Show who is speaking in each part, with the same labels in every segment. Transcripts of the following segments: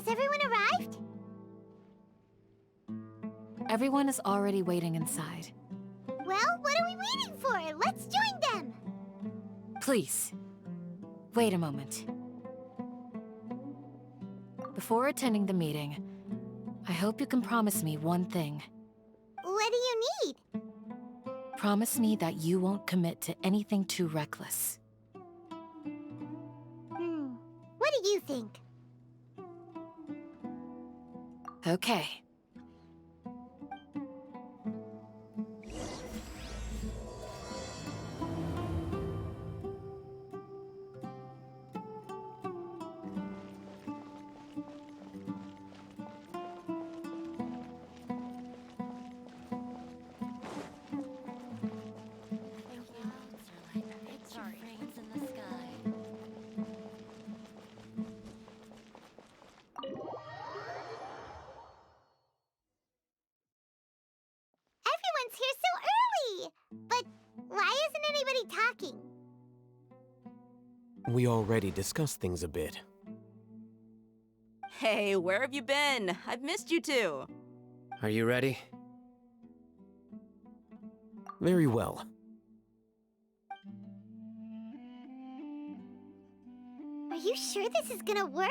Speaker 1: Has everyone arrived?
Speaker 2: Everyone is already waiting inside.
Speaker 1: Well, what are we waiting for? Let's join them!
Speaker 2: Please, wait a moment. Before attending the meeting, I hope you can promise me one thing.
Speaker 1: What do you need?
Speaker 2: Promise me that you won't commit to anything too reckless.
Speaker 1: What do you think?
Speaker 2: Okay.
Speaker 1: Everyone's here so early! But why isn't anybody talking?
Speaker 3: We already discussed things a bit.
Speaker 4: Hey, where have you been? I've missed you too.
Speaker 5: Are you ready?
Speaker 3: Very well.
Speaker 1: Are you sure this is gonna work?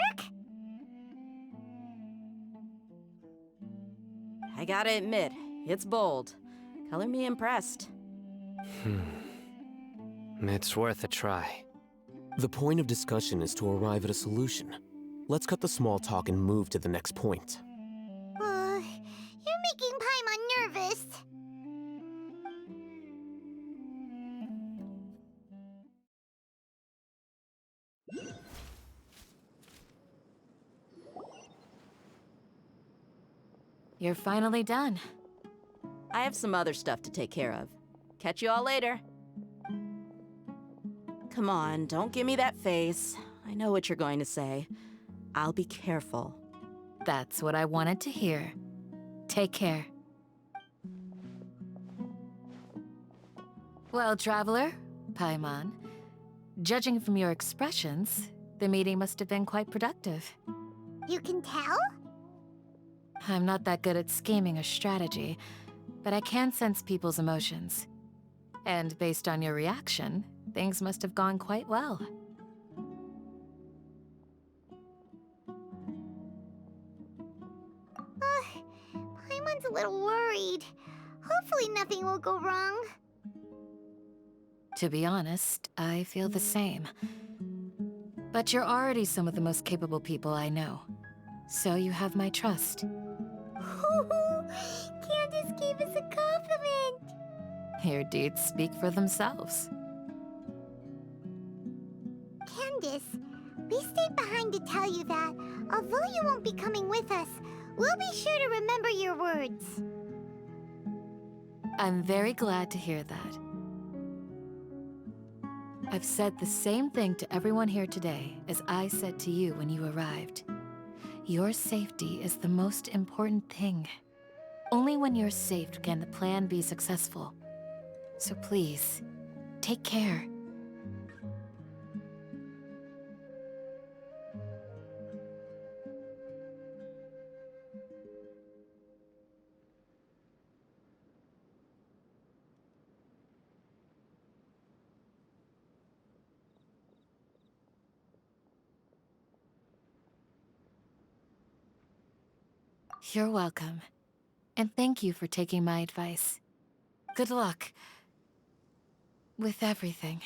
Speaker 4: I gotta admit, it's bold. Color me impressed.
Speaker 5: It's worth a try.
Speaker 3: The point of discussion is to arrive at a solution. Let's cut the small talk and move to the next point.
Speaker 1: You're making Paimon nervous.
Speaker 2: You're finally done.
Speaker 4: I have some other stuff to take care of. Catch you all later. Come on, don't give me that face. I know what you're going to say. I'll be careful.
Speaker 2: That's what I wanted to hear. Take care. Well, Traveler, Paimon, judging from your expressions, the meeting must have been quite productive.
Speaker 1: You can tell?
Speaker 2: I'm not that good at scheming or strategy, but I can sense people's emotions. And based on your reaction, things must have gone quite well.
Speaker 1: Paimon's a little worried. Hopefully nothing will go wrong.
Speaker 2: To be honest, I feel the same. But you're already some of the most capable people I know. So you have my trust.
Speaker 1: Candace gave us a compliment!
Speaker 2: Your deeds speak for themselves.
Speaker 1: Candace, we stayed behind to tell you that, although you won't be coming with us, we'll be sure to remember your words.
Speaker 2: I'm very glad to hear that. I've said the same thing to everyone here today as I said to you when you arrived. Your safety is the most important thing. Only when you're safe can the plan be successful. So please, take care. You're welcome. And thank you for taking my advice. Good luck with everything.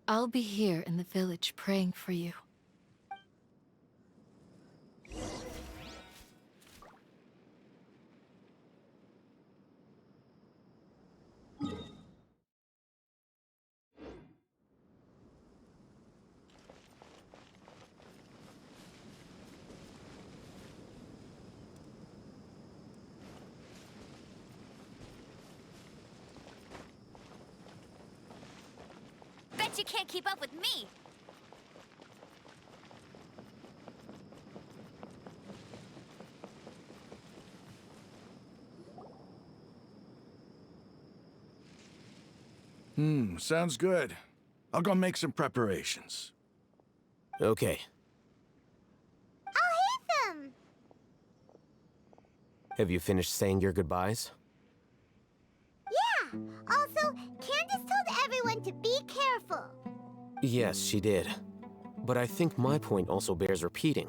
Speaker 2: I'll be here in the village praying for you.
Speaker 1: Bet you can't keep up with me!
Speaker 6: Sounds good. I'll go make some preparations.
Speaker 3: Okay.
Speaker 1: I'll
Speaker 3: Have you finished saying your goodbyes?
Speaker 1: Yeah! Also, Candace told everyone to be careful.
Speaker 3: Yes, she did. But I think my point also bears repeating.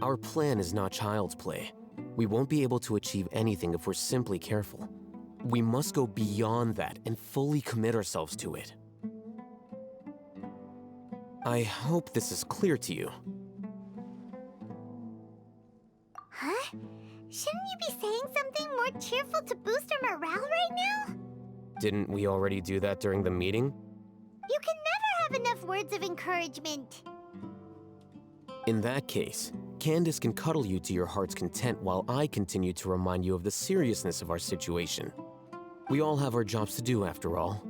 Speaker 3: Our plan is not child's play. We won't be able to achieve anything if we're simply careful. We must go beyond that and fully commit ourselves to it. I hope this is clear to you.
Speaker 1: Huh? Shouldn't you be saying something more cheerful to boost our morale right now?
Speaker 3: Didn't we already do that during the meeting?
Speaker 1: You can never have enough words of encouragement.
Speaker 3: In that case, Candace can cuddle you to your heart's content while I continue to remind you of the seriousness of our situation. We all have our jobs to do, after all.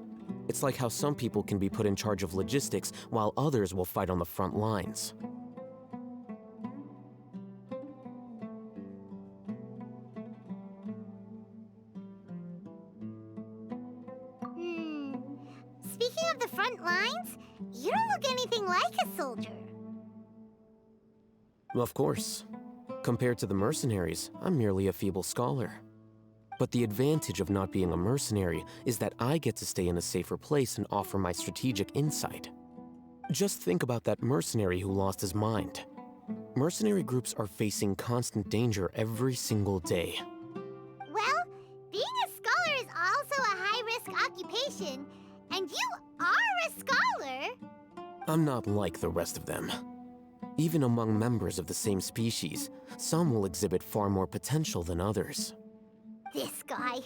Speaker 3: It's like how some people can be put in charge of logistics while others will fight on the front lines.
Speaker 1: Speaking of the front lines, you don't look anything like a soldier.
Speaker 3: Of course. Compared to the mercenaries, I'm merely a feeble scholar. But the advantage of not being a mercenary is that I get to stay in a safer place and offer my strategic insight. Just think about that mercenary who lost his mind. Mercenary groups are facing constant danger every single day.
Speaker 1: Well, being a scholar is also a high-risk occupation, and you are a scholar!
Speaker 3: I'm not like the rest of them. Even among members of the same species, some will exhibit far more potential than others.
Speaker 1: This guy.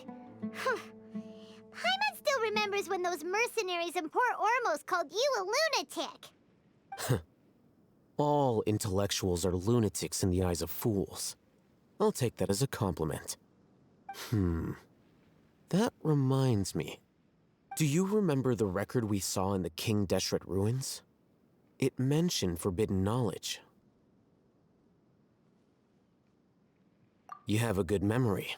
Speaker 1: Paimon still remembers when those mercenaries in Port Ormos called you a lunatic.
Speaker 3: All intellectuals are lunatics in the eyes of fools. I'll take that as a compliment. That reminds me. Do you remember the record we saw in the King Deshret ruins? It mentioned forbidden knowledge. You have a good memory.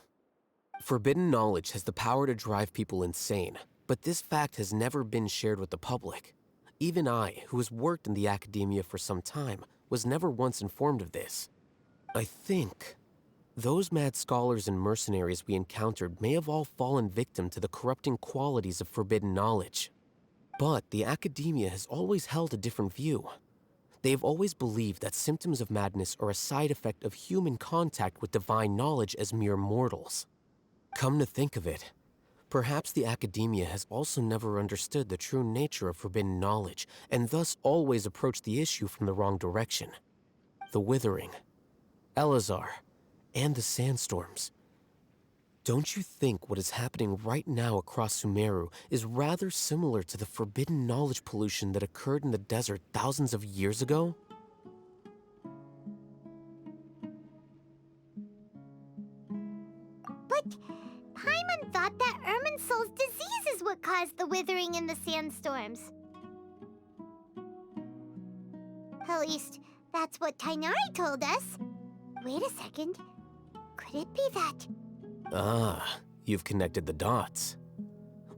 Speaker 3: Forbidden knowledge has the power to drive people insane, but this fact has never been shared with the public. Even I, who has worked in the academia for some time, was never once informed of this. I think those mad scholars and mercenaries we encountered may have all fallen victim to the corrupting qualities of forbidden knowledge. But the academia has always held a different view. They have always believed that symptoms of madness are a side effect of human contact with divine knowledge as mere mortals. Come to think of it, perhaps the academia has also never understood the true nature of forbidden knowledge, and thus always approached the issue from the wrong direction. The Withering, Elazar, and the sandstorms. Don't you think what is happening right now across Sumeru is rather similar to the forbidden knowledge pollution that occurred in the desert thousands of years ago?
Speaker 1: But Paimon thought that Irminsul's disease is what caused the withering in the sandstorms. At least, that's what Tainari told us. Wait a second. Could it be that?
Speaker 3: Ah, you've connected the dots.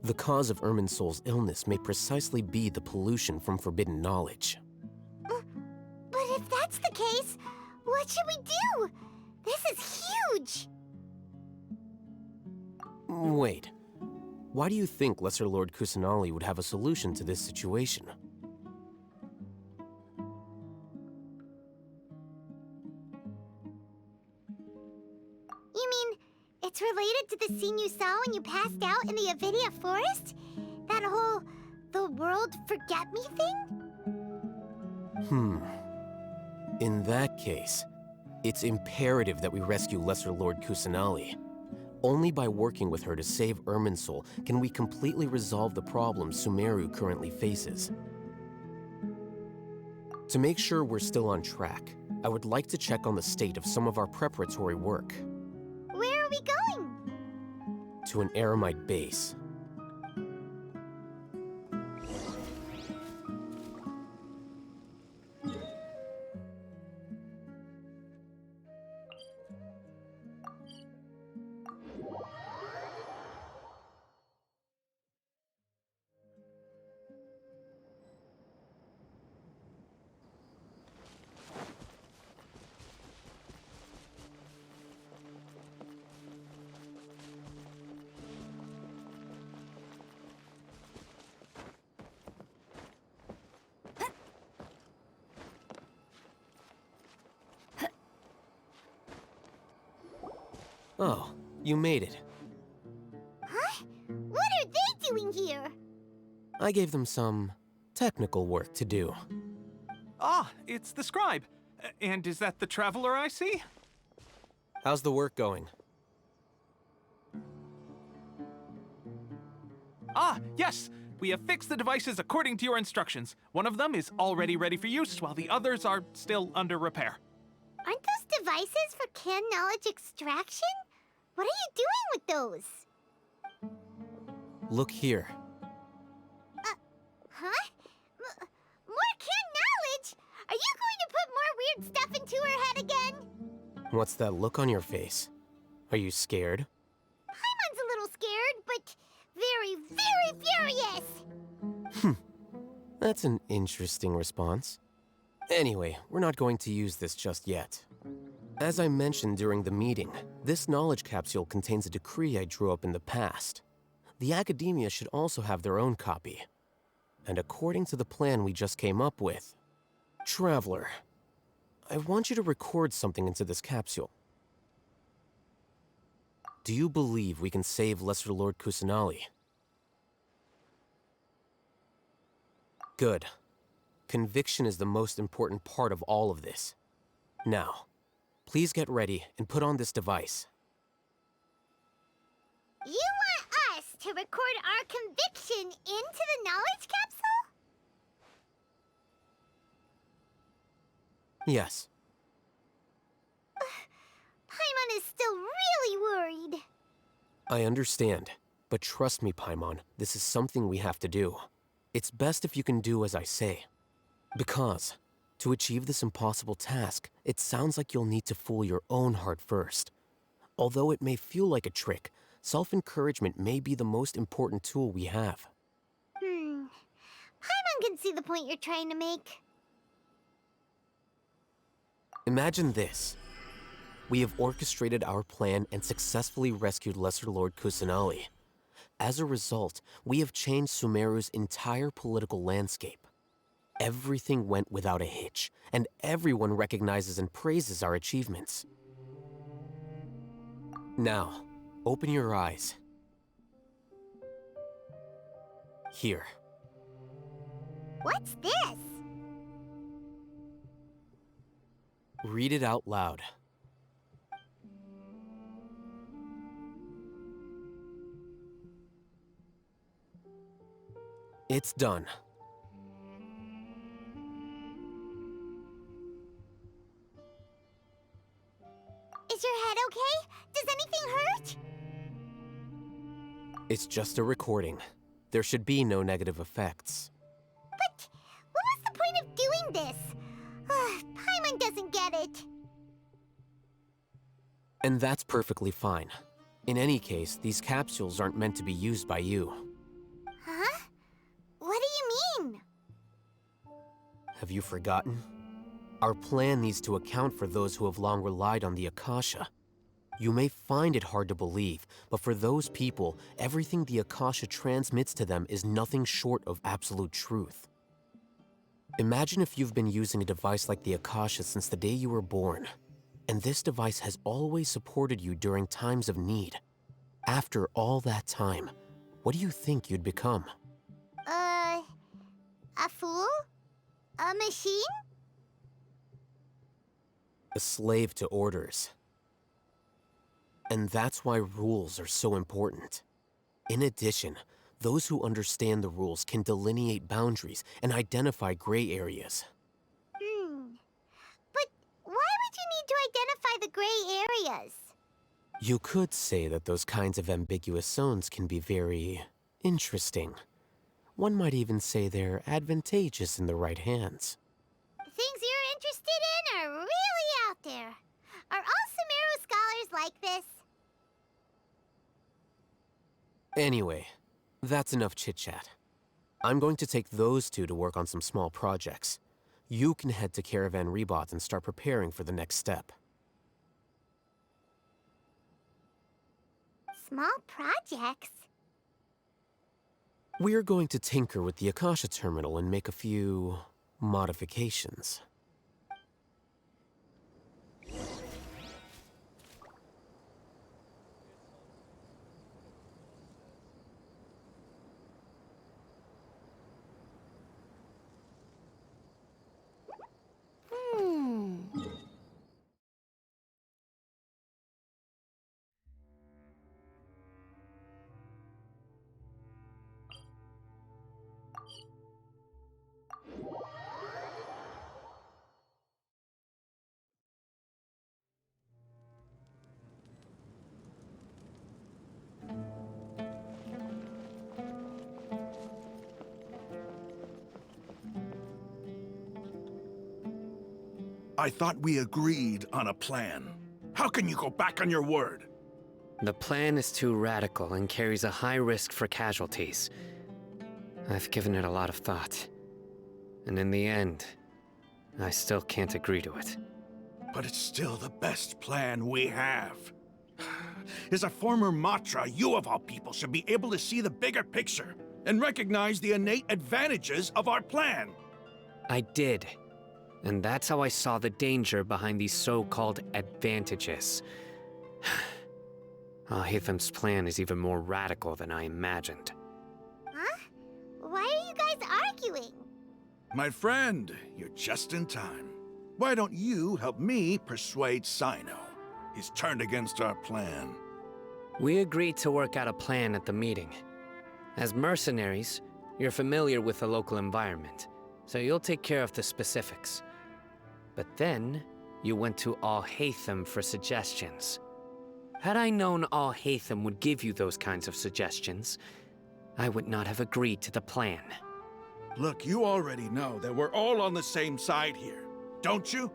Speaker 3: The cause of Irminsul's illness may precisely be the pollution from forbidden knowledge.
Speaker 1: But if that's the case, what should we do? This is huge!
Speaker 3: Wait. Why do you think Lesser Lord Kusanali would have a solution to this situation?
Speaker 1: You mean, it's related to the scene you saw when you passed out in the Avidia forest? That whole, the world forget me thing?
Speaker 3: In that case, it's imperative that we rescue Lesser Lord Kusanali. Only by working with her to save Irminsul can we completely resolve the problems Sumeru currently faces. To make sure we're still on track, I would like to check on the state of some of our preparatory work.
Speaker 1: Where are we going?
Speaker 3: To an Eremite base. Oh, you made it.
Speaker 1: Huh? What are they doing here?
Speaker 3: I gave them some technical work to do.
Speaker 6: Ah, it's the scribe. And is that the traveler I see?
Speaker 3: How's the work going?
Speaker 6: Ah, yes! We have fixed the devices according to your instructions. One of them is already ready for use, while the others are still under repair.
Speaker 1: Aren't those devices for can knowledge extraction? What are you doing with those?
Speaker 3: Look here.
Speaker 1: Huh? More can knowledge? Are you going to put more weird stuff into her head again?
Speaker 3: What's that look on your face? Are you scared?
Speaker 1: Paimon's a little scared, but very, very furious.
Speaker 3: That's an interesting response. Anyway, we're not going to use this just yet. As I mentioned during the meeting, this knowledge capsule contains a decree I drew up in the past. The academia should also have their own copy. And according to the plan we just came up with, Traveler, I want you to record something into this capsule. Do you believe we can save Lesser Lord Kusanali? Good. Conviction is the most important part of all of this. Now, please get ready and put on this device.
Speaker 1: You want us to record our conviction into the knowledge capsule?
Speaker 3: Yes.
Speaker 1: Paimon is still really worried.
Speaker 3: I understand, but trust me, Paimon, this is something we have to do. It's best if you can do as I say. Because, to achieve this impossible task, it sounds like you'll need to fool your own heart first. Although it may feel like a trick, self-encouragement may be the most important tool we have.
Speaker 1: Paimon can see the point you're trying to make.
Speaker 3: Imagine this. We have orchestrated our plan and successfully rescued Lesser Lord Kusanali. As a result, we have changed Sumeru's entire political landscape. Everything went without a hitch, and everyone recognizes and praises our achievements. Now, open your eyes. Here.
Speaker 1: What's this?
Speaker 3: Read it out loud. It's done.
Speaker 1: Is your head okay? Does anything hurt?
Speaker 3: It's just a recording. There should be no negative effects.
Speaker 1: But what was the point of doing this? Paimon doesn't get it.
Speaker 3: And that's perfectly fine. In any case, these capsules aren't meant to be used by you.
Speaker 1: Huh? What do you mean?
Speaker 3: Have you forgotten? Our plan needs to account for those who have long relied on the Akasha. You may find it hard to believe, but for those people, everything the Akasha transmits to them is nothing short of absolute truth. Imagine if you've been using a device like the Akasha since the day you were born, and this device has always supported you during times of need. After all that time, what do you think you'd become?
Speaker 1: A fool? A machine?
Speaker 3: A slave to orders. And that's why rules are so important. In addition, those who understand the rules can delineate boundaries and identify gray areas.
Speaker 1: But why would you need to identify the gray areas?
Speaker 3: You could say that those kinds of ambiguous zones can be very interesting. One might even say they're advantageous in the right hands.
Speaker 1: The things you're interested in are really out there. Are all Sumeru scholars like this?
Speaker 3: Anyway, that's enough chit-chat. I'm going to take those two to work on some small projects. You can head to Caravan Rebot and start preparing for the next step.
Speaker 1: Small projects?
Speaker 3: We're going to tinker with the Akasha terminal and make a few modifications.
Speaker 7: I thought we agreed on a plan. How can you go back on your word?
Speaker 5: The plan is too radical and carries a high risk for casualties. I've given it a lot of thought. And in the end, I still can't agree to it.
Speaker 7: But it's still the best plan we have. As a former Matra, you of all people should be able to see the bigger picture and recognize the innate advantages of our plan.
Speaker 5: I did. And that's how I saw the danger behind these so-called advantages. Al-Haytham's plan is even more radical than I imagined.
Speaker 1: Huh? Why are you guys arguing?
Speaker 7: My friend, you're just in time. Why don't you help me persuade Sino? He's turned against our plan.
Speaker 5: We agreed to work out a plan at the meeting. As mercenaries, you're familiar with the local environment, so you'll take care of the specifics. But then, you went to Al-Haytham for suggestions. Had I known Al-Haytham would give you those kinds of suggestions, I would not have agreed to the plan.
Speaker 7: Look, you already know that we're all on the same side here, don't you?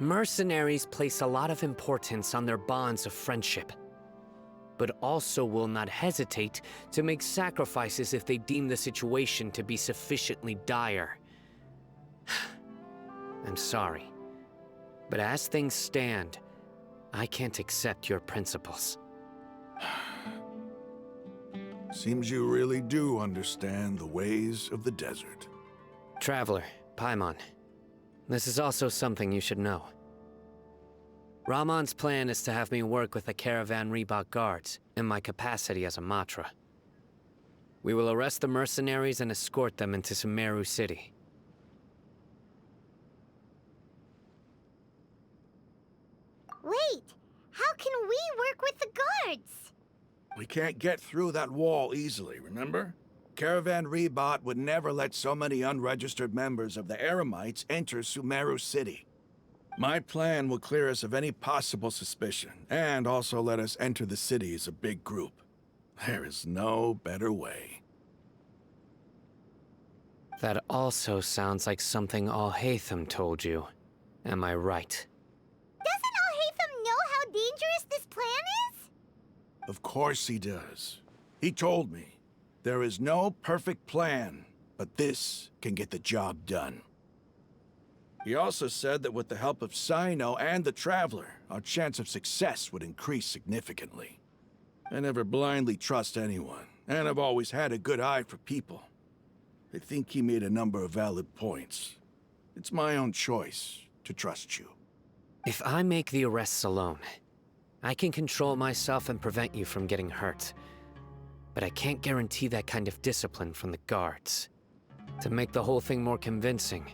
Speaker 5: Mercenaries place a lot of importance on their bonds of friendship, but also will not hesitate to make sacrifices if they deem the situation to be sufficiently dire. I'm sorry, but as things stand, I can't accept your principles.
Speaker 7: Seems you really do understand the ways of the desert.
Speaker 5: Traveler, Paimon, this is also something you should know. Ramon's plan is to have me work with the Caravan Reebok guards in my capacity as a Matra. We will arrest the mercenaries and escort them into Sumeru City.
Speaker 1: Wait, how can we work with the guards?
Speaker 7: We can't get through that wall easily, remember? Caravan Reebok would never let so many unregistered members of the Eremites enter Sumeru City. My plan will clear us of any possible suspicion, and also let us enter the city as a big group. There is no better way.
Speaker 5: That also sounds like something Al-Haytham told you. Am I right?
Speaker 1: Doesn't Al-Haytham know how dangerous this plan is?
Speaker 7: Of course he does. He told me, there is no perfect plan, but this can get the job done. He also said that with the help of Sino and the Traveler, our chance of success would increase significantly. I never blindly trust anyone, and I've always had a good eye for people. I think he made a number of valid points. It's my own choice to trust you.
Speaker 5: If I make the arrests alone, I can control myself and prevent you from getting hurt. But I can't guarantee that kind of discipline from the guards. To make the whole thing more convincing,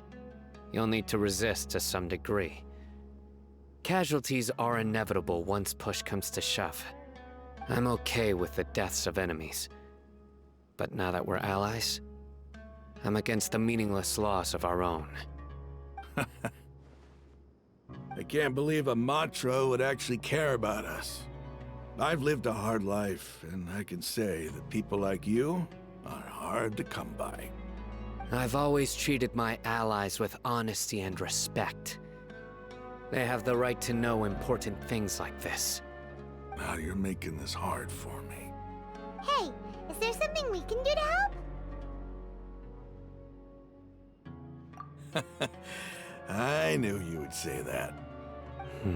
Speaker 5: you'll need to resist to some degree. Casualties are inevitable once push comes to shove. I'm okay with the deaths of enemies. But now that we're allies, I'm against the meaningless loss of our own.
Speaker 7: I can't believe a Matra would actually care about us. I've lived a hard life, and I can say that people like you are hard to come by.
Speaker 5: I've always treated my allies with honesty and respect. They have the right to know important things like this.
Speaker 7: Now you're making this hard for me.
Speaker 1: Hey, is there something we can do to help?
Speaker 7: I knew you would say that.
Speaker 1: We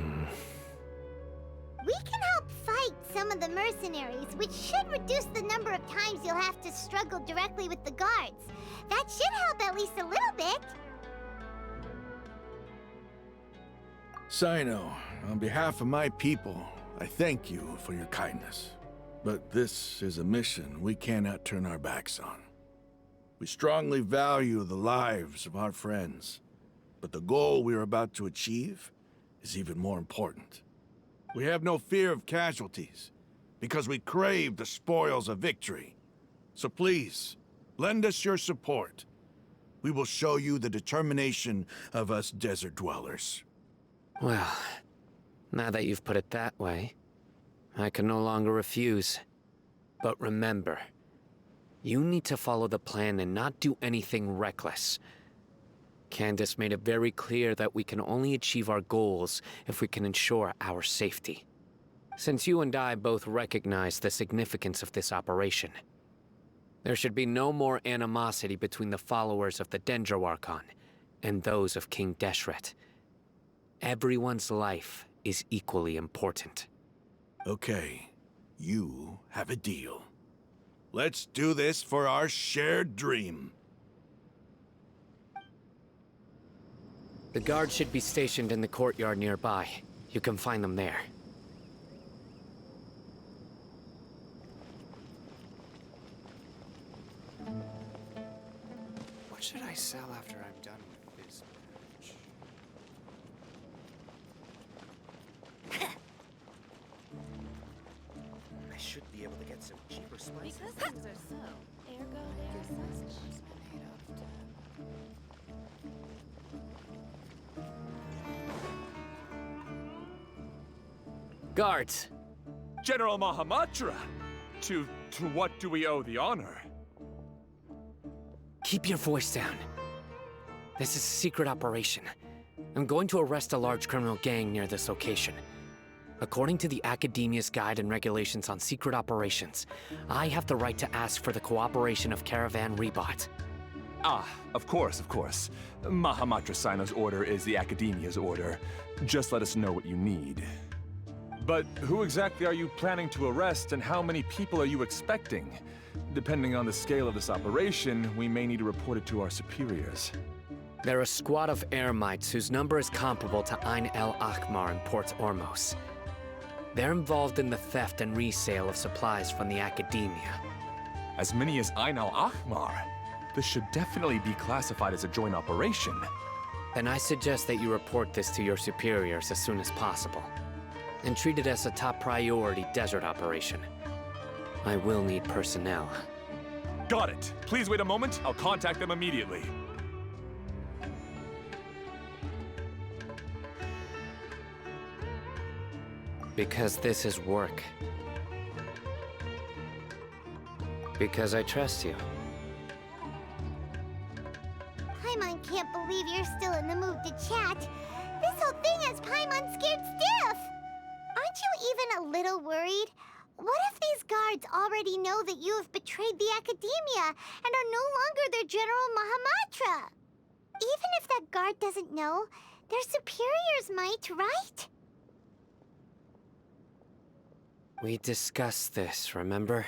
Speaker 1: can help fight some of the mercenaries, which should reduce the number of times you'll have to struggle directly with the guards. That should help at least a little bit.
Speaker 7: Sino, on behalf of my people, I thank you for your kindness. But this is a mission we cannot turn our backs on. We strongly value the lives of our friends, but the goal we are about to achieve is even more important. We have no fear of casualties, because we crave the spoils of victory. So please, lend us your support. We will show you the determination of us desert dwellers.
Speaker 5: Well, now that you've put it that way, I can no longer refuse. But remember, you need to follow the plan and not do anything reckless. Candace made it very clear that we can only achieve our goals if we can ensure our safety. Since you and I both recognize the significance of this operation, there should be no more animosity between the followers of the Dendroarchon and those of King Deshret. Everyone's life is equally important.
Speaker 7: Okay, you have a deal. Let's do this for our shared dream.
Speaker 5: The guards should be stationed in the courtyard nearby. You can find them there.
Speaker 8: What should I sell after I'm done with this match? I should be able to get some cheaper spices.
Speaker 2: Because things are so, ergo they are such.
Speaker 8: Made out of tan.
Speaker 5: Guards!
Speaker 9: General Mahamatra! To what do we owe the honor?
Speaker 5: Keep your voice down. This is a secret operation. I'm going to arrest a large criminal gang near this location. According to the Academia's Guide and Regulations on Secret Operations, I have the right to ask for the cooperation of Caravan Rebot.
Speaker 9: Ah, of course, of course. Mahamatra Sino's order is the Academia's order. Just let us know what you need. But who exactly are you planning to arrest, and how many people are you expecting? Depending on the scale of this operation, we may need to report it to our superiors.
Speaker 5: They're a squad of Eremites whose number is comparable to Ain El Akhmar in Port Ormos. They're involved in the theft and resale of supplies from the Academia.
Speaker 9: As many as Ain al-Akhmar? This should definitely be classified as a joint operation.
Speaker 5: Then I suggest that you report this to your superiors as soon as possible, and treat it as a top priority desert operation. I will need personnel.
Speaker 9: Got it. Please wait a moment. I'll contact them immediately.
Speaker 5: Because this is work. Because I trust you.
Speaker 1: Paimon can't believe you're still in the mood to chat. This whole thing has Paimon scared stiff. Aren't you even a little worried? What if these guards already know that you have betrayed the Academia and are no longer their General Mahamatra? Even if that guard doesn't know, their superiors might, right?
Speaker 5: We discussed this, remember?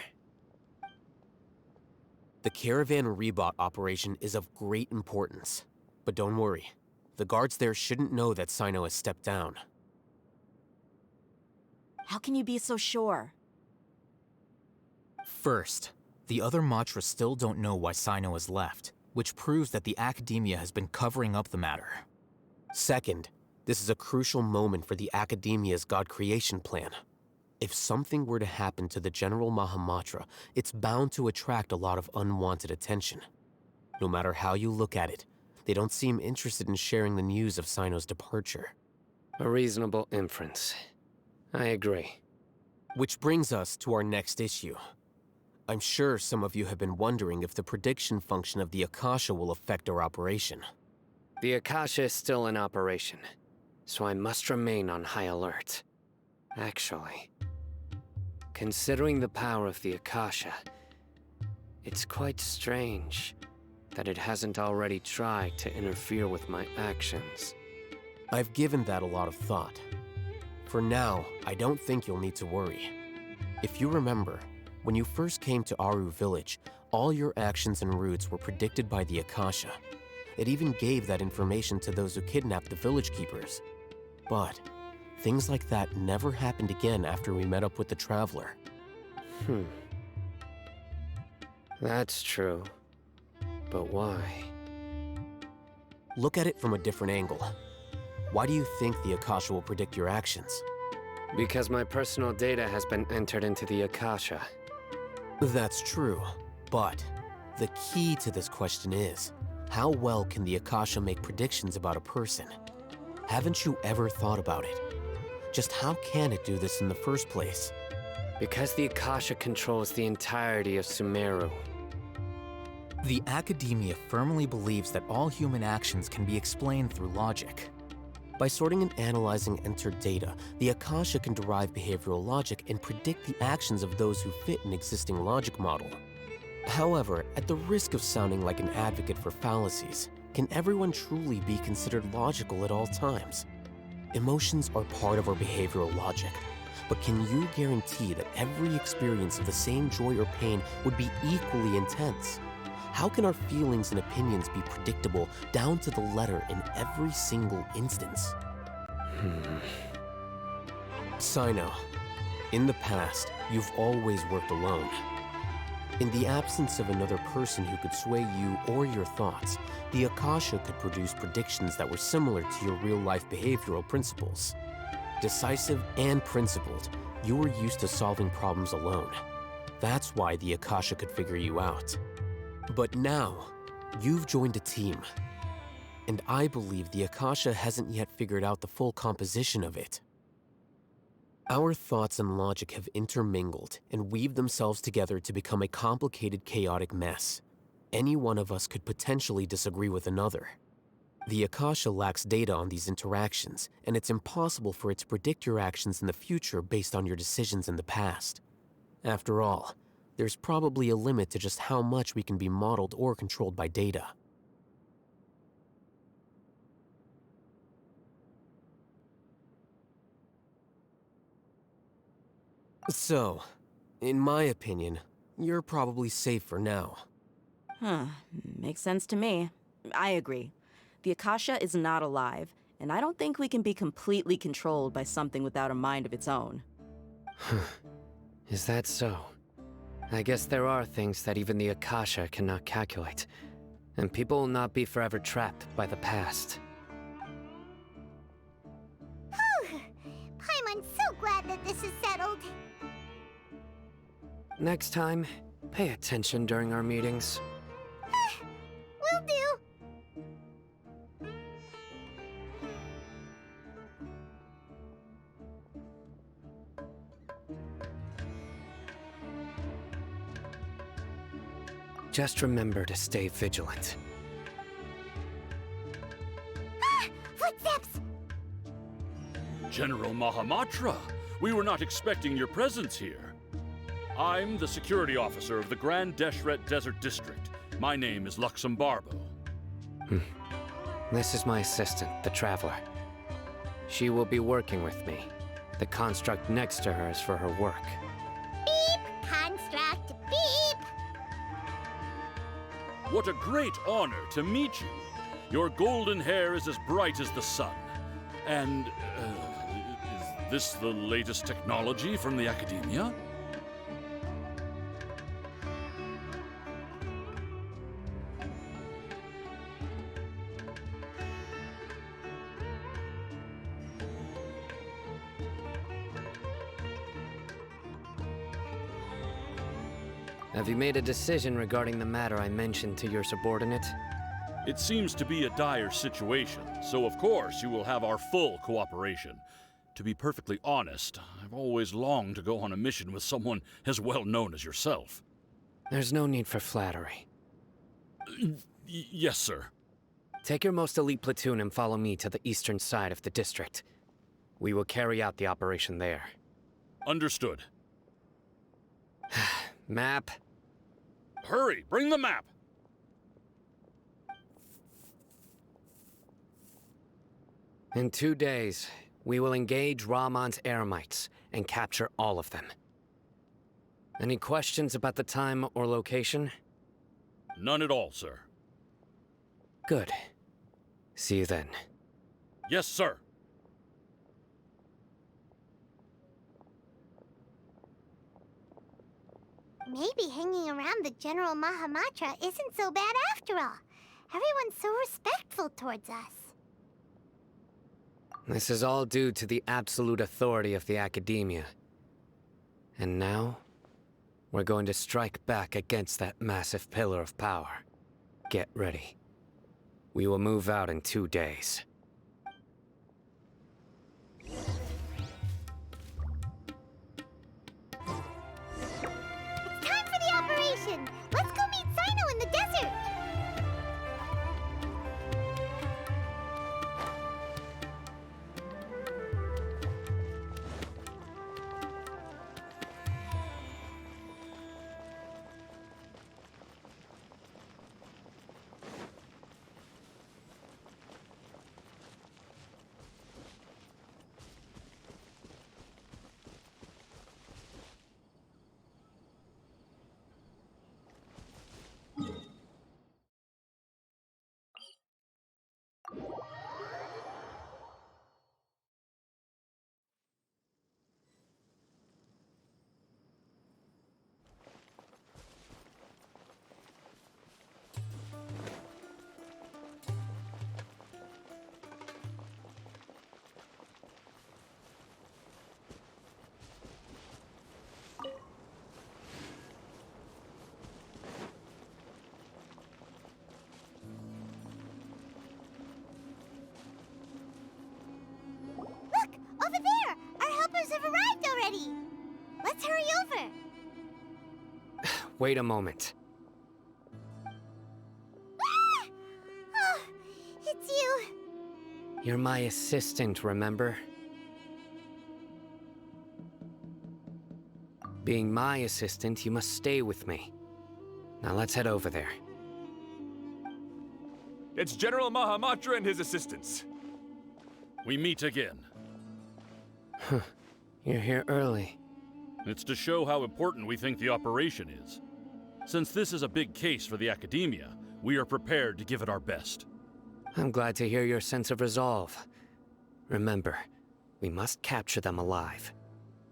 Speaker 3: The Caravan Rebot operation is of great importance. But don't worry, the guards there shouldn't know that Sino has stepped down.
Speaker 4: How can you be so sure?
Speaker 10: First, the other Matra still don't know why Sino has left, which proves that the Academia has been covering up the matter.
Speaker 3: Second, this is a crucial moment for the Academia's God creation plan. If something were to happen to the General Mahamatra, it's bound to attract a lot of unwanted attention. No matter how you look at it, they don't seem interested in sharing the news of Sino's departure.
Speaker 5: A reasonable inference. I agree.
Speaker 3: Which brings us to our next issue. I'm sure some of you have been wondering if the prediction function of the Akasha will affect our operation.
Speaker 5: The Akasha is still in operation, so I must remain on high alert. Actually, considering the power of the Akasha, it's quite strange that it hasn't already tried to interfere with my actions.
Speaker 3: I've given that a lot of thought. For now, I don't think you'll need to worry. If you remember, when you first came to Aru Village, all your actions and routes were predicted by the Akasha. It even gave that information to those who kidnapped the village keepers. But things like that never happened again after we met up with the Traveler.
Speaker 5: That's true. But why?
Speaker 3: Look at it from a different angle. Why do you think the Akasha will predict your actions?
Speaker 5: Because my personal data has been entered into the Akasha.
Speaker 3: That's true, but the key to this question is, how well can the Akasha make predictions about a person? Haven't you ever thought about it? Just how can it do this in the first place?
Speaker 5: Because the Akasha controls the entirety of Sumeru.
Speaker 10: The Academia firmly believes that all human actions can be explained through logic. By sorting and analyzing entered data, the Akasha can derive behavioral logic and predict the actions of those who fit an existing logic model. However, at the risk of sounding like an advocate for fallacies, can everyone truly be considered logical at all times? Emotions are part of our behavioral logic, but can you guarantee that every experience of the same joy or pain would be equally intense? How can our feelings and opinions be predictable down to the letter in every single instance? Sino, in the past, you've always worked alone. In the absence of another person who could sway you or your thoughts, the Akasha could produce predictions that were similar to your real-life behavioral principles. Decisive and principled, you were used to solving problems alone. That's why the Akasha could figure you out. But now, you've joined a team. And I believe the Akasha hasn't yet figured out the full composition of it. Our thoughts and logic have intermingled and weaved themselves together to become a complicated, chaotic mess. Any one of us could potentially disagree with another. The Akasha lacks data on these interactions, and it's impossible for it to predict your actions in the future based on your decisions in the past. After all, there's probably a limit to just how much we can be modeled or controlled by data. So, in my opinion, you're probably safe for now.
Speaker 4: Makes sense to me. I agree. The Akasha is not alive, and I don't think we can be completely controlled by something without a mind of its own.
Speaker 5: Is that so? I guess there are things that even the Akasha cannot calculate, and people will not be forever trapped by the past.
Speaker 1: Paimon's so glad that this is settled.
Speaker 5: Next time, pay attention during our meetings.
Speaker 1: Will do.
Speaker 5: Just remember to stay vigilant.
Speaker 1: Footsteps!
Speaker 11: General Mahamatra, we were not expecting your presence here. I'm the security officer of the Grand Deshret Desert District. My name is Luxembarbo.
Speaker 5: This is my assistant, the Traveler. She will be working with me. The construct next to her is for her work.
Speaker 1: Beep! Construct, beep!
Speaker 11: What a great honor to meet you. Your golden hair is as bright as the sun. And, is this the latest technology from the Academia?
Speaker 5: Have you made a decision regarding the matter I mentioned to your subordinate?
Speaker 11: It seems to be a dire situation, so of course you will have our full cooperation. To be perfectly honest, I've always longed to go on a mission with someone as well known as yourself.
Speaker 5: There's no need for flattery.
Speaker 11: Yes, sir.
Speaker 5: Take your most elite platoon and follow me to the eastern side of the district. We will carry out the operation there.
Speaker 11: Understood.
Speaker 5: Map.
Speaker 11: Hurry, bring the map!
Speaker 5: In 2 days, we will engage Rahman's Eremites and capture all of them. Any questions about the time or location?
Speaker 11: None at all, sir.
Speaker 5: Good. See you then.
Speaker 11: Yes, sir.
Speaker 1: Maybe hanging around the General Mahamatra isn't so bad after all. Everyone's so respectful towards us.
Speaker 5: This is all due to the absolute authority of the Academia. And now, we're going to strike back against that massive pillar of power. Get ready. We will move out in 2 days.
Speaker 1: It's time for the operation! Let's go meet Sino in the desert! already. Let's hurry over.
Speaker 5: Wait a moment.
Speaker 1: Ah! Oh, it's you.
Speaker 5: You're my assistant, remember? Being my assistant, you must stay with me. Now let's head over there.
Speaker 9: It's General Mahamatra and his assistants.
Speaker 11: We meet again.
Speaker 5: You're here early.
Speaker 11: It's to show how important we think the operation is. Since this is a big case for the Academia, we are prepared to give it our best.
Speaker 5: I'm glad to hear your sense of resolve. Remember, we must capture them alive.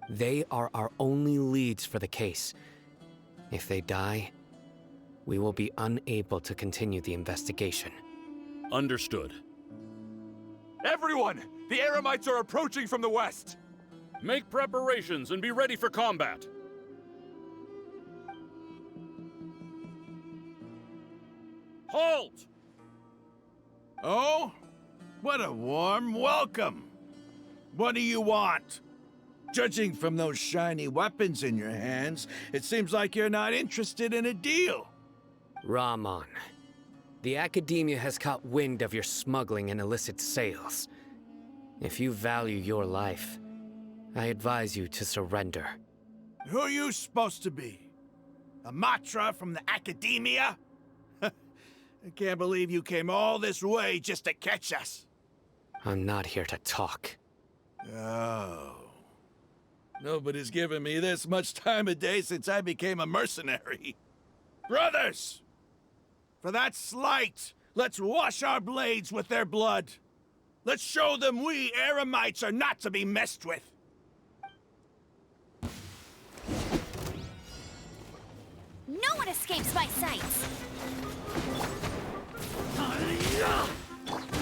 Speaker 5: They are our only leads for the case. If they die, we will be unable to continue the investigation.
Speaker 11: Understood.
Speaker 9: Everyone! The Eremites are approaching from the west!
Speaker 11: Make preparations and be ready for combat. Halt!
Speaker 7: Oh? What a warm welcome! What do you want? Judging from those shiny weapons in your hands, it seems like you're not interested in a deal.
Speaker 5: Rahman, the Academia has caught wind of your smuggling and illicit sales. If you value your life, I advise you to surrender.
Speaker 7: Who are you supposed to be? A Matra from the Academia? I can't believe you came all this way just to catch us.
Speaker 5: I'm not here to talk.
Speaker 7: Oh. Nobody's given me this much time of day since I became a mercenary. Brothers! For that slight, let's wash our blades with their blood. Let's show them we Eremites are not to be messed with.
Speaker 1: No one escapes my sights.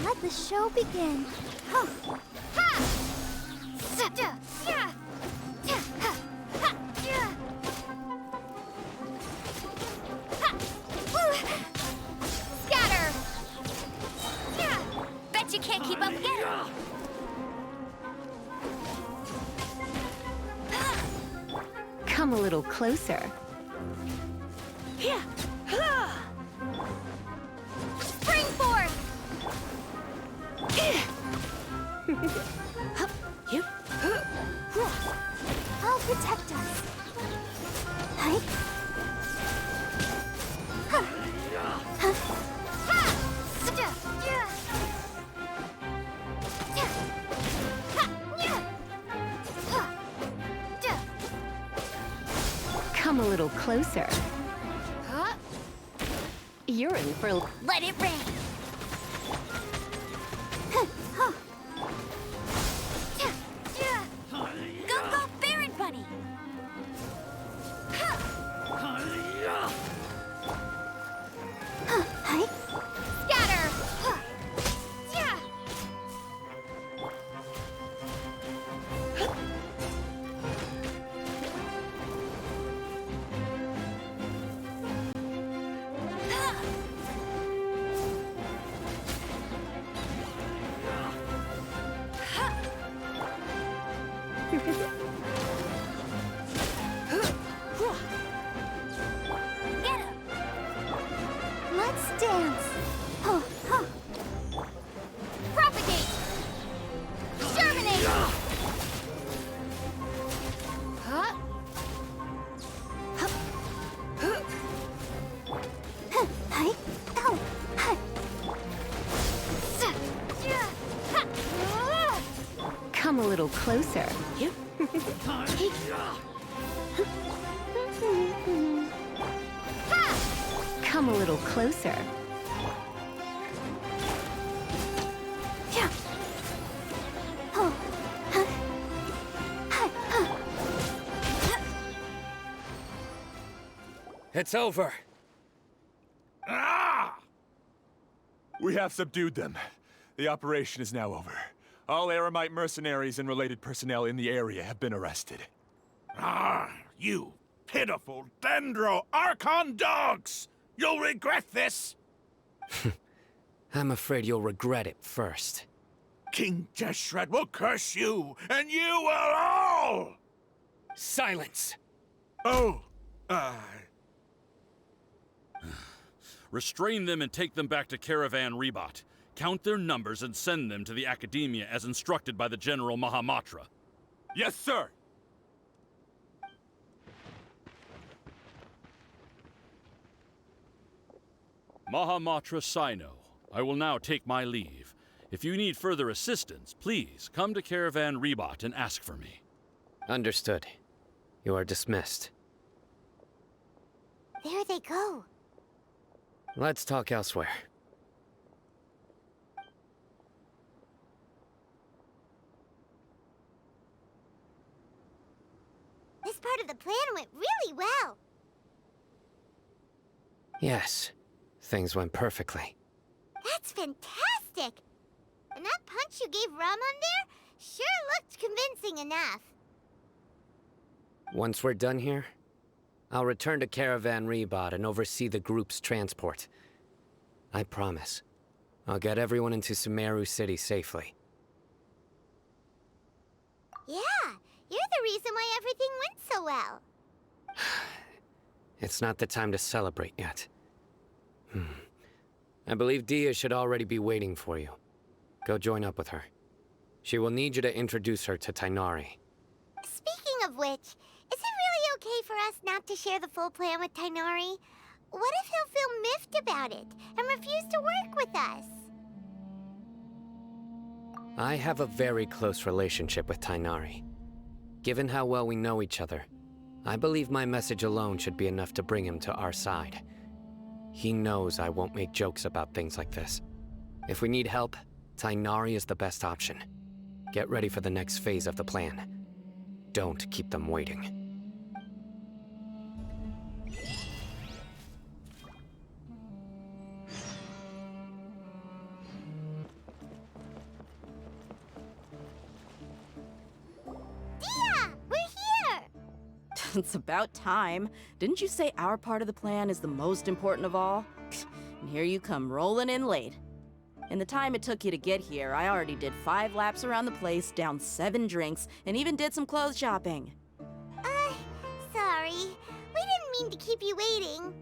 Speaker 1: Let the show begin. Huh. Ha! Scatter! Bet you can't keep up again.
Speaker 2: Come a little closer.
Speaker 1: Spring forth! I'll protect us. Hi.
Speaker 2: Come a little closer. You're in for...
Speaker 1: Let it rain. Go, go, Baron Bunny. Hi. Scatter. Get him. Let's dance. Propagate. Germinate. Hi. Ow. Hi.
Speaker 2: Come a little closer. Come a little closer.
Speaker 5: It's over.
Speaker 7: Ah!
Speaker 9: We have subdued them. The operation is now over. All Eremite mercenaries and related personnel in the area have been arrested.
Speaker 7: Ah, you pitiful Dendro Archon dogs! You'll regret this!
Speaker 5: I'm afraid you'll regret it first.
Speaker 7: King Jeshred will curse you, and you will all!
Speaker 5: Silence!
Speaker 7: Oh,
Speaker 11: Restrain them and take them back to Caravan Rebot. Count their numbers and send them to the Academia as instructed by the General Mahamatra.
Speaker 9: Yes, sir!
Speaker 11: Mahamatra Sino, I will now take my leave. If you need further assistance, please come to Caravan Rebot and ask for me.
Speaker 5: Understood. You are dismissed.
Speaker 1: There they go.
Speaker 5: Let's talk elsewhere.
Speaker 1: This part of the plan went really well.
Speaker 5: Yes, things went perfectly.
Speaker 1: That's fantastic! And that punch you gave Rum on there sure looked convincing enough.
Speaker 5: Once we're done here, I'll return to Caravan Rebot and oversee the group's transport. I promise. I'll get everyone into Sumeru City safely.
Speaker 1: Yeah, you're the reason why everything went so well.
Speaker 5: It's not the time to celebrate yet. I believe Dia should already be waiting for you. Go join up with her. She will need you to introduce her to Tighnari.
Speaker 1: Speaking of which, is it really okay for us not to share the full plan with Tighnari? What if he'll feel miffed about it and refuse to work with us?
Speaker 5: I have a very close relationship with Tighnari. Given how well we know each other, I believe my message alone should be enough to bring him to our side. He knows I won't make jokes about things like this. If we need help, Tighnari is the best option. Get ready for the next phase of the plan. Don't keep them waiting.
Speaker 1: Dia! We're here!
Speaker 4: It's about time. Didn't you say our part of the plan is the most important of all? And here you come rolling in late. In the time it took you to get here, I already did 5 laps around the place, downed 7 drinks, and even did some clothes shopping.
Speaker 1: Sorry. We didn't mean to keep you waiting.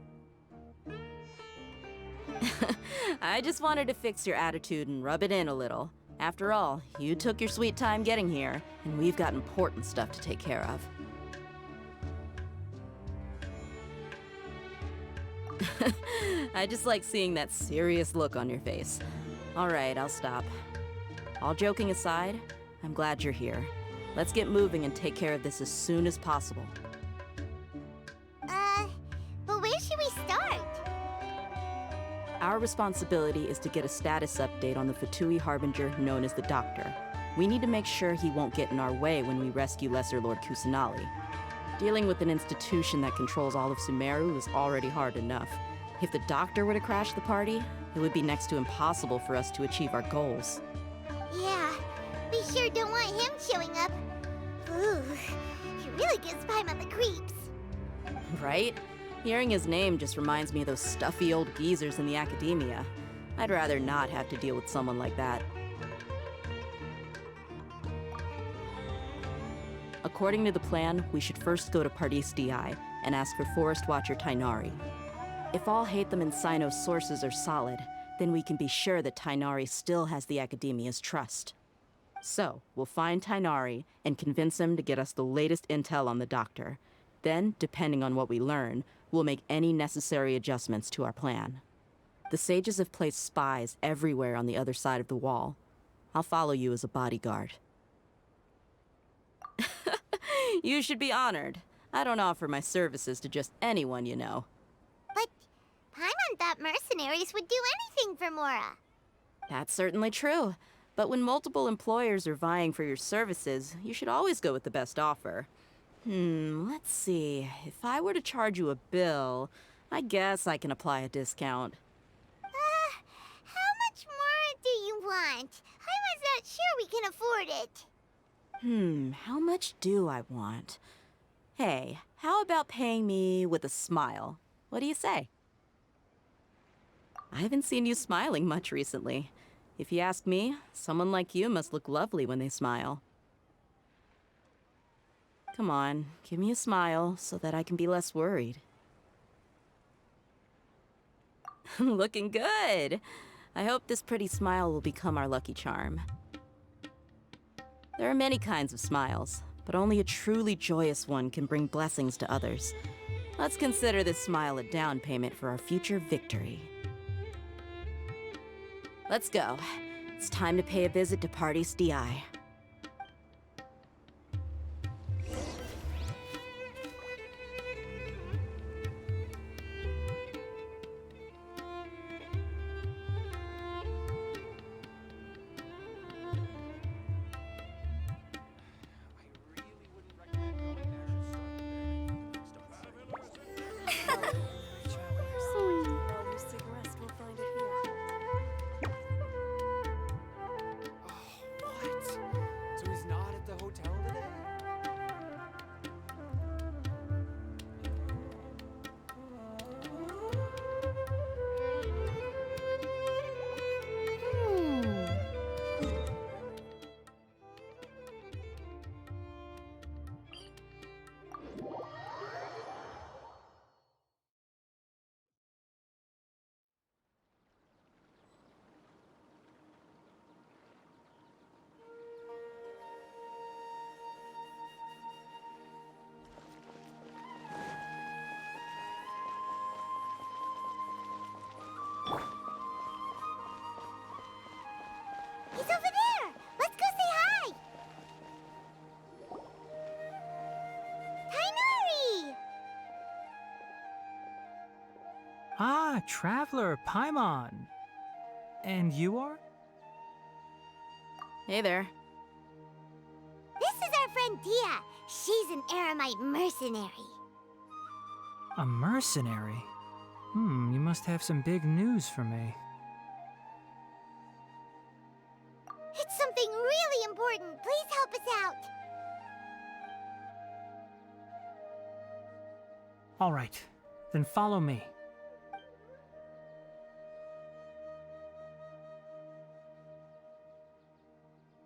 Speaker 4: I just wanted to fix your attitude and rub it in a little. After all, you took your sweet time getting here, and we've got important stuff to take care of. I just like seeing that serious look on your face. All right, I'll stop. All joking aside, I'm glad you're here. Let's get moving and take care of this as soon as possible.
Speaker 1: But where should we start?
Speaker 4: Our responsibility is to get a status update on the Fatui Harbinger known as the Doctor. We need to make sure he won't get in our way when we rescue Lesser Lord Kusanali. Dealing with an institution that controls all of Sumeru is already hard enough. If the Doctor were to crash the party, it would be next to impossible for us to achieve our goals.
Speaker 1: Yeah, we sure don't want him showing up. Ooh, he really gives Paimon the creeps.
Speaker 4: Right? Hearing his name just reminds me of those stuffy old geezers in the Academia. I'd rather not have to deal with someone like that. According to the plan, we should first go to Pardis Di and ask for Forest Watcher Tighnari. If all Hatham and Sino's sources are solid, then we can be sure that Tighnari still has the Academia's trust. So, we'll find Tighnari and convince him to get us the latest intel on the Doctor. Then, depending on what we learn, we'll make any necessary adjustments to our plan. The sages have placed spies everywhere on the other side of the wall. I'll follow you as a bodyguard. You should be honored. I don't offer my services to just anyone you know.
Speaker 1: But Paimon thought mercenaries would do anything for Mora.
Speaker 4: That's certainly true. But when multiple employers are vying for your services, you should always go with the best offer. Let's see. If I were to charge you a bill, I guess I can apply a discount.
Speaker 1: How much more do you want? I was not sure we can afford it.
Speaker 4: How much do I want? Hey, how about paying me with a smile? What do you say? I haven't seen you smiling much recently. If you ask me, someone like you must look lovely when they smile. Come on, give me a smile so that I can be less worried. Looking good. I hope this pretty smile will become our lucky charm. There are many kinds of smiles, but only a truly joyous one can bring blessings to others. Let's consider this smile a down payment for our future victory. Let's go. It's time to pay a visit to Party's DI.
Speaker 8: What? So he's not at the hotel today?
Speaker 1: He's over there! Let's go say hi! Tainari!
Speaker 12: Ah, Traveler, Paimon. And you are?
Speaker 4: Hey there.
Speaker 1: This is our friend Dia. She's an Aramite mercenary.
Speaker 12: A mercenary? You must have some big news for me.
Speaker 1: It's something really important. Please help us out.
Speaker 12: All right, then follow me.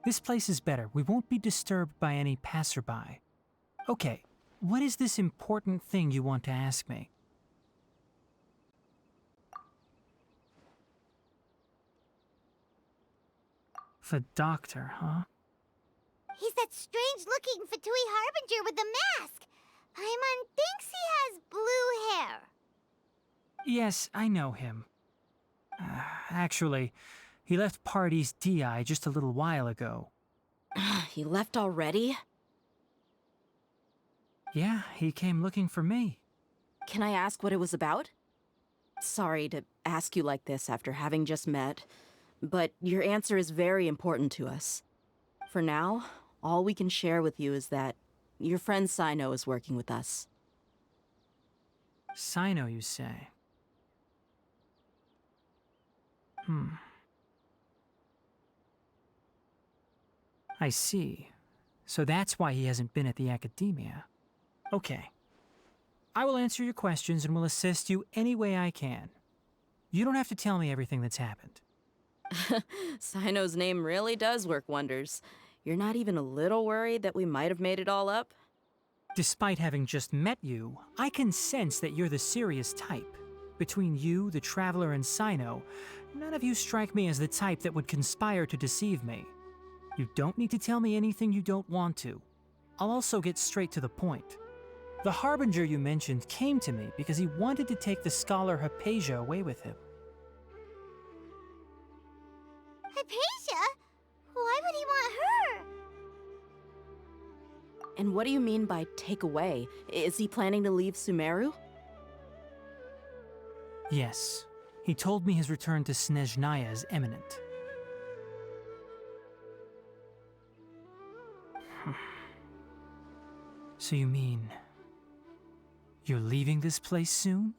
Speaker 12: This place is better. We won't be disturbed by any passerby. Okay, what is this important thing you want to ask me? The doctor, huh?
Speaker 1: He's that strange-looking Fatui Harbinger with the mask. Paimon thinks he has blue hair.
Speaker 12: Yes, I know him. Actually, he left Party's DI just a little while ago.
Speaker 4: He left already?
Speaker 12: Yeah, he came looking for me.
Speaker 4: Can I ask what it was about? Sorry to ask you like this after having just met, but your answer is very important to us. For now, all we can share with you is that your friend Sino is working with us.
Speaker 12: Sino, you say? I see. So that's why he hasn't been at the academia. Okay. I will answer your questions and will assist you any way I can. You don't have to tell me everything that's happened.
Speaker 4: Sino's name really does work wonders. You're not even a little worried that we might have made it all up?
Speaker 12: Despite having just met you, I can sense that you're the serious type. Between you, the Traveler, and Sino, none of you strike me as the type that would conspire to deceive me. You don't need to tell me anything you don't want to. I'll also get straight to the point. The Harbinger you mentioned came to me because he wanted to take the scholar Hypatia away with him.
Speaker 1: Hypatia? Why would he want her?
Speaker 4: And what do you mean by take away? Is he planning to leave Sumeru?
Speaker 12: Yes. He told me his return to Snezhnaya is imminent. So you mean... you're leaving this place soon?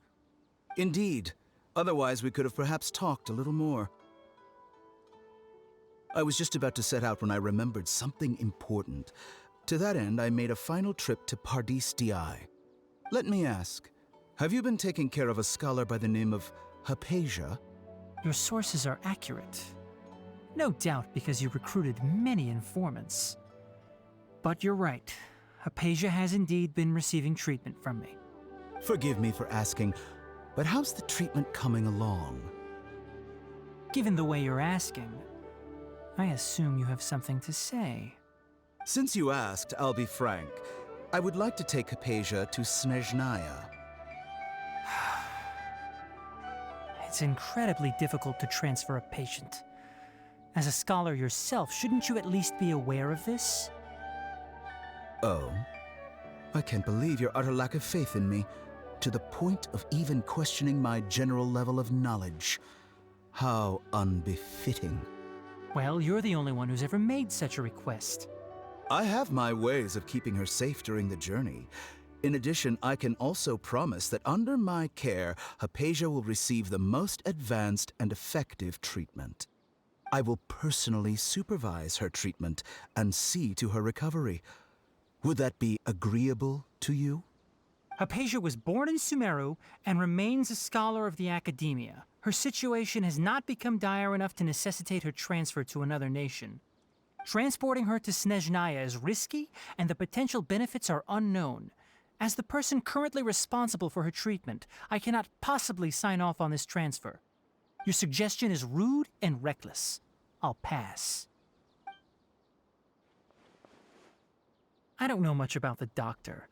Speaker 13: Indeed. Otherwise, we could have perhaps talked a little more. I was just about to set out when I remembered something important. To that end, I made a final trip to Pardis DI. Let me ask, have you been taking care of a scholar by the name of Hypatia?
Speaker 12: Your sources are accurate. No doubt because you recruited many informants. But you're right. Hypatia has indeed been receiving treatment from me.
Speaker 13: Forgive me for asking, but how's the treatment coming along?
Speaker 12: Given the way you're asking, I assume you have something to say.
Speaker 13: Since you asked, I'll be frank. I would like to take Hypatia to Snezhnaya.
Speaker 12: It's incredibly difficult to transfer a patient. As a scholar yourself, shouldn't you at least be aware of this?
Speaker 13: Oh? I can't believe your utter lack of faith in me, to the point of even questioning my general level of knowledge. How unbefitting.
Speaker 12: Well, you're the only one who's ever made such a request.
Speaker 13: I have my ways of keeping her safe during the journey. In addition, I can also promise that under my care, Hypatia will receive the most advanced and effective treatment. I will personally supervise her treatment and see to her recovery. Would that be agreeable to you?
Speaker 12: Hypatia was born in Sumeru and remains a scholar of the Academia. Her situation has not become dire enough to necessitate her transfer to another nation. Transporting her to Snezhnaya is risky, and the potential benefits are unknown. As the person currently responsible for her treatment, I cannot possibly sign off on this transfer. Your suggestion is rude and reckless. I'll pass. I don't know much about the doctor,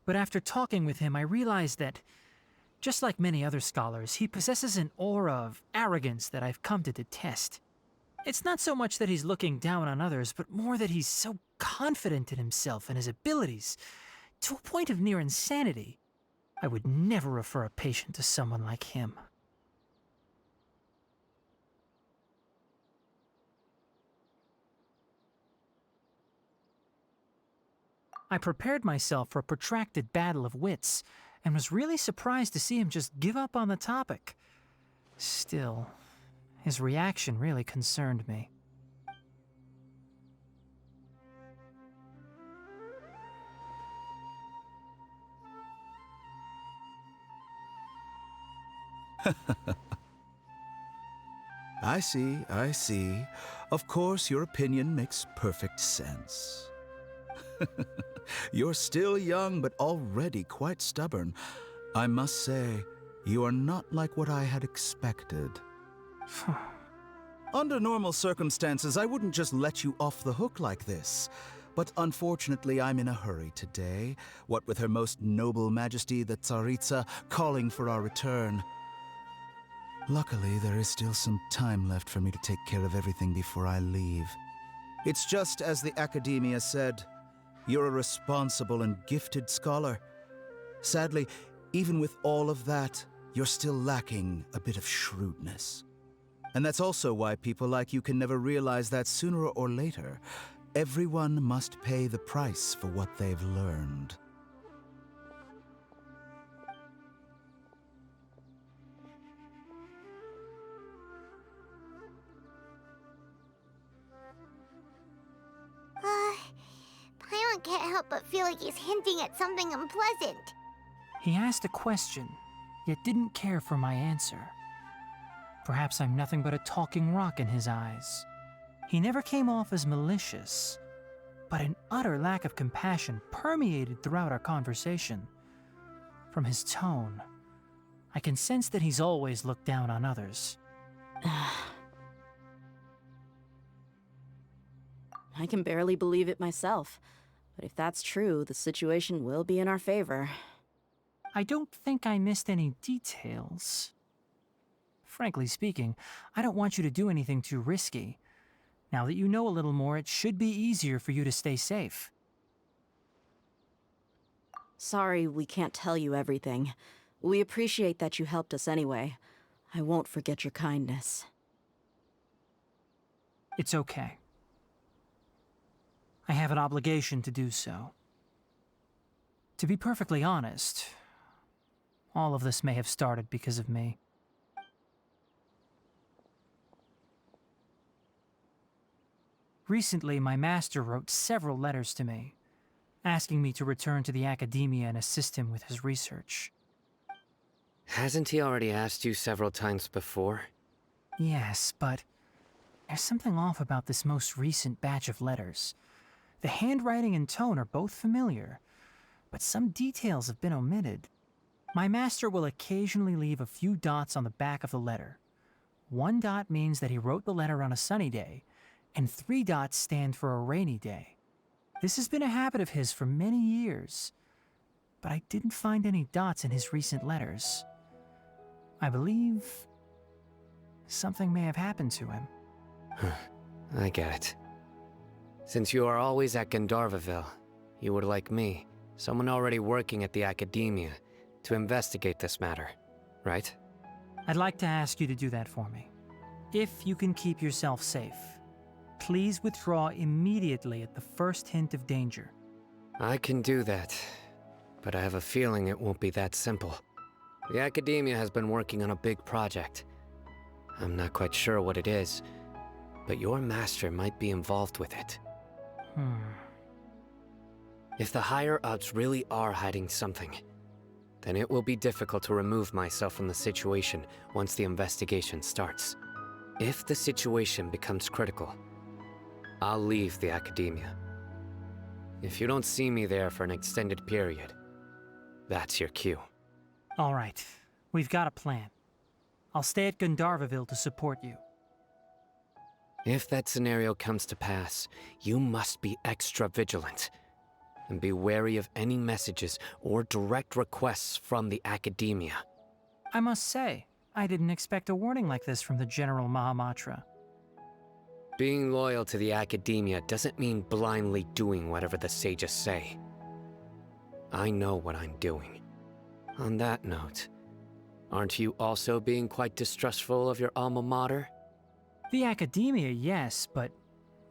Speaker 12: but after talking with him, I realized that, just like many other scholars, he possesses an aura of arrogance that I've come to detest. It's not so much that he's looking down on others, but more that he's so confident in himself and his abilities, to a point of near insanity. I would never refer a patient to someone like him. I prepared myself for a protracted battle of wits, and was really surprised to see him just give up on the topic. Still, his reaction really concerned me.
Speaker 13: I see. Of course, your opinion makes perfect sense. You're still young, but already quite stubborn. I must say, you are not like what I had expected. Under normal circumstances, I wouldn't just let you off the hook like this. But unfortunately, I'm in a hurry today, what with Her Most Noble Majesty the Tsaritsa calling for our return. Luckily, there is still some time left for me to take care of everything before I leave. It's just as the Academia said, you're a responsible and gifted scholar. Sadly, even with all of that, you're still lacking a bit of shrewdness. And that's also why people like you can never realize that sooner or later, everyone must pay the price for what they've learned.
Speaker 1: Paimon can't help but feel like he's hinting at something unpleasant.
Speaker 12: He asked a question, yet didn't care for my answer. Perhaps I'm nothing but a talking rock in his eyes. He never came off as malicious, but an utter lack of compassion permeated throughout our conversation. From his tone, I can sense that he's always looked down on others.
Speaker 4: I can barely believe it myself. But if that's true, the situation will be in our favor.
Speaker 12: I don't think I missed any details. Frankly speaking, I don't want you to do anything too risky. Now that you know a little more, it should be easier for you to stay safe.
Speaker 4: Sorry we can't tell you everything. We appreciate that you helped us anyway. I won't forget your kindness.
Speaker 12: It's okay. I have an obligation to do so. To be perfectly honest, all of this may have started because of me. Recently, my master wrote several letters to me, asking me to return to the Academia and assist him with his research.
Speaker 5: Hasn't he already asked you several times before?
Speaker 12: Yes, but there's something off about this most recent batch of letters. The handwriting and tone are both familiar, but some details have been omitted. My master will occasionally leave a few dots on the back of the letter. 1 dot means that he wrote the letter on a sunny day, and 3 dots stand for a rainy day. This has been a habit of his for many years, but I didn't find any dots in his recent letters. I believe something may have happened to him.
Speaker 5: I get it. Since you are always at Gandharvaville, you would like me, someone already working at the Academia, to investigate this matter, right?
Speaker 12: I'd like to ask you to do that for me. If you can keep yourself safe, please withdraw immediately at the first hint of danger.
Speaker 5: I can do that, but I have a feeling it won't be that simple. The Academia has been working on a big project. I'm not quite sure what it is, but your master might be involved with it. If the higher-ups really are hiding something, then it will be difficult to remove myself from the situation once the investigation starts. If the situation becomes critical, I'll leave the Academia. If you don't see me there for an extended period, that's your cue.
Speaker 12: All right, we've got a plan. I'll stay at Gandharvaville to support you.
Speaker 5: If that scenario comes to pass, you must be extra vigilant. And be wary of any messages or direct requests from the Academia.
Speaker 12: I must say, I didn't expect a warning like this from the General Mahamatra.
Speaker 5: Being loyal to the Academia doesn't mean blindly doing whatever the sages say. I know what I'm doing. On that note, aren't you also being quite distrustful of your alma mater?
Speaker 12: The Academia, yes, but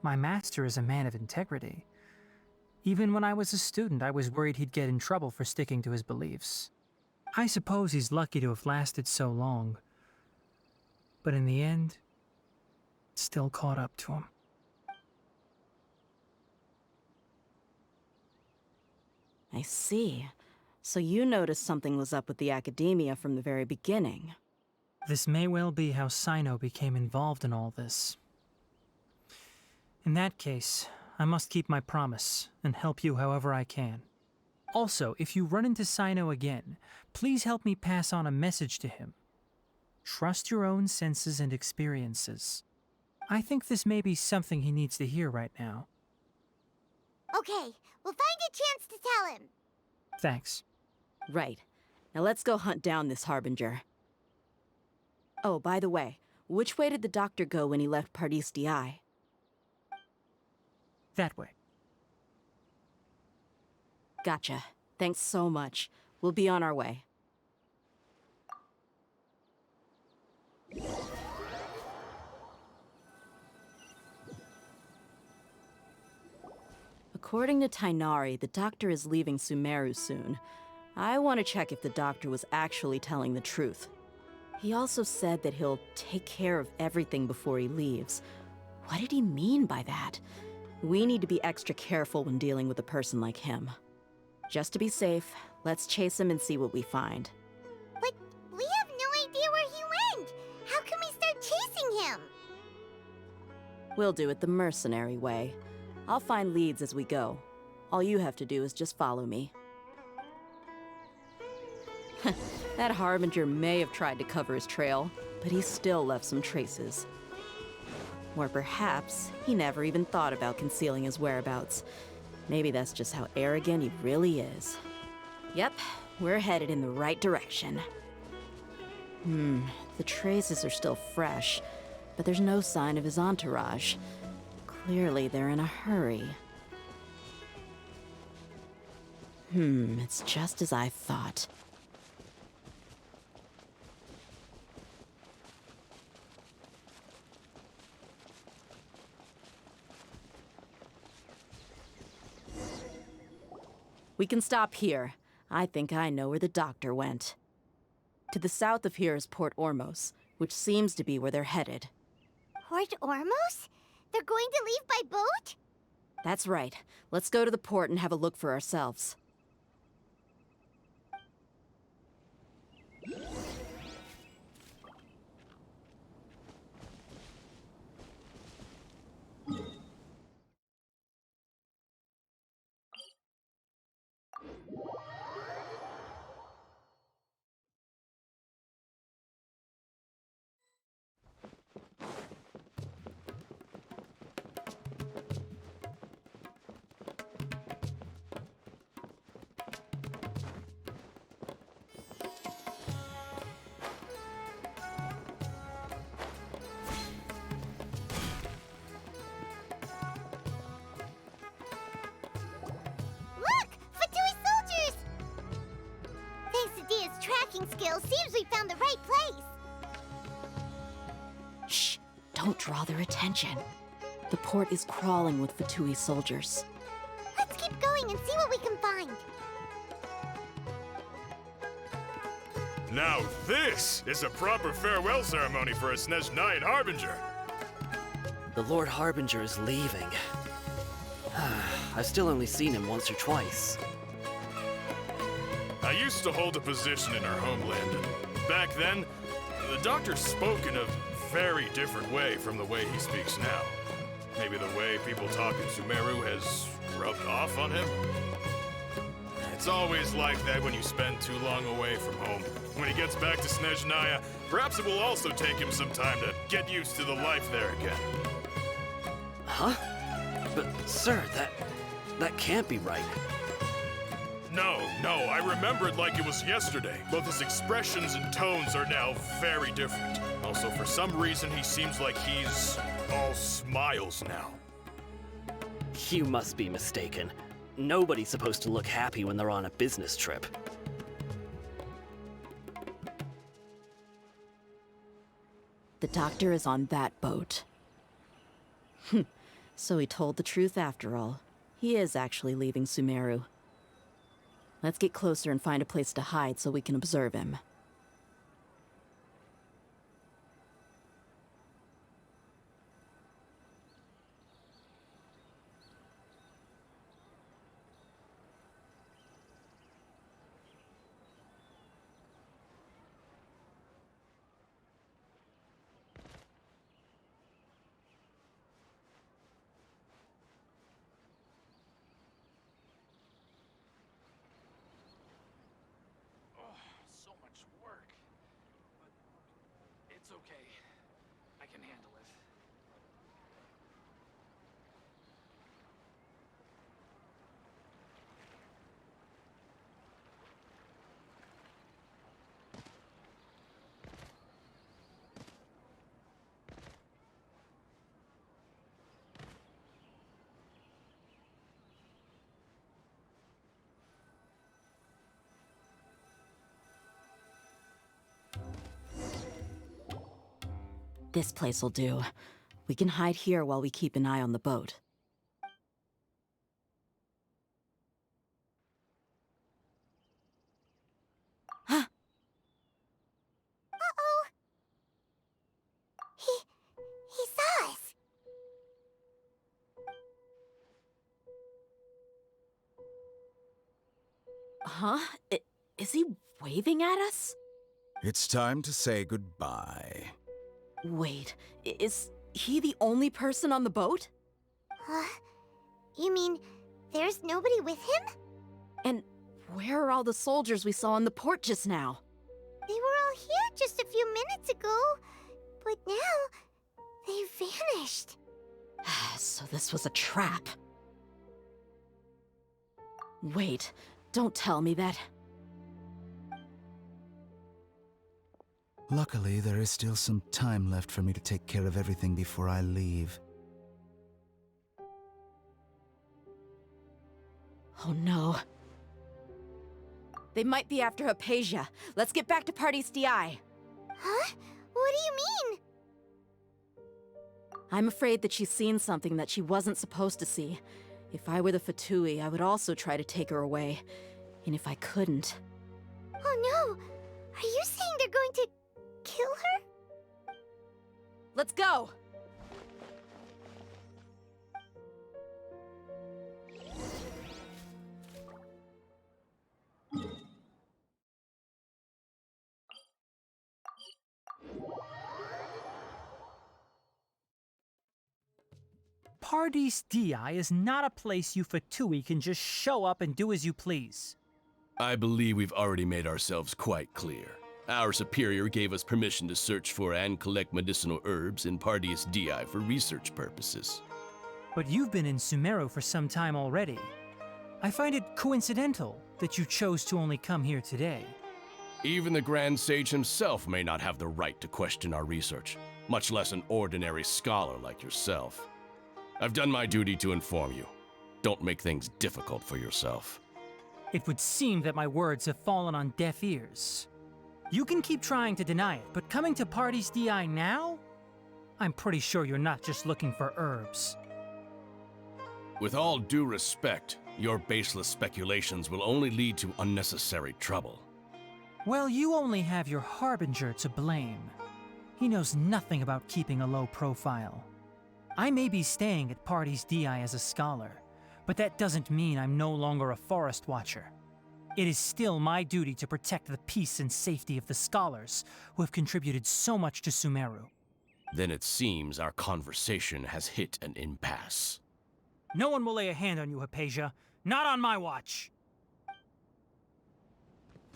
Speaker 12: my master is a man of integrity. Even when I was a student, I was worried he'd get in trouble for sticking to his beliefs. I suppose he's lucky to have lasted so long. But in the end, it still caught up to him.
Speaker 4: I see. So you noticed something was up with the Academia from the very beginning.
Speaker 12: This may well be how Sino became involved in all this. In that case, I must keep my promise and help you however I can. Also, if you run into Sino again, please help me pass on a message to him. Trust your own senses and experiences. I think this may be something he needs to hear right now.
Speaker 1: Okay, we'll find a chance to tell him.
Speaker 12: Thanks.
Speaker 4: Right. Now let's go hunt down this Harbinger. Oh, by the way, which way did the doctor go when he left Pardis Di?
Speaker 12: That way.
Speaker 4: Gotcha. Thanks so much. We'll be on our way. According to Tighnari, the doctor is leaving Sumeru soon. I want to check if the doctor was actually telling the truth. He also said that he'll take care of everything before he leaves. What did he mean by that? We need to be extra careful when dealing with a person like him. Just to be safe, let's chase him and see what we find.
Speaker 1: But we have no idea where he went! How can we start chasing him?
Speaker 4: We'll do it the mercenary way. I'll find leads as we go. All you have to do is just follow me. That Harbinger may have tried to cover his trail, but he still left some traces. Or perhaps he never even thought about concealing his whereabouts. Maybe that's just how arrogant he really is. Yep, we're headed in the right direction. The traces are still fresh, but there's no sign of his entourage. Clearly they're in a hurry. It's just as I thought. We can stop here. I think I know where the doctor went. To the south of here is Port Ormos, which seems to be where they're headed.
Speaker 1: Port Ormos? They're going to leave by boat?
Speaker 4: That's right. Let's go to the port and have a look for ourselves. Don't draw their attention. The port is crawling with Fatui soldiers.
Speaker 1: Let's keep going and see what we can find.
Speaker 14: Now this is a proper farewell ceremony for a Snezhnayan Harbinger.
Speaker 15: The Lord Harbinger is leaving. I've still only seen him once or twice.
Speaker 14: I used to hold a position in our homeland, and back then, the Doctor spoke in a very different way from the way he speaks now. Maybe the way people talk in Sumeru has rubbed off on him? It's always like that when you spend too long away from home. When he gets back to Snezhnaya, perhaps it will also take him some time to get used to the life there again.
Speaker 15: Huh? But, sir, that can't be right.
Speaker 14: No, I remember it like it was yesterday. Both his expressions and tones are now very different. Also, for some reason, he seems like he's all smiles now.
Speaker 15: You must be mistaken. Nobody's supposed to look happy when they're on a business trip.
Speaker 4: The Doctor is on that boat. So he told the truth after all. He is actually leaving Sumeru. Let's get closer and find a place to hide so we can observe him.
Speaker 8: Okay. I can handle it.
Speaker 4: This place'll do. We can hide here while we keep an eye on the boat. Huh?
Speaker 1: Uh-oh! He saw us!
Speaker 4: Huh? Is he waving at us?
Speaker 13: It's time to say goodbye.
Speaker 4: Wait, is he the only person on the boat?
Speaker 1: You mean there's nobody with him?
Speaker 4: And where are all the soldiers we saw in the port just now?
Speaker 1: They were all here just a few minutes ago, but now they vanished.
Speaker 4: So this was a trap. Wait, don't tell me that.
Speaker 13: Luckily, there is still some time left for me to take care of everything before I leave.
Speaker 4: Oh no. They might be after Hypatia. Let's get back to Party's DI.
Speaker 1: Huh? What do you mean?
Speaker 4: I'm afraid that she's seen something that she wasn't supposed to see. If I were the Fatui, I would also try to take her away. And if I couldn't...
Speaker 1: Oh no! Are you saying they're going to kill her?
Speaker 4: Let's go!
Speaker 12: Pardis Di is not a place you Fatui can just show up and do as you please.
Speaker 16: I believe we've already made ourselves quite clear. Our superior gave us permission to search for and collect medicinal herbs in Pardis Di for research purposes.
Speaker 12: But you've been in Sumeru for some time already. I find it coincidental that you chose to only come here today.
Speaker 16: Even the Grand Sage himself may not have the right to question our research, much less an ordinary scholar like yourself. I've done my duty to inform you. Don't make things difficult for yourself.
Speaker 12: It would seem that my words have fallen on deaf ears. You can keep trying to deny it, but coming to Pardis Di now? I'm pretty sure you're not just looking for herbs.
Speaker 16: With all due respect, your baseless speculations will only lead to unnecessary trouble.
Speaker 12: Well, you only have your Harbinger to blame. He knows nothing about keeping a low profile. I may be staying at Party's DI as a scholar, but that doesn't mean I'm no longer a Forest Watcher. It is still my duty to protect the peace and safety of the scholars who have contributed so much to Sumeru.
Speaker 16: Then it seems our conversation has hit an impasse.
Speaker 12: No one will lay a hand on you, Hypatia. Not on my watch!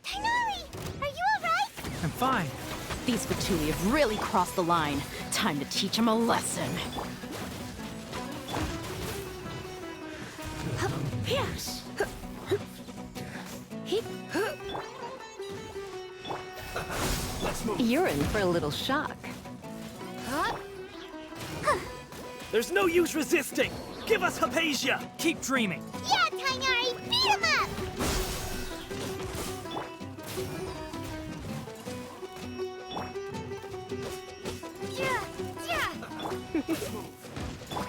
Speaker 1: Tighnari! Are you alright?
Speaker 12: I'm fine.
Speaker 4: These Fatui have really crossed the line. Time to teach them a lesson.
Speaker 1: Yes.
Speaker 2: You're in for a little shock.
Speaker 17: There's no use resisting! Give us Hypatia!
Speaker 12: Keep dreaming!
Speaker 1: Yeah, Tighnari! Beat him up!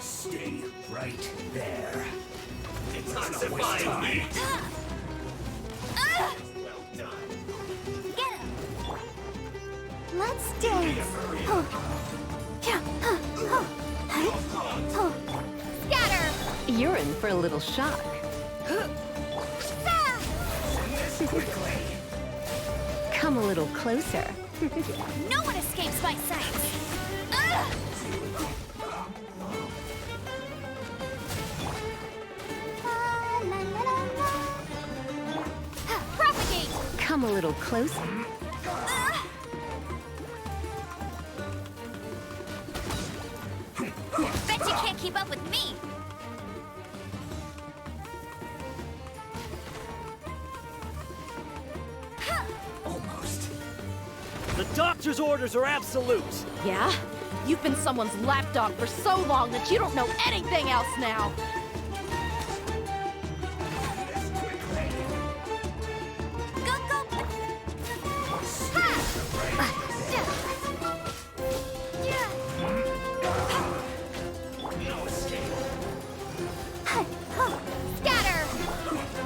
Speaker 18: Stay right there. Detoxify me! Well done.
Speaker 1: Get him! Let's dance! Scatter!
Speaker 2: You're in for a little shock.
Speaker 18: Quickly.
Speaker 2: Come a little closer.
Speaker 1: No one escapes my sight! Propagate!
Speaker 2: Come a little closer.
Speaker 1: Bet you can't keep up with me!
Speaker 18: Almost.
Speaker 17: The doctor's orders are absolute!
Speaker 4: Yeah? You've been someone's lapdog for so long that you don't know anything else now!
Speaker 1: Go, go!
Speaker 18: No escape.
Speaker 1: Scatter!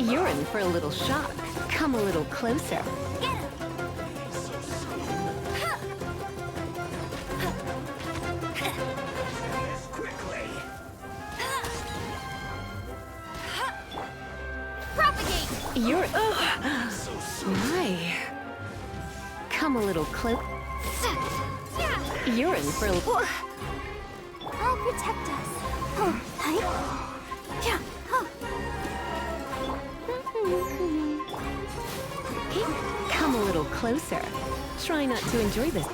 Speaker 2: You're in for a little shock. Come a little closer.
Speaker 1: Get him!
Speaker 18: Quickly.
Speaker 1: Propagate!
Speaker 2: You're...
Speaker 18: So
Speaker 2: My. Come a little close. You're in for a...
Speaker 1: I'll protect us.
Speaker 2: Come a little closer. Try not to enjoy this.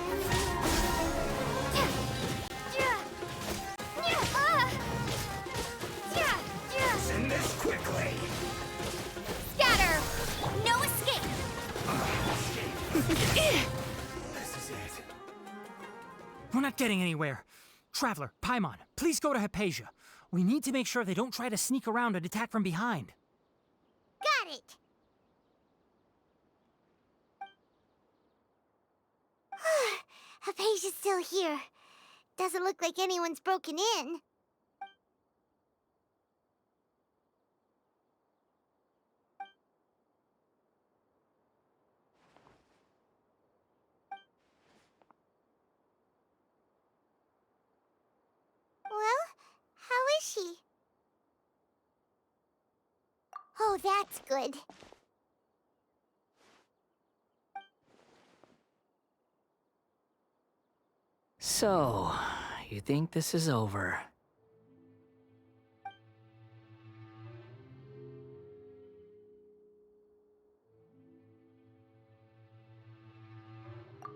Speaker 18: Send this quickly.
Speaker 1: Scatter! No escape!
Speaker 18: This is it.
Speaker 12: We're not getting anywhere. Traveler, Paimon, please go to Hypatia. We need to make sure they don't try to sneak around and attack from behind.
Speaker 1: Got it! Hypatia's still here. Doesn't look like anyone's broken in. Well, how is she? Oh, that's good.
Speaker 5: So, you think this is over?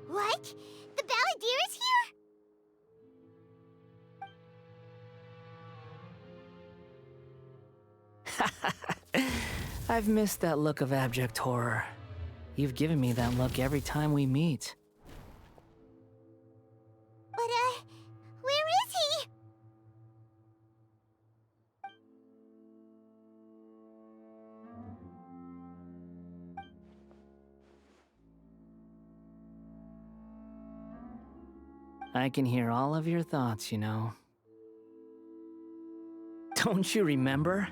Speaker 1: What? The Balladeer is here?
Speaker 5: I've missed that look of abject horror. You've given me that look every time we meet.
Speaker 1: But, where is he?
Speaker 17: I can hear all of your thoughts, you know. Don't you remember?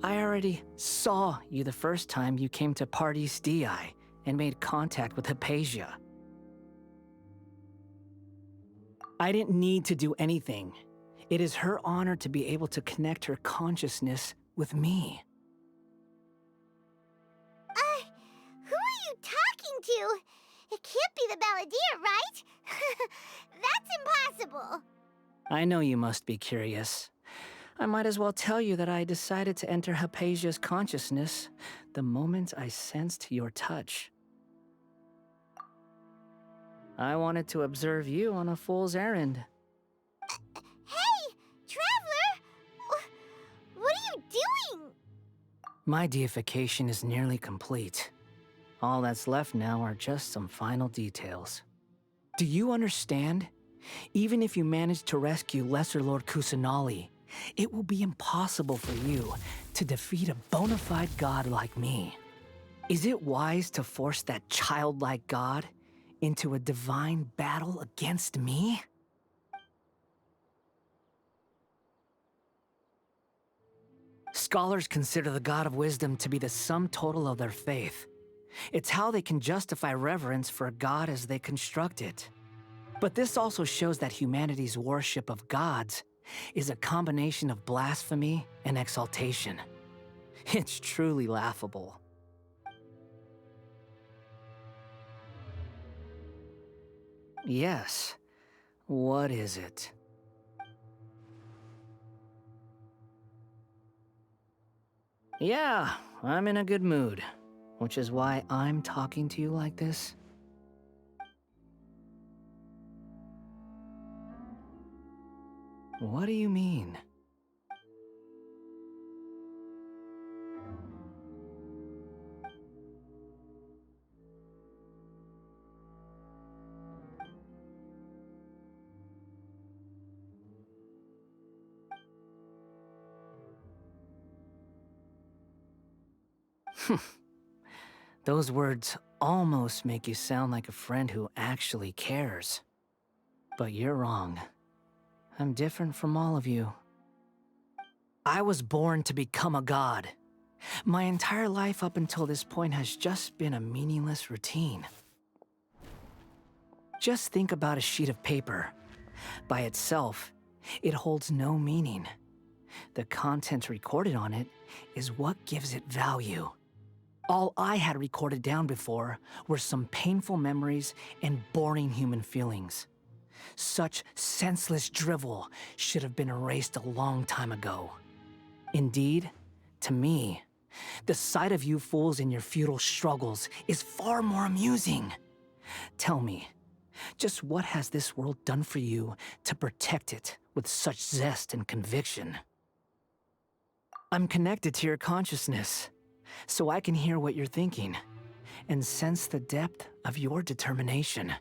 Speaker 17: I already saw you the first time you came to Party's DI and made contact with Hypatia. I didn't need to do anything. It is her honor to be able to connect her consciousness with me.
Speaker 1: Who are you talking to? It can't be the Balladeer, right? That's impossible.
Speaker 17: I know you must be curious. I might as well tell you that I decided to enter Hypatia's consciousness the moment I sensed your touch. I wanted to observe you on a fool's errand.
Speaker 1: Hey, Traveler! What are you doing?
Speaker 17: My deification is nearly complete. All that's left now are just some final details. Do you understand? Even if you manage to rescue Lesser Lord Kusanali, it will be impossible for you to defeat a bona fide god like me. Is it wise to force that childlike god into a divine battle against me? Scholars consider the God of Wisdom to be the sum total of their faith. It's how they can justify reverence for a god as they construct it. But this also shows that humanity's worship of gods is a combination of blasphemy and exaltation. It's truly laughable. Yes. What is it? Yeah, I'm in a good mood, which is why I'm talking to you like this. What do you mean? Those words almost make you sound like a friend who actually cares. But you're wrong. I'm different from all of you. I was born to become a god. My entire life up until this point has just been a meaningless routine. Just think about a sheet of paper. By itself, it holds no meaning. The content recorded on it is what gives it value. All I had recorded down before were some painful memories and boring human feelings. Such senseless drivel should have been erased a long time ago. Indeed, to me, the sight of you fools in your futile struggles is far more amusing. Tell me, just what has this world done for you to protect it with such zest and conviction? I'm connected to your consciousness, so I can hear what you're thinking and sense the depth of your determination.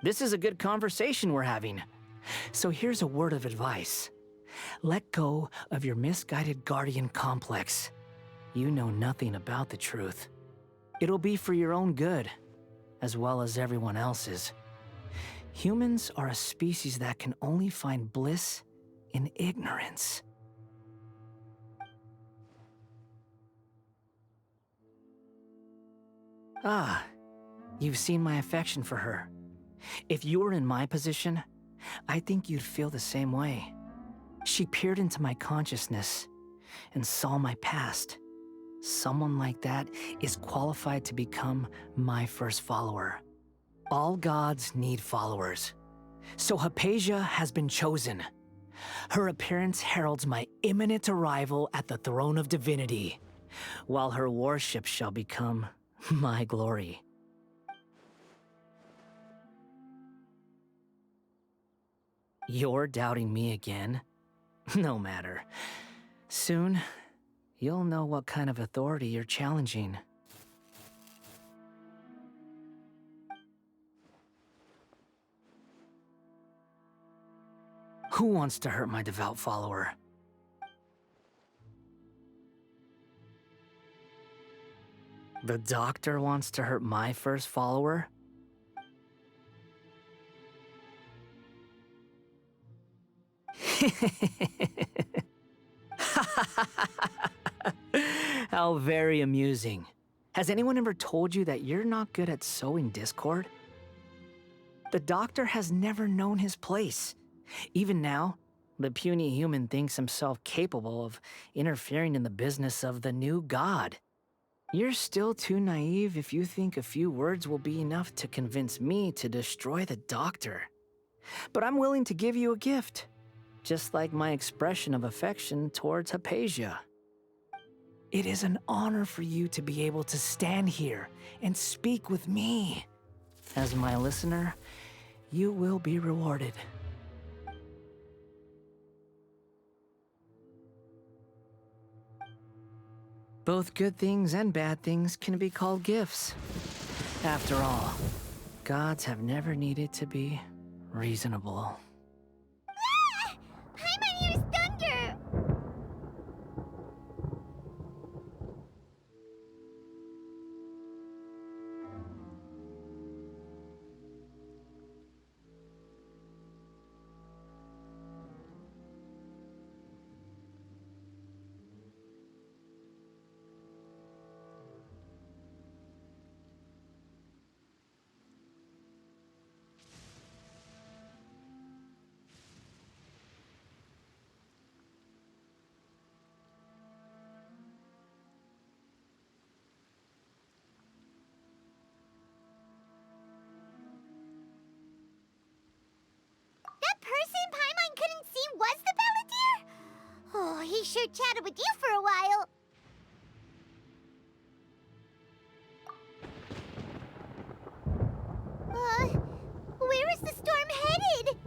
Speaker 17: This is a good conversation we're having. So here's a word of advice. Let go of your misguided guardian complex. You know nothing about the truth. It'll be for your own good, as well as everyone else's. Humans are a species that can only find bliss in ignorance. Ah, you've seen my affection for her. If you were in my position, I think you'd feel the same way. She peered into my consciousness and saw my past. Someone like that is qualified to become my first follower. All gods need followers. So Hypatia has been chosen. Her appearance heralds my imminent arrival at the throne of divinity, while her worship shall become my glory. You're doubting me again? No matter. Soon, you'll know what kind of authority you're challenging. Who wants to hurt my devout follower? The doctor wants to hurt my first follower? How very amusing. Has anyone ever told you that you're not good at sowing discord? The Doctor has never known his place. Even now, the puny human thinks himself capable of interfering in the business of the new god. You're still too naive if you think a few words will be enough to convince me to destroy the Doctor. But I'm willing to give you a gift, just like my expression of affection towards Hypatia. It is an honor for you to be able to stand here and speak with me. As my listener, you will be rewarded. Both good things and bad things can be called gifts. After all, gods have never needed to be reasonable.
Speaker 1: Ah! Paimon hears thunder! That person Paimon couldn't see was the Balladeer? Oh, he sure chatted with you for a while. Where is the storm headed?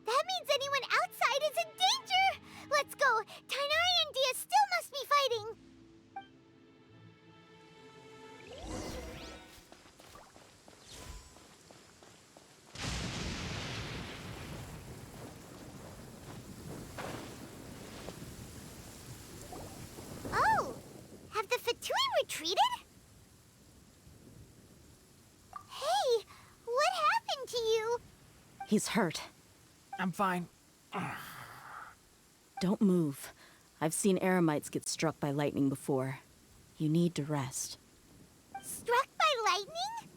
Speaker 1: That means anyone outside is in danger! Let's go! Tighnari and Dia still must be fighting! Oh! Have the Fatui retreated? Hey! What happened to you?
Speaker 4: He's hurt.
Speaker 12: I'm fine.
Speaker 4: Don't move. I've seen Eremites get struck by lightning before. You need to rest.
Speaker 1: Struck by lightning?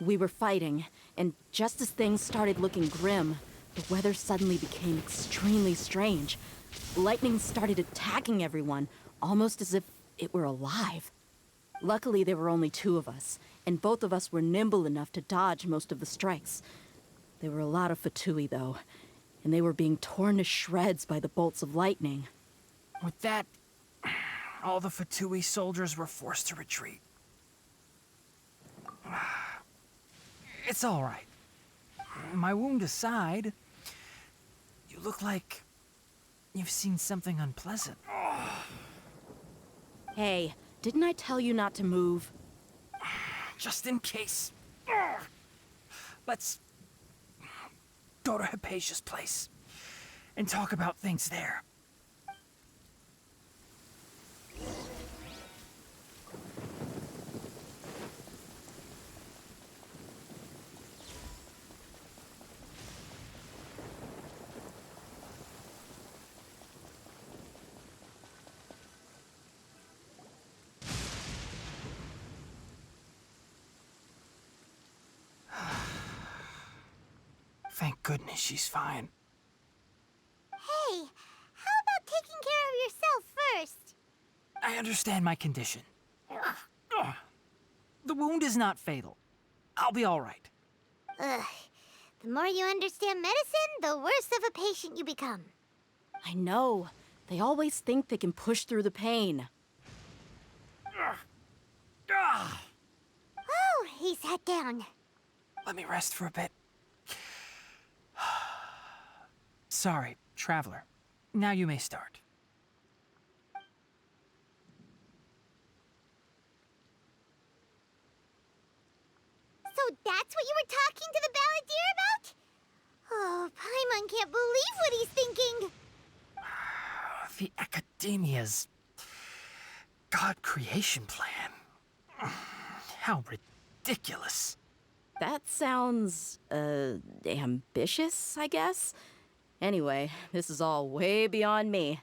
Speaker 4: We were fighting, and just as things started looking grim, the weather suddenly became extremely strange. Lightning started attacking everyone, almost as if it were alive. Luckily, there were only two of us, and both of us were nimble enough to dodge most of the strikes. There were a lot of Fatui, though, and they were being torn to shreds by the bolts of lightning.
Speaker 12: With that, all the Fatui soldiers were forced to retreat. It's all right. My wound aside, you look like you've seen something unpleasant.
Speaker 4: Hey, didn't I tell you not to move?
Speaker 12: Just in case. Let's go to Hypatia's place and talk about things there. Thank goodness she's fine.
Speaker 1: Hey, how about taking care of yourself first?
Speaker 12: I understand my condition. The wound is not fatal. I'll be all right.
Speaker 1: Ugh. The more you understand medicine, the worse of a patient you become.
Speaker 4: I know. They always think they can push through the pain.
Speaker 1: Oh, he sat down.
Speaker 12: Let me rest for a bit. Sorry, Traveler. Now you may start.
Speaker 1: So that's what you were talking to the Balladeer about? Oh, Paimon can't believe what he's thinking.
Speaker 12: The Academia's God creation plan. How ridiculous.
Speaker 4: That sounds, ambitious, I guess? Anyway, this is all way beyond me.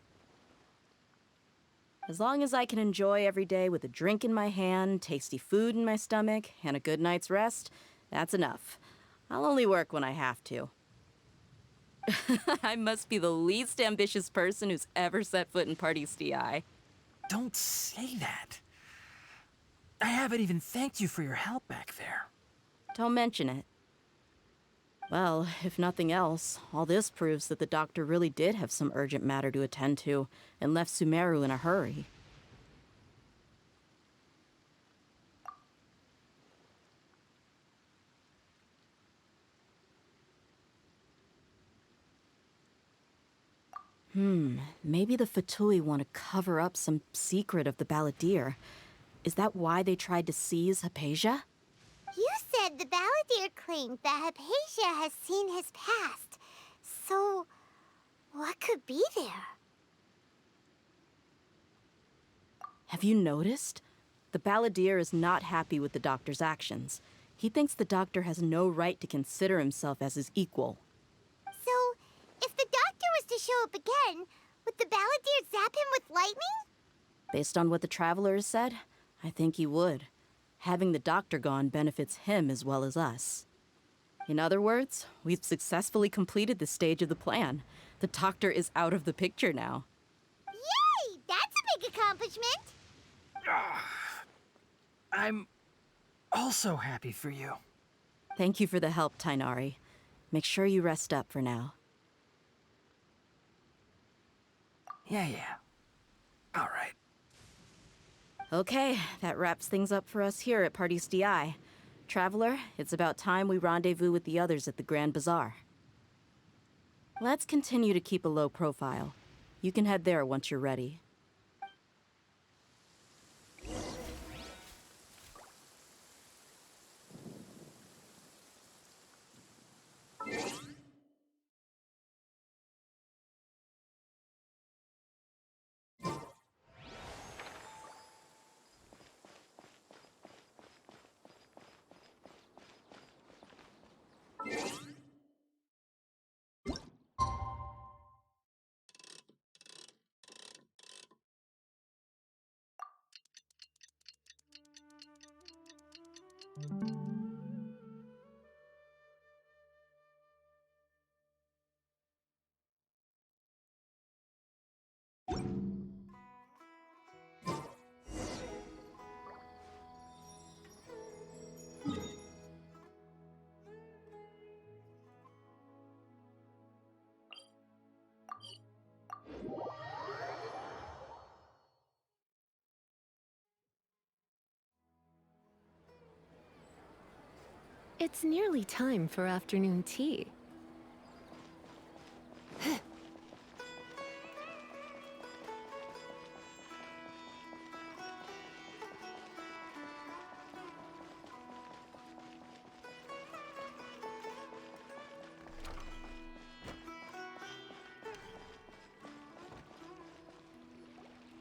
Speaker 4: As long as I can enjoy every day with a drink in my hand, tasty food in my stomach, and a good night's rest, that's enough. I'll only work when I have to. I must be the least ambitious person who's ever set foot in Party's DI.
Speaker 12: Don't say that. I haven't even thanked you for your help back there.
Speaker 4: Don't mention it. Well, if nothing else, all this proves that the doctor really did have some urgent matter to attend to and left Sumeru in a hurry. Maybe the Fatui want to cover up some secret of the Balladeer. Is that why they tried to seize Hypatia?
Speaker 1: You said the Balladeer claimed that Hypatia has seen his past. So, what could be there?
Speaker 4: Have you noticed? The Balladeer is not happy with the doctor's actions. He thinks the doctor has no right to consider himself as his equal.
Speaker 1: So, if the doctor was to show up again, would the Balladeer zap him with lightning?
Speaker 4: Based on what the Traveler has said, I think he would. Having the doctor gone benefits him as well as us. In other words, we've successfully completed this stage of the plan. The doctor is out of the picture now.
Speaker 1: Yay! That's a big accomplishment!
Speaker 12: I'm also happy for you.
Speaker 4: Thank you for the help, Tighnari. Make sure you rest up for now.
Speaker 12: Yeah. All right.
Speaker 4: Okay, that wraps things up for us here at Party's DI. Traveler, it's about time we rendezvous with the others at the Grand Bazaar. Let's continue to keep a low profile. You can head there once you're ready.
Speaker 2: It's nearly time for afternoon tea.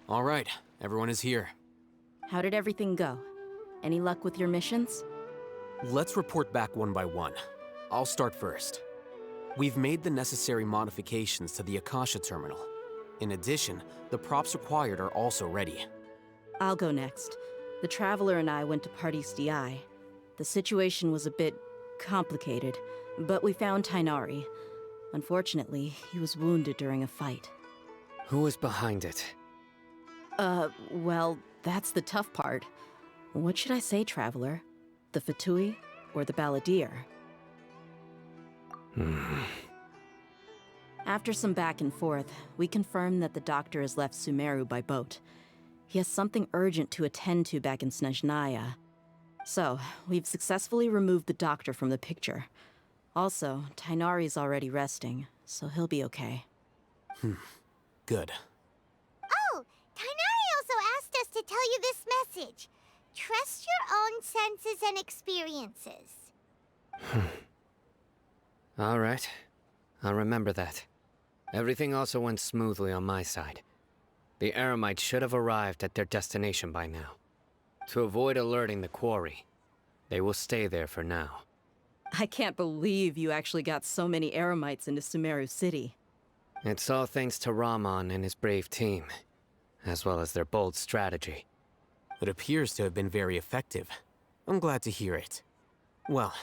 Speaker 3: All right, everyone is here.
Speaker 4: How did everything go? Any luck with your missions?
Speaker 3: Let's report back one by one. I'll start first. We've made the necessary modifications to the Akasha terminal. In addition, the props required are also ready.
Speaker 4: I'll go next. The Traveler and I went to Party's DI. The situation was a bit complicated, but we found Tighnari. Unfortunately, he was wounded during a fight.
Speaker 5: Who was behind it?
Speaker 4: Well, that's the tough part. What should I say, Traveler? The Fatui or the Balladeer? After some back and forth, we confirmed that the doctor has left Sumeru by boat. He has something urgent to attend to back in Snezhnaya. So, we've successfully removed the doctor from the picture. Also, Tighnari's already resting, so he'll be okay.
Speaker 3: Good.
Speaker 1: Oh, Tighnari also asked us to tell you this message. Trust your own senses and experiences.
Speaker 5: All right. I'll remember that. Everything also went smoothly on my side. The Eremites should have arrived at their destination by now. To avoid alerting the quarry, they will stay there for now.
Speaker 4: I can't believe you actually got so many Eremites into Sumeru City.
Speaker 5: It's all thanks to Rahman and his brave team, as well as their bold strategy.
Speaker 3: It appears to have been very effective. I'm glad to hear it. Well,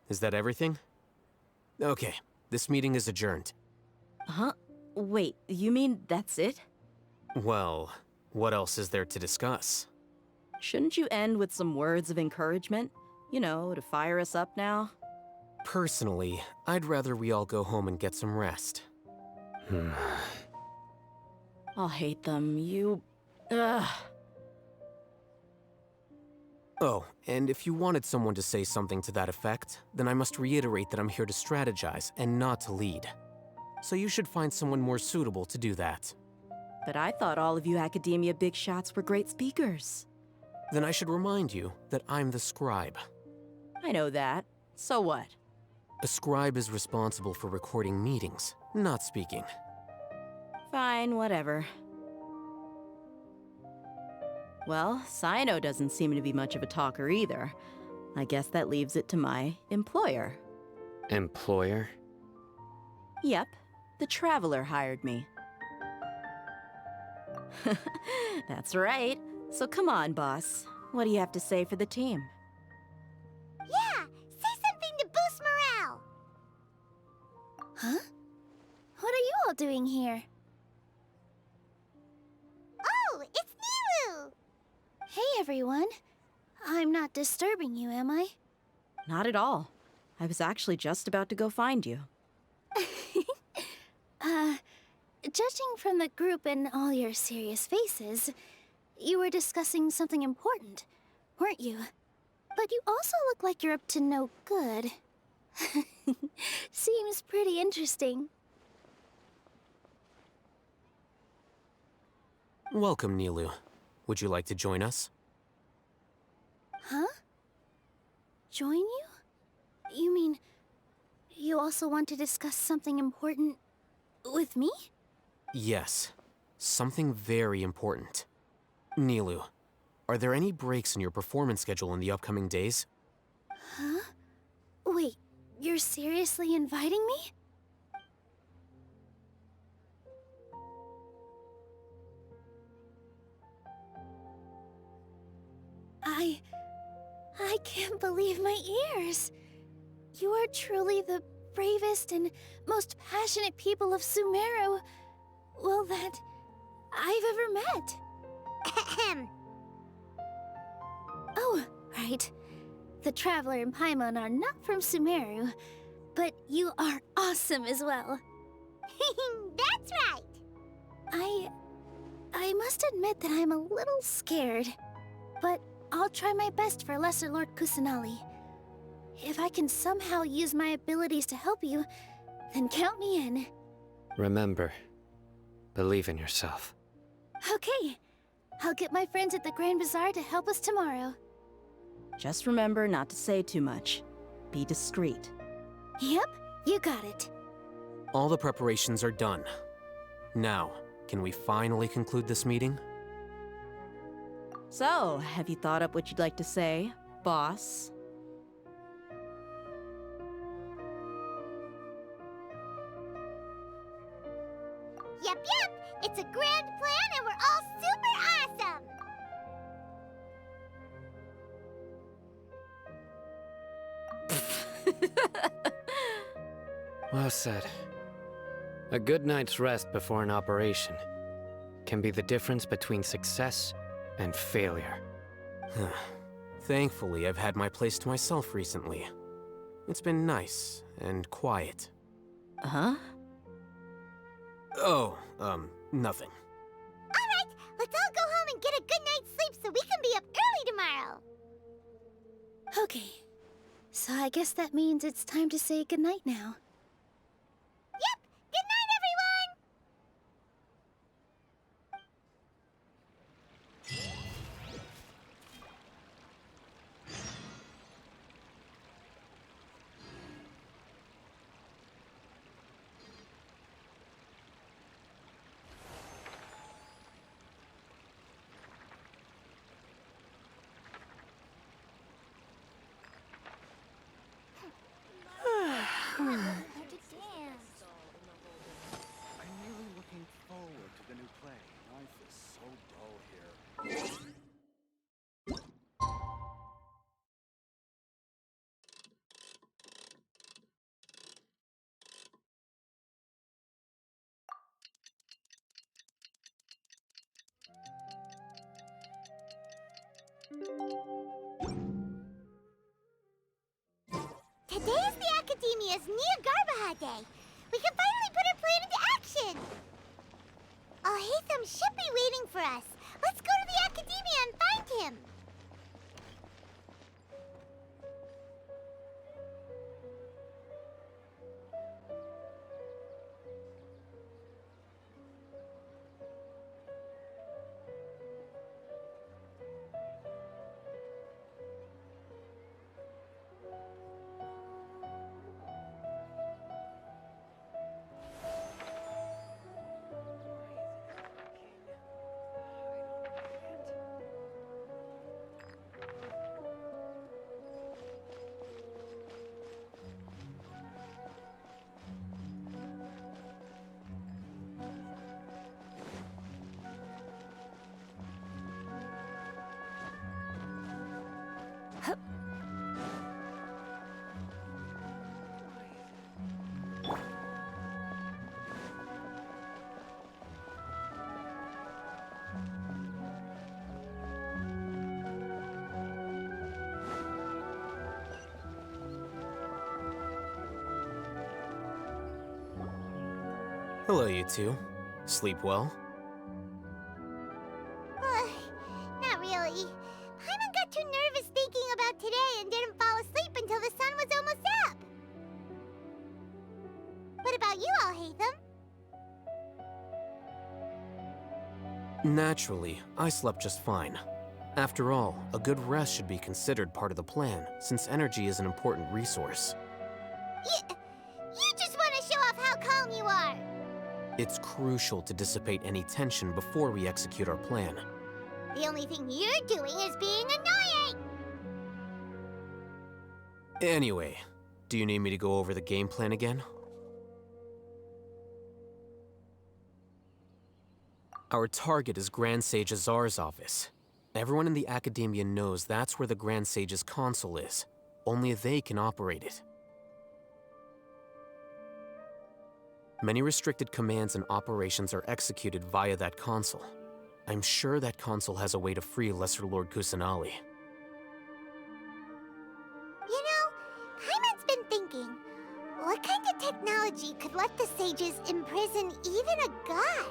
Speaker 3: is that everything? Okay, this meeting is adjourned.
Speaker 4: Huh? Wait, you mean that's it?
Speaker 3: Well, what else is there to discuss?
Speaker 4: Shouldn't you end with some words of encouragement? You know, to fire us up now?
Speaker 3: Personally, I'd rather we all go home and get some rest.
Speaker 4: I'll hate them, Ugh.
Speaker 3: Oh, and if you wanted someone to say something to that effect, then I must reiterate that I'm here to strategize and not to lead. So you should find someone more suitable to do that.
Speaker 4: But I thought all of you academia big shots were great speakers.
Speaker 3: Then I should remind you that I'm the scribe.
Speaker 4: I know that. So what?
Speaker 3: A scribe is responsible for recording meetings, not speaking.
Speaker 4: Fine, whatever. Well, Cyno doesn't seem to be much of a talker either. I guess that leaves it to my employer.
Speaker 5: Employer?
Speaker 4: Yep, the Traveler hired me. That's right. So come on, boss. What do you have to say for the team?
Speaker 1: Yeah, say something to boost morale. Huh? What are you all doing here? Oh, it's Nilu! Hey, everyone. I'm not disturbing you, am I?
Speaker 4: Not at all. I was actually just about to go find you.
Speaker 1: Judging from the group and all your serious faces, you were discussing something important, weren't you? But you also look like you're up to no good. Seems pretty interesting.
Speaker 3: Welcome, Nilu. Would you like to join us?
Speaker 1: Huh? Join you? You mean, you also want to discuss something important with me?
Speaker 3: Yes, something very important. Nilu, are there any breaks in your performance schedule in the upcoming days?
Speaker 1: Huh? Wait, you're seriously inviting me? I can't believe my ears. You are truly the bravest and most passionate people of Sumeru, well, that I've ever met. Ahem. Oh, right. The Traveler and Paimon are not from Sumeru, but you are awesome as well. That's right. I must admit that I'm a little scared, but I'll try my best for Lesser Lord Kusanali. If I can somehow use my abilities to help you, then count me in.
Speaker 5: Remember, believe in yourself.
Speaker 1: Okay. I'll get my friends at the Grand Bazaar to help us tomorrow.
Speaker 4: Just remember not to say too much. Be discreet.
Speaker 1: Yep, you got it.
Speaker 3: All the preparations are done. Now, can we finally conclude this meeting?
Speaker 4: So, have you thought up what you'd like to say, boss?
Speaker 1: Yep, it's a grand plan and we're all super awesome!
Speaker 5: Well said. A good night's rest before an operation can be the difference between success and failure.
Speaker 3: Thankfully, I've had my place to myself recently. It's been nice and quiet.
Speaker 4: Huh?
Speaker 3: Oh, nothing.
Speaker 1: Alright, let's all go home and get a good night's sleep so we can be up early tomorrow. Okay, so I guess that means it's time to say goodnight now. Yep, good night, everyone! Today is the Academia's Niagarbaha Day. We can finally put our plan into action. Alhaitham should be waiting for us. Let's go to the Academia and find him.
Speaker 3: Hello, you two. Sleep well?
Speaker 1: Not really. Paimon got too nervous thinking about today and didn't fall asleep until the sun was almost up. What about you, Alhaitham?
Speaker 3: Naturally, I slept just fine. After all, a good rest should be considered part of the plan, since energy is an important resource.
Speaker 1: You just want to show off how calm you are.
Speaker 3: It's crucial to dissipate any tension before we execute our plan.
Speaker 1: The only thing you're doing is being annoying.
Speaker 3: Anyway, do you need me to go over the game plan again? Our target is Grand Sage Azar's office. Everyone in the Academia knows that's where the Grand Sage's console is. Only they can operate it. Many restricted commands and operations are executed via that console. I'm sure that console has a way to free Lesser Lord Kusanali.
Speaker 1: You know, Paimon's been thinking, what kind of technology could let the sages imprison even a god?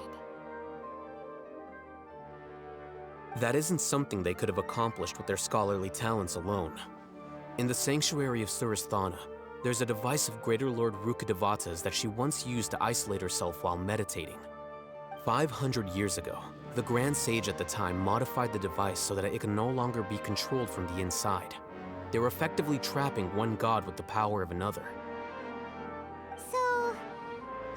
Speaker 3: That isn't something they could have accomplished with their scholarly talents alone. In the Sanctuary of Suristhana, there's a device of Greater Lord Rukkhadevata's that she once used to isolate herself while meditating. 500 years ago, the Grand Sage at the time modified the device so that it can no longer be controlled from the inside. They were effectively trapping one god with the power of another.
Speaker 1: So,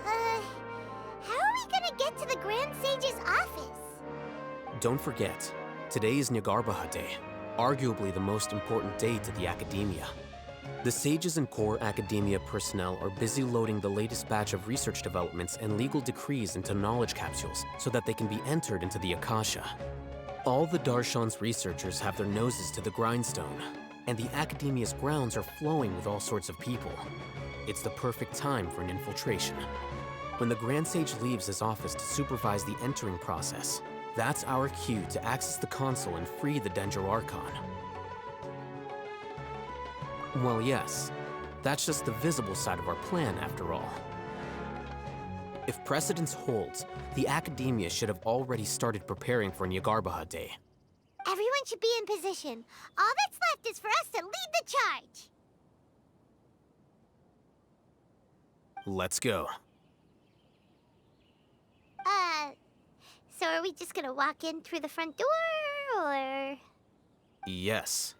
Speaker 1: how are we gonna get to the Grand Sage's office?
Speaker 3: Don't forget, today is Niagarbaha Day, arguably the most important day to the Academia. The sages and core Academia personnel are busy loading the latest batch of research developments and legal decrees into knowledge capsules so that they can be entered into the Akasha. All the Darshan's researchers have their noses to the grindstone, and the Academia's grounds are flowing with all sorts of people. It's the perfect time for an infiltration. When the Grand Sage leaves his office to supervise the entering process, that's our cue to access the console and free the Dendro Archon. Well, yes, that's just the visible side of our plan, after all. If precedence holds, the Academia should have already started preparing for Niagarbaha Day.
Speaker 1: Everyone should be in position. All that's left is for us to lead the charge.
Speaker 3: Let's go.
Speaker 1: So are we just gonna walk in through the front door, or...?
Speaker 3: Yes.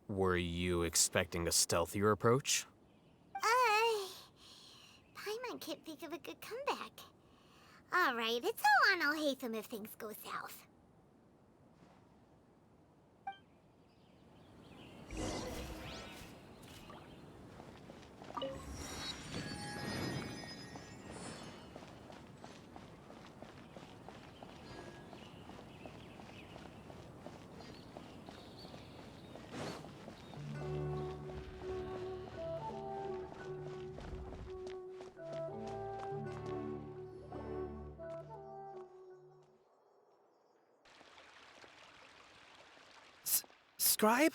Speaker 3: Were you expecting a stealthier approach?
Speaker 1: Paimon can't think of a good comeback. Alright, it's all on Alhaitham if things go south.
Speaker 5: Scribe?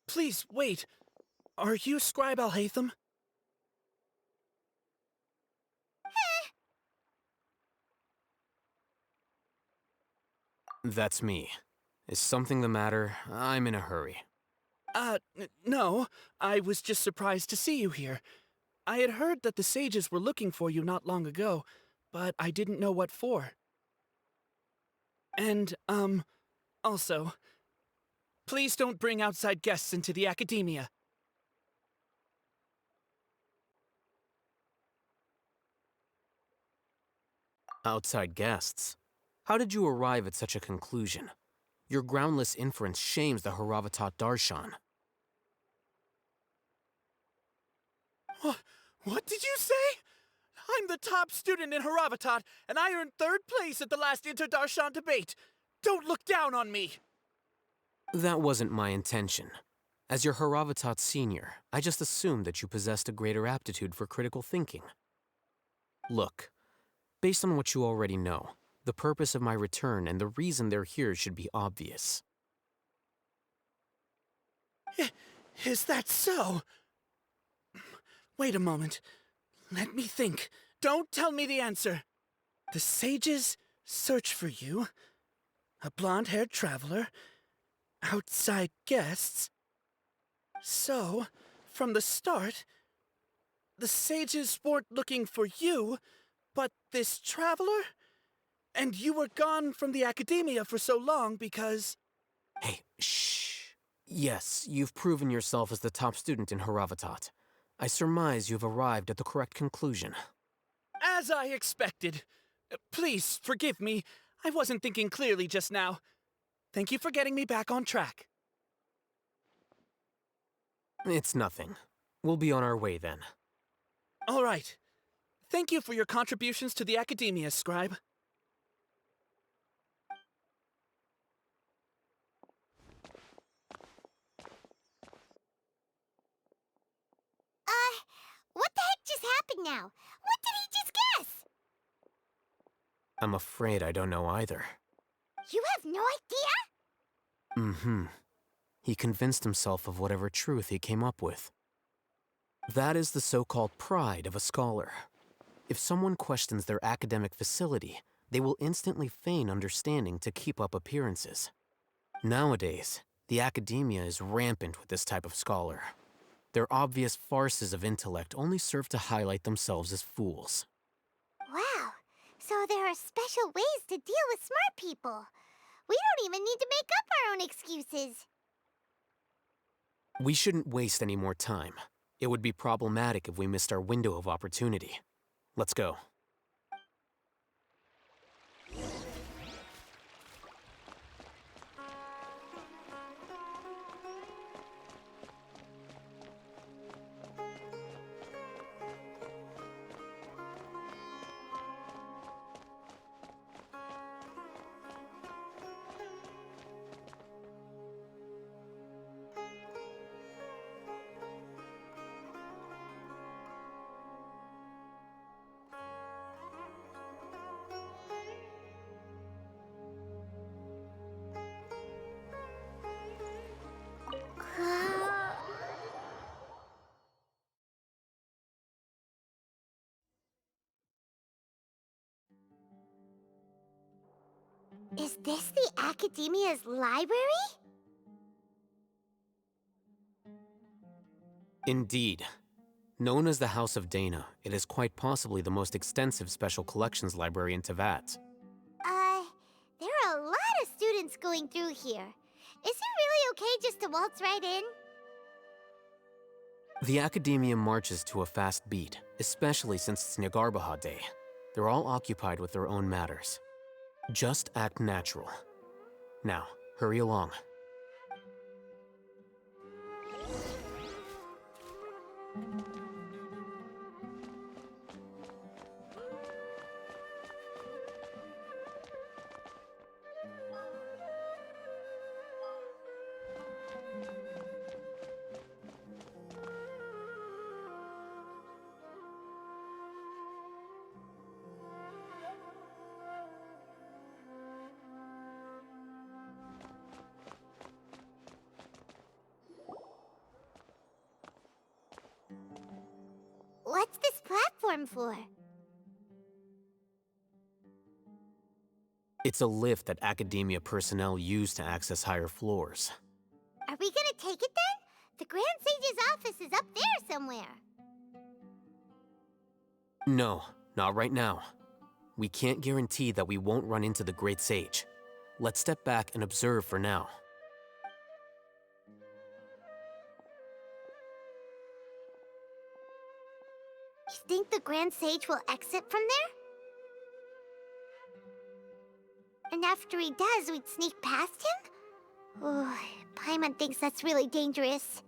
Speaker 5: Please, wait.
Speaker 19: Are you Scribe Alhaitham?
Speaker 3: That's me. Is something the matter? I'm in a hurry.
Speaker 19: No. I was just surprised to see you here. I had heard that the sages were looking for you not long ago, but I didn't know what for. And, also, please don't bring outside guests into the academia.
Speaker 3: Outside guests? How did you arrive at such a conclusion? Your groundless inference shames the Haravatat Darshan.
Speaker 19: What did you say? I'm the top student in Haravatat, and I earned 3rd place at the last Inter-Darshan debate. Don't look down on me!
Speaker 3: That wasn't my intention. As your Haravatat senior, I just assumed that you possessed a greater aptitude for critical thinking. Look, based on what you already know, the purpose of my return and the reason they're here should be obvious.
Speaker 19: Is that so? Wait a moment. Let me think. Don't tell me the answer. The sages search for you. A blonde-haired traveler. Outside guests. So, from the start, the sages weren't looking for you, but this traveler? And you were gone from the academia for so long because...
Speaker 3: Hey, shh. Yes, you've proven yourself as the top student in Haravatat. I surmise you've arrived at the correct conclusion.
Speaker 19: As I expected. Please, forgive me. I wasn't thinking clearly just now. Thank you for getting me back on track.
Speaker 3: It's nothing. We'll be on our way then.
Speaker 19: All right. Thank you for your contributions to the academia, Scribe.
Speaker 1: What the heck just happened now? What did he just guess?
Speaker 3: I'm afraid I don't know either.
Speaker 1: You have no idea?
Speaker 3: Mm-hmm. He convinced himself of whatever truth he came up with. That is the so-called pride of a scholar. If someone questions their academic facility, they will instantly feign understanding to keep up appearances. Nowadays, the academia is rampant with this type of scholar. Their obvious farces of intellect only serve to highlight themselves as fools.
Speaker 1: Wow, so there are special ways to deal with smart people. We don't even need to make up our own excuses.
Speaker 3: We shouldn't waste any more time. It would be problematic if we missed our window of opportunity. Let's go.
Speaker 1: Is this the Academia's library?
Speaker 3: Indeed. Known as the House of Dana, it is quite possibly the most extensive special collections library in Teyvat.
Speaker 1: There are a lot of students going through here. Is it really okay just to waltz right in?
Speaker 3: The Academia marches to a fast beat, especially since it's Nagarbaha Day. They're all occupied with their own matters. Just act natural. Now, hurry along.
Speaker 1: platform for?
Speaker 3: It's a lift that Academia personnel use to access higher floors.
Speaker 1: Are we gonna take it then? The Grand Sage's office is up there somewhere.
Speaker 3: No, not right now. We can't guarantee that we won't run into the Great Sage. Let's step back and observe for now.
Speaker 1: You think the Grand Sage will exit from there? And after he does, we'd sneak past him? Oh, Paimon thinks that's really dangerous.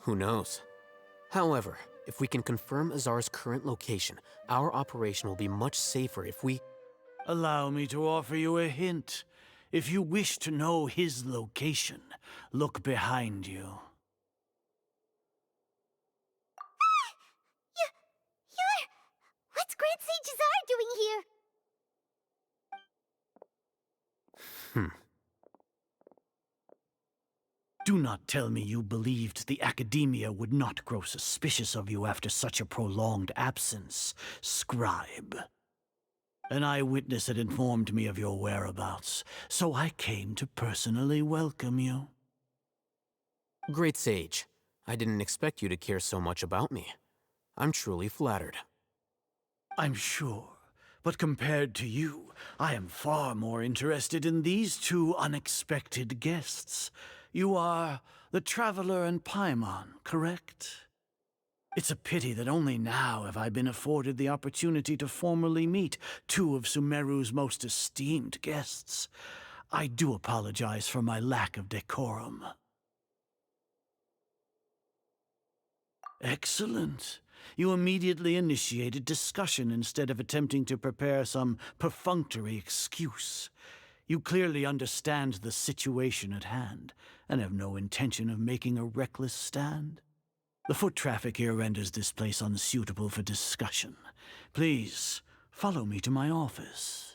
Speaker 3: Who knows? However, if we can confirm Azar's current location, our operation will be much safer if we...
Speaker 20: Allow me to offer you a hint. If you wish to know his location, look behind you.
Speaker 1: What's Grand Sage Azar doing here?
Speaker 20: Do not tell me you believed the Academia would not grow suspicious of you after such a prolonged absence, scribe. An eyewitness had informed me of your whereabouts, so I came to personally welcome you.
Speaker 3: Great Sage, I didn't expect you to care so much about me. I'm truly flattered.
Speaker 20: I'm sure, but compared to you, I am far more interested in these two unexpected guests. You are the Traveler and Paimon, correct? It's a pity that only now have I been afforded the opportunity to formally meet two of Sumeru's most esteemed guests. I do apologize for my lack of decorum. Excellent. You immediately initiated discussion instead of attempting to prepare some perfunctory excuse. You clearly understand the situation at hand, and have no intention of making a reckless stand. The foot traffic here renders this place unsuitable for discussion. Please, follow me to my office.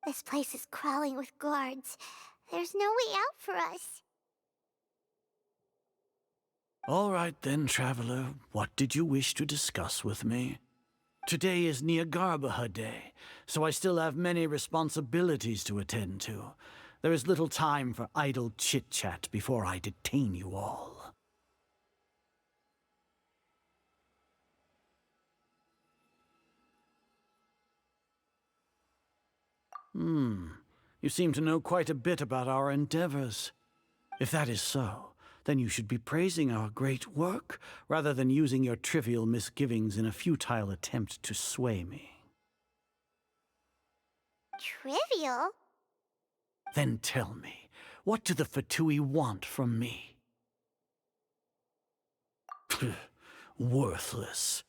Speaker 1: This place is crawling with guards. There's no way out for us.
Speaker 20: All right then, Traveler. What did you wish to discuss with me? Today is Niagarbaha Day, so I still have many responsibilities to attend to. There is little time for idle chit-chat before I detain you all. You seem to know quite a bit about our endeavors. If that is so, then you should be praising our great work, rather than using your trivial misgivings in a futile attempt to sway me.
Speaker 1: Trivial?
Speaker 20: Then tell me, what do the Fatui want from me? Worthless.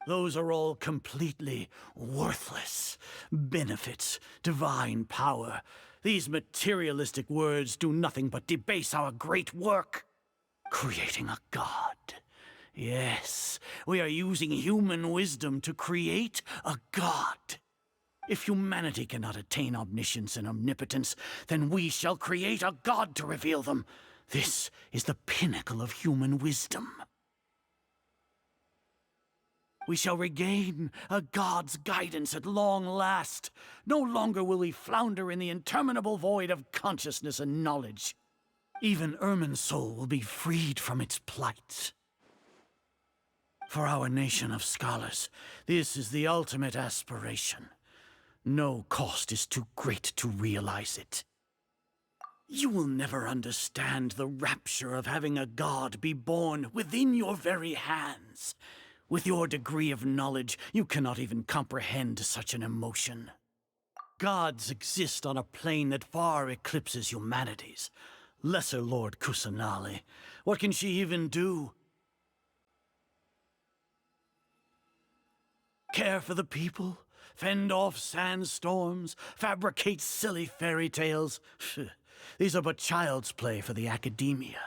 Speaker 20: Those are all completely worthless. Benefits, divine power. These materialistic words do nothing but debase our great work. Creating a god. Yes, we are using human wisdom to create a god. If humanity cannot attain omniscience and omnipotence, then we shall create a god to reveal them. This is the pinnacle of human wisdom. We shall regain a god's guidance at long last. No longer will we flounder in the interminable void of consciousness and knowledge. Even Irminsul will be freed from its plight. For our nation of scholars, this is the ultimate aspiration. No cost is too great to realize it. You will never understand the rapture of having a god be born within your very hands. With your degree of knowledge, you cannot even comprehend such an emotion. Gods exist on a plane that far eclipses humanity's. Lesser Lord Kusanali, what can she even do? Care for the people? Fend off sandstorms? Fabricate silly fairy tales? These are but child's play for the Academia.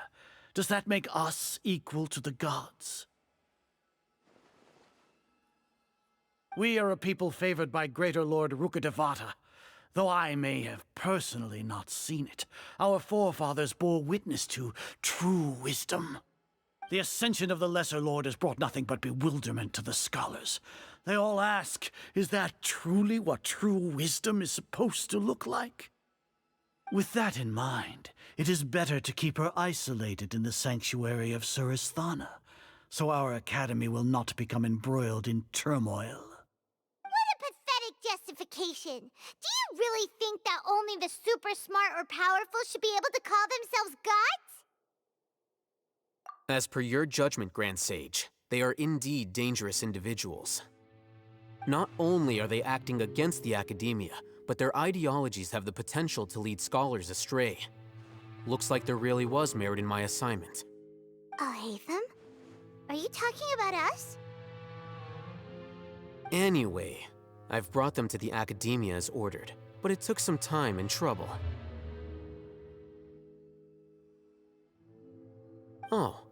Speaker 20: Does that make us equal to the gods? We are a people favored by Greater Lord Rukkhadevata. Though I may have personally not seen it, our forefathers bore witness to true wisdom. The ascension of the Lesser Lord has brought nothing but bewilderment to the scholars. They all ask, is that truly what true wisdom is supposed to look like? With that in mind, it is better to keep her isolated in the sanctuary of Suristhana, so our academy will not become embroiled in turmoil.
Speaker 1: What a pathetic justification! Do you really think that only the super smart or powerful should be able to call themselves gods?
Speaker 3: As per your judgment, Grand Sage, they are indeed dangerous individuals. Not only are they acting against the academia, but their ideologies have the potential to lead scholars astray. Looks like there really was merit in my assignment.
Speaker 1: Oh, Hatham? Are you talking about us?
Speaker 3: Anyway, I've brought them to the academia as ordered, but it took some time and trouble. Oh,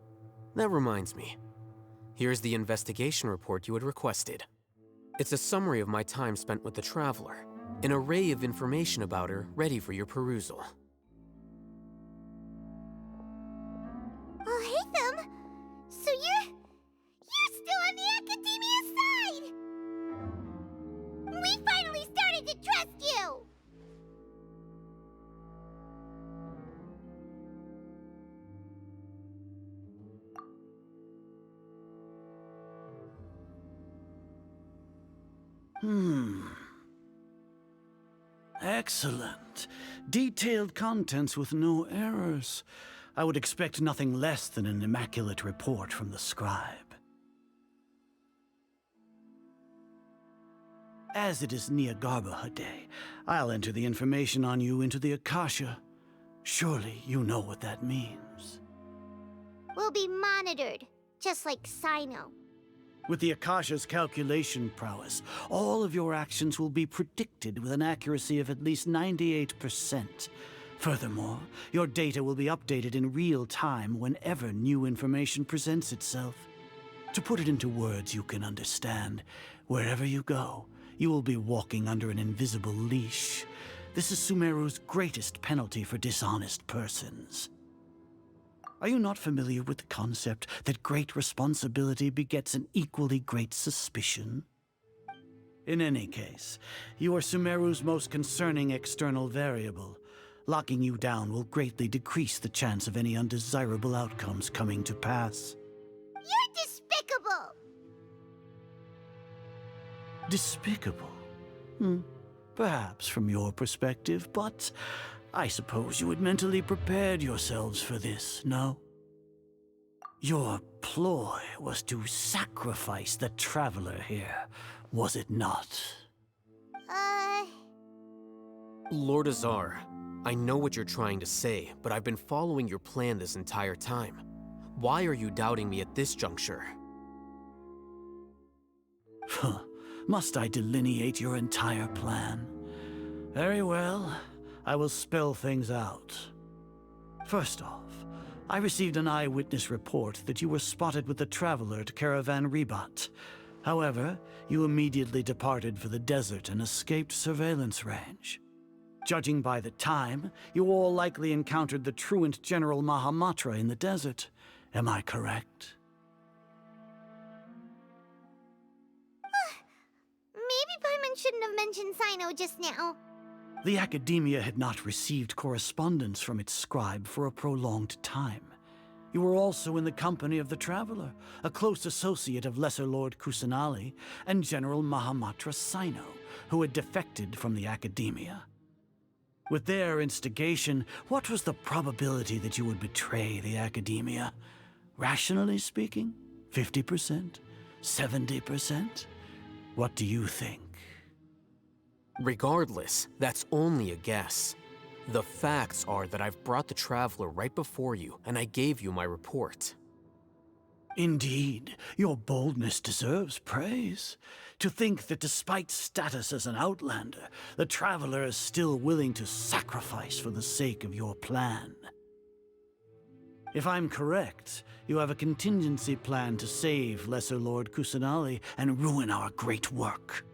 Speaker 3: that reminds me. Here's the investigation report you had requested. It's a summary of my time spent with the Traveler, an array of information about her ready for your perusal.
Speaker 1: Oh, Hatham! So you're still on the Academia's side! We finally started to trust you!
Speaker 20: Excellent. Detailed contents with no errors. I would expect nothing less than an immaculate report from the scribe. As it is Niagarbaha Day, I'll enter the information on you into the Akasha. Surely you know what that means.
Speaker 1: We'll be monitored, just like Sino.
Speaker 20: With the Akasha's calculation prowess, all of your actions will be predicted with an accuracy of at least 98%. Furthermore, your data will be updated in real time whenever new information presents itself. To put it into words you can understand, wherever you go, you will be walking under an invisible leash. This is Sumeru's greatest penalty for dishonest persons. Are you not familiar with the concept that great responsibility begets an equally great suspicion? In any case, you are Sumeru's most concerning external variable. Locking you down will greatly decrease the chance of any undesirable outcomes coming to pass.
Speaker 1: You're despicable!
Speaker 20: Despicable? Perhaps from your perspective, but I suppose you had mentally prepared yourselves for this, no? Your ploy was to sacrifice the Traveler here, was it not?
Speaker 3: Lord Azar, I know what you're trying to say, but I've been following your plan this entire time. Why are you doubting me at this juncture?
Speaker 20: Must I delineate your entire plan? Very well. I will spell things out. First off, I received an eyewitness report that you were spotted with the Traveler at Caravan Ribat. However, you immediately departed for the desert and escaped surveillance range. Judging by the time, you all likely encountered the truant General Mahamatra in the desert. Am I correct?
Speaker 1: Maybe Paimon shouldn't have mentioned Sino just now.
Speaker 20: The Academia had not received correspondence from its scribe for a prolonged time. You were also in the company of the Traveler, a close associate of Lesser Lord Kusanali and General Mahamatra Sino, who had defected from the Academia. With their instigation, what was the probability that you would betray the Academia? Rationally speaking, 50%? 70%? What do you think?
Speaker 3: Regardless, that's only a guess. The facts are that I've brought the Traveler right before you, and I gave you my report.
Speaker 20: Indeed, your boldness deserves praise. To think that despite status as an outlander, the Traveler is still willing to sacrifice for the sake of your plan. If I'm correct, you have a contingency plan to save Lesser Lord Kusanali and ruin our great work.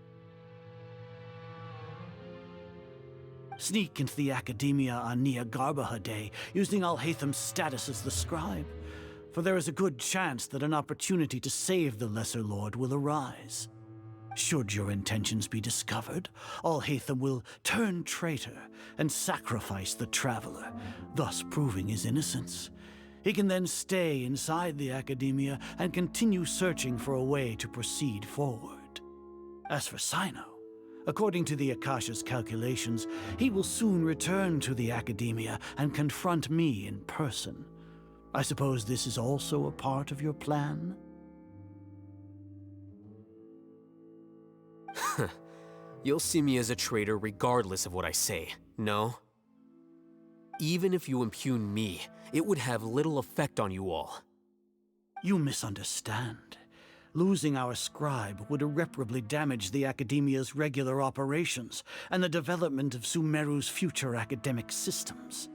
Speaker 20: Sneak into the Academia on Nia Garbaha Day, using Alhaitham's status as the scribe. For there is a good chance that an opportunity to save the Lesser Lord will arise. Should your intentions be discovered, Alhaitham will turn traitor and sacrifice the Traveler, thus proving his innocence. He can then stay inside the Academia and continue searching for a way to proceed forward. As for Sino, according to the Akasha's calculations, he will soon return to the Academia and confront me in person. I suppose this is also a part of your plan?
Speaker 3: You'll see me as a traitor regardless of what I say, no? Even if you impugn me, it would have little effect on you all.
Speaker 20: You misunderstand. Losing our scribe would irreparably damage the Academia's regular operations and the development of Sumeru's future academic systems.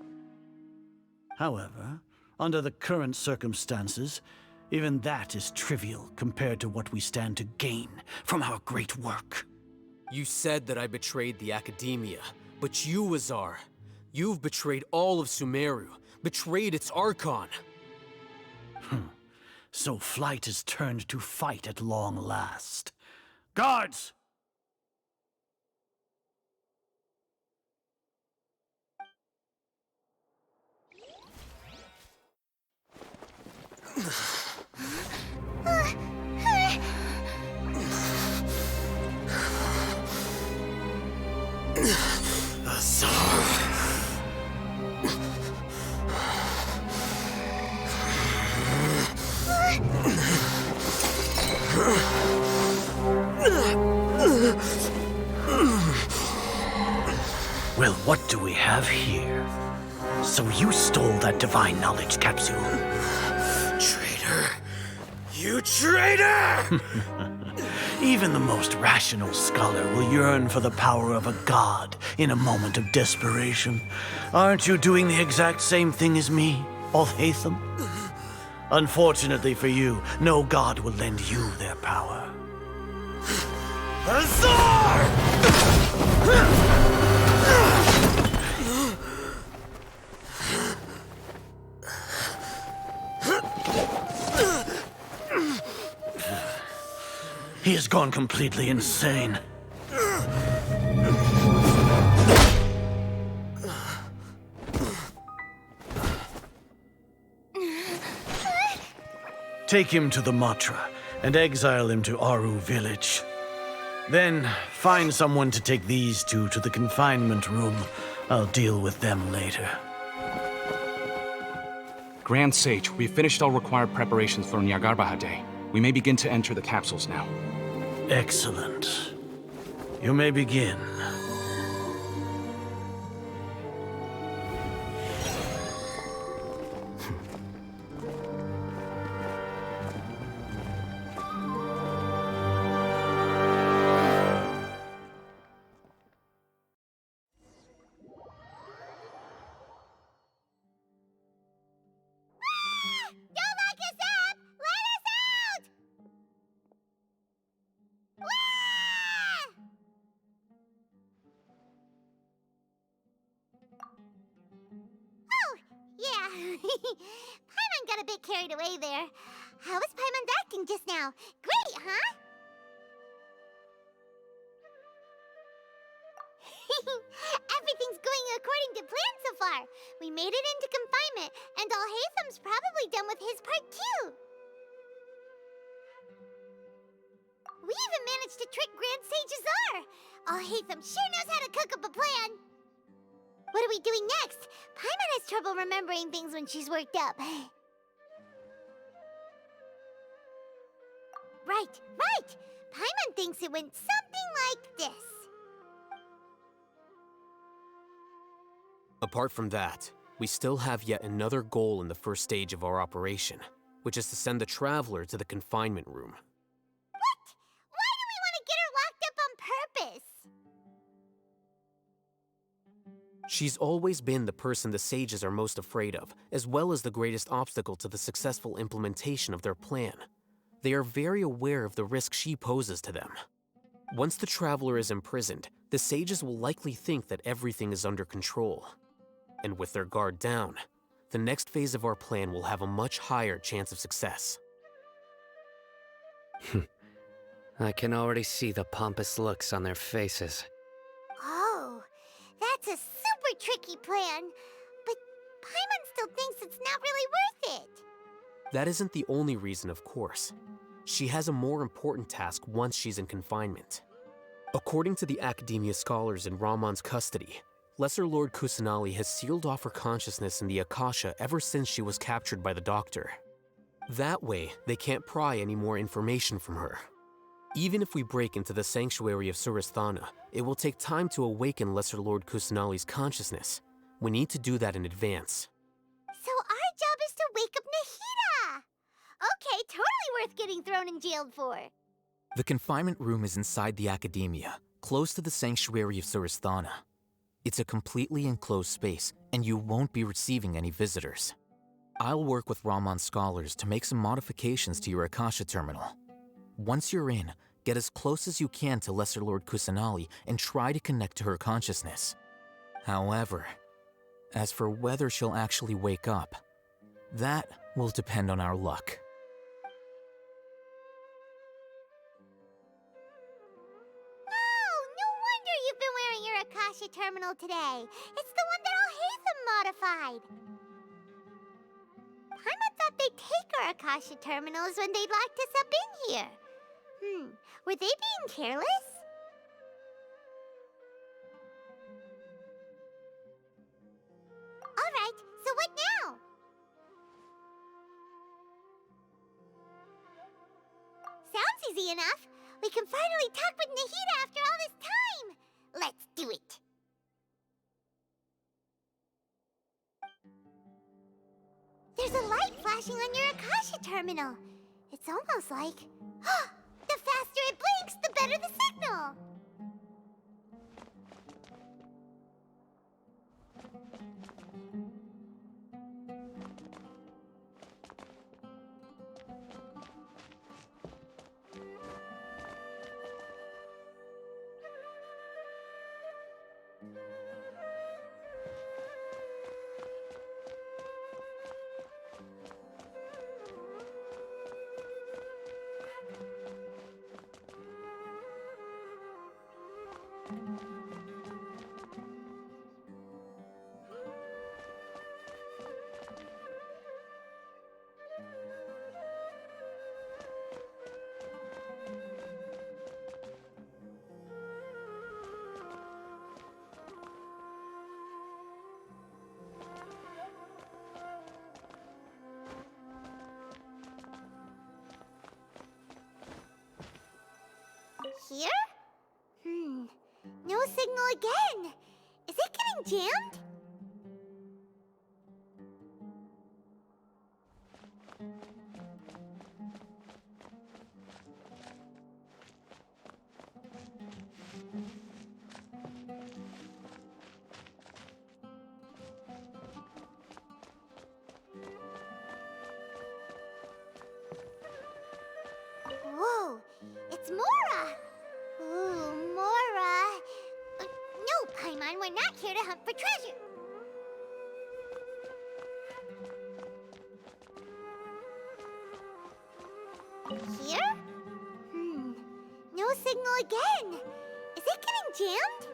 Speaker 20: However, under the current circumstances, even that is trivial compared to what we stand to gain from our great work.
Speaker 3: You said that I betrayed the Academia, but you, Azar, you've betrayed all of Sumeru, betrayed its Archon.
Speaker 20: So flight has turned to fight at long last. Guards! Well, what do we have here? So you stole that divine knowledge capsule?
Speaker 3: Traitor! You traitor!
Speaker 20: Even the most rational scholar will yearn for the power of a god in a moment of desperation. Aren't you doing the exact same thing as me, Alhaitham? Unfortunately for you, no god will lend you their power.
Speaker 3: Azar!
Speaker 20: He has gone completely insane. Take him to the Matra and exile him to Aru village. Then find someone to take these two to the confinement room. I'll deal with them later.
Speaker 19: Grand Sage, we've finished all required preparations for Nyagarbha Day. We may begin to enter the capsules now.
Speaker 20: Excellent. You may begin.
Speaker 1: Paimon got a bit carried away there. How was Paimon acting just now? Great, huh? Everything's going according to plan so far. We made it into confinement, and Alhaitham's probably done with his part too. We even managed to trick Grand Sage Azar. Alhaitham sure knows how to cook up a plan. What are we doing next? Paimon has trouble remembering things when she's worked up. Right! Paimon thinks it went something like this.
Speaker 3: Apart from that, we still have yet another goal in the first stage of our operation, which is to send the Traveler to the confinement room.
Speaker 1: What? Why do we want to get her locked up on purpose?
Speaker 3: She's always been the person the sages are most afraid of, as well as the greatest obstacle to the successful implementation of their plan. They are very aware of the risk she poses to them. Once the traveler is imprisoned, the sages will likely think that everything is under control. And with their guard down, the next phase of our plan will have a much higher chance of success.
Speaker 5: I can already see the pompous looks on their faces.
Speaker 1: Oh, that's a super tricky plan. But Paimon still thinks it's not really worth it.
Speaker 3: That isn't the only reason, of course. She has a more important task once she's in confinement. According to the Academia scholars in Ramon's custody, Lesser Lord Kusanali has sealed off her consciousness in the Akasha ever since she was captured by the Doctor. That way, they can't pry any more information from her. Even if we break into the sanctuary of Suristhana, it will take time to awaken Lesser Lord Kusanali's consciousness. We need to do that in advance.
Speaker 1: So our job is to wake up Nahida! Okay, totally worth getting thrown and jailed for.
Speaker 19: The confinement room is inside the Academia, close to the sanctuary of Suristhana. It's a completely enclosed space, and you won't be receiving any visitors. I'll work with Ramon's scholars to make some modifications to your Akasha terminal. Once you're in, get as close as you can to Lesser Lord Kusanali and try to connect to her consciousness. However, as for whether she'll actually wake up, that will depend on our luck.
Speaker 1: Oh, no wonder you've been wearing your Akasha terminal today. It's the one that Alhaitham modified. Paimon thought they'd take our Akasha terminals when they locked us up in here. Were they being careless? Alright, so what now? Sounds easy enough. We can finally talk with Nahida after all this time. Let's do it. There's a light flashing on your Akasha terminal. It's almost like... the faster it blinks, the better the signal! Here? No signal again. Is it getting jammed? Whoa, it's Mora! Ooh, Mora! No, Paimon, we're not here to hunt for treasure. Here? No signal again. Is it getting jammed?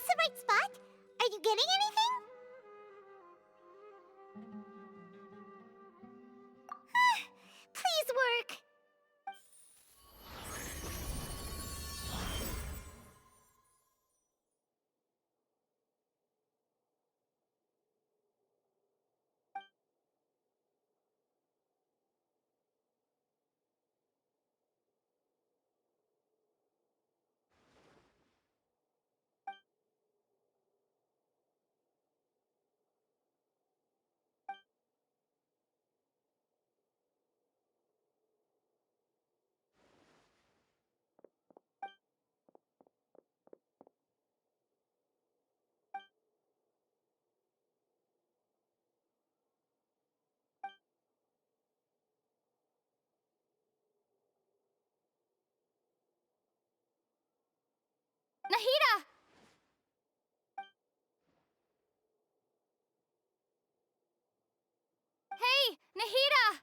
Speaker 1: this the right spot? Are you getting anything? Please work.
Speaker 2: Nahida! Hey, Nahida!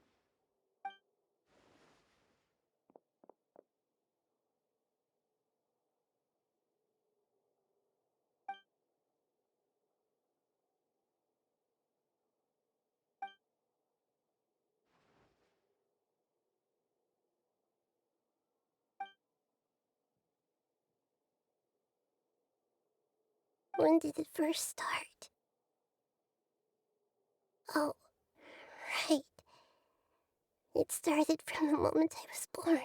Speaker 1: When did it first start? Oh, right. It started from the moment I was born.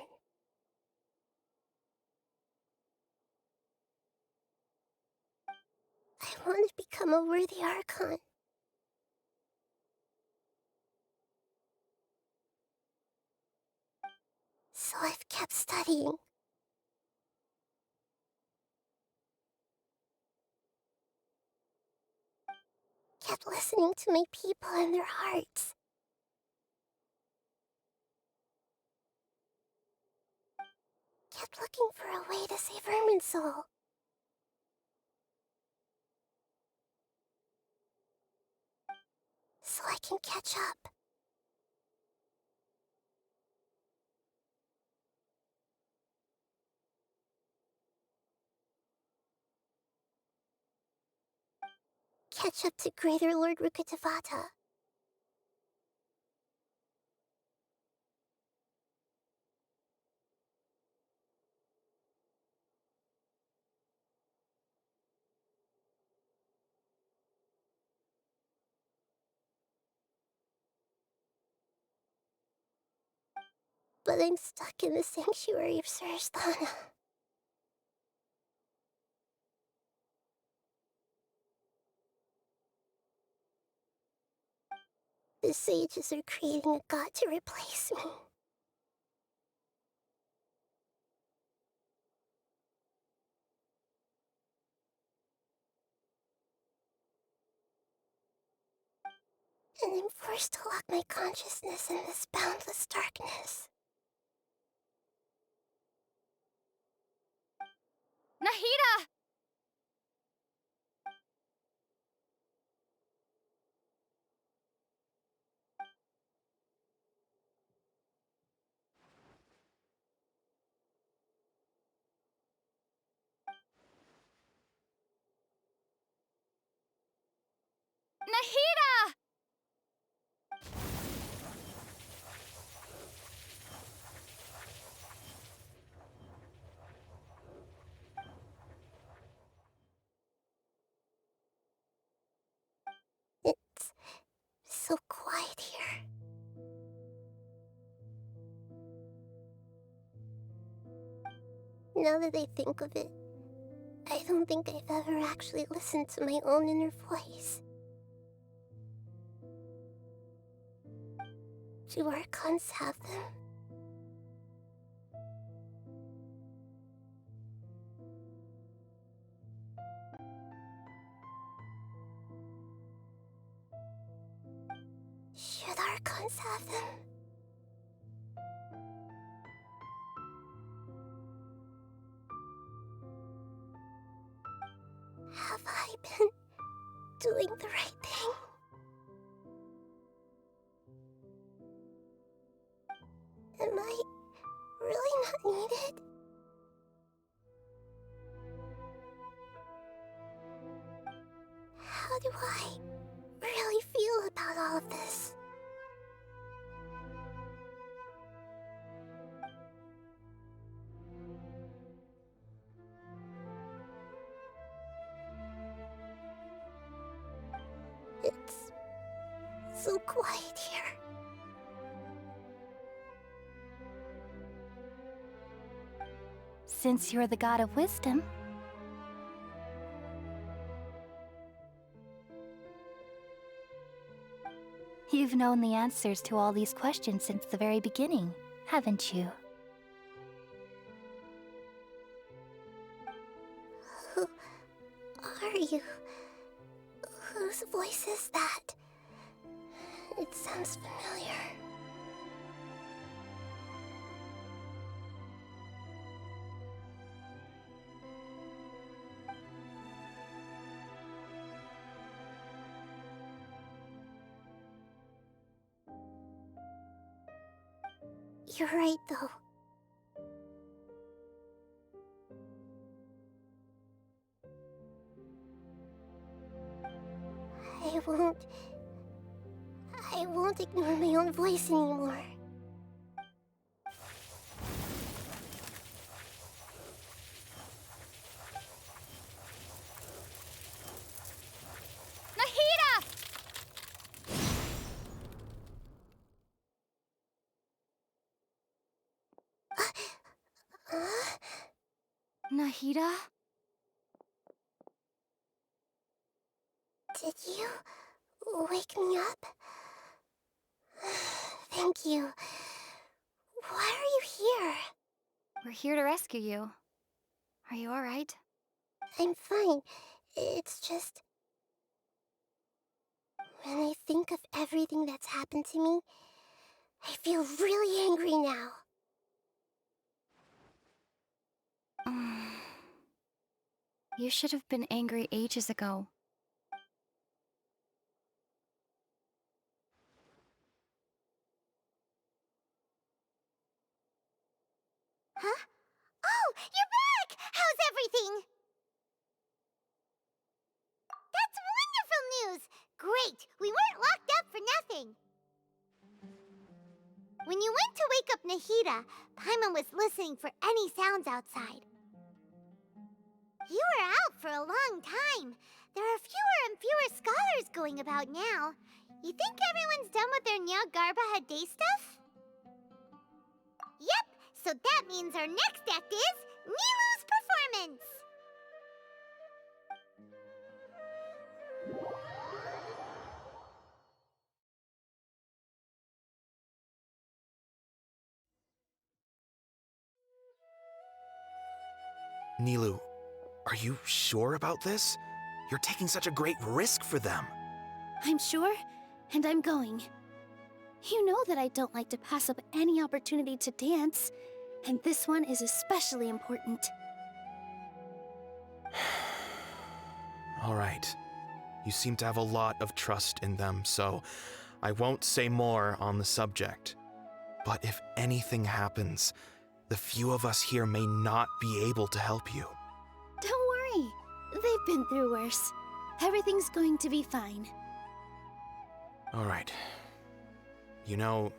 Speaker 1: I want to become a worthy Archon. So I've kept studying. Kept listening to my people and their hearts. Kept looking for a way to save Irminsul. So I can catch up. Catch up to Greater Lord Rukkhadevata. But I'm stuck in the sanctuary of Sarasthana. The sages are creating a god to replace me. And I'm forced to lock my consciousness in this boundless darkness.
Speaker 2: Nahida! Nahida!
Speaker 1: It's so quiet here. Now that I think of it, I don't think I've ever actually listened to my own inner voice. Do Archons have them? Should Archons have them? Have I been doing the right thing? Am I really not needed? How do I really feel about all of this? It's so quiet here.
Speaker 19: Since you're the god of wisdom, you've known the answers to all these questions since the very beginning, haven't you?
Speaker 1: Who are you? Whose voice is that? It sounds familiar. You're right, though. I won't ignore my own voice anymore.
Speaker 19: Nahida! Nahida?
Speaker 1: Did you wake me up? Thank you. Why are you here?
Speaker 19: We're here to rescue you. Are you alright?
Speaker 1: I'm fine. It's just... when I think of everything that's happened to me, I feel really angry now.
Speaker 19: You should have been angry ages ago.
Speaker 1: Huh? Oh, you're back! How's everything? That's wonderful news! Great! We weren't locked up for nothing! When you went to wake up Nahida, Paimon was listening for any sounds outside. You were out for a long time. There are fewer and fewer scholars going about now. You think everyone's done with their Nya Garba Day stuff? Yep, so that means our next act is Nilu's performance!
Speaker 21: Nilu, are you sure about this? You're taking such a great risk for them.
Speaker 19: I'm sure, and I'm going. You know that I don't like to pass up any opportunity to dance, and this one is especially important.
Speaker 21: All right. You seem to have a lot of trust in them, so I won't say more on the subject. But if anything happens, the few of us here may not be able to help you.
Speaker 19: Don't worry. They've been through worse. Everything's going to be fine.
Speaker 21: All right. You know,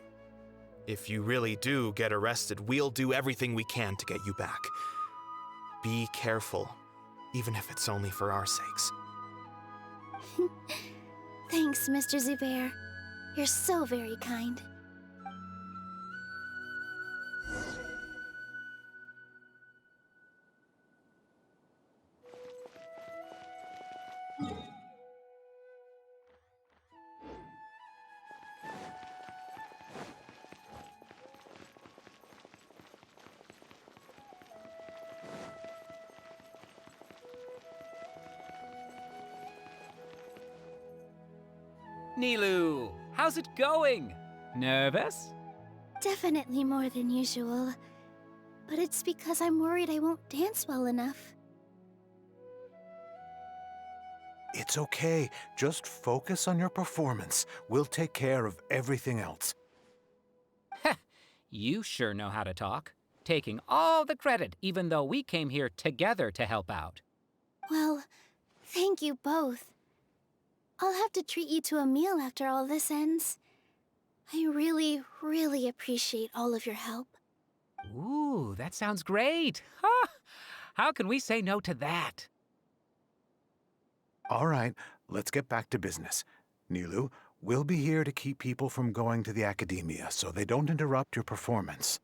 Speaker 21: if you really do get arrested, we'll do everything we can to get you back. Be careful, even if it's only for our sakes.
Speaker 19: Thanks, Mr. Zubair. You're so very kind.
Speaker 22: Nilu, how's it going? Nervous?
Speaker 19: Definitely more than usual. But it's because I'm worried I won't dance well enough.
Speaker 23: It's okay. Just focus on your performance. We'll take care of everything else.
Speaker 22: You sure know how to talk. Taking all the credit, even though we came here together to help out.
Speaker 19: Well, thank you both.
Speaker 6: I'll have to treat you to a meal after all this ends. I really, really appreciate all of your help.
Speaker 22: Ooh, that sounds great. Ha! How can we say no to that?
Speaker 23: All right, let's get back to business. Nilu, we'll be here to keep people from going to the academia so they don't interrupt your performance.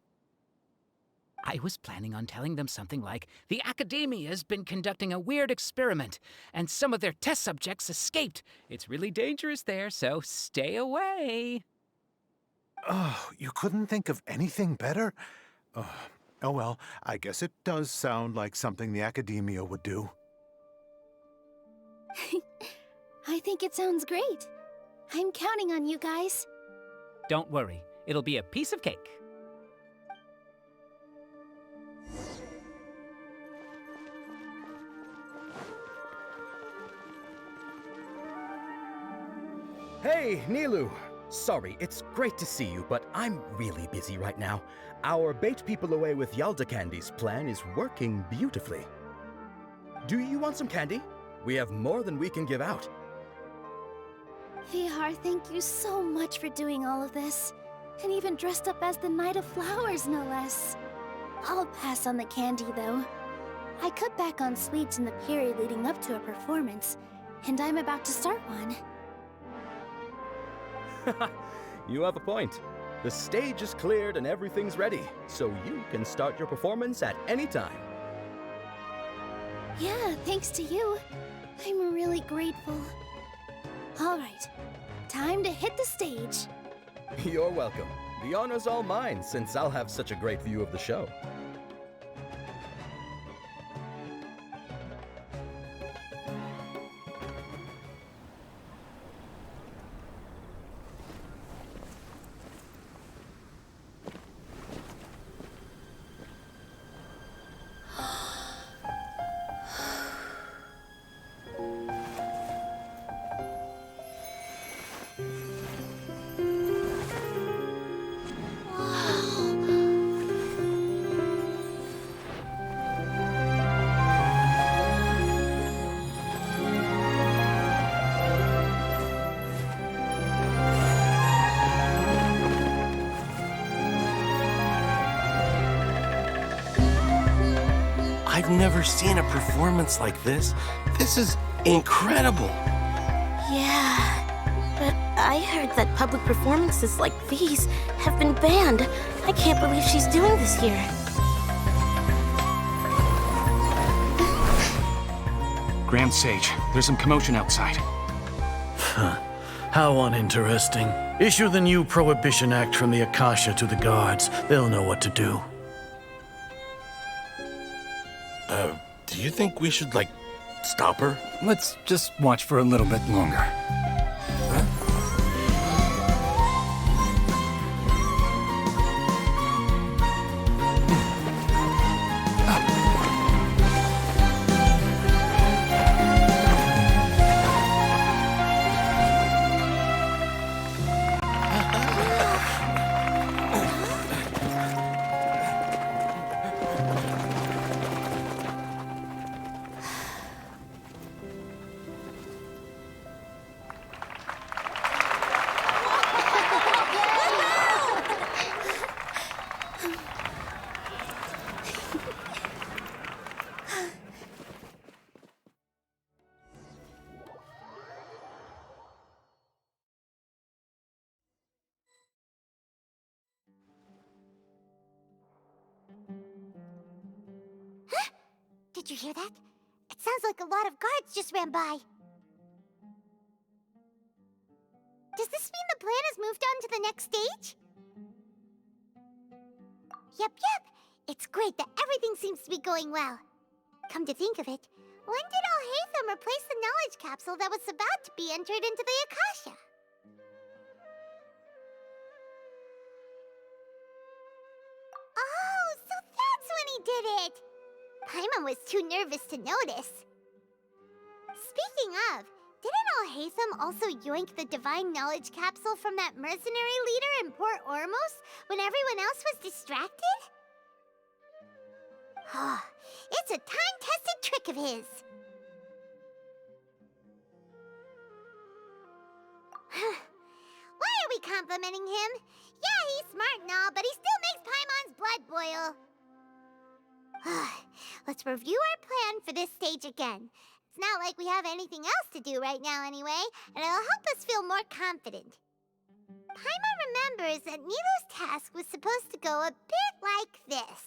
Speaker 22: I was planning on telling them something like, the Academia's been conducting a weird experiment, and some of their test subjects escaped. It's really dangerous there, so stay away.
Speaker 23: Oh, you couldn't think of anything better? Oh well, I guess it does sound like something the academia would do.
Speaker 6: I think it sounds great. I'm counting on you guys.
Speaker 22: Don't worry, it'll be a piece of cake.
Speaker 7: Hey, Nilu! Sorry, it's great to see you, but I'm really busy right now. Our Bait People Away with Yalda Candies plan is working beautifully. Do you want some candy? We have more than we can give out.
Speaker 6: Vihar, thank you so much for doing all of this. And even dressed up as the Knight of Flowers, no less. I'll pass on the candy, though. I cut back on sweets in the period leading up to a performance, and I'm about to start one.
Speaker 7: You have a point. The stage is cleared and everything's ready, so you can start your performance at any time.
Speaker 6: Yeah, thanks to you. I'm really grateful. All right, time to hit the stage.
Speaker 7: You're welcome. The honor's all mine, since I'll have such a great view of the show.
Speaker 10: I've never seen a performance like this. This is incredible.
Speaker 1: Yeah, but I heard that public performances like these have been banned. I can't believe she's doing this here.
Speaker 24: Grand Sage, there's some commotion outside.
Speaker 20: Huh. How uninteresting. Issue the new Prohibition Act from the Akasha to the guards. They'll know what to do.
Speaker 10: Do you think we should, stop her?
Speaker 24: Let's just watch for a little bit longer.
Speaker 1: Did you hear that? It sounds like a lot of guards just ran by. Does this mean the plan has moved on to the next stage? Yep. It's great that everything seems to be going well. Come to think of it, when did Alhaitham replace the knowledge capsule that was about to be entered into the Akasha? Oh, so that's when he did it! Paimon was too nervous to notice. Speaking of, didn't Alhaitham also yoink the divine knowledge capsule from that mercenary leader in Port Ormos when everyone else was distracted? It's a time-tested trick of his. complimenting him. Yeah, he's smart and all, but he still makes Paimon's blood boil. Let's review our plan for this stage again. It's not like we have anything else to do right now anyway, and it'll help us feel more confident. Paimon remembers that Nilu's task was supposed to go a bit like this.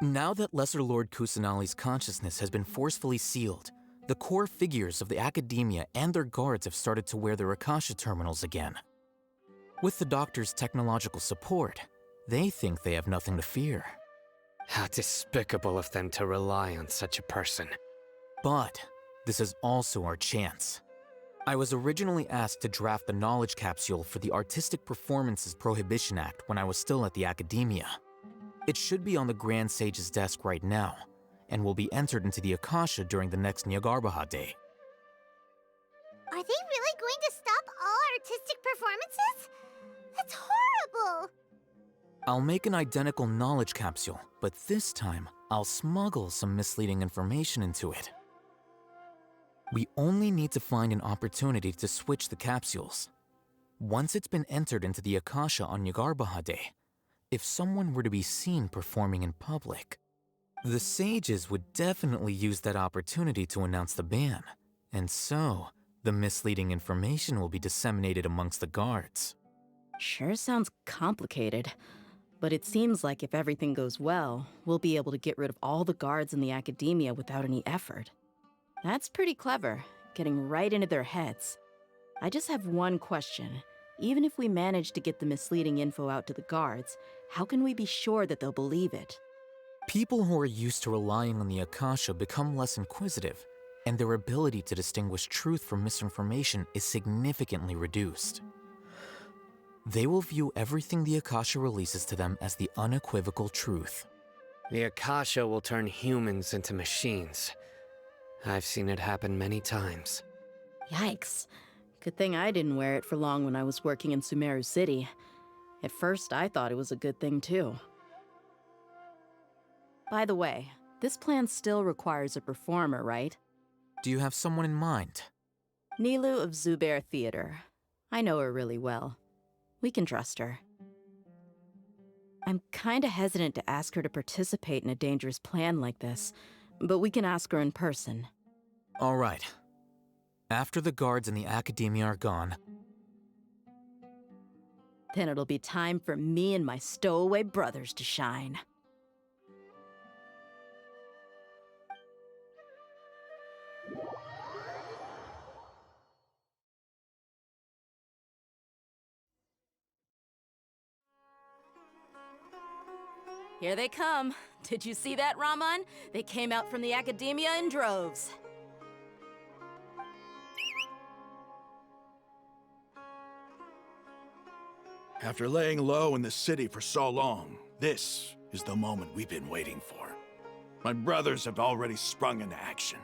Speaker 9: Now that Lesser Lord Kusanali's consciousness has been forcefully sealed, the core figures of the Academia and their guards have started to wear their Akasha terminals again. With the Doctor's technological support, they think they have nothing to fear.
Speaker 5: How despicable of them to rely on such a person.
Speaker 9: But this is also our chance. I was originally asked to draft the knowledge capsule for the Artistic Performances Prohibition Act when I was still at the Academia. It should be on the Grand Sage's desk right now, and will be entered into the Akasha during the next Nyargarbaha Day.
Speaker 1: Are they really going to stop all artistic performances? That's horrible!
Speaker 9: I'll make an identical knowledge capsule, but this time, I'll smuggle some misleading information into it. We only need to find an opportunity to switch the capsules. Once it's been entered into the Akasha on Nyargarbaha Day, if someone were to be seen performing in public, the sages would definitely use that opportunity to announce the ban, and so the misleading information will be disseminated amongst the guards.
Speaker 4: Sure sounds complicated, but it seems like if everything goes well, we'll be able to get rid of all the guards in the Academia without any effort. That's pretty clever, getting right into their heads. I just have one question. Even if we manage to get the misleading info out to the guards, how can we be sure that they'll believe it?
Speaker 9: People who are used to relying on the Akasha become less inquisitive, and their ability to distinguish truth from misinformation is significantly reduced. They will view everything the Akasha releases to them as the unequivocal truth.
Speaker 5: The Akasha will turn humans into machines. I've seen it happen many times.
Speaker 4: Yikes. Good thing I didn't wear it for long when I was working in Sumeru City. At first, I thought it was a good thing too. By the way, this plan still requires a performer, right?
Speaker 9: Do you have someone in mind?
Speaker 4: Nilu of Zubair Theater. I know her really well. We can trust her. I'm kinda hesitant to ask her to participate in a dangerous plan like this, but we can ask her in person.
Speaker 9: All right. After the guards in the Academia are gone,
Speaker 4: then it'll be time for me and my stowaway brothers to shine. Here they come. Did you see that, Raman? They came out from the Academia in droves.
Speaker 11: After laying low in the city for so long, this is the moment we've been waiting for. My brothers have already sprung into action.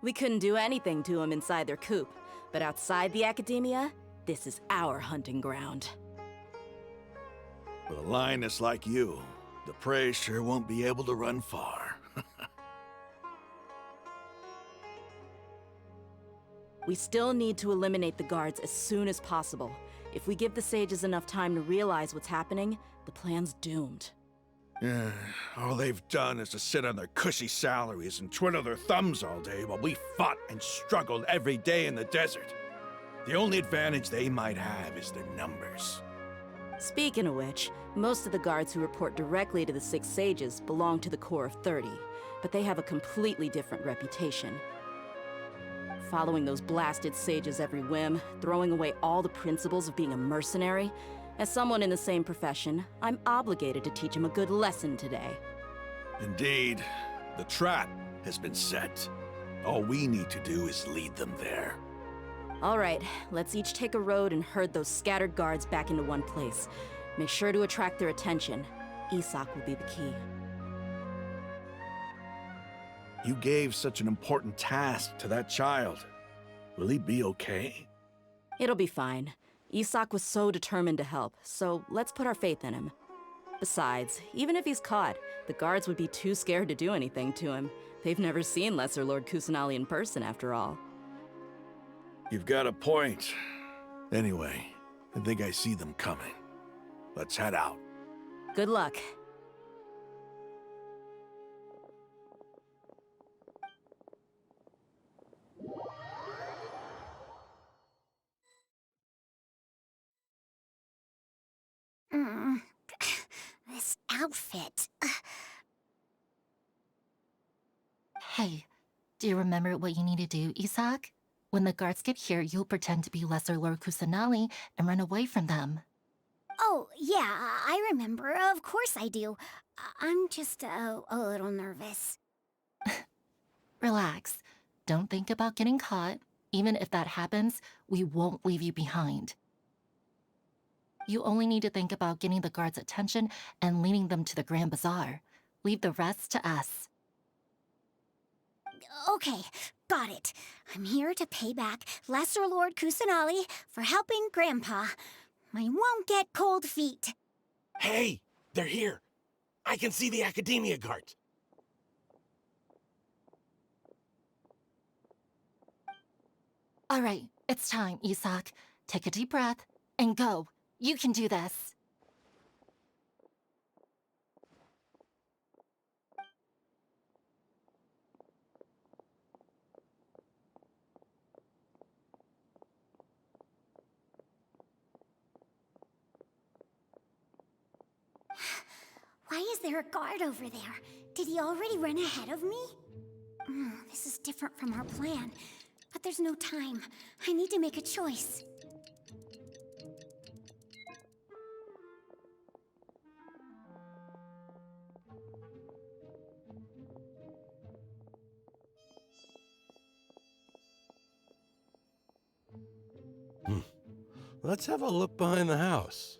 Speaker 4: We couldn't do anything to them inside their coop, but outside the Academia, this is our hunting ground.
Speaker 11: With a lioness like you, the prey sure won't be able to run far.
Speaker 4: We still need to eliminate the guards as soon as possible. If we give the sages enough time to realize what's happening, the plan's doomed.
Speaker 11: Yeah, all they've done is to sit on their cushy salaries and twiddle their thumbs all day while we fought and struggled every day in the desert. The only advantage they might have is their numbers.
Speaker 4: Speaking of which, most of the guards who report directly to the Six Sages belong to the Corps of 30, but they have a completely different reputation. Following those blasted sages every whim, throwing away all the principles of being a mercenary. As someone in the same profession, I'm obligated to teach them a good lesson today.
Speaker 11: Indeed, the trap has been set. All we need to do is lead them there.
Speaker 4: All right, let's each take a road and herd those scattered guards back into one place. Make sure to attract their attention. Isak will be the key.
Speaker 11: You gave such an important task to that child. Will he be okay?
Speaker 4: It'll be fine. Isak was so determined to help, so let's put our faith in him. Besides, even if he's caught, the guards would be too scared to do anything to him. They've never seen Lesser Lord Kusanali in person, after all.
Speaker 11: You've got a point. Anyway, I think I see them coming. Let's head out.
Speaker 4: Good luck.
Speaker 1: Mm. This outfit.
Speaker 2: Hey, do you remember what you need to do, Isak? When the guards get here, you'll pretend to be Lesser Lord Kusanali and run away from them.
Speaker 1: Oh, yeah, I remember. Of course I do. I'm just a little nervous.
Speaker 2: Relax. Don't think about getting caught. Even if that happens, we won't leave you behind. You only need to think about getting the guards' attention and leading them to the Grand Bazaar. Leave the rest to us.
Speaker 1: Okay, got it. I'm here to pay back Lesser Lord Kusanali for helping Grandpa. I won't get cold feet.
Speaker 10: Hey, they're here. I can see the Academia guards.
Speaker 2: All right, it's time, Isak. Take a deep breath and go. You can do this.
Speaker 1: Why is there a guard over there? Did he already run ahead of me? This is different from our plan. But there's no time. I need to make a choice.
Speaker 10: Let's have a look behind the house.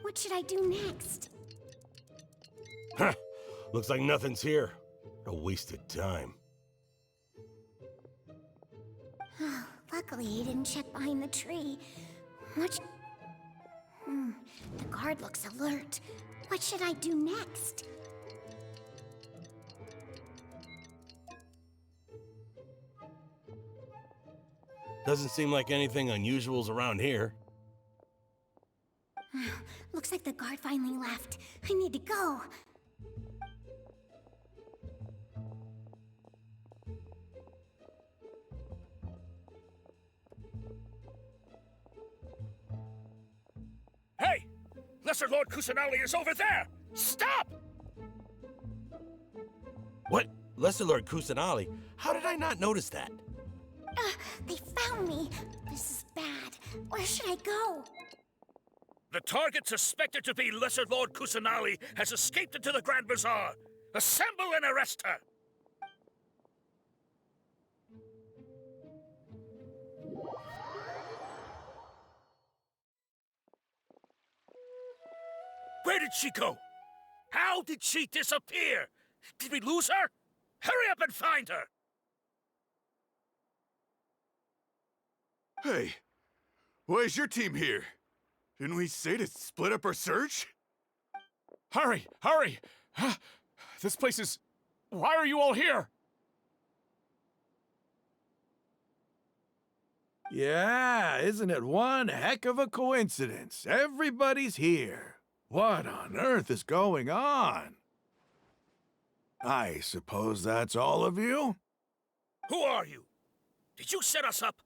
Speaker 1: What should I do next?
Speaker 10: Huh. Looks like nothing's here. A wasted time.
Speaker 1: Luckily, he didn't check behind the tree. What? The guard looks alert. What should I do next?
Speaker 10: Doesn't seem like anything unusual's around here.
Speaker 1: Looks like the guard finally left. I need to go.
Speaker 20: Hey! Lesser Lord Kusanali is over there! Stop!
Speaker 10: What? Lesser Lord Kusanali? How did I not notice that?
Speaker 1: They found me. This is bad. Where should I go?
Speaker 20: The target suspected to be Lesser Lord Kusanali has escaped into the Grand Bazaar. Assemble and arrest her! Where did she go? How did she disappear? Did we lose her? Hurry up and find her!
Speaker 8: Hey, why is your team here? Didn't we say to split up our search?
Speaker 24: Hurry! Hurry! This place is... Why are you all here?
Speaker 11: Yeah, isn't it one heck of a coincidence? Everybody's here. What on earth is going on? I suppose that's all of you?
Speaker 20: Who are you? Did you set us up?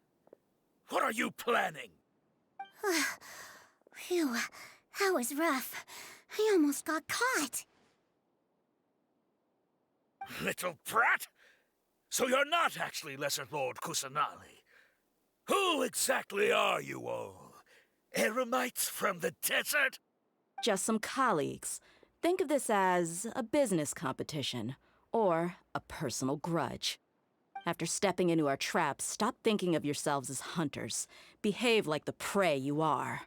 Speaker 20: What are you planning?
Speaker 1: Phew, that was rough. I almost got caught.
Speaker 20: Little brat? So you're not actually Lesser Lord Kusanali. Who exactly are you all? Eremites from the desert?
Speaker 4: Just some colleagues. Think of this as a business competition, or a personal grudge. After stepping into our traps, stop thinking of yourselves as hunters. Behave like the prey you are.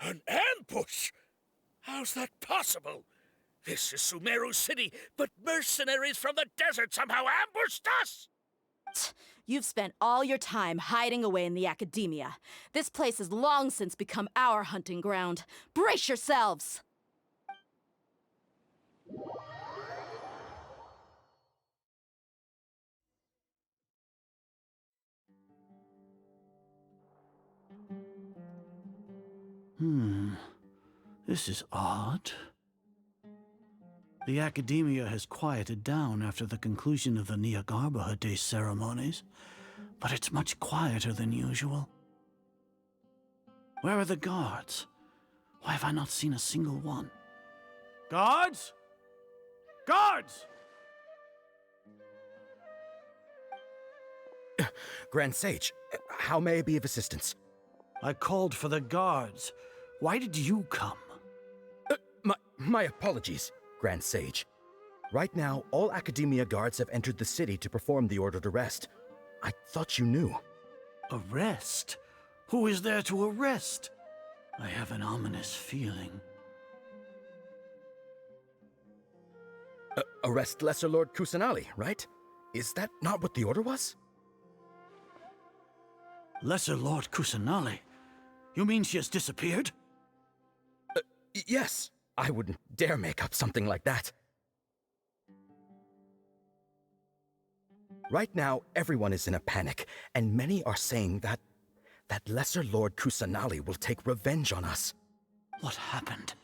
Speaker 20: An ambush? How's that possible? This is Sumeru City, but mercenaries from the desert somehow ambushed us!
Speaker 4: You've spent all your time hiding away in the academia. This place has long since become our hunting ground. Brace yourselves!
Speaker 20: This is odd. The academia has quieted down after the conclusion of the Niagarbaha Day ceremonies, but it's much quieter than usual. Where are the guards? Why have I not seen a single one? Guards? Guards!
Speaker 7: Grand Sage, how may I be of assistance?
Speaker 20: I called for the guards. Why did you come?
Speaker 7: My apologies, Grand Sage. Right now, all Academia guards have entered the city to perform the ordered arrest. I thought you knew.
Speaker 20: Arrest? Who is there to arrest? I have an ominous feeling.
Speaker 7: Arrest Lesser Lord Kusanali, right? Is that not what the order was?
Speaker 20: Lesser Lord Kusanali? You mean she has disappeared?
Speaker 7: Yes. I wouldn't dare make up something like that. Right now, everyone is in a panic, and many are saying that Lesser Lord Kusanali will take revenge on us.
Speaker 20: What happened?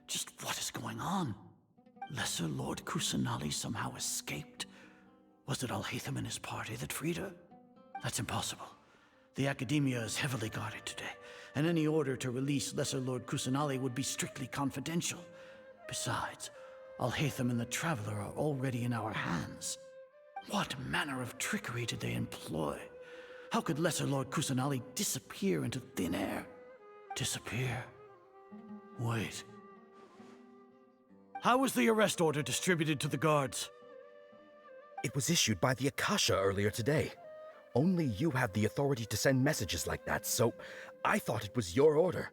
Speaker 20: Just what is going on? Lesser Lord Kusanali somehow escaped? Was it Alhaitham and his party that freed her? That's impossible. The Academia is heavily guarded today, and any order to release Lesser Lord Kusanali would be strictly confidential. Besides, Alhaitham and the Traveler are already in our hands. What manner of trickery did they employ? How could Lesser Lord Kusanali disappear into thin air? Disappear? Wait. How was the arrest order distributed to the guards?
Speaker 7: It was issued by the Akasha earlier today. Only you have the authority to send messages like that, so I thought it was your order.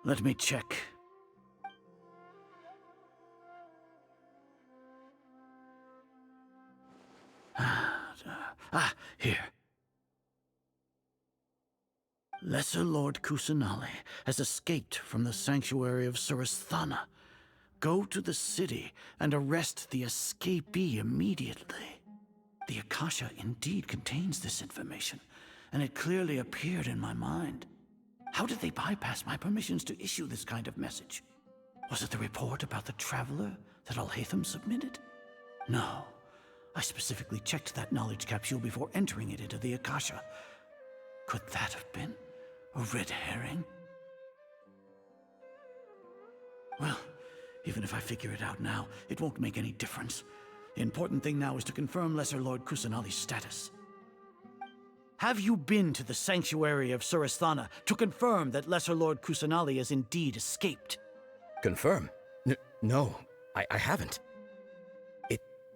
Speaker 20: Let me check. Here. Lesser Lord Kusanali has escaped from the sanctuary of Surasthana. Go to the city and arrest the escapee immediately. The Akasha indeed contains this information, and it clearly appeared in my mind. How did they bypass my permissions to issue this kind of message? Was it the report about the Traveler that Alhaitham submitted? No. I specifically checked that knowledge capsule before entering it into the Akasha. Could that have been a red herring? Well, even if I figure it out now, it won't make any difference. The important thing now is to confirm Lesser Lord Kusanali's status. Have you been to the sanctuary of Surasthana to confirm that Lesser Lord Kusanali has indeed escaped?
Speaker 7: Confirm? No, I haven't.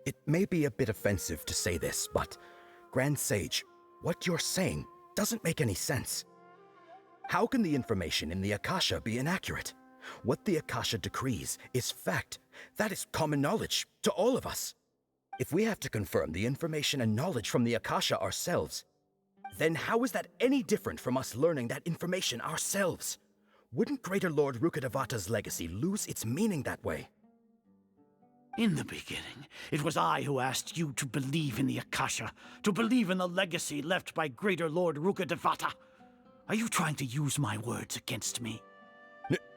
Speaker 7: It may be a bit offensive to say this, but Grand Sage, what you're saying doesn't make any sense. How can the information in the Akasha be inaccurate? What the Akasha decrees is fact. That is common knowledge to all of us. If we have to confirm the information and knowledge from the Akasha ourselves, then how is that any different from us learning that information ourselves? Wouldn't Greater Lord Rukkhadevata's legacy lose its meaning that way?
Speaker 20: In the beginning, it was I who asked you to believe in the Akasha, to believe in the legacy left by Greater Lord Rukkhadevata. Are you trying to use my words against me?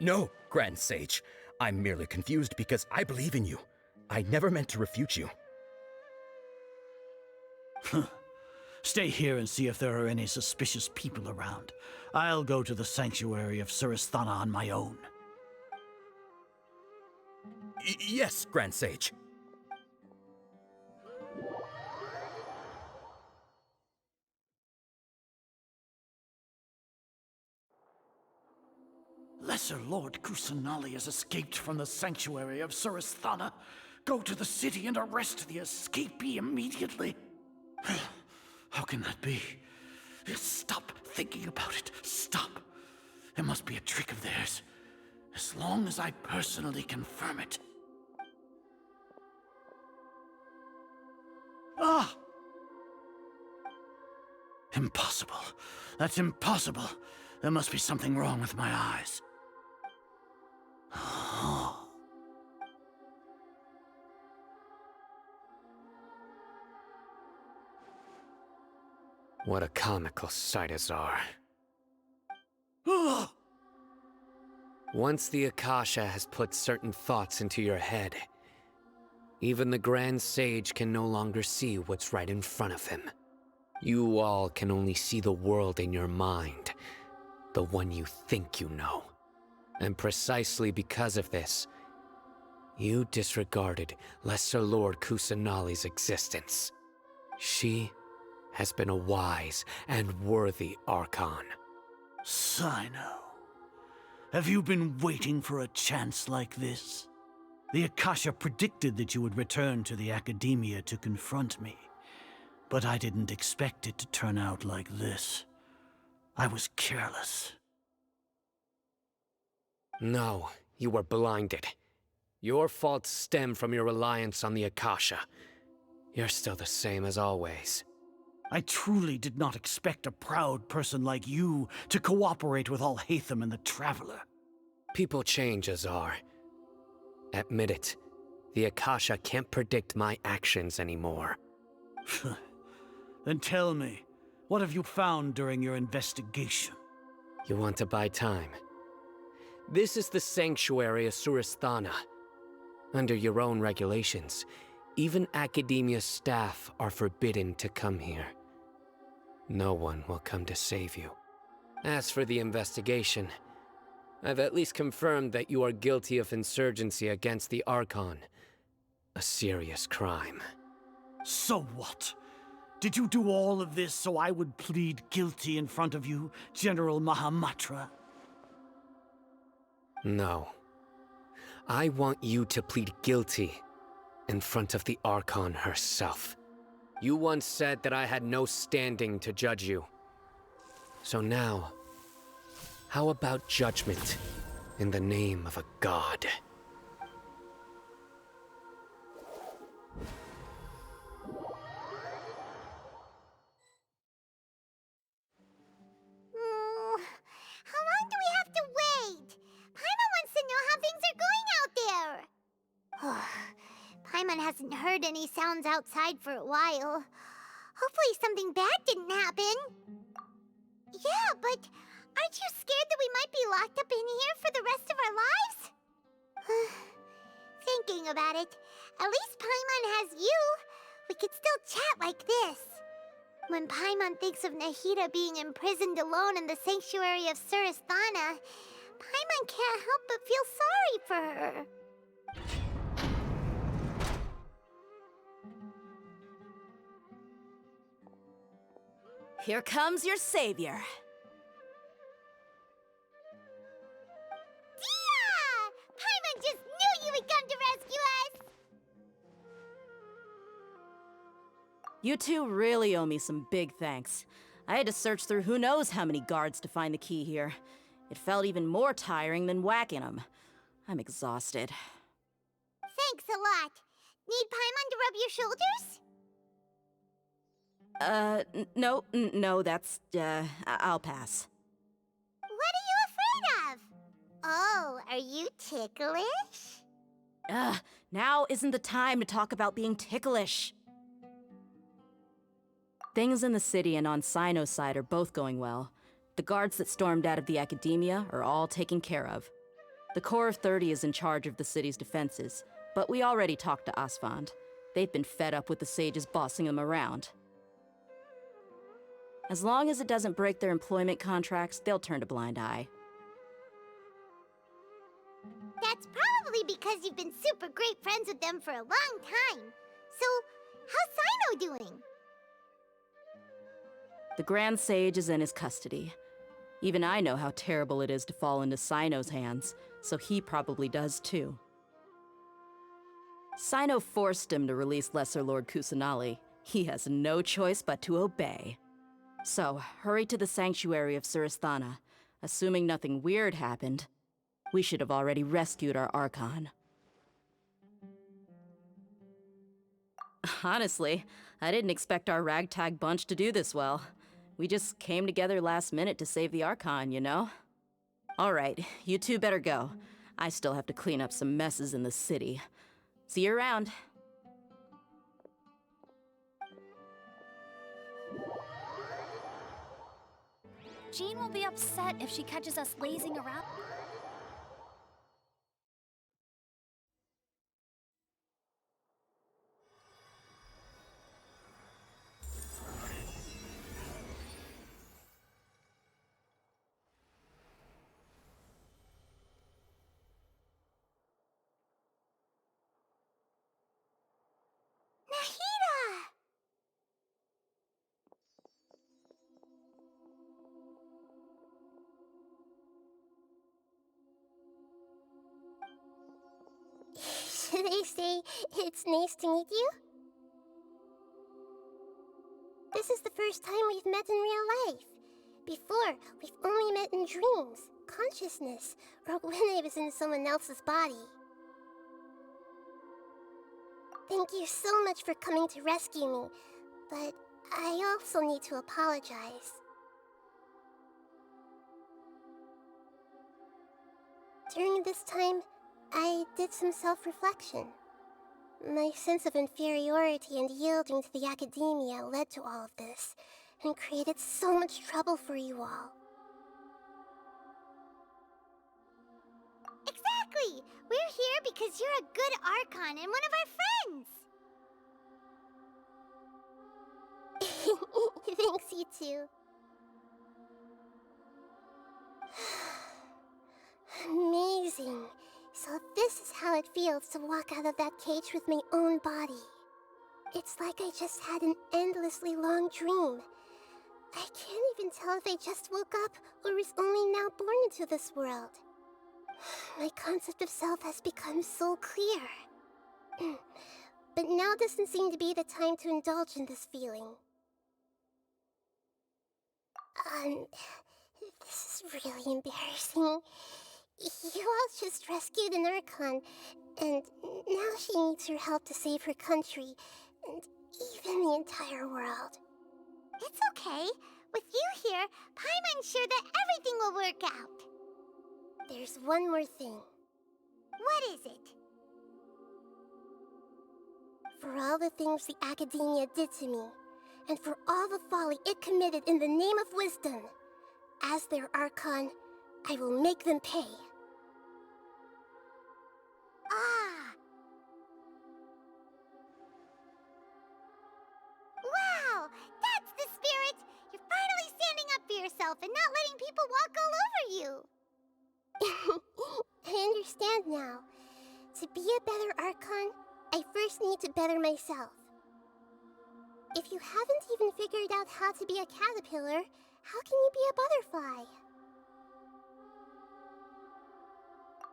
Speaker 7: No, Grand Sage. I'm merely confused because I believe in you. I never meant to refute you.
Speaker 20: Stay here and see if there are any suspicious people around. I'll go to the sanctuary of Surasthana on my own.
Speaker 7: Yes, Grand Sage.
Speaker 20: Lesser Lord Kusanali has escaped from the sanctuary of Surasthana. Go to the city and arrest the escapee immediately. How can that be? Stop thinking about it. Stop. It must be a trick of theirs. As long as I personally confirm it. Ah! Impossible. That's impossible. There must be something wrong with my eyes.
Speaker 5: What a comical sight, Azar. Once the Akasha has put certain thoughts into your head, even the Grand Sage can no longer see what's right in front of him. You all can only see the world in your mind, the one you think you know. And precisely because of this, you disregarded Lesser Lord Kusanali's existence. She has been a wise and worthy Archon.
Speaker 20: Sino, have you been waiting for a chance like this? The Akasha predicted that you would return to the Academia to confront me, but I didn't expect it to turn out like this. I was careless.
Speaker 5: No, you were blinded. Your faults stem from your reliance on the Akasha. You're still the same as always.
Speaker 20: I truly did not expect a proud person like you to cooperate with Alhaitham and the Traveler.
Speaker 5: People change, Azar. Admit it. The Akasha can't predict my actions anymore.
Speaker 20: Then tell me, what have you found during your investigation?
Speaker 5: You want to buy time? This is the Sanctuary of Surasthana. Under your own regulations, even Academia staff are forbidden to come here. No one will come to save you. As for the investigation, I've at least confirmed that you are guilty of insurgency against the Archon. A serious crime.
Speaker 20: So what? Did you do all of this so I would plead guilty in front of you, General Mahamatra?
Speaker 5: No. I want you to plead guilty in front of the Archon herself. You once said that I had no standing to judge you. So now, how about judgment in the name of a god?
Speaker 1: How long do we have to wait? Paimon wants to know how things are going out there. Paimon hasn't heard any sounds outside for a while. Hopefully something bad didn't happen. Yeah, but aren't you scared that we might be locked up in here for the rest of our lives? Thinking about it, at least Paimon has you. We could still chat like this. When Paimon thinks of Nahida being imprisoned alone in the Sanctuary of Surasthana, Paimon can't help but feel sorry for her.
Speaker 4: Here comes your savior.
Speaker 1: Dia! Paimon just knew you would come to rescue us!
Speaker 4: You two really owe me some big thanks. I had to search through who knows how many guards to find the key here. It felt even more tiring than whacking them. I'm exhausted.
Speaker 1: Thanks a lot. Need Paimon to rub your shoulders?
Speaker 4: No, that's, I'll pass.
Speaker 1: What are you afraid of? Oh, are you ticklish?
Speaker 4: Now isn't the time to talk about being ticklish. Things in the city and on Sino's side are both going well. The guards that stormed out of the Academia are all taken care of. The Corps of 30 is in charge of the city's defenses, but we already talked to Asfand. They've been fed up with the sages bossing them around. As long as it doesn't break their employment contracts, they'll turn a blind eye.
Speaker 1: That's probably because you've been super great friends with them for a long time. So, how's Sino doing?
Speaker 4: The Grand Sage is in his custody. Even I know how terrible it is to fall into Sino's hands, so he probably does too. Sino forced him to release Lesser Lord Kusanali. He has no choice but to obey. So, hurry to the Sanctuary of Surasthana. Assuming nothing weird happened, we should have already rescued our Archon. Honestly, I didn't expect our ragtag bunch to do this well. We just came together last minute to save the Archon, you know? Alright, you two better go. I still have to clean up some messes in the city. See you around.
Speaker 6: Jean will be upset if she catches us lazing around.
Speaker 1: Should I say it's nice to meet you? This is the first time we've met in real life. Before, we've only met in dreams, consciousness, or when I was in someone else's body. Thank you so much for coming to rescue me, but I also need to apologize. During this time, I did some self-reflection. My sense of inferiority and yielding to the academia led to all of this, and created so much trouble for you all. Exactly! We're here because you're a good Archon and one of our friends! Thanks, you too. Amazing. So this is how it feels to walk out of that cage with my own body. It's like I just had an endlessly long dream. I can't even tell if I just woke up or was only now born into this world. My concept of self has become so clear. But now doesn't seem to be the time to indulge in this feeling. This is really embarrassing. You all just rescued an Archon, and now she needs your help to save her country, and even the entire world. It's okay. With you here, Paimon's sure that everything will work out. There's one more thing. What is it? For all the things the Academia did to me, and for all the folly it committed in the name of wisdom, as their Archon, I will make them pay. Ah! Wow! That's the spirit! You're finally standing up for yourself and not letting people walk all over you! I understand now. To be a better Archon, I first need to better myself. If you haven't even figured out how to be a caterpillar, how can you be a butterfly?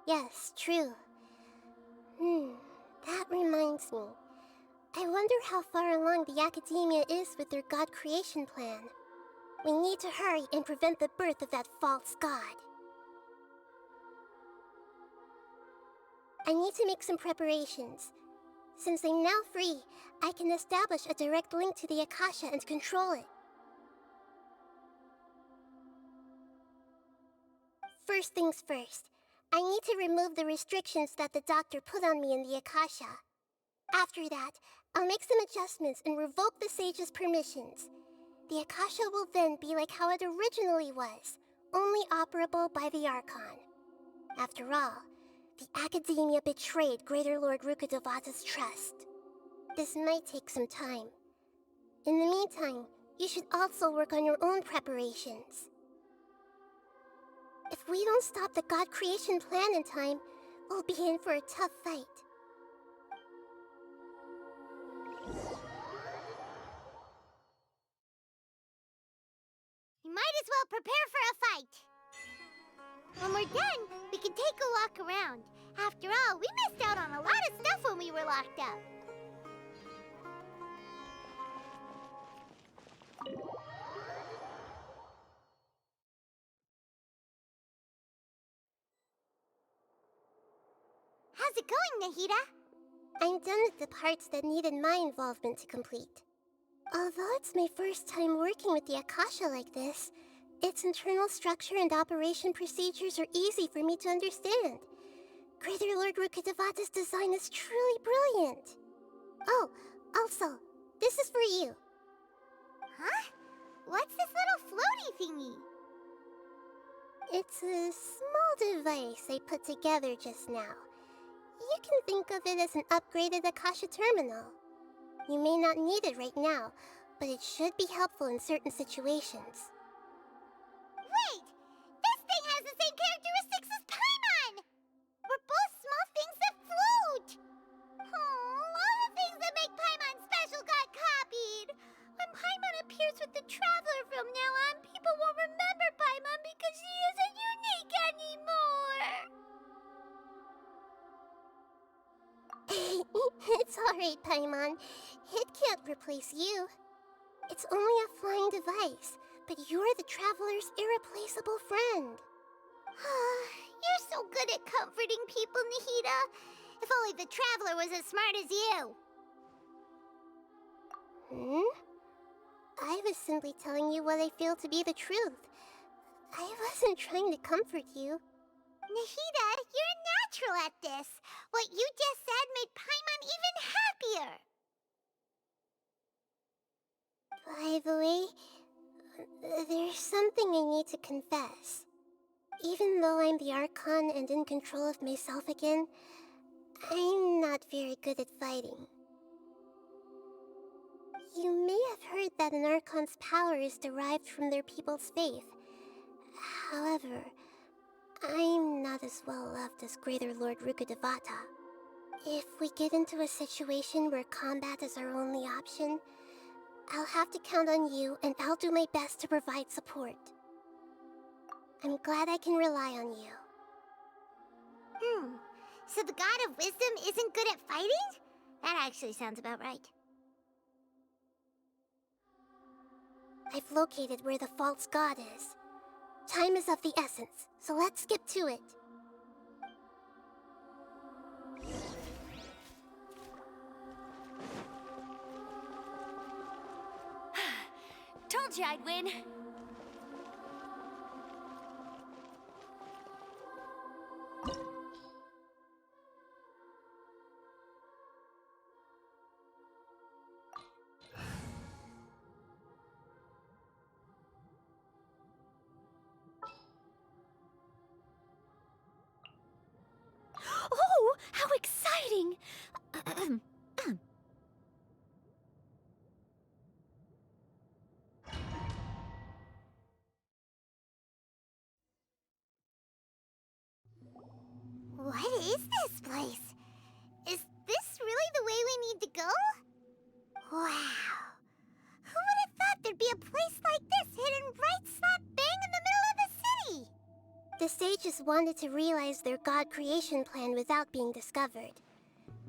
Speaker 1: Yes, true. That reminds me. I wonder how far along the Academia is with their god creation plan. We need to hurry and prevent the birth of that false god. I need to make some preparations. Since I'm now free, I can establish a direct link to the Akasha and control it. First things first, I need to remove the restrictions that the doctor put on me in the Akasha. After that, I'll make some adjustments and revoke the sage's permissions. The Akasha will then be like how it originally was, only operable by the Archon. After all, the Academia betrayed Greater Lord Rukkhadevata's trust. This might take some time. In the meantime, you should also work on your own preparations. If we don't stop the god creation plan in time, we'll be in for a tough fight. You might as well prepare for a fight. When we're done, we can take a walk around. After all, we missed out on a lot of stuff when we were locked up. How's it going, Nahida? I'm done with the parts that needed my involvement to complete. Although it's my first time working with the Akasha like this, its internal structure and operation procedures are easy for me to understand. Greater Lord Rukkhadevata's design is truly brilliant. Oh, also, this is for you. Huh? What's this little floaty thingy? It's a small device I put together just now. You can think of it as an upgraded Akasha terminal. You may not need it right now, but it should be helpful in certain situations. Wait! This thing has the same characteristics as Paimon! We're both small things that float! Oh, all the things that make Paimon special got copied! When Paimon appears with the Traveler from now on, people won't remember Paimon because she isn't unique anymore! It's alright, Paimon. It can't replace you. It's only a flying device, but you're the Traveler's irreplaceable friend. You're so good at comforting people, Nahida. If only the Traveler was as smart as you. I was simply telling you what I feel to be the truth. I wasn't trying to comfort you. Nahida, you're natural at this. What you just said made Paimon even happier. By the way, there's something I need to confess. Even though I'm the Archon and in control of myself again, I'm not very good at fighting. You may have heard that an Archon's power is derived from their people's faith. However, I'm not as well loved as Greater Lord Rukkhadevata. If we get into a situation where combat is our only option, I'll have to count on you, and I'll do my best to provide support. I'm glad I can rely on you. So the God of Wisdom isn't good at fighting? That actually sounds about right. I've located where the false god is. Time is of the essence, so let's skip to it.
Speaker 13: Told you I'd win.
Speaker 6: Oh, how exciting!
Speaker 1: What is this place? Is this really the way we need to go? Wow. Who would have thought there'd be a place like this hidden right slap bang in the middle of the city? The sages wanted to realize their god creation plan without being discovered.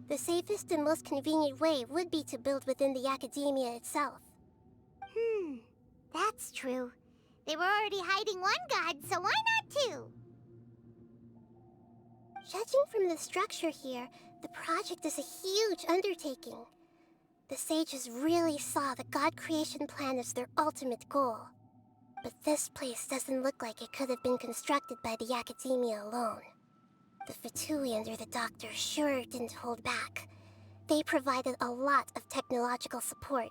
Speaker 1: The safest and most convenient way would be to build within the academia itself. That's true. They were already hiding one god, so why not two? Judging from the structure here, the project is a huge undertaking. The sages really saw the god creation plan as their ultimate goal. But this place doesn't look like it could have been constructed by the academia alone. The Fatui under the Doctor sure didn't hold back. They provided a lot of technological support.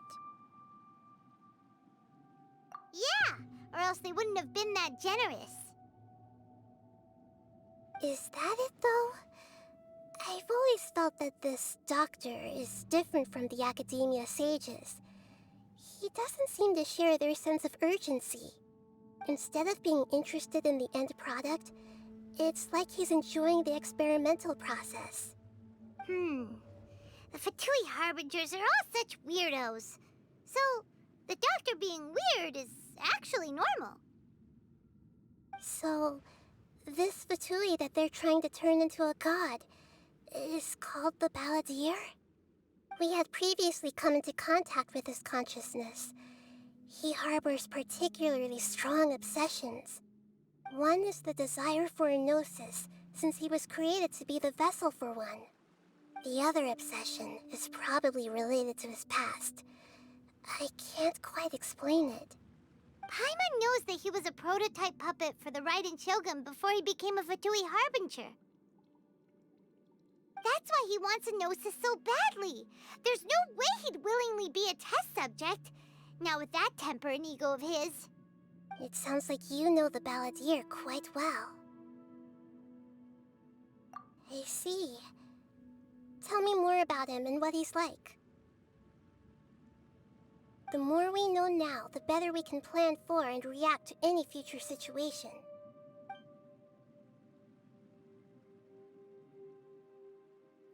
Speaker 1: Yeah, or else they wouldn't have been that generous. Is that it, though? I've always felt that this Doctor is different from the Academia sages. He doesn't seem to share their sense of urgency. Instead of being interested in the end product, it's like he's enjoying the experimental process. The Fatui Harbingers are all such weirdos. So, the Doctor being weird is actually normal. So, this Fatui that they're trying to turn into a god is called the Balladeer? We had previously come into contact with his consciousness. He harbors particularly strong obsessions. One is the desire for a gnosis, since he was created to be the vessel for one. The other obsession is probably related to his past. I can't quite explain it. Paimon knows that he was a prototype puppet for the Raiden Shogun before he became a Fatui Harbinger. That's why he wants Enosis so badly. There's no way he'd willingly be a test subject, not with that temper and ego of his. It sounds like you know the Balladeer quite well. I see. Tell me more about him and what he's like. The more we know now, the better we can plan for and react to any future situation.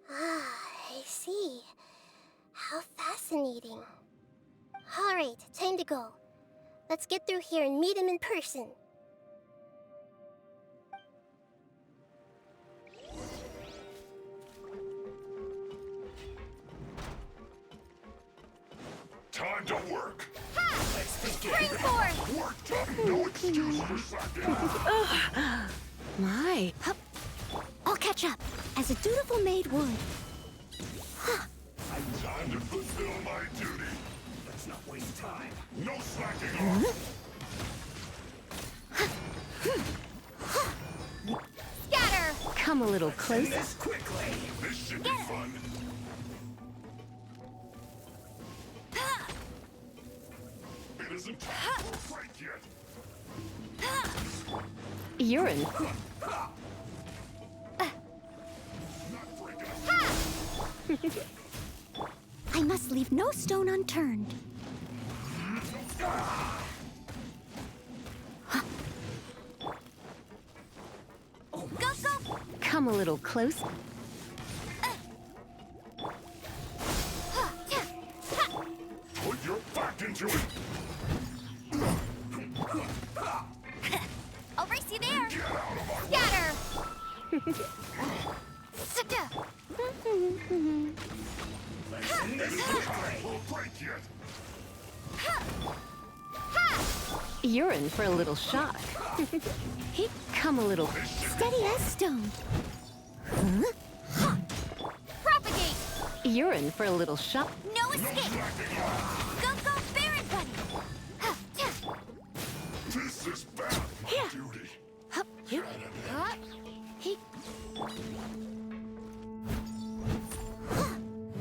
Speaker 1: Ah, I see. How fascinating. Alright, time to go. Let's get through here and meet him in person.
Speaker 8: Time to work.
Speaker 13: Let's spring forth!
Speaker 8: Work time. No excuse for slacking.
Speaker 6: My. Hup. I'll catch up, as a dutiful maid would.
Speaker 8: Time to fulfill my duty. Let's not waste time. No slacking off.
Speaker 13: Scatter!
Speaker 6: Come a little closer.
Speaker 8: This quickly. This should be fun. It isn't time for a break yet.
Speaker 6: You're in. I must leave no stone unturned.
Speaker 13: Go, go!
Speaker 6: Come a little closer.
Speaker 8: Put your back into it.
Speaker 13: I'll race you there!
Speaker 8: Get out of my
Speaker 13: Scatter!
Speaker 8: break yet.
Speaker 6: You're in for a little shock. He come a little steady as stone.
Speaker 13: Propagate!
Speaker 6: You're in for a little shock.
Speaker 13: No escape! Go, go, Baron Bunny!
Speaker 8: This is bad
Speaker 6: Here.
Speaker 8: duty.
Speaker 6: Hup, you. He.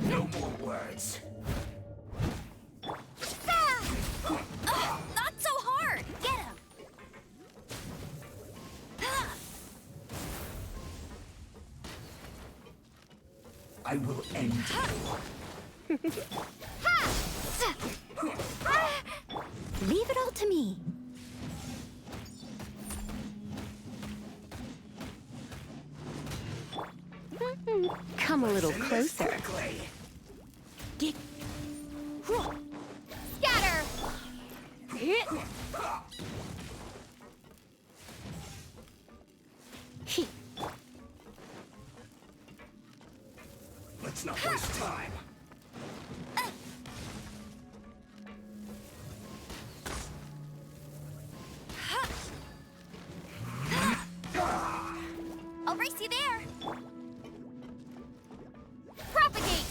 Speaker 8: No more words.
Speaker 13: Not so hard! Get him!
Speaker 10: I will end you.
Speaker 6: Leave it all to me. Come a little closer. Get.
Speaker 13: Scatter!
Speaker 6: He.
Speaker 10: Let's not waste time.
Speaker 13: I'll race you there! Propagate!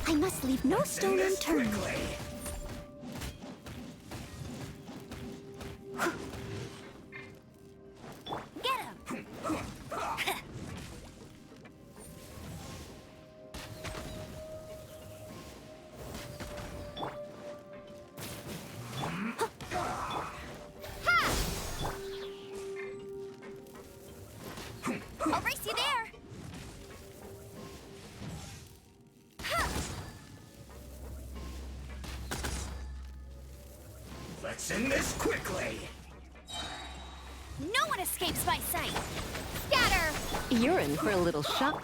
Speaker 6: I must leave no stone unturned.
Speaker 13: Get him! I'll race you there!
Speaker 10: Let's end this quickly.
Speaker 13: No one escapes my sight! Scatter!
Speaker 6: You're in for a little shock.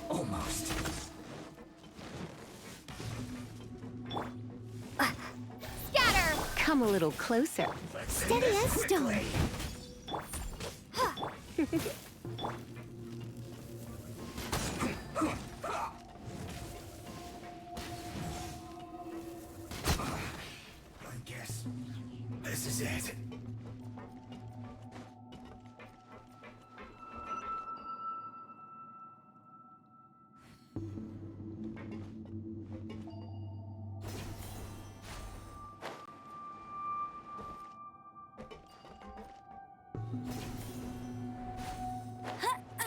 Speaker 10: Almost.
Speaker 14: Come a little closer.
Speaker 1: Steady as stone.
Speaker 8: I guess this is it.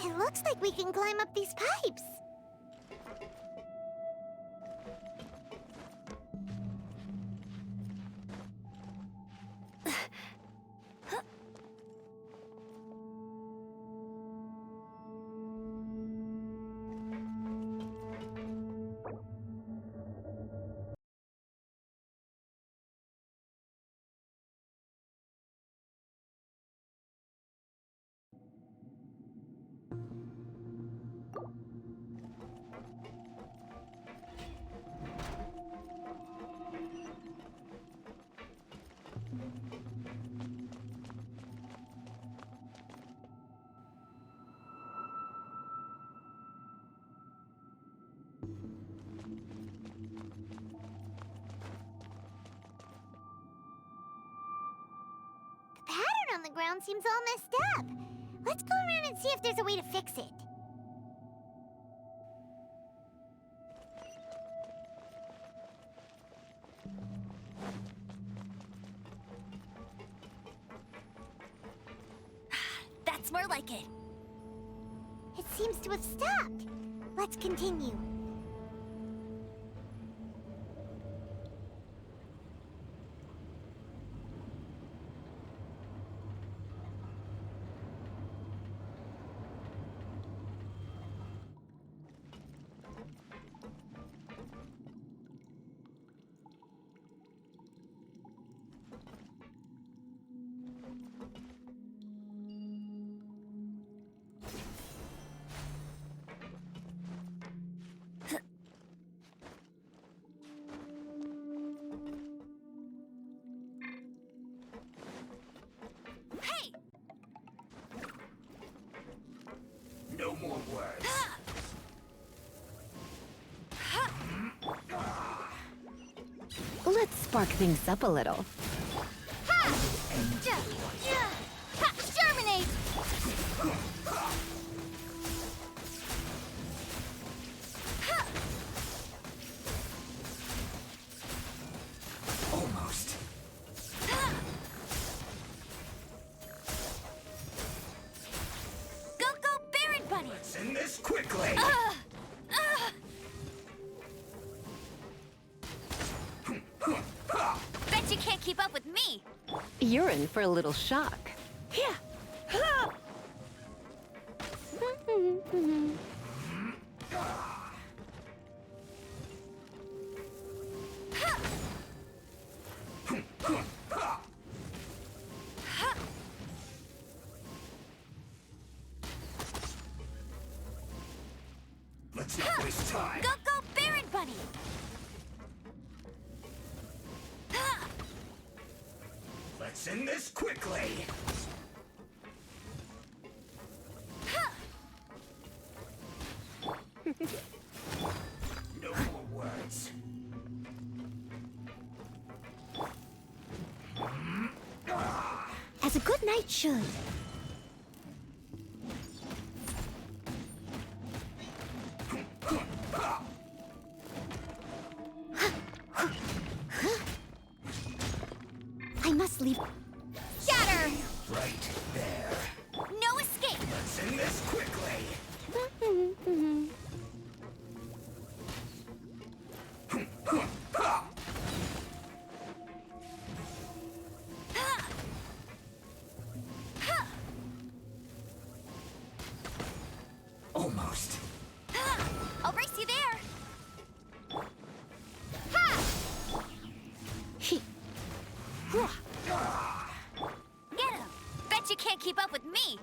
Speaker 1: It looks like we can climb up these pipes. The pattern on the ground seems all messed up. Let's go around and see if there's a way to fix it.
Speaker 13: That's more like it.
Speaker 1: It seems to have stopped. Let's continue.
Speaker 13: Hey!
Speaker 8: No more words.
Speaker 14: Let's spark things up a little.
Speaker 13: Ha! Exterminate!
Speaker 8: Almost.
Speaker 13: Go, Baron Bunny!
Speaker 8: Let's end this quickly.
Speaker 13: Bet you can't keep up with me!
Speaker 14: You're in for a little shock.
Speaker 13: Yeah!
Speaker 8: Let's not waste time.
Speaker 13: Go, Baron Bunny!
Speaker 8: Let's end this quickly. No more words.
Speaker 1: As a good knight should. I must leave.
Speaker 13: Scatter!
Speaker 8: Right there.
Speaker 13: No escape!
Speaker 8: Let's end this quickly. Almost.
Speaker 13: I'll race you there! Ha! Get him! Bet you can't keep up with me!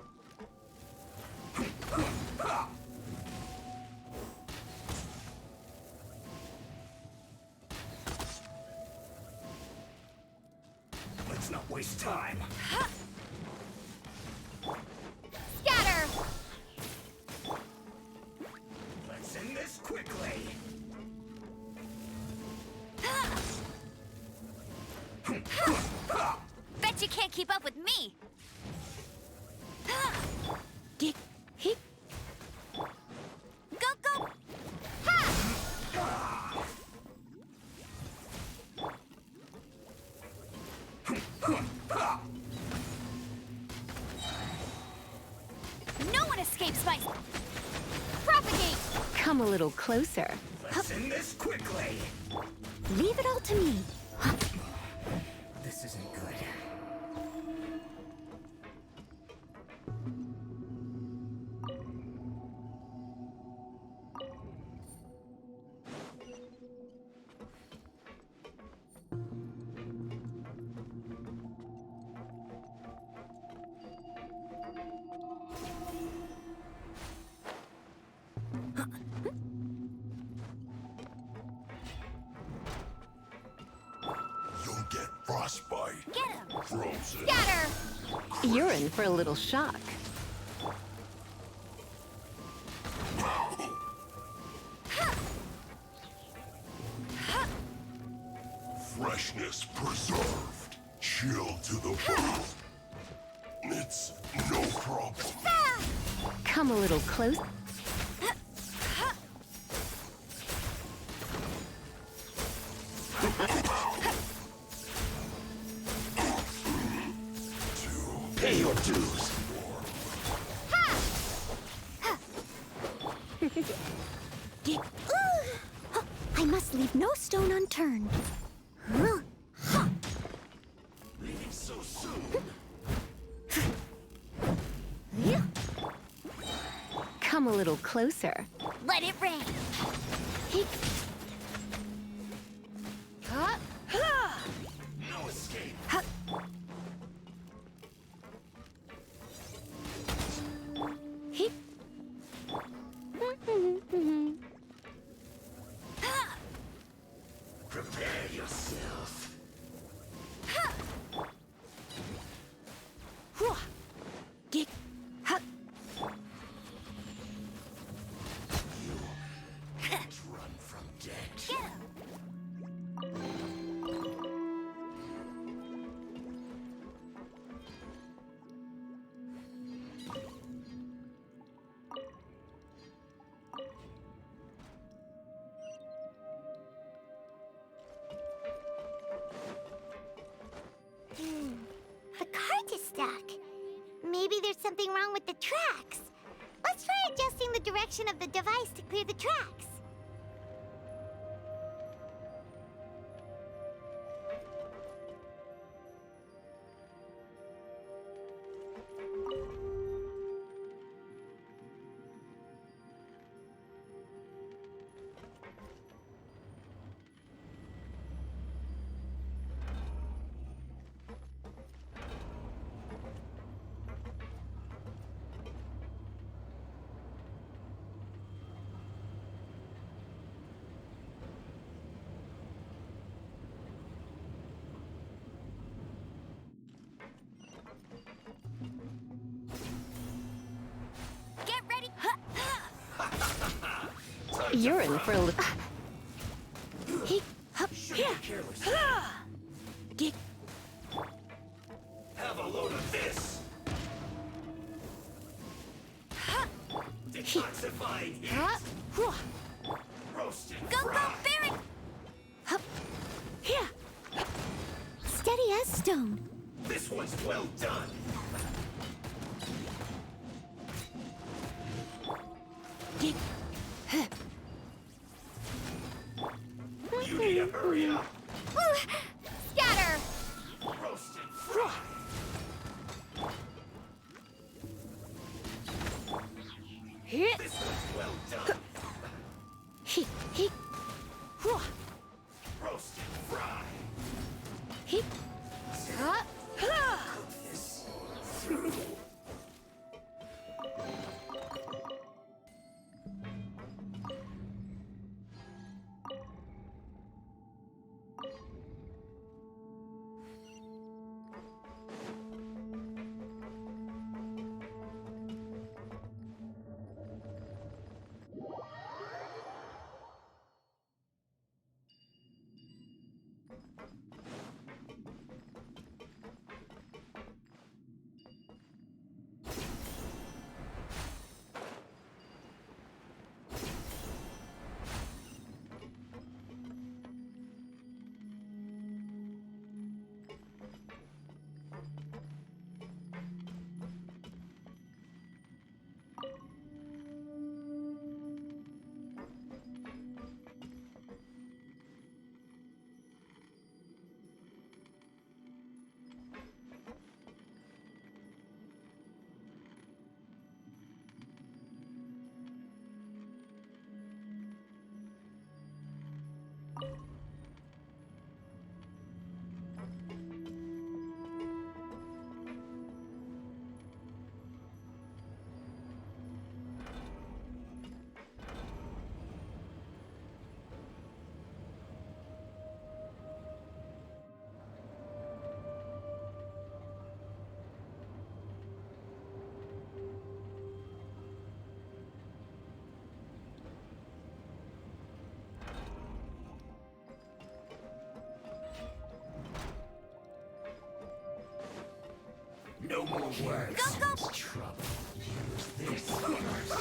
Speaker 15: waste time.
Speaker 13: Scatter!
Speaker 15: Let's end this quickly.
Speaker 13: Bet you can't keep up with me.
Speaker 6: Get hit.
Speaker 13: Go, go! Ha! No one escapes my... Propagate!
Speaker 14: Come a little closer.
Speaker 15: Let's end this quickly.
Speaker 6: Leave it all to me.
Speaker 15: This isn't good.
Speaker 8: You'll get frostbite.
Speaker 13: Get him!
Speaker 8: Frozen.
Speaker 13: Scatter!
Speaker 14: You're in for a little shock.
Speaker 8: Freshness preserved. Chill to the bone. It's no problem.
Speaker 14: Come a little close.
Speaker 8: Pay your dues.
Speaker 6: Get. I must leave no stone unturned.
Speaker 15: Leaving so soon.
Speaker 14: Come a little closer.
Speaker 13: Let it rain!
Speaker 15: No escape. Prepare yourself.
Speaker 6: Get.
Speaker 15: Can't run from death.
Speaker 13: Get him!
Speaker 1: The cart is stuck. Maybe there's something wrong with the tracks. Let's try adjusting the direction of the device to clear the tracks.
Speaker 13: Get ready!
Speaker 14: You're in for a little.
Speaker 6: Get.
Speaker 15: Have a load of this. Detoxifying heat. Roasted.
Speaker 13: Go, go, Barret!
Speaker 6: Steady as stone.
Speaker 15: This one's well done.
Speaker 6: Get.
Speaker 15: You need to hurry up.
Speaker 13: Scatter!
Speaker 15: Roasted fry. This one's well done. Roasted fry. This through. No more words.
Speaker 13: Go, go.
Speaker 15: Trouble. Use this first.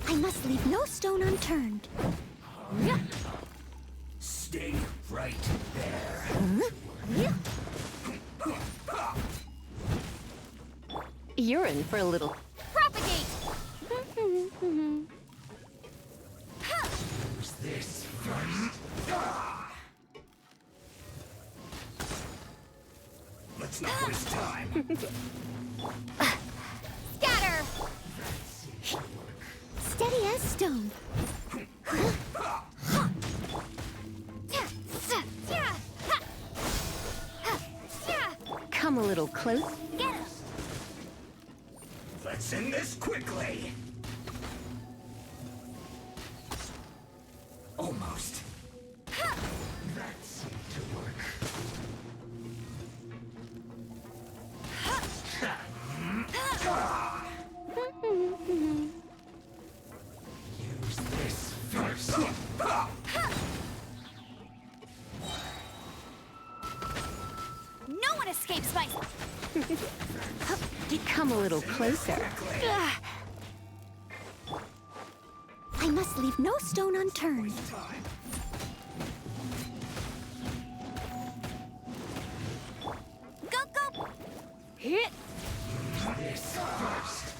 Speaker 1: I must leave no stone unturned.
Speaker 15: Stay right there.
Speaker 14: You're in for a little...
Speaker 13: Propagate!
Speaker 15: Use this first. Let's not waste time.
Speaker 13: Scatter!
Speaker 1: Steady as stone.
Speaker 14: Come a little close.
Speaker 13: Get him!
Speaker 15: Let's end this quickly. Almost. That seemed to work. Use this first.
Speaker 13: No one escapes my...
Speaker 14: Come a little closer.
Speaker 1: I must leave no stone unturned.
Speaker 13: Go, go! Hit!
Speaker 15: This first.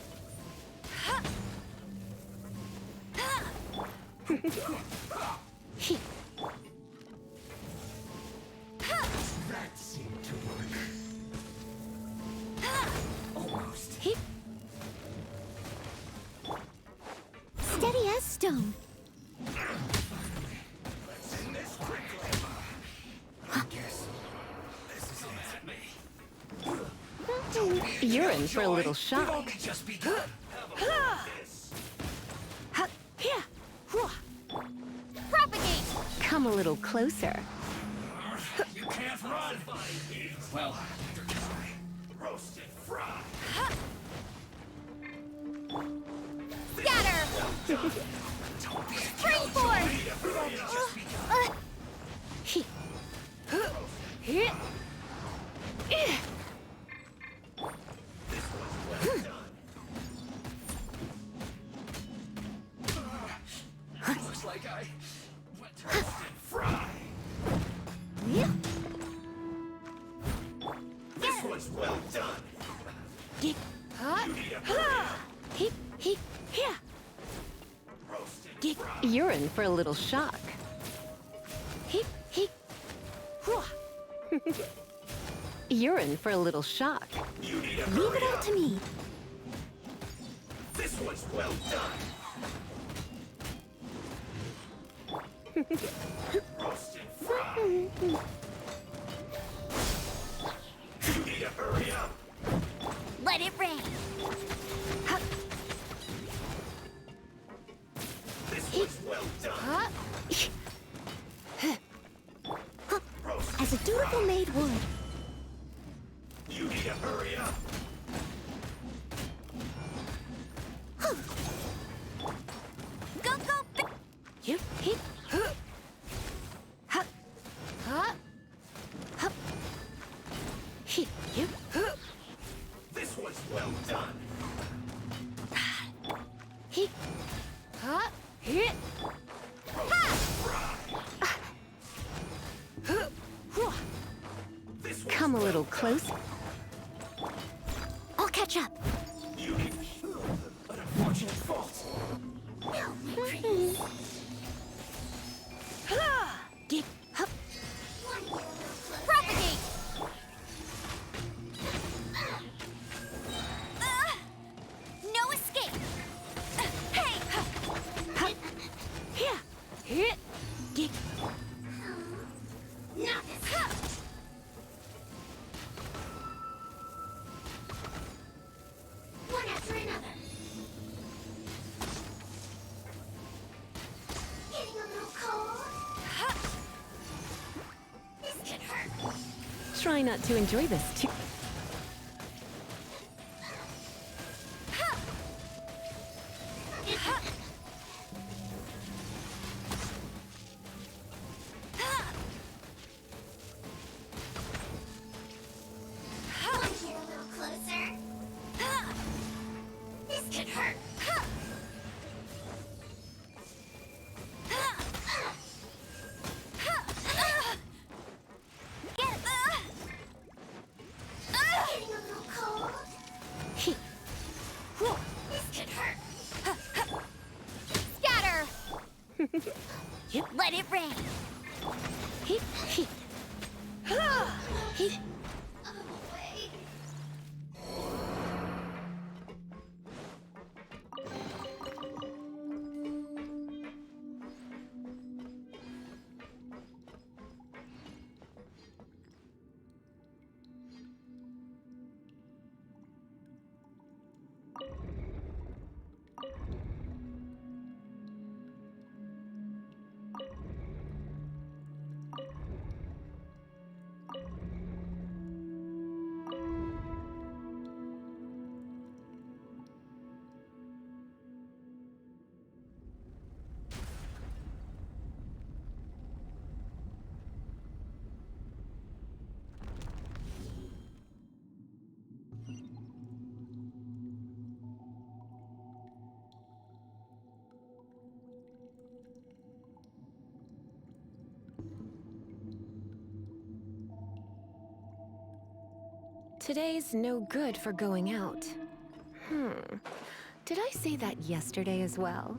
Speaker 15: That seemed to work. Almost.
Speaker 1: Steady as stone.
Speaker 15: Let's end this quickly. I guess this is it.
Speaker 14: You're in for a little shock.
Speaker 15: We've only just begun.
Speaker 13: Propagate!
Speaker 14: Come a little closer.
Speaker 15: You can't run. Well, try. Roasted fry.
Speaker 13: Scatter!
Speaker 15: Don't be
Speaker 13: Springboard!
Speaker 15: We've only just begun.
Speaker 13: Hit!
Speaker 15: Looks like I went roasted fry. This one's well done. You need a roasted fry.
Speaker 14: You're in for a little shock. You're in for a little shock.
Speaker 15: You need a
Speaker 1: Leave it all to me.
Speaker 15: This one's well done. Roasted fry. You need to hurry up.
Speaker 13: Let it rain!
Speaker 15: This one's well done.
Speaker 1: As a dutiful maid would.
Speaker 15: You need to hurry up.
Speaker 13: Go, go!
Speaker 1: You hit.
Speaker 15: This one's well done. This one's
Speaker 14: Come a little closer.
Speaker 1: I'll catch up.
Speaker 15: You need an unfortunate fault.
Speaker 1: Get up.
Speaker 13: Propagate! No escape! Hey!
Speaker 1: Hit. Get. One after another. Getting a little cold. This can hurt.
Speaker 14: Try not to enjoy this too. Today's no good for going out. Did I say that yesterday as well?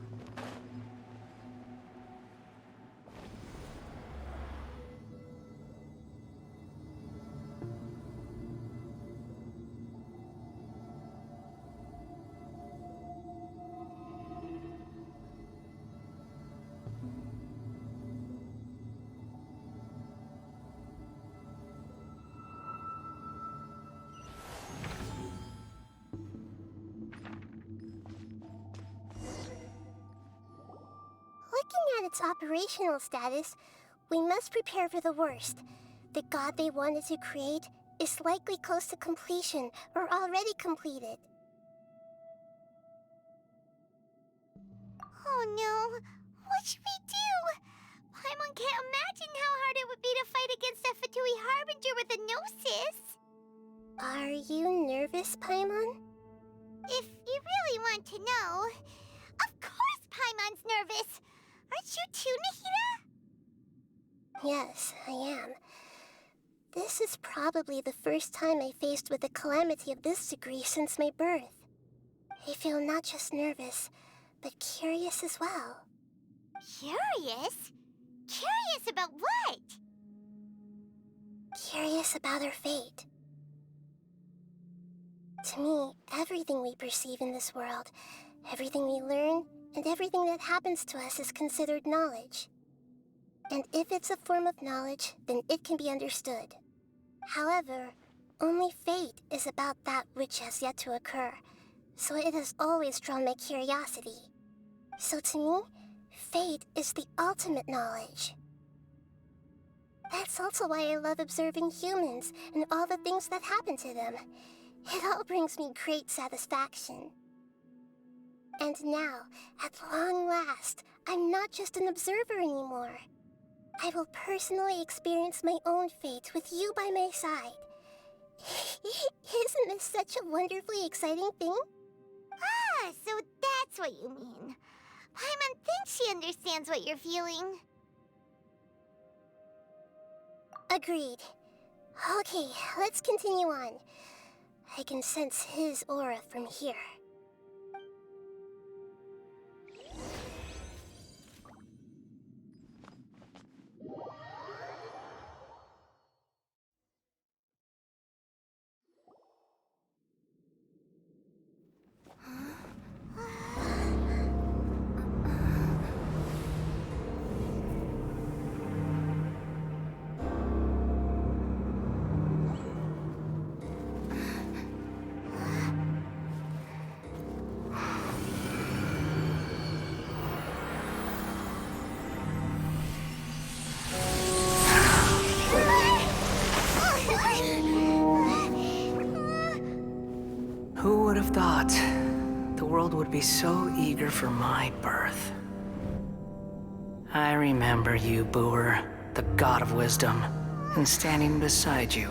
Speaker 1: Looking at its operational status, we must prepare for the worst. The god they wanted to create is likely close to completion or already completed. Oh no! What should we do? Paimon can't imagine how hard it would be to fight against a Fatui Harbinger with a Gnosis! Are you nervous, Paimon? If you really want to know, of course Paimon's nervous! Aren't you too, Nahida? Yes, I am. This is probably the first time I faced with a calamity of this degree since my birth. I feel not just nervous, but curious as well. Curious? Curious about what? Curious about our fate. To me, everything we perceive in this world, everything we learn, and everything that happens to us is considered knowledge. And if it's a form of knowledge, then it can be understood. However, only fate is about that which has yet to occur, so it has always drawn my curiosity. So to me, fate is the ultimate knowledge. That's also why I love observing humans and all the things that happen to them. It all brings me great satisfaction. And now, at long last, I'm not just an observer anymore. I will personally experience my own fate with you by my side. Isn't this such a wonderfully exciting thing? Ah, so that's what you mean. Paimon thinks she understands what you're feeling. Agreed. Okay, let's continue on. I can sense his aura from here.
Speaker 12: Who would have thought the world would be so eager for my birth? I remember you, Booer, the god of wisdom, and standing beside you,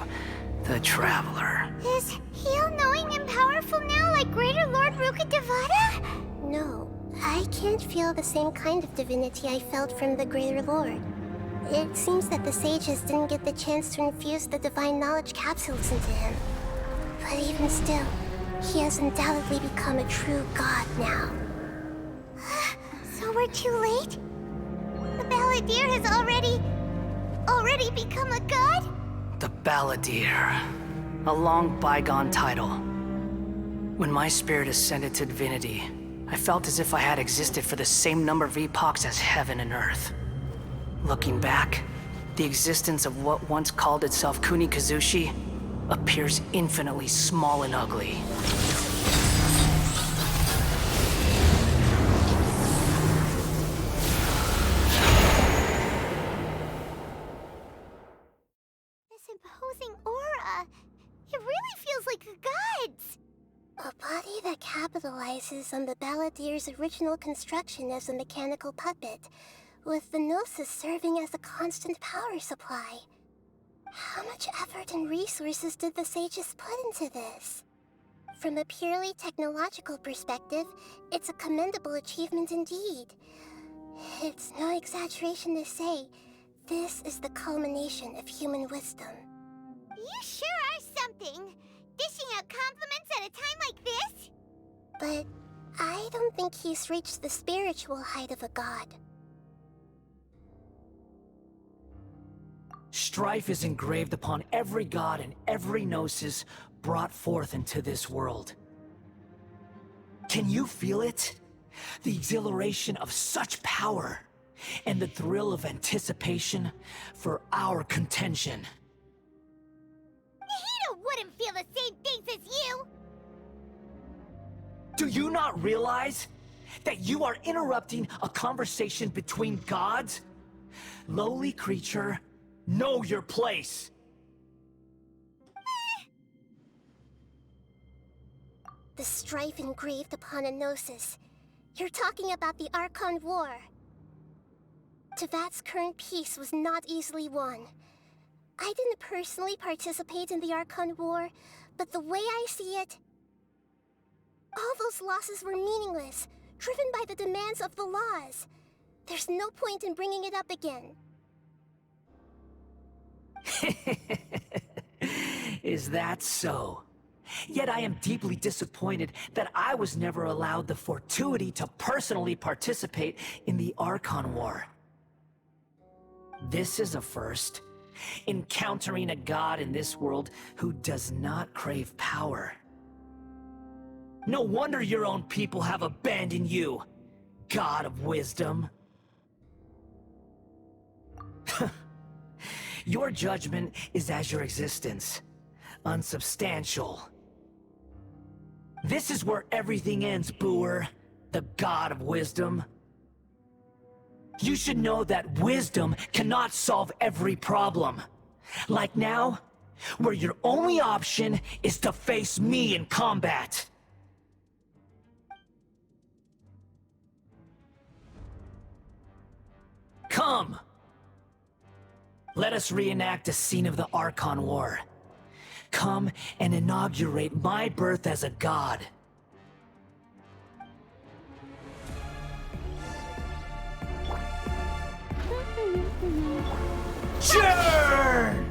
Speaker 12: the traveler.
Speaker 1: Is he all-knowing and powerful now like Greater Lord Rukkhadevata? No, I can't feel the same kind of divinity I felt from the Greater Lord. It seems that the sages didn't get the chance to infuse the divine knowledge capsules into him. But even still, he has undoubtedly become a true god now. So we're too late? The Balladeer has already become a god?
Speaker 12: The Balladeer. A long bygone title. When my spirit ascended to divinity, I felt as if I had existed for the same number of epochs as heaven and earth. Looking back, the existence of what once called itself Kunikazushi appears infinitely small and ugly.
Speaker 1: This imposing aura, it really feels like a god's. A body that capitalizes on the Balladeer's original construction as a mechanical puppet, with the Gnosis serving as a constant power supply. How much effort and resources did the sages put into this? From a purely technological perspective, it's a commendable achievement indeed. It's no exaggeration to say, this is the culmination of human wisdom. You sure are something! dishing out compliments at a time like this?
Speaker 6: But I don't think he's reached the spiritual height of a god.
Speaker 12: Strife is engraved upon every god and every gnosis brought forth into this world. Can you feel it? The exhilaration of such power, and the thrill of anticipation for our contention.
Speaker 1: Nahida wouldn't feel the same things as you!
Speaker 12: Do you not realize that you are interrupting a conversation between gods? Lowly creature, know your place!
Speaker 6: The strife engraved upon a gnosis. You're talking about the Archon War. Tevat's current peace was not easily won. I didn't personally participate in the Archon War, but the way I see it, all those losses were meaningless, driven by the demands of the laws. There's no point in bringing it up again.
Speaker 12: Is that so? Yet I am deeply disappointed that I was never allowed the fortuity to personally participate in the Archon War. This is a first. Encountering a god in this world who does not crave power. No wonder your own people have abandoned you, God of Wisdom. Your judgment is as your existence, unsubstantial. This is where everything ends, Booer, the God of Wisdom. You should know that wisdom cannot solve every problem. Like now, where your only option is to face me in combat. Come! Let us reenact a scene of the Archon War. Come and inaugurate my birth as a god. Churn!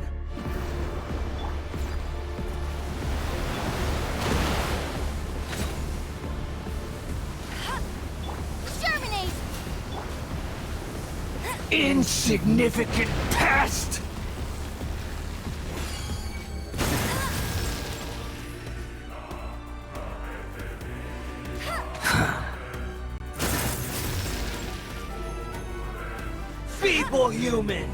Speaker 13: Germinate!
Speaker 12: Insignificant pest! Feeble human!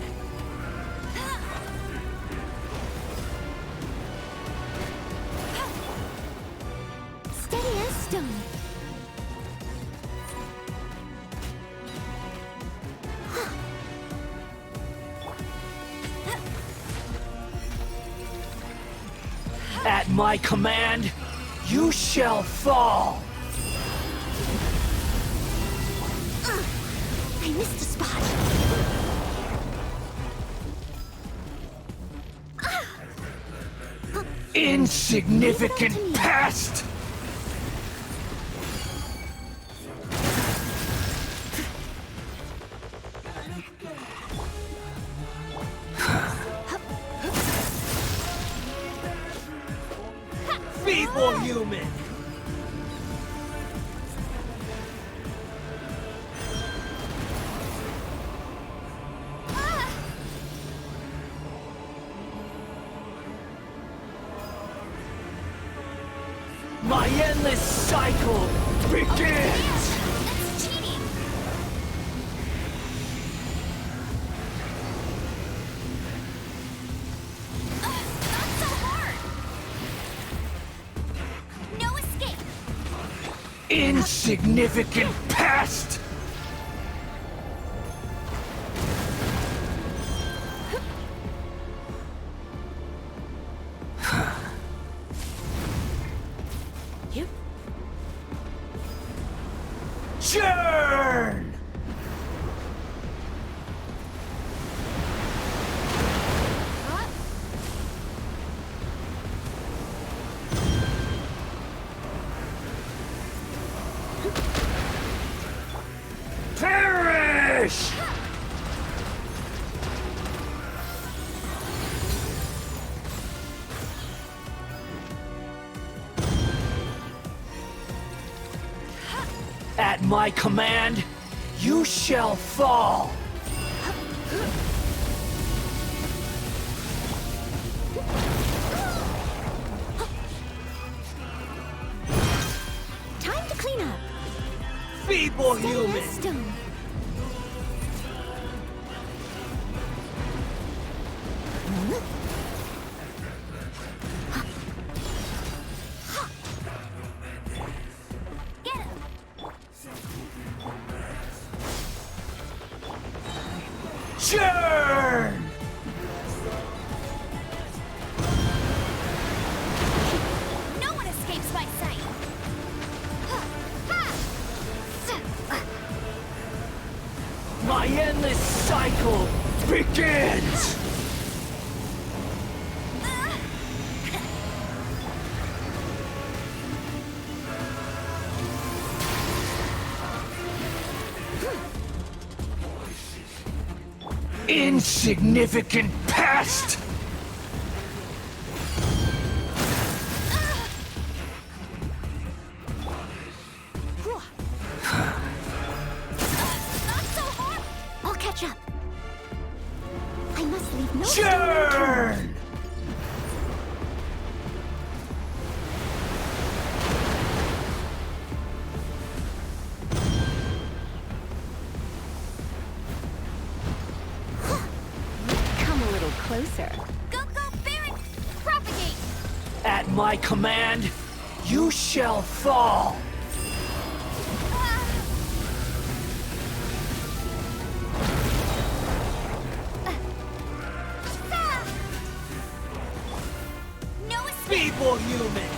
Speaker 6: Steady as stone.
Speaker 12: At my command, you shall fall!
Speaker 6: I missed a spot.
Speaker 12: Insignificant pest! Feeble human! My endless cycle begins!
Speaker 13: That's cheating! Not so hard! No escape!
Speaker 12: Insignificant pest! Churn! At my command, you shall fall!
Speaker 6: Time to clean up.
Speaker 12: Feeble
Speaker 6: Steady
Speaker 12: human!
Speaker 6: as stone.
Speaker 12: Churn!
Speaker 13: No one escapes my sight.
Speaker 12: My endless cycle begins! Insignificant pest!
Speaker 6: I'll catch up. I must leave no
Speaker 12: Churn!
Speaker 6: stone
Speaker 14: Come a little closer.
Speaker 13: Go, Baron! Propagate!
Speaker 12: At my command, you shall fall!
Speaker 13: No escape!
Speaker 12: Feeble human!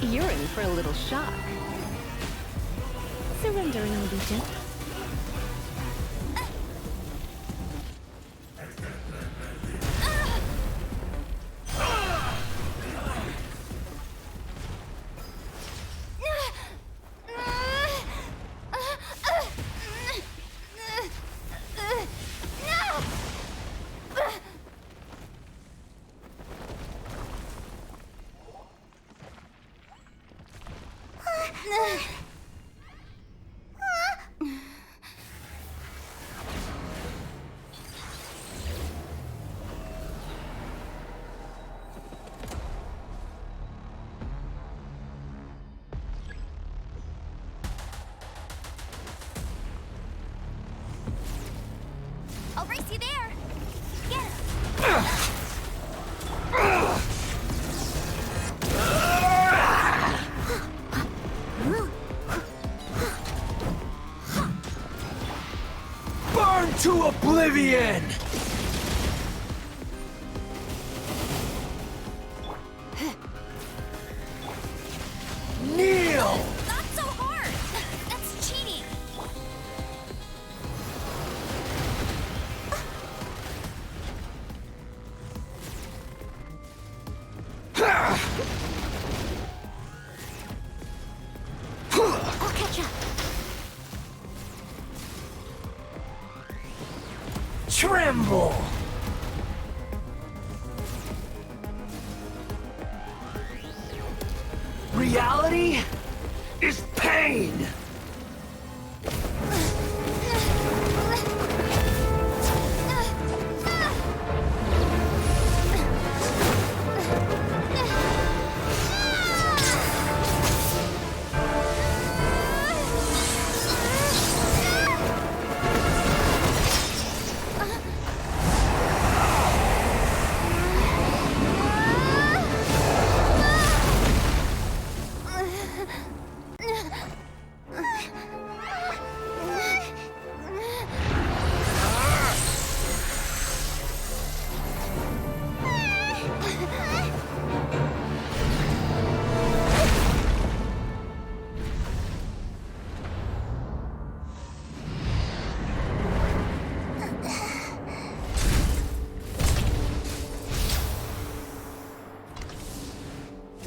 Speaker 14: You're in for a little shock. Surrendering will be gentle.
Speaker 13: I'll race you there! Get him!
Speaker 12: Burn to oblivion! Kneel!
Speaker 13: Not so hard! That's cheating!
Speaker 6: I'll catch up.
Speaker 12: Tremble! Reality is pain!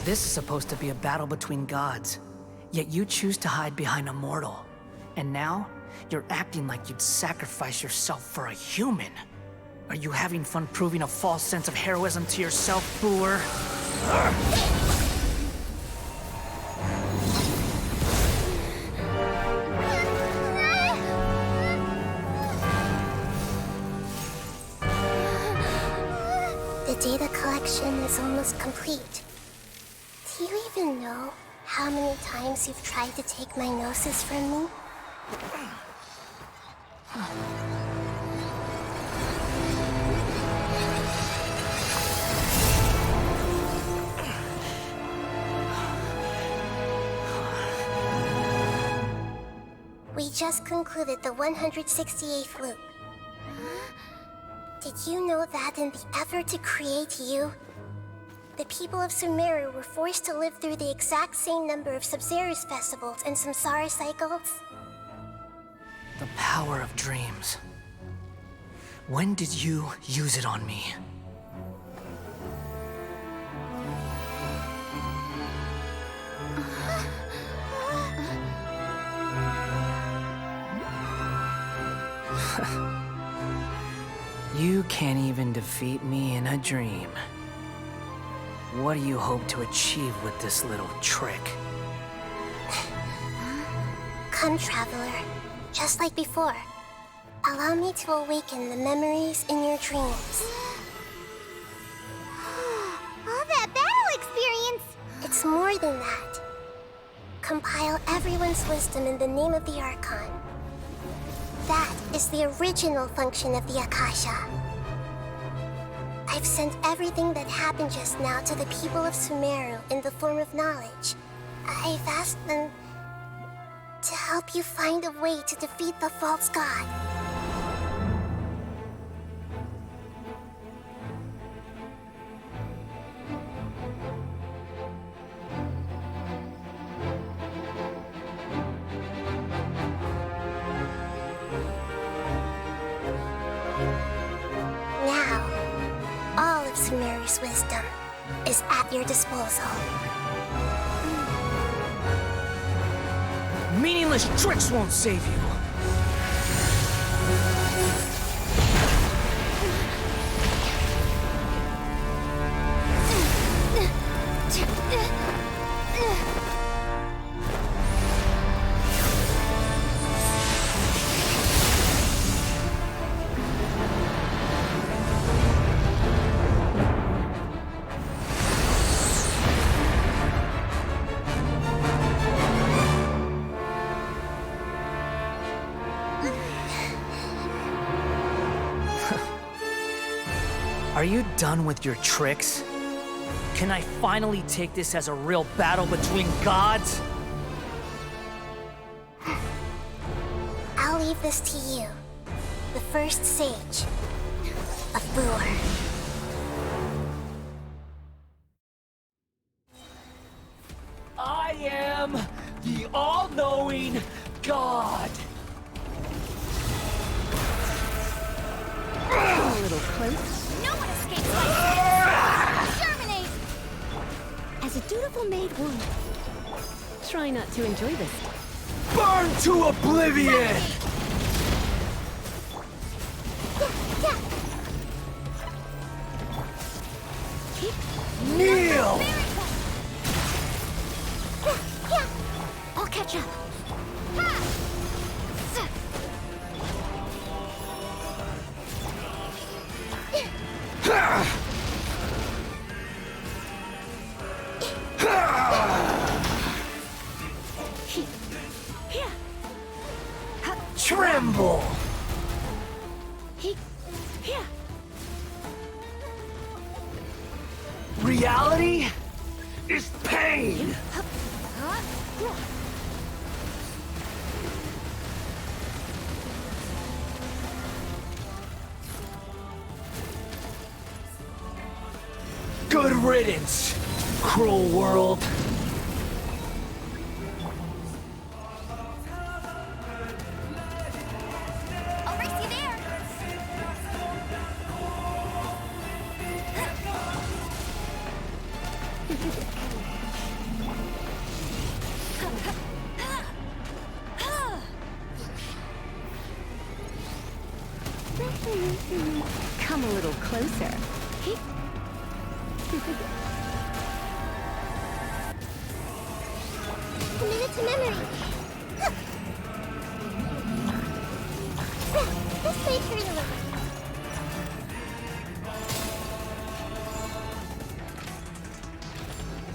Speaker 12: This is supposed to be a battle between gods, yet you choose to hide behind a mortal. And now, you're acting like you'd sacrifice yourself for a human. Are you having fun proving a false sense of heroism to yourself, Booer?
Speaker 1: The data collection is almost complete. Do you even know how many times you've tried to take my gnosis from me? We just concluded the 168th loop. Did you know that in the effort to create you, the people of Sumeru were forced to live through the exact same number of Sub-Zerus festivals and samsara cycles?
Speaker 12: The power of dreams. When did you use it on me? You can't even defeat me in a dream. What do you hope to achieve with this little trick?
Speaker 1: Come, Traveler. Just like before. Allow me to awaken the memories in your dreams. All that battle experience! It's more than that. Compile everyone's wisdom in the name of the Archon. That is the original function of the Akasha. I've sent everything that happened just now to the people of Sumeru in the form of knowledge. I've asked them to help you find a way to defeat the false god. Now, all of Sumeru's wisdom is at your disposal.
Speaker 12: Meaningless tricks won't save you. Are you done with your tricks? Can I finally take this as a real battle between gods?
Speaker 1: I'll leave this to you, the first sage of Booer.
Speaker 12: I am the all-knowing God.
Speaker 14: A little close.
Speaker 13: No one escapes like this! Terminate!
Speaker 14: As a dutiful maid would. Try not to enjoy this.
Speaker 12: Burn to oblivion! Kneel!
Speaker 14: I'll catch up.
Speaker 12: Tremble! Reality is pain! Good riddance, cruel world.
Speaker 13: I'll race you there!
Speaker 14: Come a little closer.
Speaker 1: Committed to memory. Huh. This may turn a little.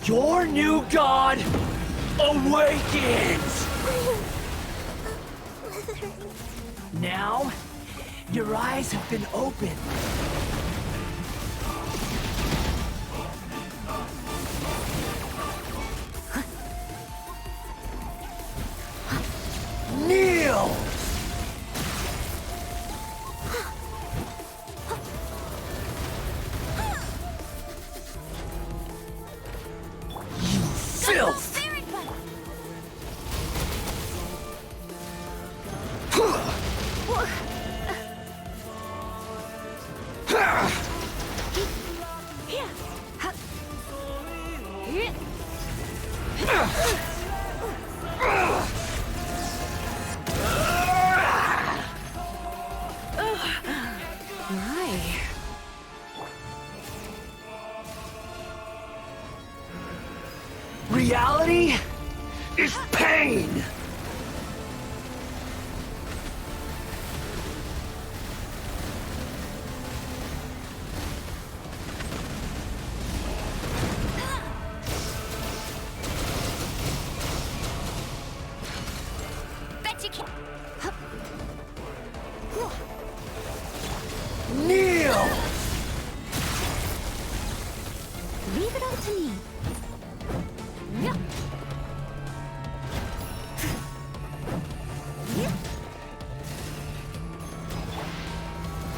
Speaker 3: Your new god awakens! Now, your eyes have been opened. Kneel! You filth! Reality is pain!
Speaker 13: Bet you can't.
Speaker 3: Kneel!
Speaker 14: Leave it all to me. Yep.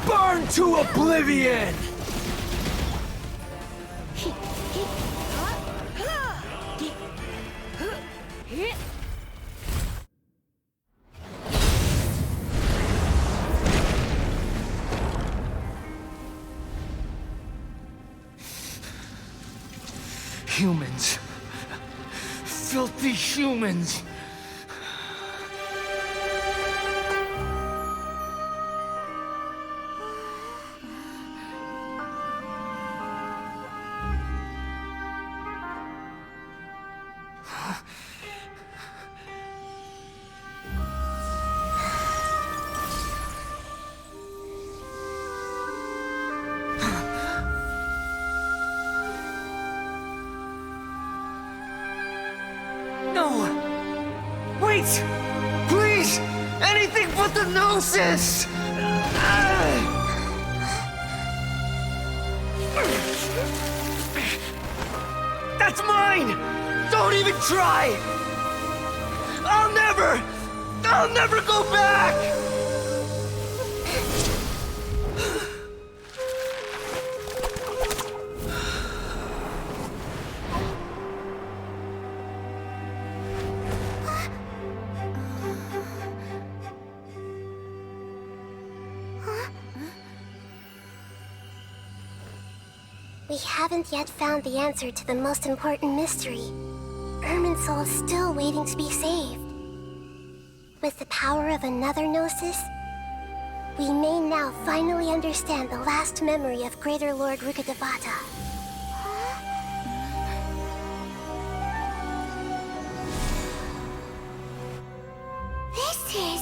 Speaker 3: Burn to oblivion! Humans. Filthy humans. No! Wait! Please! Anything but the Gnosis! That's mine! Don't even try! I'll never go back!
Speaker 1: We haven't yet found the answer to the most important mystery. Irminsul is still waiting to be saved. With the power of another Gnosis, we may now finally understand the last memory of Greater Lord Rukkhadevata. This is...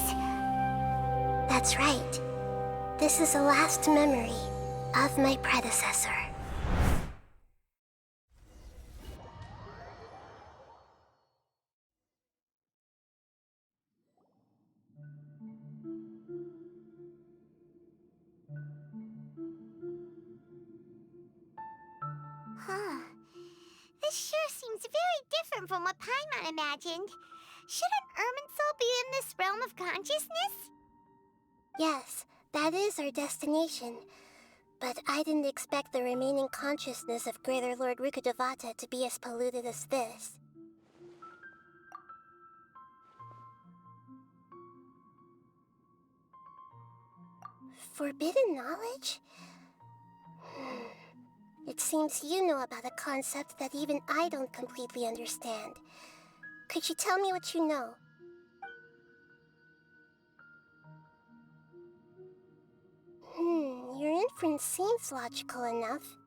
Speaker 1: That's right. This is the last memory of my predecessor.
Speaker 13: This sure seems very different from what Paimon imagined. Shouldn't Irminsul be in this realm of consciousness?
Speaker 1: Yes, that is our destination. But I didn't expect the remaining consciousness of Greater Lord Rukkhadevata to be as polluted as this. Forbidden knowledge? It seems you know about a concept that even I don't completely understand. Could you tell me what you know?
Speaker 6: your inference seems logical enough.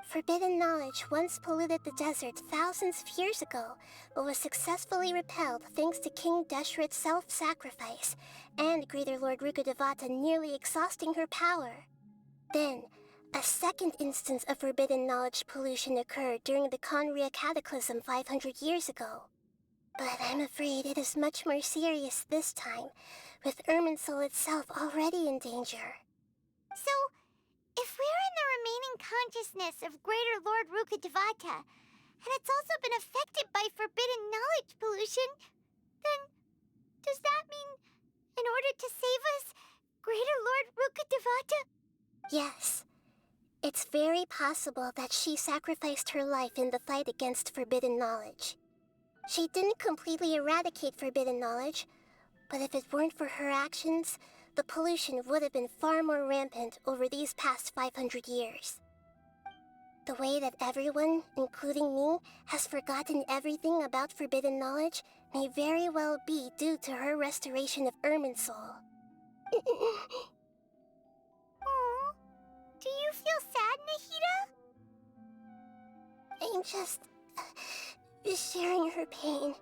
Speaker 6: Forbidden knowledge once polluted the desert thousands of years ago, but was successfully repelled thanks to King Deshret's self-sacrifice, and Greater Lord Rukkhadevata nearly exhausting her power. Then, a second instance of forbidden knowledge pollution occurred during the Conria Cataclysm 500 years ago. But I'm afraid it is much more serious this time, with Irminsul itself already in danger.
Speaker 1: So, if we're in the remaining consciousness of Greater Lord Rukkhadevata, and it's also been affected by forbidden knowledge pollution, then does that mean, in order to save us, Greater Lord Rukkhadevata?
Speaker 6: Yes. It's very possible that she sacrificed her life in the fight against forbidden knowledge. She didn't completely eradicate forbidden knowledge, but if it weren't for her actions, the pollution would have been far more rampant over these past 500 years. The way that everyone, including me, has forgotten everything about forbidden knowledge may very well be due to her restoration of Irminsul.
Speaker 1: Aww. Do you feel sad, Nahida?
Speaker 6: I'm just sharing her pain.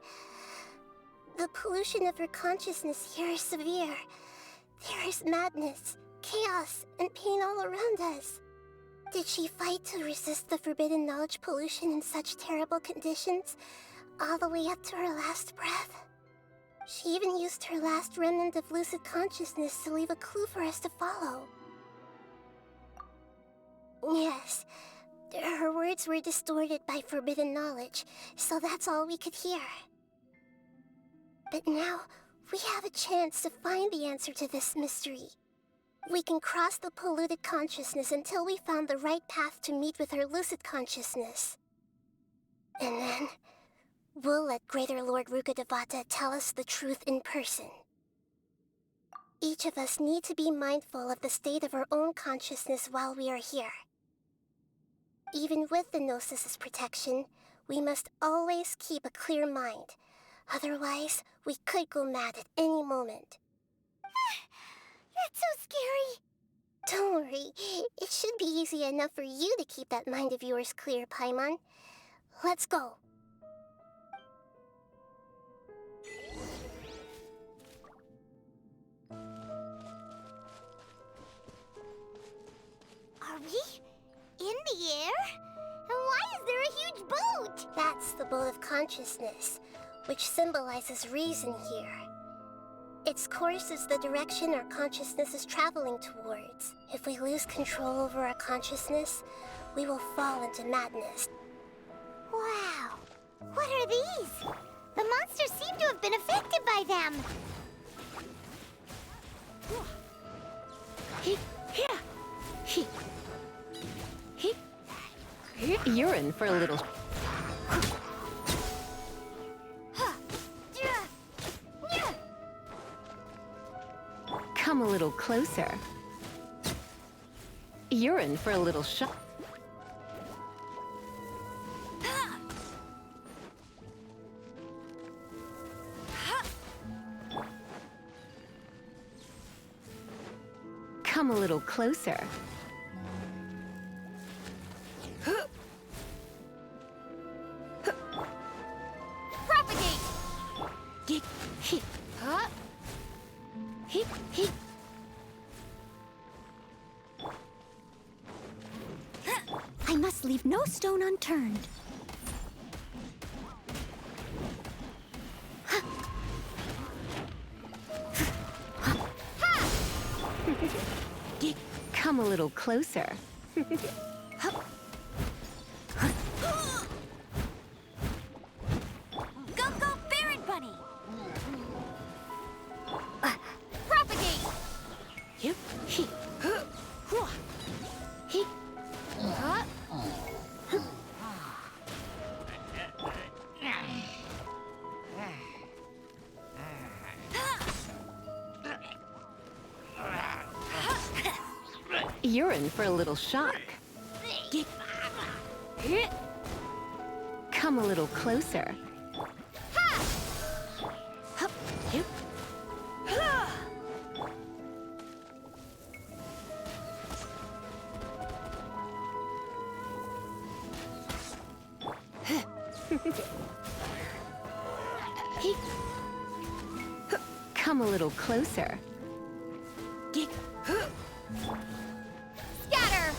Speaker 6: The pollution of her consciousness here is severe. There is madness, chaos, and pain all around us. Did she fight to resist the forbidden knowledge pollution in such terrible conditions, all the way up to her last breath? She even used her last remnant of lucid consciousness to leave a clue for us to follow. Yes, her words were distorted by forbidden knowledge, so that's all we could hear. But now, we have a chance to find the answer to this mystery. We can cross the polluted consciousness until we found the right path to meet with her lucid consciousness. And then, we'll let Greater Lord Rukkhadevata tell us the truth in person. Each of us need to be mindful of the state of our own consciousness while we are here. Even with the Gnosis' protection, we must always keep a clear mind. Otherwise, we could go mad at any moment.
Speaker 1: That's so scary.
Speaker 6: Don't worry, it should be easy enough for you to keep that mind of yours clear, Paimon. Let's go.
Speaker 1: Are we in the air? And why is there a huge boat?
Speaker 6: That's the boat of consciousness, which symbolizes reason here. Its course is the direction our consciousness is traveling towards. If we lose control over our consciousness, we will fall into madness.
Speaker 1: Wow! What are these? The monsters seem to have been affected by them.
Speaker 14: You're in for a little... Come a little closer. You're in for a little shock. Come a little closer.
Speaker 1: Propagate!
Speaker 14: I must leave no stone unturned. Come a little closer.
Speaker 1: Go, Baron Bunny! Propagate!
Speaker 14: You're in for a little shock. Come a little closer. Come a little closer.
Speaker 1: Scatter!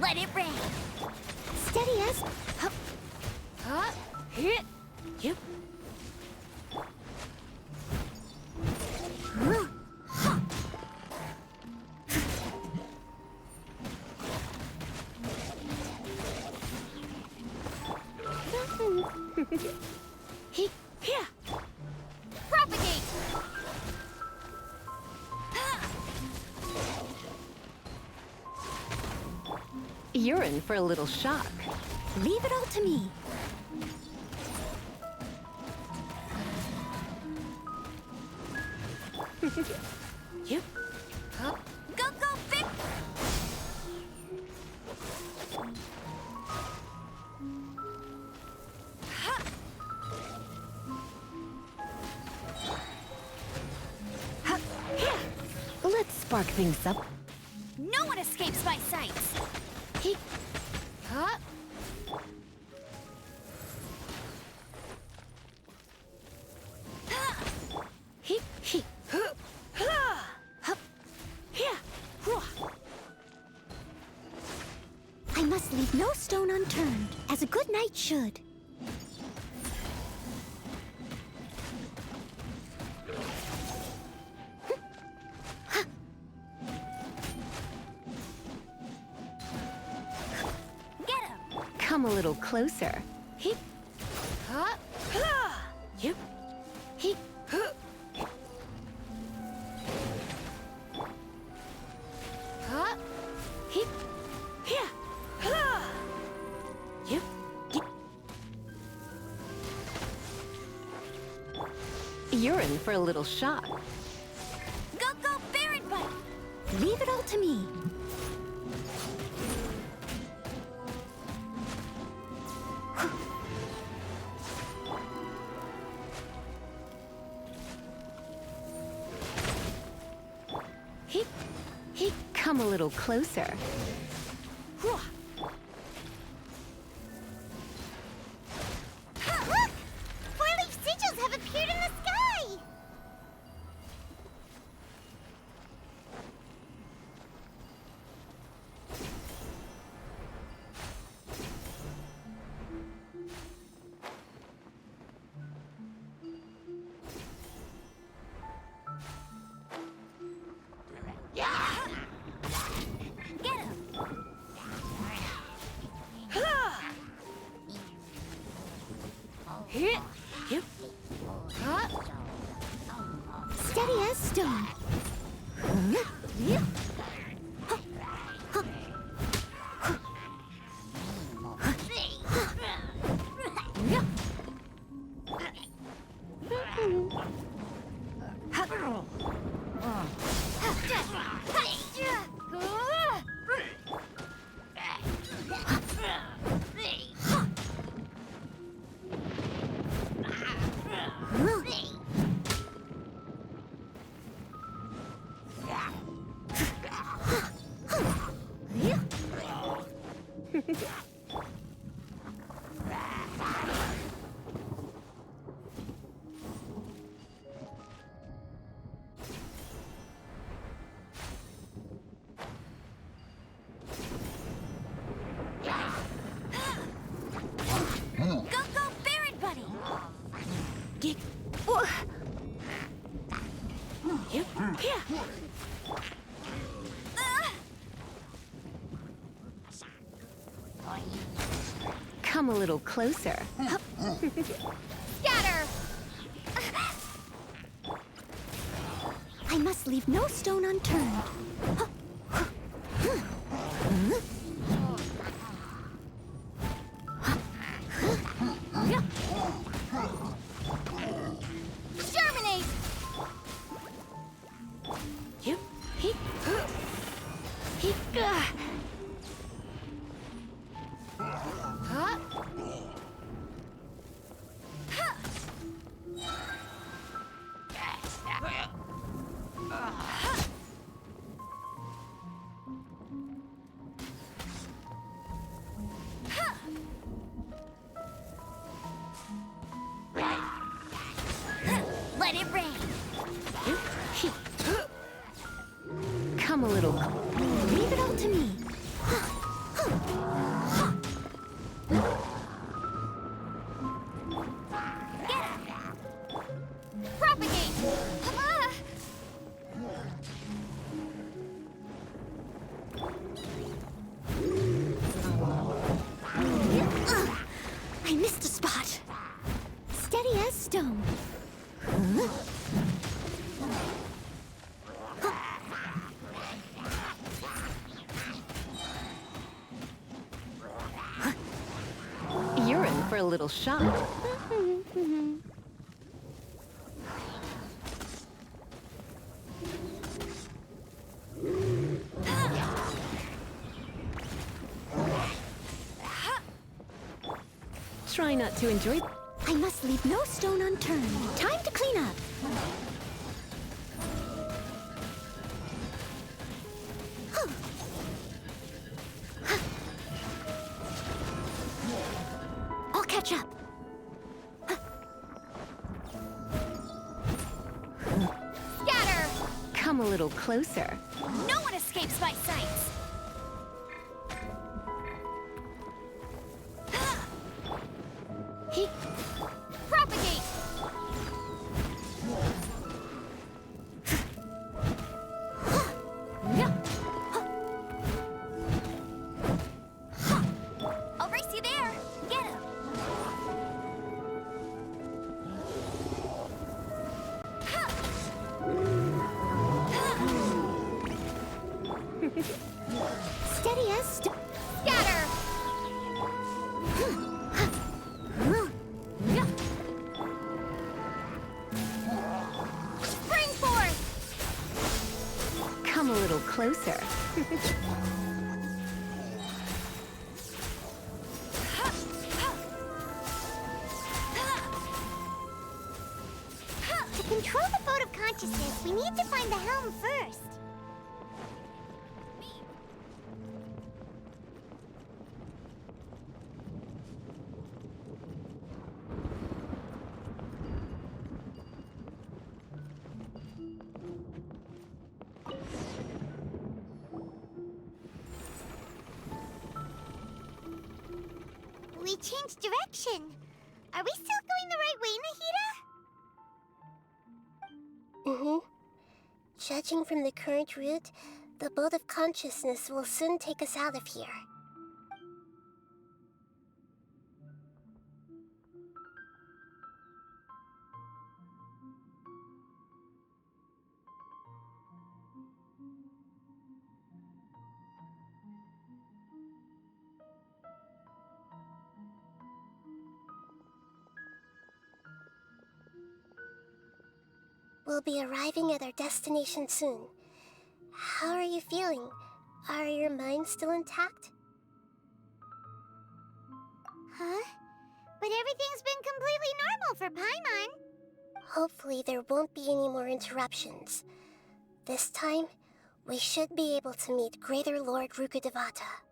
Speaker 1: Let it rain. Steady as. Yep. Propagate.
Speaker 14: You're in for a little shock.
Speaker 6: Leave it all to me.
Speaker 14: Yep.
Speaker 1: Go, big.
Speaker 14: Let's spark things up.
Speaker 1: No one escapes my sights.
Speaker 6: I must leave no stone unturned, as a good knight should.
Speaker 14: Come a little closer.
Speaker 6: Yep.
Speaker 14: You're in for a little shock.
Speaker 1: Go, Baron Bite.
Speaker 6: Leave it all to me.
Speaker 14: Come a little closer.
Speaker 1: Look! Four-leaf sigils have appeared in the sky!
Speaker 6: Steady as stone.
Speaker 14: Come a little closer.
Speaker 1: Scatter!
Speaker 6: I must leave no stone unturned.
Speaker 14: Let it rain. Come a little. Leave it all to me.
Speaker 1: Propagate!
Speaker 14: I missed a spot. Steady as stone.
Speaker 2: You're in for a little shock.
Speaker 14: Try not to enjoy. I must leave no stone unturned. Time to clean up. I'll catch up.
Speaker 1: Scatter!
Speaker 14: Come a little closer.
Speaker 1: No one escapes my sights! Propagate! I'll race you there! Get him!
Speaker 14: Steady as
Speaker 1: Scatter! Spring forth!
Speaker 14: Come a little closer.
Speaker 1: To control the boat of consciousness, we need to find the helm first. We changed direction. Are we still going the right way, Nahida?
Speaker 16: Mm-hmm. Judging from the current route, the boat of consciousness will soon take us out of here. We'll be arriving at our destination soon. How are you feeling? Are your minds still intact?
Speaker 1: Huh? But everything's been completely normal for Paimon.
Speaker 16: Hopefully there won't be any more interruptions. This time, we should be able to meet Greater Lord Rukkhadevata.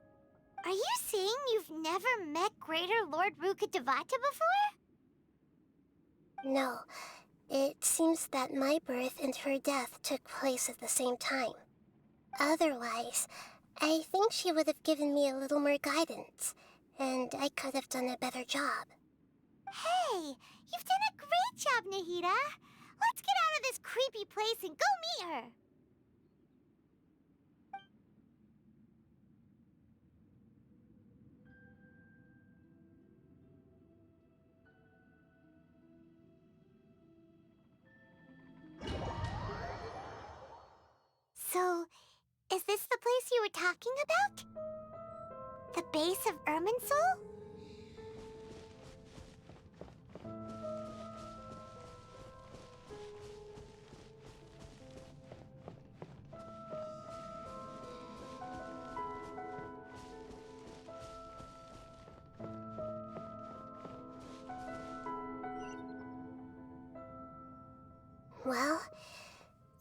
Speaker 1: Are you saying you've never met Greater Lord Rukkhadevata before?
Speaker 16: No. It seems that my birth and her death took place at the same time. Otherwise, I think she would have given me a little more guidance, and I could have done a better job.
Speaker 1: Hey, you've done a great job, Nahida. Let's get out of this creepy place and go meet her. So, is this the place you were talking about? The base of Irminsul?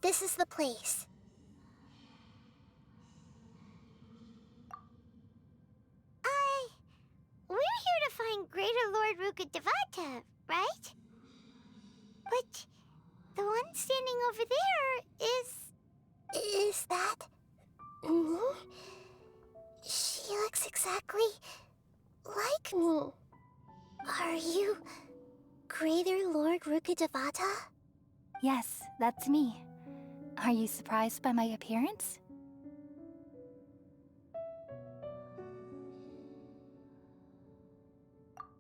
Speaker 16: this is the place.
Speaker 13: We're here to find Greater Lord Rukkhadevata, right? But the one standing over there is...
Speaker 16: Is that... me? She looks exactly like me. Are you Greater Lord Rukkhadevata?
Speaker 6: Yes, that's me. Are you surprised by my appearance?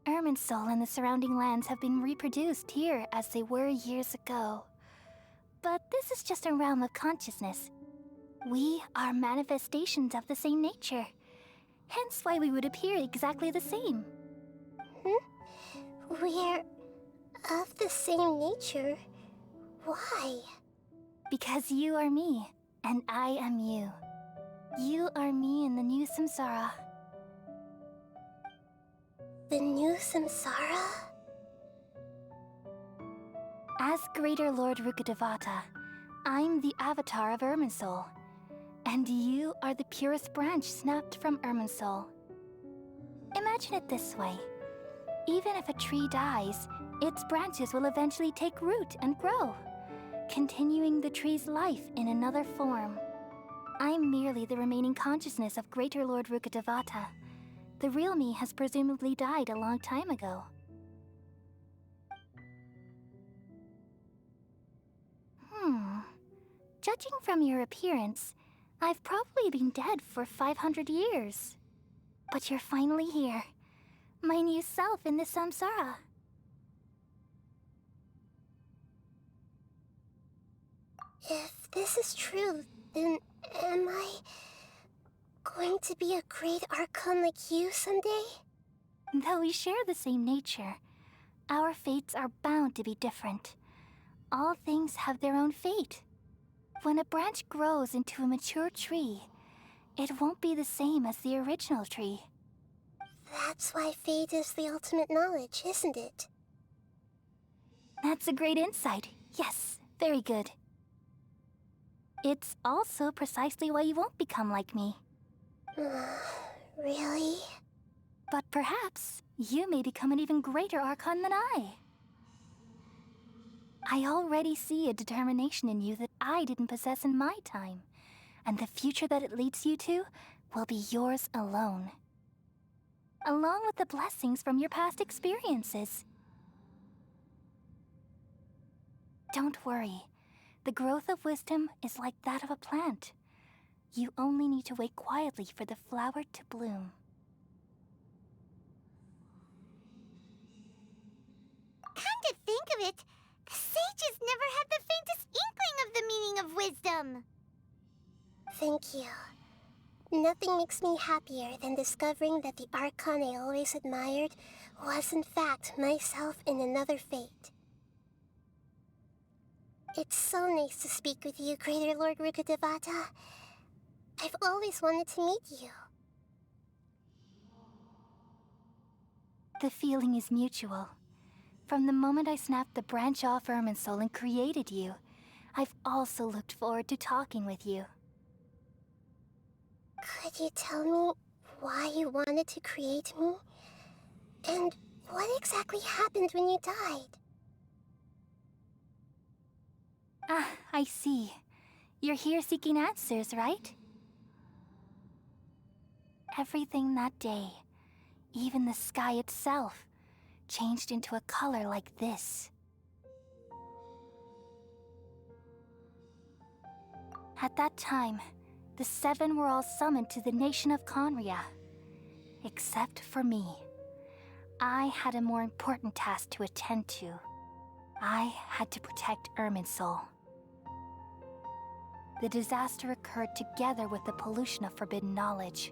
Speaker 6: Irminsul and the surrounding lands have been reproduced here as they were years ago. But this is just a realm of consciousness. We are manifestations of the same nature. Hence why we would appear exactly the same.
Speaker 16: We're of the same nature. Why?
Speaker 6: Because you are me, and I am you. You are me in the new samsara.
Speaker 16: The new samsara?
Speaker 6: As Greater Lord Rukkhadevata, I'm the avatar of Irminsul, and you are the purest branch snapped from Irminsul. Imagine it this way. Even if a tree dies, its branches will eventually take root and grow, continuing the tree's life in another form. I'm merely the remaining consciousness of Greater Lord Rukkhadevata. The real me has presumably died a long time ago. Judging from your appearance, I've probably been dead for 500 years. But you're finally here. My new self in the samsara.
Speaker 16: If this is true, then am I going to be a great Archon like you someday?
Speaker 6: Though we share the same nature, our fates are bound to be different. All things have their own fate. When a branch grows into a mature tree, it won't be the same as the original tree.
Speaker 16: That's why fate is the ultimate knowledge, isn't it?
Speaker 6: That's a great insight. Yes, very good. It's also precisely why you won't become like me.
Speaker 16: Really?
Speaker 6: But perhaps you may become an even greater Archon than I. I already see a determination in you that I didn't possess in my time, and the future that it leads you to will be yours alone. Along with the blessings from your past experiences. Don't worry. The growth of wisdom is like that of a plant. You only need to wait quietly for the flower to bloom.
Speaker 13: Come to think of it, the sages never had the faintest inkling of the meaning of wisdom.
Speaker 16: Thank you. Nothing makes me happier than discovering that the Archon I always admired was in fact myself in another fate. It's so nice to speak with you, Greater Lord Rukkhadevata. I've always wanted to meet you.
Speaker 6: The feeling is mutual. From the moment I snapped the branch off Irminsul and created you, I've also looked forward to talking with you.
Speaker 16: Could you tell me why you wanted to create me? And what exactly happened when you died?
Speaker 6: Ah, I see. You're here seeking answers, right? Everything that day, even the sky itself, changed into a color like this. At that time, the seven were all summoned to the nation of Conria. Except for me. I had a more important task to attend to. I had to protect Irminsul. The disaster occurred together with the pollution of forbidden knowledge.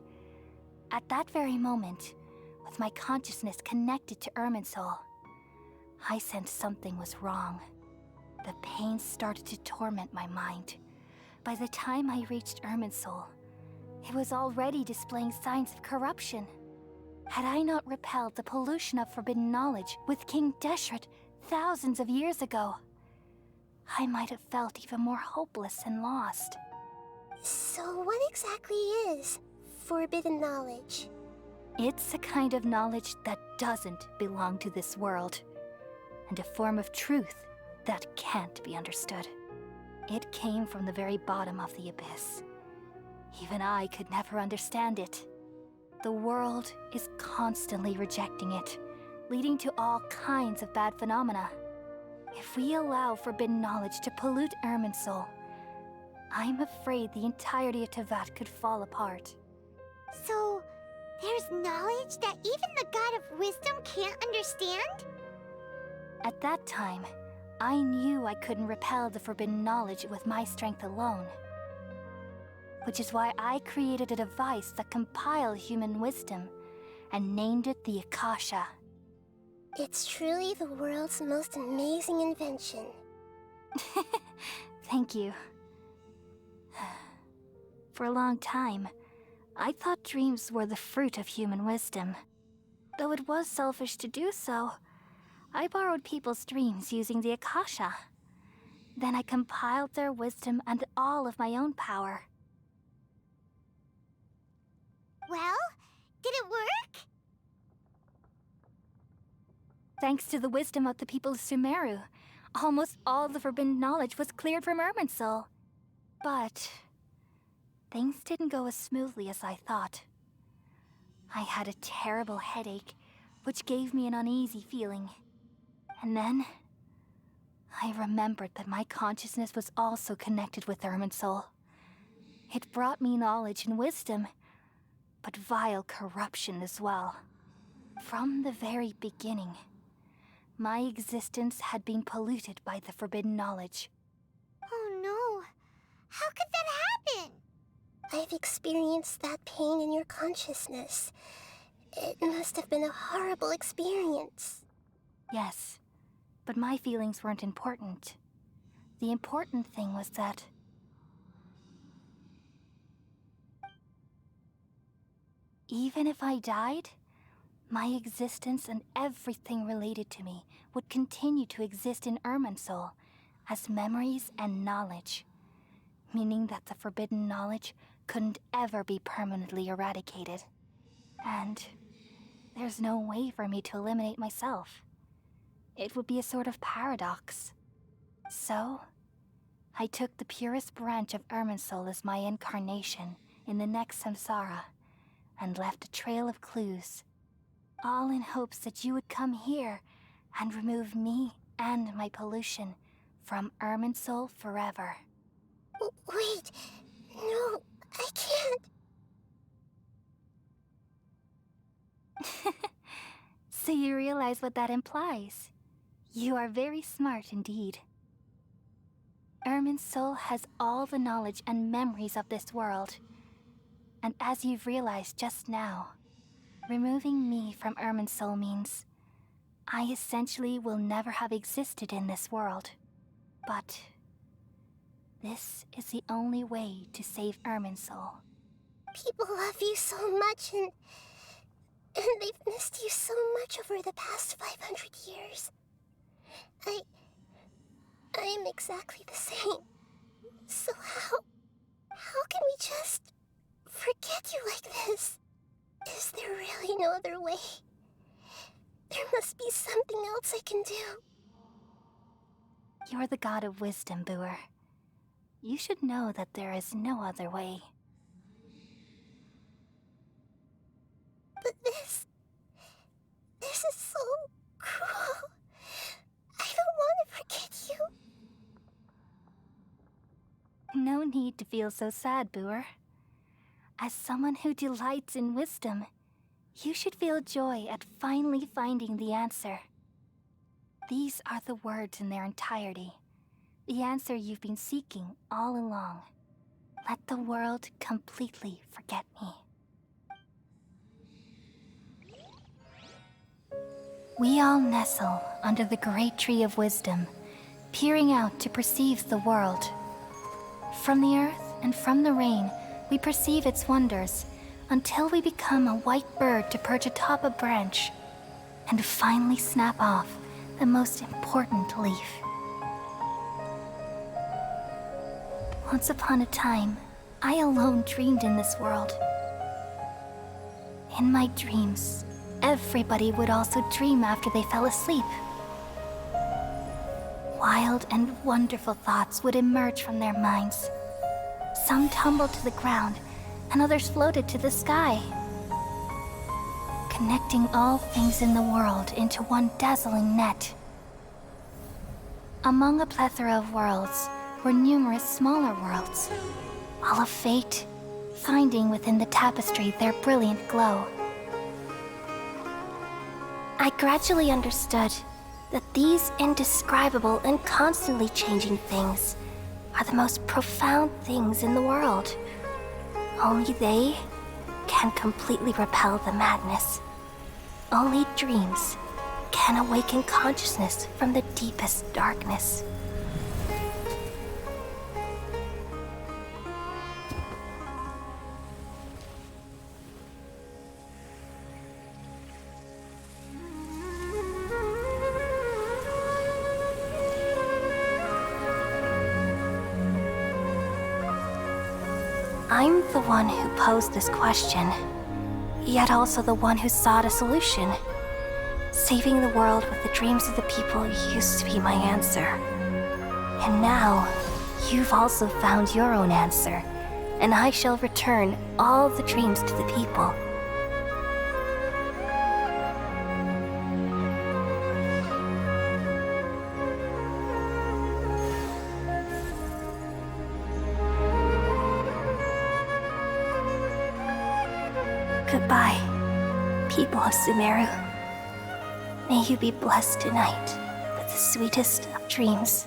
Speaker 6: At that very moment, with my consciousness connected to Irminsul, I sensed something was wrong. The pain started to torment my mind. By the time I reached Irminsul, it was already displaying signs of corruption. Had I not repelled the pollution of forbidden knowledge with King Deshret thousands of years ago, I might have felt even more hopeless and lost.
Speaker 16: So what exactly is forbidden knowledge?
Speaker 6: It's a kind of knowledge that doesn't belong to this world, and a form of truth that can't be understood. It came from the very bottom of the abyss. Even I could never understand it. The world is constantly rejecting it, leading to all kinds of bad phenomena. If we allow forbidden knowledge to pollute Irminsul, I'm afraid the entirety of Teyvat could fall apart.
Speaker 13: So, there's knowledge that even the God of Wisdom can't understand?
Speaker 6: At that time, I knew I couldn't repel the forbidden knowledge with my strength alone. Which is why I created a device that compiled human wisdom and named it the Akasha.
Speaker 16: It's truly the world's most amazing invention.
Speaker 6: Thank you. For a long time, I thought dreams were the fruit of human wisdom. Though it was selfish to do so, I borrowed people's dreams using the Akasha. Then I compiled their wisdom and all of my own power.
Speaker 13: Well, did it work?
Speaker 6: Thanks to the wisdom of the people of Sumeru, almost all the forbidden knowledge was cleared from Irminsul. But things didn't go as smoothly as I thought. I had a terrible headache, which gave me an uneasy feeling. And then I remembered that my consciousness was also connected with Irminsul. It brought me knowledge and wisdom, but vile corruption as well. From the very beginning, my existence had been polluted by the forbidden knowledge.
Speaker 13: Oh no. How could that happen?
Speaker 16: I've experienced that pain in your consciousness. It must have been a horrible experience.
Speaker 6: Yes, but my feelings weren't important. The important thing was that even if I died, my existence and everything related to me would continue to exist in Irminsul as memories and knowledge, meaning that the forbidden knowledge couldn't ever be permanently eradicated. And there's no way for me to eliminate myself. It would be a sort of paradox. So, I took the purest branch of Irminsul as my incarnation in the next samsara, and left a trail of clues, all in hopes that you would come here and remove me and my pollution from Irminsul forever.
Speaker 16: Wait, no, I can't.
Speaker 6: So you realize what that implies. You are very smart indeed. Irminsul has all the knowledge and memories of this world. And as you've realized just now, removing me from Irminsul means I essentially will never have existed in this world. But this is the only way to save Irminsul.
Speaker 16: People love you so much, and they've missed you so much over the past 500 years. I am exactly the same. So how can we just forget you like this? Is there really no other way? There must be something else I can do.
Speaker 6: You're the god of wisdom, Booer. You should know that there is no other way.
Speaker 16: But this is so cruel. I don't want to forget you.
Speaker 6: No need to feel so sad, Booer. As someone who delights in wisdom, you should feel joy at finally finding the answer. These are the words in their entirety. The answer you've been seeking all along. Let the world completely forget me. We all nestle under the great tree of wisdom, peering out to perceive the world. From the earth and from the rain, we perceive its wonders, until we become a white bird to perch atop a branch, and finally snap off the most important leaf. Once upon a time, I alone dreamed in this world. In my dreams, everybody would also dream after they fell asleep. Wild and wonderful thoughts would emerge from their minds. Some tumbled to the ground, and others floated to the sky, connecting all things in the world into one dazzling net. Among a plethora of worlds were numerous smaller worlds, all of fate, finding within the tapestry their brilliant glow. I gradually understood that these indescribable and constantly changing things are the most profound things in the world. Only they can completely repel the madness. Only dreams can awaken consciousness from the deepest darkness. I'm the one who posed this question, yet also the one who sought a solution. Saving the world with the dreams of the people used to be my answer. And now, you've also found your own answer, and I shall return all the dreams to the people. Goodbye, people of Sumeru. May you be blessed tonight with the sweetest of dreams.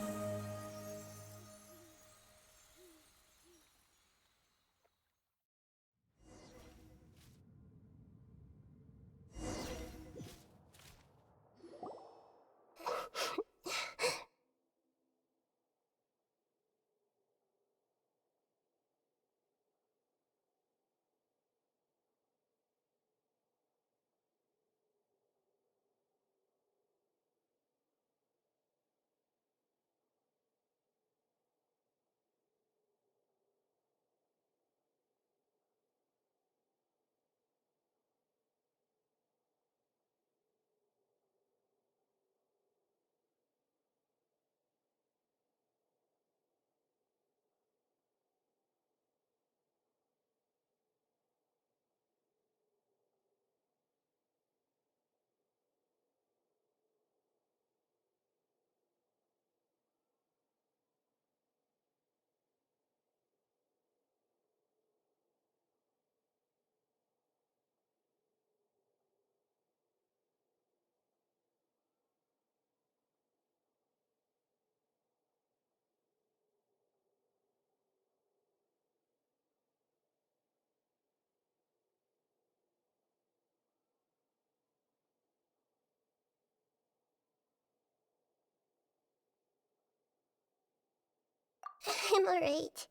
Speaker 16: I'm alright.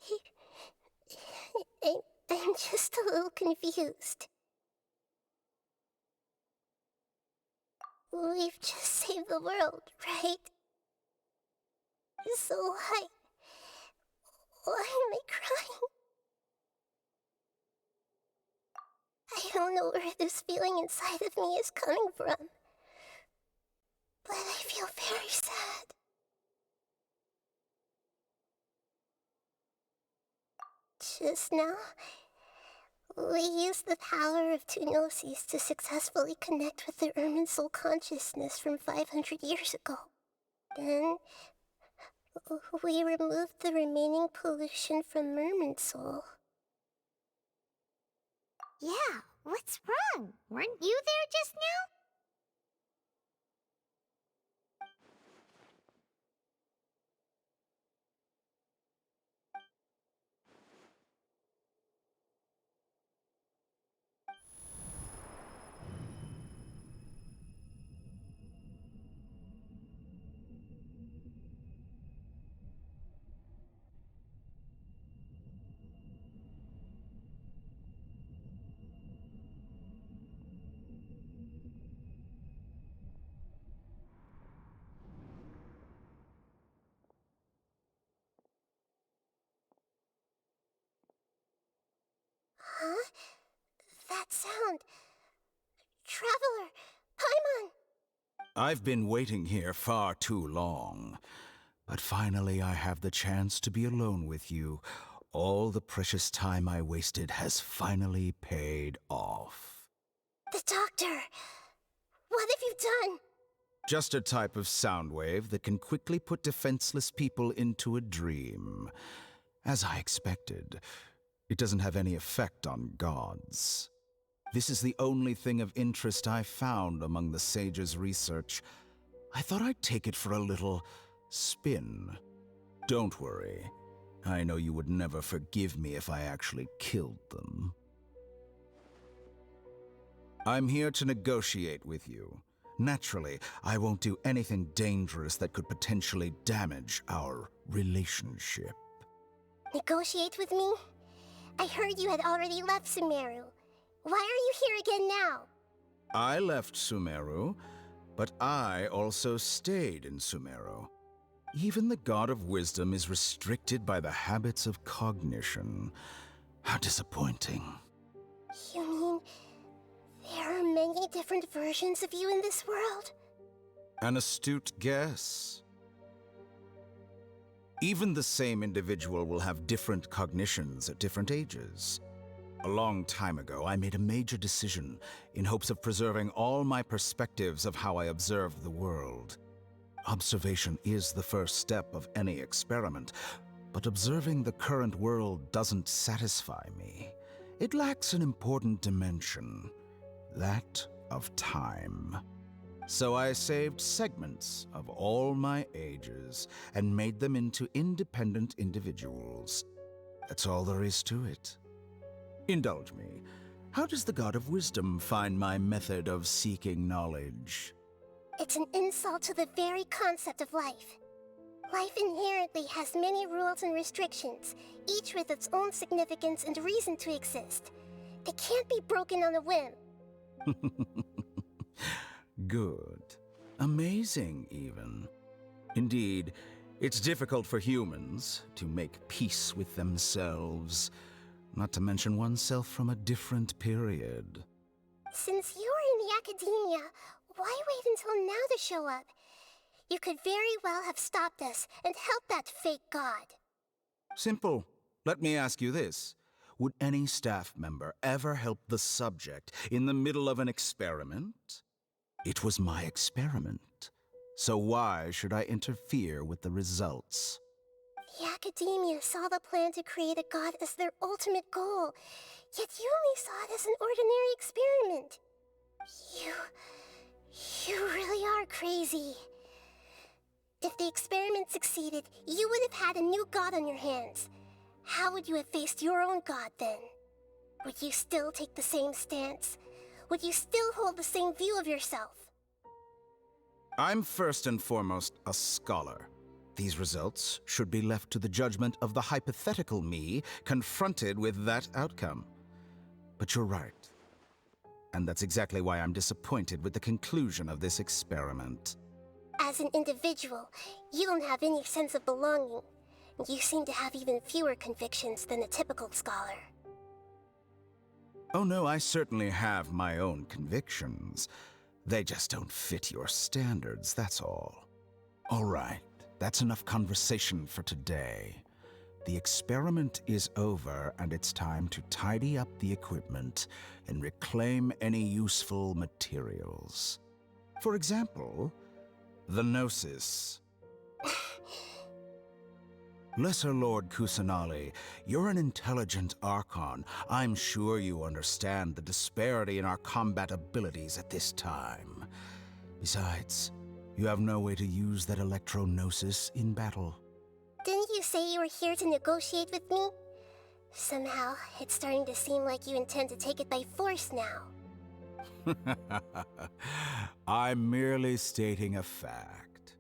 Speaker 16: I'm just a little confused. We've just saved the world, right? So why am I crying? I don't know where this feeling inside of me is coming from, but I feel very sad. Just now, we used the power of two gnosis to successfully connect with the Ermin soul consciousness from 500 years ago. Then, we removed the remaining pollution from Merman soul.
Speaker 13: Yeah, what's wrong? Weren't you there just now?
Speaker 16: Huh? That sound. Traveler! Paimon!
Speaker 17: I've been waiting here far too long. But finally I have the chance to be alone with you. All the precious time I wasted has finally paid off.
Speaker 16: The doctor! What have you done?
Speaker 17: Just a type of sound wave that can quickly put defenseless people into a dream. As I expected, it doesn't have any effect on gods. This is the only thing of interest I found among the sage's research. I thought I'd take it for a little spin. Don't worry. I know you would never forgive me if I actually killed them. I'm here to negotiate with you. Naturally, I won't do anything dangerous that could potentially damage our relationship.
Speaker 16: Negotiate with me? I heard you had already left Sumeru. Why are you here again now?
Speaker 17: I left Sumeru, but I also stayed in Sumeru. Even the God of Wisdom is restricted by the habits of cognition. How disappointing.
Speaker 16: You mean there are many different versions of you in this world?
Speaker 17: An astute guess. Even the same individual will have different cognitions at different ages. A long time ago, I made a major decision in hopes of preserving all my perspectives of how I observed the world. Observation is the first step of any experiment, but observing the current world doesn't satisfy me. It lacks an important dimension, that of time. So I saved segments of all my ages and made them into independent individuals. That's all there is to it. Indulge me. How does the God of Wisdom find my method of seeking knowledge?
Speaker 16: It's an insult to the very concept of life. Life inherently has many rules and restrictions, each with its own significance and reason to exist. They can't be broken on a whim.
Speaker 17: Good. Amazing, even. Indeed, it's difficult for humans to make peace with themselves, not to mention oneself from a different period.
Speaker 16: Since you were in the academia, why wait until now to show up? You could very well have stopped us and helped that fake god.
Speaker 17: Simple. Let me ask you this. Would any staff member ever help the subject in the middle of an experiment? It was my experiment. So why should I interfere with the results?
Speaker 16: The academia saw the plan to create a god as their ultimate goal, yet you only saw it as an ordinary experiment. You really are crazy. If the experiment succeeded, you would have had a new god on your hands. How would you have faced your own god then? Would you still take the same stance? Would you still hold the same view of yourself?
Speaker 17: I'm first and foremost a scholar. These results should be left to the judgment of the hypothetical me confronted with that outcome. But you're right. And that's exactly why I'm disappointed with the conclusion of this experiment.
Speaker 16: As an individual, you don't have any sense of belonging. You seem to have even fewer convictions than a typical scholar.
Speaker 17: Oh no, I certainly have my own convictions. They just don't fit your standards, that's all. All right, that's enough conversation for today. The experiment is over, and it's time to tidy up the equipment and reclaim any useful materials. For example, the Gnosis. Lesser Lord Kusanali, you're an intelligent Archon. I'm sure you understand the disparity in our combat abilities at this time. Besides, you have no way to use that Electro-Gnosis in battle.
Speaker 16: Didn't you say you were here to negotiate with me? Somehow, it's starting to seem like you intend to take it by force now.
Speaker 17: I'm merely stating a fact.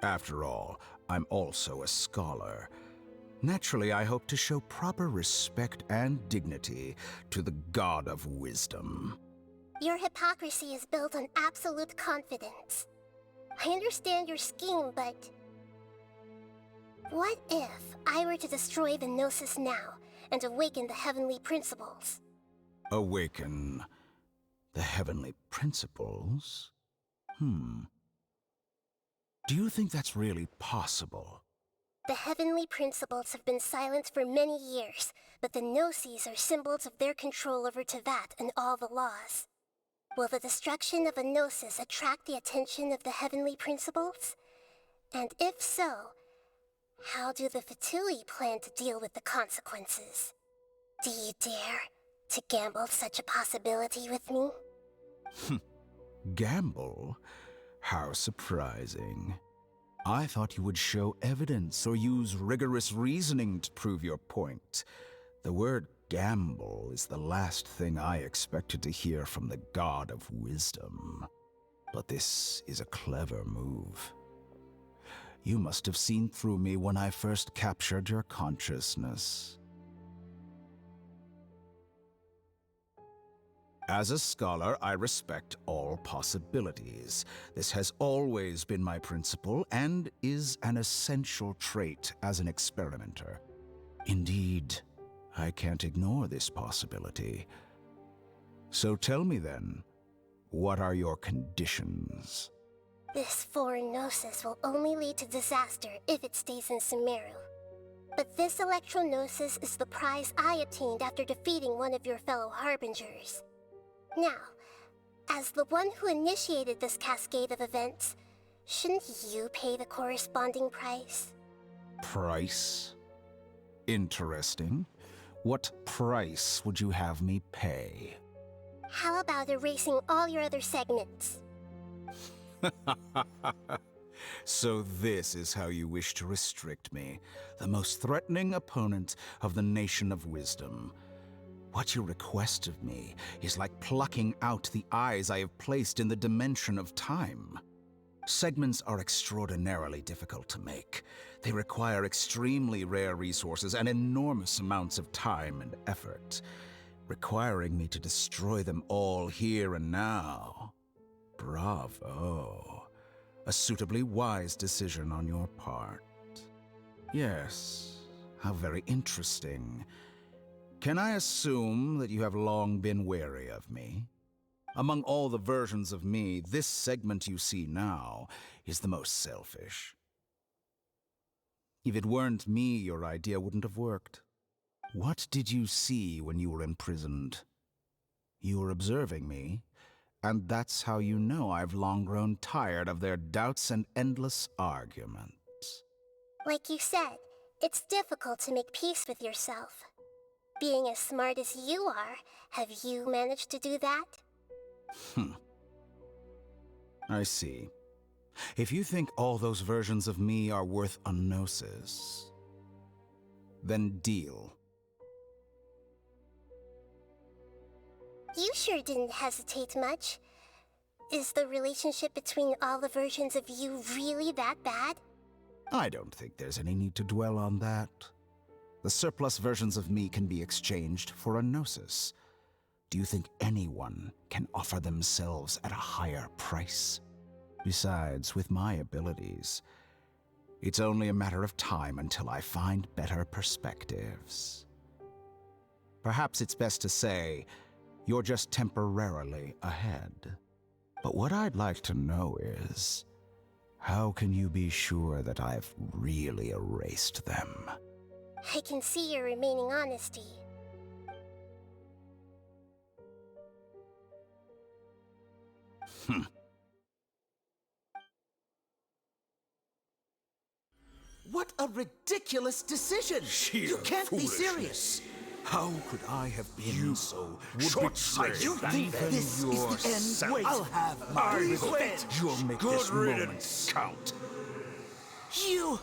Speaker 17: After all, I'm also a scholar. Naturally, I hope to show proper respect and dignity to the God of Wisdom.
Speaker 16: Your hypocrisy is built on absolute confidence. I understand your scheme, but... what if I were to destroy the Gnosis now, and awaken the heavenly principles.
Speaker 17: Awaken the heavenly principles? Do you think that's really possible?
Speaker 16: The heavenly principles have been silent for many years, but the Gnosis are symbols of their control over Teyvat and all the laws. Will the destruction of a Gnosis attract the attention of the heavenly principles? And if so, how do the Fatui plan to deal with the consequences? Do you dare to gamble such a possibility with me?
Speaker 17: Gamble? How surprising. I thought you would show evidence or use rigorous reasoning to prove your point. The word gamble is the last thing I expected to hear from the God of Wisdom. But this is a clever move. You must have seen through me when I first captured your consciousness. As a scholar, I respect all possibilities. This has always been my principle and is an essential trait as an experimenter. Indeed, I can't ignore this possibility. So tell me then, what are your conditions?
Speaker 16: This foreign Gnosis will only lead to disaster if it stays in Sumeru. But this Electro-Gnosis is the prize I obtained after defeating one of your fellow Harbingers. Now, as the one who initiated this cascade of events, shouldn't you pay the corresponding price?
Speaker 17: Price? Interesting. What price would you have me pay?
Speaker 16: How about erasing all your other segments?
Speaker 17: So this is how you wish to restrict me, the most threatening opponent of the Nation of Wisdom. What you request of me is like plucking out the eyes I have placed in the dimension of time. Segments are extraordinarily difficult to make. They require extremely rare resources and enormous amounts of time and effort, requiring me to destroy them all here and now. Bravo. A suitably wise decision on your part. Yes, how very interesting. Can I assume that you have long been wary of me? Among all the versions of me, this segment you see now is the most selfish. If it weren't me, your idea wouldn't have worked. What did you see when you were imprisoned? You were observing me, and that's how you know I've long grown tired of their doubts and endless arguments.
Speaker 16: Like you said, it's difficult to make peace with yourself. Being as smart as you are, have you managed to do that?
Speaker 17: I see. If you think all those versions of me are worth a Gnosis, then deal.
Speaker 16: You sure didn't hesitate much. Is the relationship between all the versions of you really that bad?
Speaker 17: I don't think there's any need to dwell on that. The surplus versions of me can be exchanged for a Gnosis. Do you think anyone can offer themselves at a higher price? Besides, with my abilities, it's only a matter of time until I find better perspectives. Perhaps it's best to say, you're just temporarily ahead. But what I'd like to know is, how can you be sure that I've really erased them?
Speaker 16: I can see your remaining honesty.
Speaker 3: What a ridiculous decision! You can't be serious!
Speaker 17: How could I have been so short-sighted?
Speaker 3: You think this is the end? Wait, I'll have my revenge!
Speaker 17: You'll make this moment count.
Speaker 3: You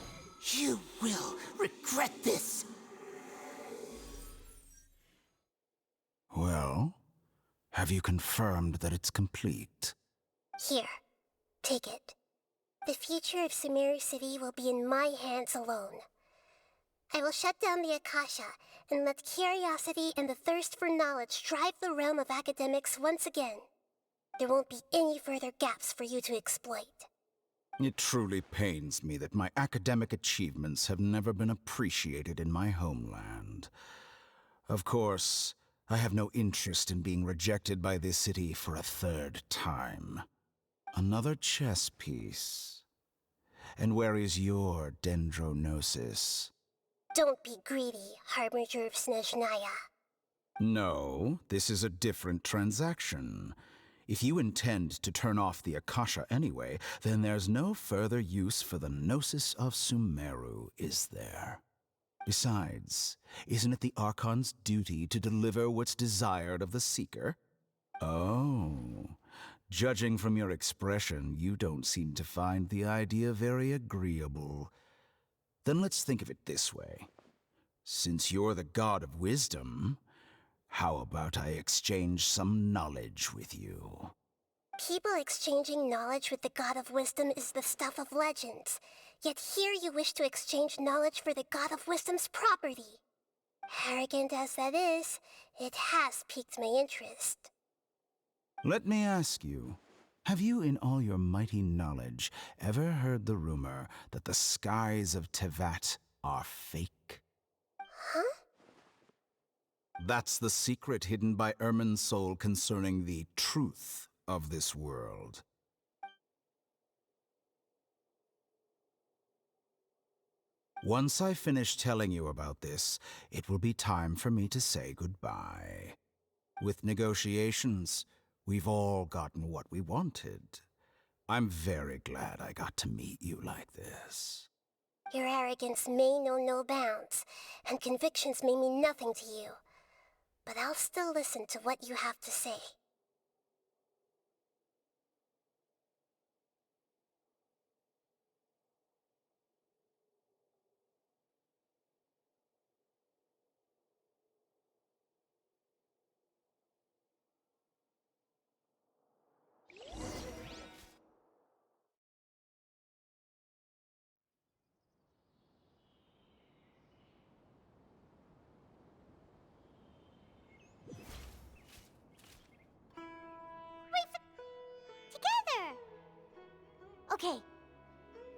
Speaker 3: will regret this!
Speaker 17: Well, have you confirmed that it's complete?
Speaker 16: Here, take it. The future of Sumeru City will be in my hands alone. I will shut down the Akasha and let curiosity and the thirst for knowledge drive the realm of academics once again. There won't be any further gaps for you to exploit.
Speaker 17: It truly pains me that my academic achievements have never been appreciated in my homeland. Of course, I have no interest in being rejected by this city for a third time. Another chess piece. And where is your dendronosis?
Speaker 16: Don't be greedy, Harbinger of Snezhnaya.
Speaker 17: No, this is a different transaction. If you intend to turn off the Akasha anyway, then there's no further use for the Gnosis of Sumeru, is there? Besides, isn't it the Archon's duty to deliver what's desired of the Seeker? Oh, judging from your expression, you don't seem to find the idea very agreeable. Then let's think of it this way. Since you're the god of wisdom, how about I exchange some knowledge with you?
Speaker 16: People exchanging knowledge with the god of wisdom is the stuff of legends. Yet here you wish to exchange knowledge for the god of wisdom's property. Arrogant as that is, it has piqued my interest.
Speaker 17: Let me ask you, have you in all your mighty knowledge ever heard the rumor that the skies of Tevat are fake?
Speaker 16: Huh?
Speaker 17: That's the secret hidden by Irminsul concerning the truth of this world. Once I finish telling you about this, it will be time for me to say goodbye. With negotiations, we've all gotten what we wanted. I'm very glad I got to meet you like this.
Speaker 16: Your arrogance may know no bounds, and convictions may mean nothing to you. But I'll still listen to what you have to say.
Speaker 13: Together! Okay.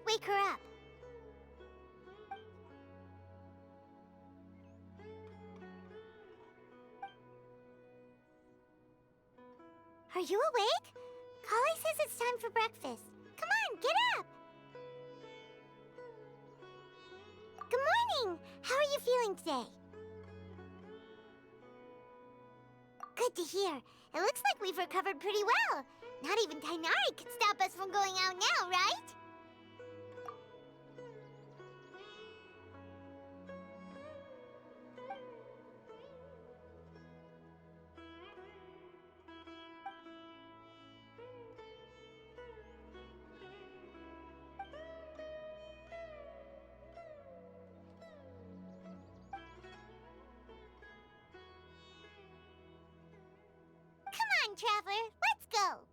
Speaker 13: Wake her up. Are you awake? Collei says it's time for breakfast. Come on, get up! Good morning! How are you feeling today? Good to hear. It looks like we've recovered pretty well. Not even Tighnari could stop us from going out now, right? Come on, Traveler, let's go!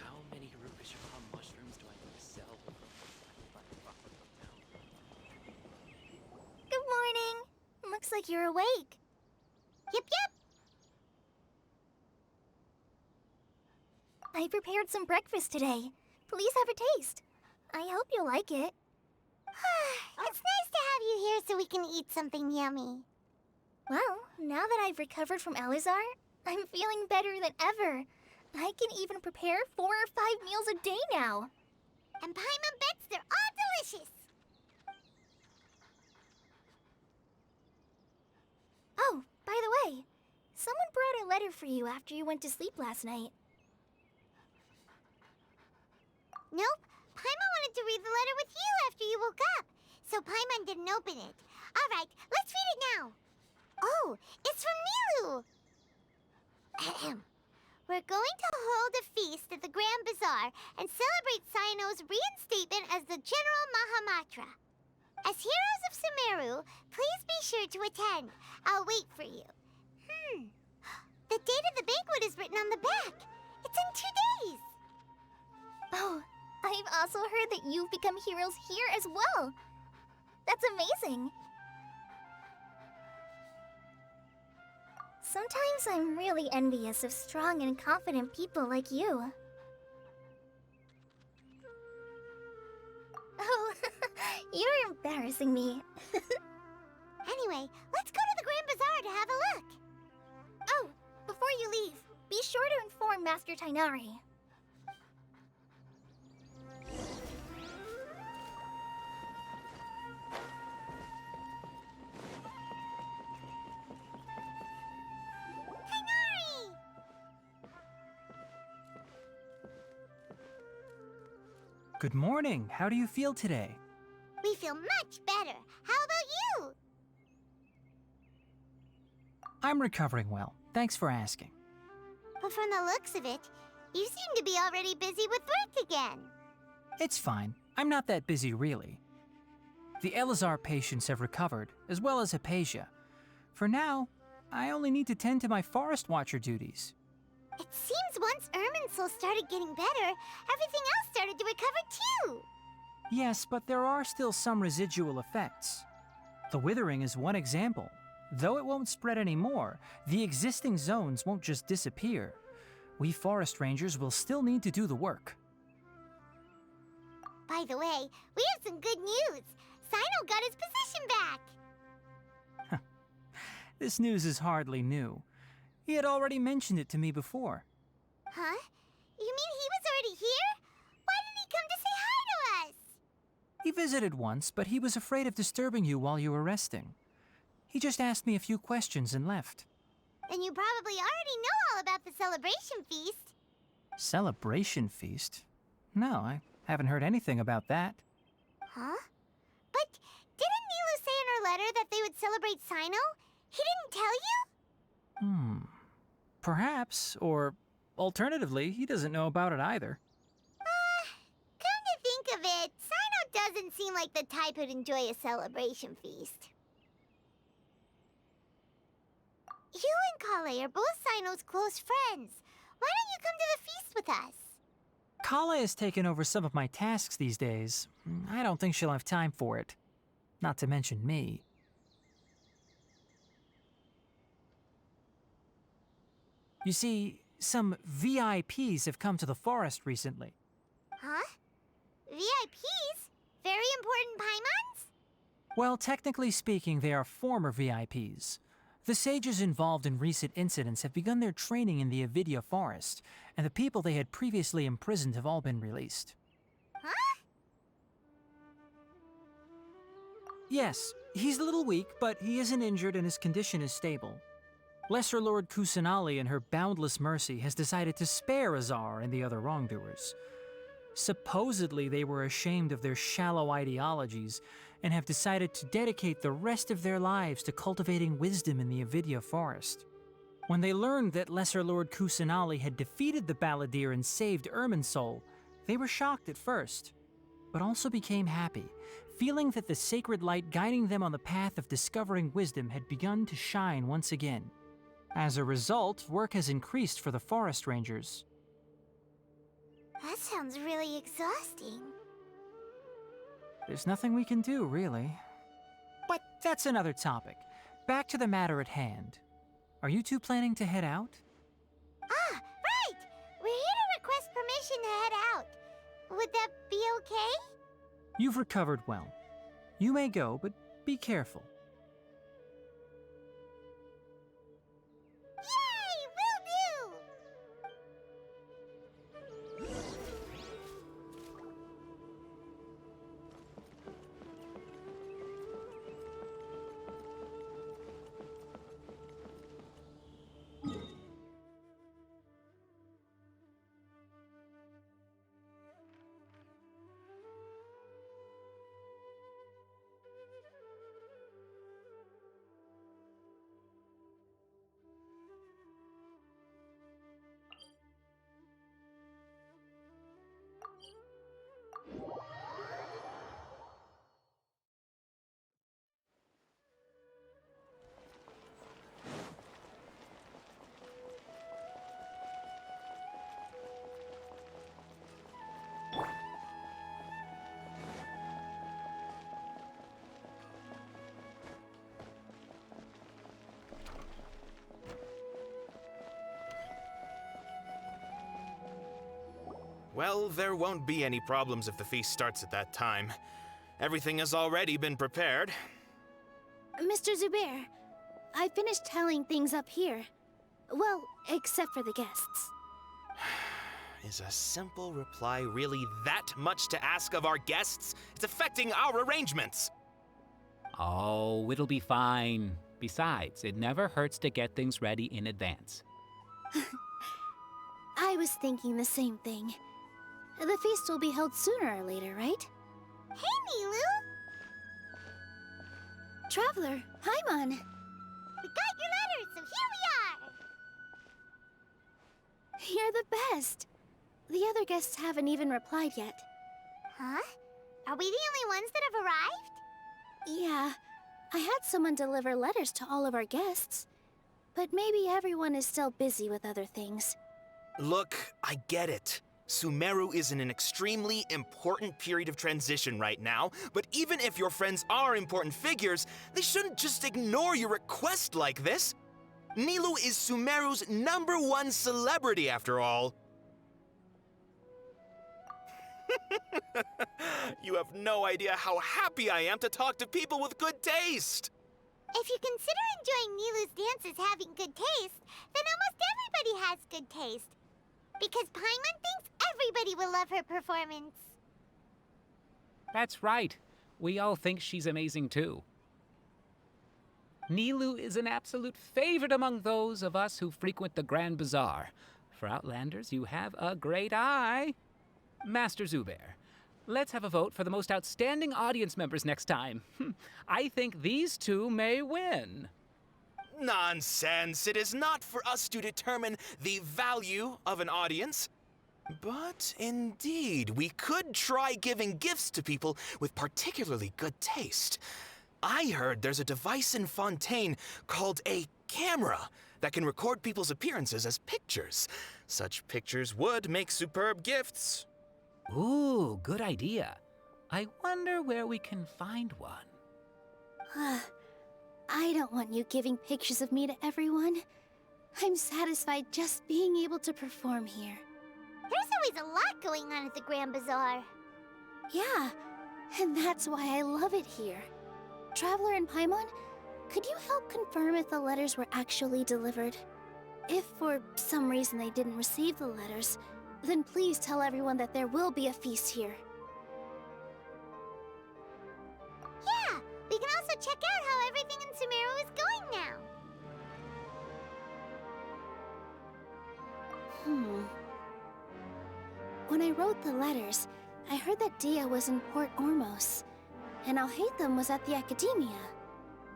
Speaker 22: How many Rupeshaw mushrooms do I need to sell?
Speaker 6: Good morning. Looks like you're awake.
Speaker 13: Yep.
Speaker 6: I prepared some breakfast today. Please have a taste. I hope you'll like it.
Speaker 13: It's nice to have you here so we can eat something yummy.
Speaker 6: Well, now that I've recovered from Alizar, I'm feeling better than ever. I can even prepare 4 or 5 meals a day now.
Speaker 13: And Paimon bets they're all delicious.
Speaker 6: Oh, by the way, someone brought a letter for you after you went to sleep last night.
Speaker 13: Nope. Paimon wanted to read the letter with you after you woke up, so Paimon didn't open it. All right, let's read it now. Oh, it's from Nilou. Ahem. We're going to hold a feast at the Grand Bazaar and celebrate Cyno's reinstatement as the General Mahamatra. As heroes of Sumeru, please be sure to attend. I'll wait for you. The date of the banquet is written on the back. It's in 2 days.
Speaker 6: Oh, I've also heard that you've become heroes here as well. That's amazing. Sometimes I'm really envious of strong and confident people like you. Oh, you're embarrassing me.
Speaker 1: Anyway, let's go to the Grand Bazaar to have a look.
Speaker 6: Oh, before you leave, be sure to inform Master Tighnari.
Speaker 18: Good morning. How do you feel today?
Speaker 1: We feel much better. How about you?
Speaker 18: I'm recovering well. Thanks for asking.
Speaker 1: But from the looks of it, you seem to be already busy with work again.
Speaker 18: It's fine. I'm not that busy, really. The Elazar patients have recovered, as well as Hypatia. For now, I only need to tend to my Forest Watcher duties.
Speaker 1: It seems once Irminsul started getting better, everything else started to recover too.
Speaker 18: Yes, but there are still some residual effects. The withering is one example. Though it won't spread anymore, the existing zones won't just disappear. We forest rangers will still need to do the work.
Speaker 1: By the way, we have some good news. Sino got his position back.
Speaker 18: This news is hardly new. He had already mentioned it to me before.
Speaker 1: Huh? You mean he was already here? Why didn't he come to say hi to us?
Speaker 18: He visited once, but he was afraid of disturbing you while you were resting. He just asked me a few questions and left.
Speaker 1: Then you probably already know all about the celebration feast.
Speaker 18: Celebration feast? No, I haven't heard anything about that.
Speaker 1: Huh? But didn't Nilou say in her letter that they would celebrate Sino? He didn't tell you?
Speaker 18: Perhaps, or alternatively, he doesn't know about it either.
Speaker 1: Come to think of it, Sino doesn't seem like the type who'd enjoy a celebration feast. You and Collei are both Sino's close friends. Why don't you come to the feast with us?
Speaker 18: Collei has taken over some of my tasks these days. I don't think she'll have time for it. Not to mention me. You see, some VIPs have come to the forest recently.
Speaker 1: Huh? VIPs? Very important Paimons?
Speaker 18: Well, technically speaking, they are former VIPs. The sages involved in recent incidents have begun their training in the Avidya forest, and the people they had previously imprisoned have all been released.
Speaker 1: Huh?
Speaker 18: Yes, he's a little weak, but he isn't injured and his condition is stable. Lesser Lord Kusanali, in her boundless mercy, has decided to spare Azar and the other wrongdoers. Supposedly, they were ashamed of their shallow ideologies and have decided to dedicate the rest of their lives to cultivating wisdom in the Avidya forest. When they learned that Lesser Lord Kusanali had defeated the Balladeer and saved Irminsul, they were shocked at first, but also became happy, feeling that the sacred light guiding them on the path of discovering wisdom had begun to shine once again. As a result, work has increased for the forest rangers.
Speaker 1: That sounds really exhausting.
Speaker 18: There's nothing we can do, really. But that's another topic. Back to the matter at hand. Are you two planning to head out?
Speaker 1: Ah, right! We're here to request permission to head out. Would that be okay?
Speaker 18: You've recovered well. You may go, but be careful.
Speaker 1: Yay! Will do!
Speaker 9: Well, there won't be any problems if the feast starts at that time. Everything has already been prepared.
Speaker 6: Mr. Zubair, I finished tallying things up here. Well, except for the guests.
Speaker 9: Is a simple reply really that much to ask of our guests? It's affecting our arrangements.
Speaker 22: Oh, it'll be fine. Besides, it never hurts to get things ready in advance.
Speaker 6: I was thinking the same thing. The feast will be held sooner or later, right?
Speaker 1: Hey, Nilou!
Speaker 6: Traveler, Paimon!
Speaker 1: We got your letter, so here we are!
Speaker 6: You're the best! The other guests haven't even replied yet.
Speaker 1: Huh? Are we the only ones that have arrived?
Speaker 6: Yeah, I had someone deliver letters to all of our guests. But maybe everyone is still busy with other things.
Speaker 9: Look, I get it. Sumeru is in an extremely important period of transition right now, but even if your friends are important figures, they shouldn't just ignore your request like this. Nilou is Sumeru's #1 celebrity, after all. You have no idea how happy I am to talk to people with good taste.
Speaker 1: If you consider enjoying Nilou's dances having good taste, then almost everybody has good taste. Because Paimon thinks everybody will love her performance.
Speaker 22: That's right. We all think she's amazing too. Nilou is an absolute favorite among those of us who frequent the Grand Bazaar. For Outlanders, you have a great eye. Master Zubair, let's have a vote for the most outstanding audience members next time. I think these two may win.
Speaker 9: Nonsense! It is not for us to determine the value of an audience. But indeed, we could try giving gifts to people with particularly good taste. I heard there's a device in Fontaine called a camera that can record people's appearances as pictures. Such pictures would make superb gifts.
Speaker 22: Ooh, good idea. I wonder where we can find one.
Speaker 6: I don't want you giving pictures of me to everyone. I'm satisfied just being able to perform here.
Speaker 1: There's always a lot going on at the Grand Bazaar.
Speaker 6: Yeah, and that's why I love it here. Traveler and Paimon, could you help confirm if the letters were actually delivered? If for some reason they didn't receive the letters, then please tell everyone that there will be a feast here.
Speaker 1: Yeah, we can also check out how everything in Sumeru is going now.
Speaker 6: When I wrote the letters, I heard that Dia was in Port Ormos, and Alhaitham was at the Academia.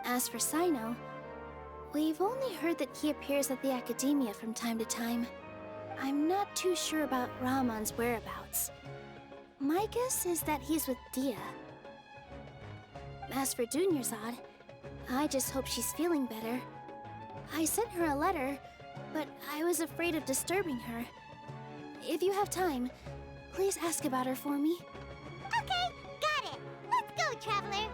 Speaker 6: As for Sino, we've only heard that he appears at the Academia from time to time. I'm not too sure about Ramon's whereabouts. My guess is that he's with Dia. As for Dunyarzad, I just hope she's feeling better. I sent her a letter, but I was afraid of disturbing her. If you have time, please ask about her for me.
Speaker 1: Okay, got it. Let's go, Traveler.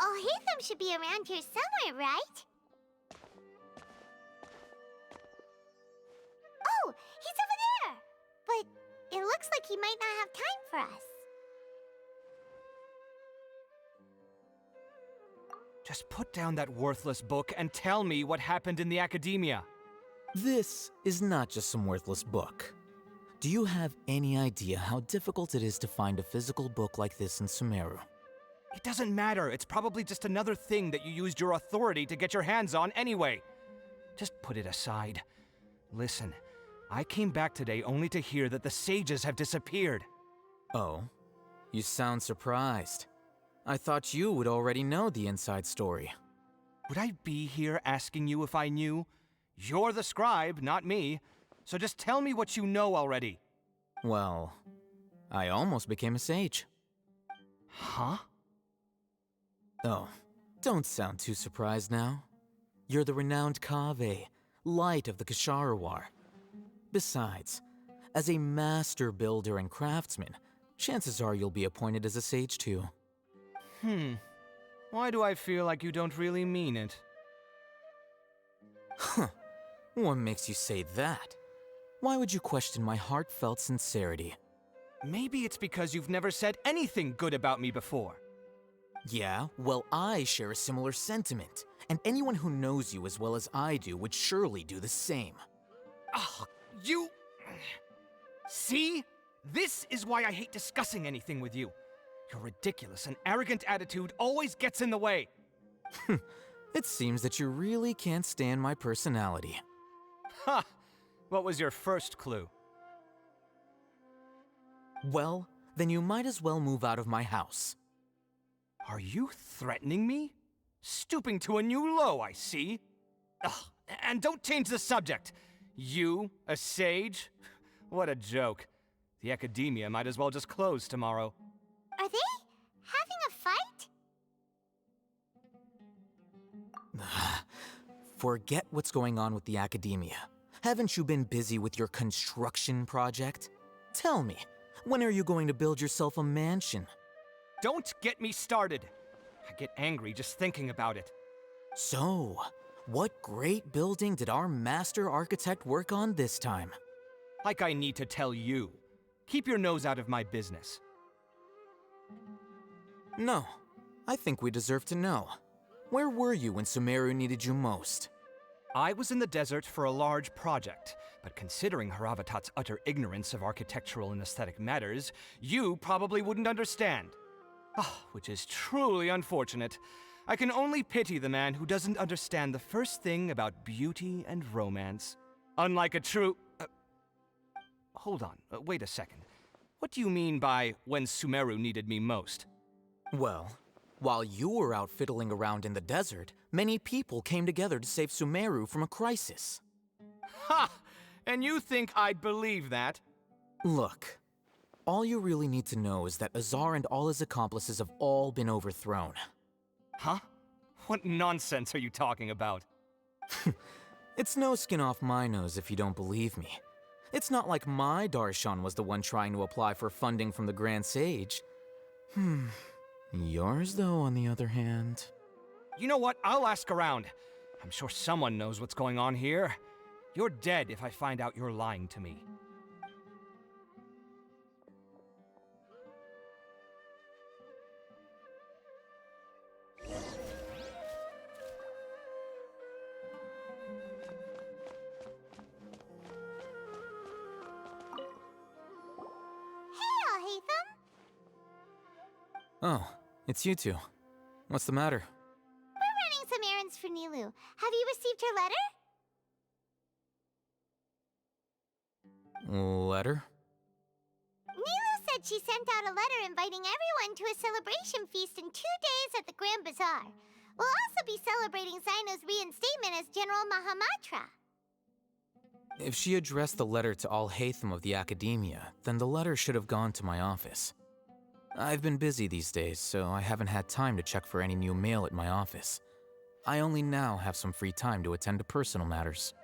Speaker 1: Alhaitham should be around here somewhere, right? Oh, he's over there! But it looks like he might not have time for us.
Speaker 19: Just put down that worthless book and tell me what happened in the Academia.
Speaker 21: This is not just some worthless book. Do you have any idea how difficult it is to find a physical book like this in Sumeru?
Speaker 19: It doesn't matter. It's probably just another thing that you used your authority to get your hands on anyway. Just put it aside. Listen, I came back today only to hear that the sages have disappeared.
Speaker 21: Oh, you sound surprised. I thought you would already know the inside story.
Speaker 19: Would I be here asking you if I knew? You're the scribe, not me. So just tell me what you know already.
Speaker 21: Well, I almost became a sage.
Speaker 19: Huh?
Speaker 21: Oh, don't sound too surprised now. You're the renowned Kaveh, light of the Ksharawar. Besides, as a master builder and craftsman, chances are you'll be appointed as a sage too.
Speaker 19: Why do I feel like you don't really mean it?
Speaker 21: Huh. What makes you say that? Why would you question my heartfelt sincerity?
Speaker 19: Maybe it's because you've never said anything good about me before.
Speaker 21: Yeah, well, I share a similar sentiment, and anyone who knows you as well as I do would surely do the same.
Speaker 19: Oh, you... See? This is why I hate discussing anything with you. Your ridiculous and arrogant attitude always gets in the way.
Speaker 21: It seems that you really can't stand my personality.
Speaker 19: Ha! What was your first clue?
Speaker 21: Well, then you might as well move out of my house.
Speaker 19: Are you threatening me? Stooping to a new low, I see. Ugh, and don't change the subject. You, a sage? What a joke. The academia might as well just close tomorrow.
Speaker 1: Are they having a fight?
Speaker 21: Forget what's going on with the academia. Haven't you been busy with your construction project? Tell me, when are you going to build yourself a mansion?
Speaker 19: Don't get me started. I get angry just thinking about it.
Speaker 21: So, what great building did our master architect work on this time?
Speaker 19: Like I need to tell you. Keep your nose out of my business.
Speaker 21: No, I think we deserve to know. Where were you when Sumeru needed you most?
Speaker 19: I was in the desert for a large project, but considering Haravatat's utter ignorance of architectural and aesthetic matters, you probably wouldn't understand. Which is truly unfortunate. I can only pity the man who doesn't understand the first thing about beauty and romance. Unlike a true... Hold on, wait a second. What do you mean by when Sumeru needed me most?
Speaker 21: Well, while you were out fiddling around in the desert, many people came together to save Sumeru from a crisis.
Speaker 19: Ha! And you think I'd believe that?
Speaker 21: Look, all you really need to know is that Azar and all his accomplices have all been overthrown.
Speaker 19: Huh? What nonsense are you talking about?
Speaker 21: It's no skin off my nose if you don't believe me. It's not like my Darshan was the one trying to apply for funding from the Grand Sage. Yours, though, on the other hand...
Speaker 19: You know what? I'll ask around. I'm sure someone knows what's going on here. You're dead if I find out you're lying to me.
Speaker 21: Oh, it's you two. What's the matter?
Speaker 1: We're running some errands for Nilou. Have you received her letter?
Speaker 21: Letter?
Speaker 1: Nilou said she sent out a letter inviting everyone to a celebration feast in 2 days at the Grand Bazaar. We'll also be celebrating Cyno's reinstatement as General Mahamatra.
Speaker 21: If she addressed the letter to all Hatham of the Academia, then the letter should have gone to my office. I've been busy these days, so I haven't had time to check for any new mail at my office. I only now have some free time to attend to personal matters.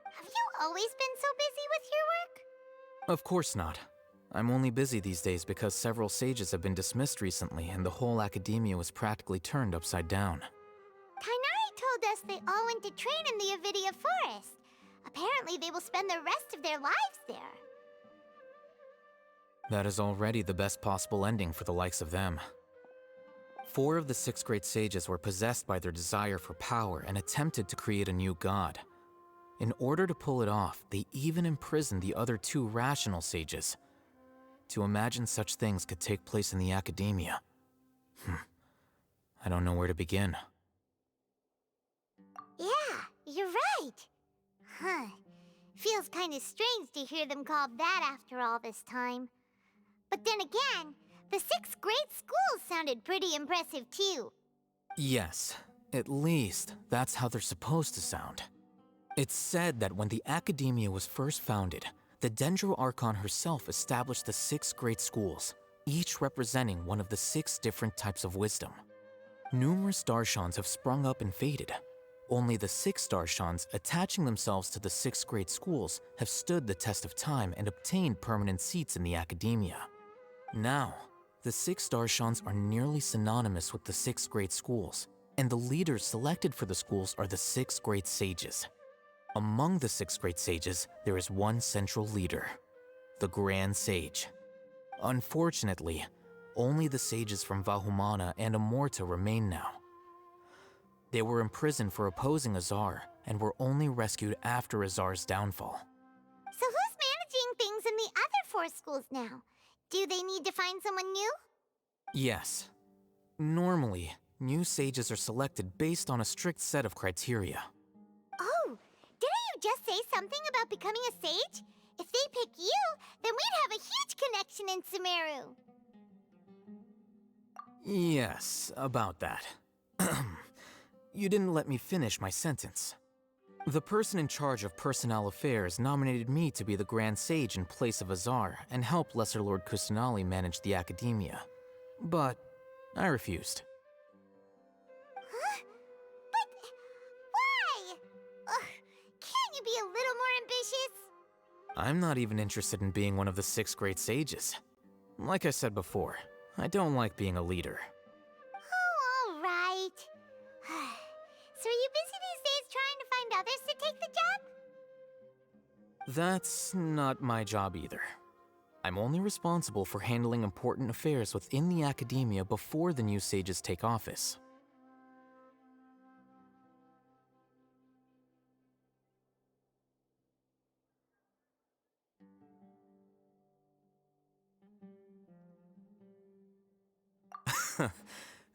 Speaker 1: Have you always been so busy with your work?
Speaker 21: Of course not. I'm only busy these days because several sages have been dismissed recently and the whole academia was practically turned upside down.
Speaker 1: Tighnari told us they all went to train in the Avidia Forest. Apparently they will spend the rest of their lives there.
Speaker 21: That is already the best possible ending for the likes of them. 4 of the 6 great sages were possessed by their desire for power and attempted to create a new god. In order to pull it off, they even imprisoned the other 2 rational sages. To imagine such things could take place in the academia. I don't know where to begin.
Speaker 1: Yeah, you're right. Feels kind of strange to hear them called that after all this time. But then again, the 6 great schools sounded pretty impressive too.
Speaker 21: Yes, at least that's how they're supposed to sound. It's said that when the Academia was first founded, the Dendro Archon herself established the 6 great schools, each representing one of the 6 different types of wisdom. Numerous Darshans have sprung up and faded. Only the 6 Darshans attaching themselves to the 6 great schools have stood the test of time and obtained permanent seats in the Academia. Now, the 6 Darshans are nearly synonymous with the 6 great schools, and the leaders selected for the schools are the 6 great sages. Among the 6 great sages, there is one central leader, the Grand Sage. Unfortunately, only the sages from Vahumana and Amorta remain now. They were imprisoned for opposing Azar and were only rescued after Azar's downfall.
Speaker 1: So who's managing things in the other 4 schools now? Do they need to find someone new?
Speaker 21: Yes. Normally, new sages are selected based on a strict set of criteria.
Speaker 1: Oh, didn't you just say something about becoming a sage? If they pick you, then we'd have a huge connection in Sumeru.
Speaker 21: Yes, about that. You didn't let me finish my sentence. The person in charge of personnel affairs nominated me to be the Grand Sage in place of Azar and help Lesser Lord Kusanali manage the academia. But I refused.
Speaker 1: Huh? But why? Ugh, can't you be a little more ambitious?
Speaker 21: I'm not even interested in being one of the 6 great sages. Like I said before, I don't like being a leader.
Speaker 1: Oh, all right. So are you busy these days trying to find others to take the job?
Speaker 21: That's not my job either. I'm only responsible for handling important affairs within the academia before the new sages take office.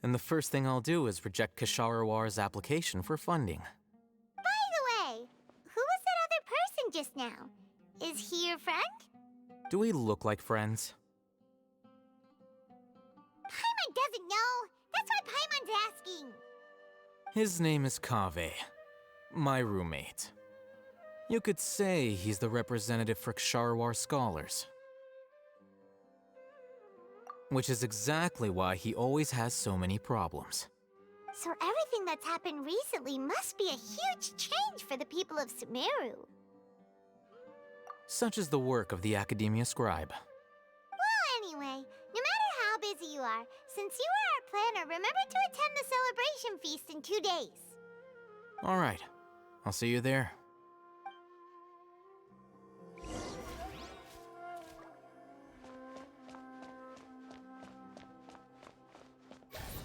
Speaker 21: And the first thing I'll do is reject Kasharawar's application for funding.
Speaker 1: By the way, who was that other person just now? Is he your friend?
Speaker 21: Do we look like friends?
Speaker 1: Paimon doesn't know. That's why Paimon's asking.
Speaker 21: His name is Kaveh, my roommate. You could say he's the representative for Ksharawar scholars. Which is exactly why he always has so many problems.
Speaker 1: So everything that's happened recently must be a huge change for the people of Sumeru.
Speaker 21: Such is the work of the Academia Scribe.
Speaker 1: Well, anyway, no matter how busy you are, since you are our planner, remember to attend the celebration feast in 2 days.
Speaker 21: All right, I'll see you there.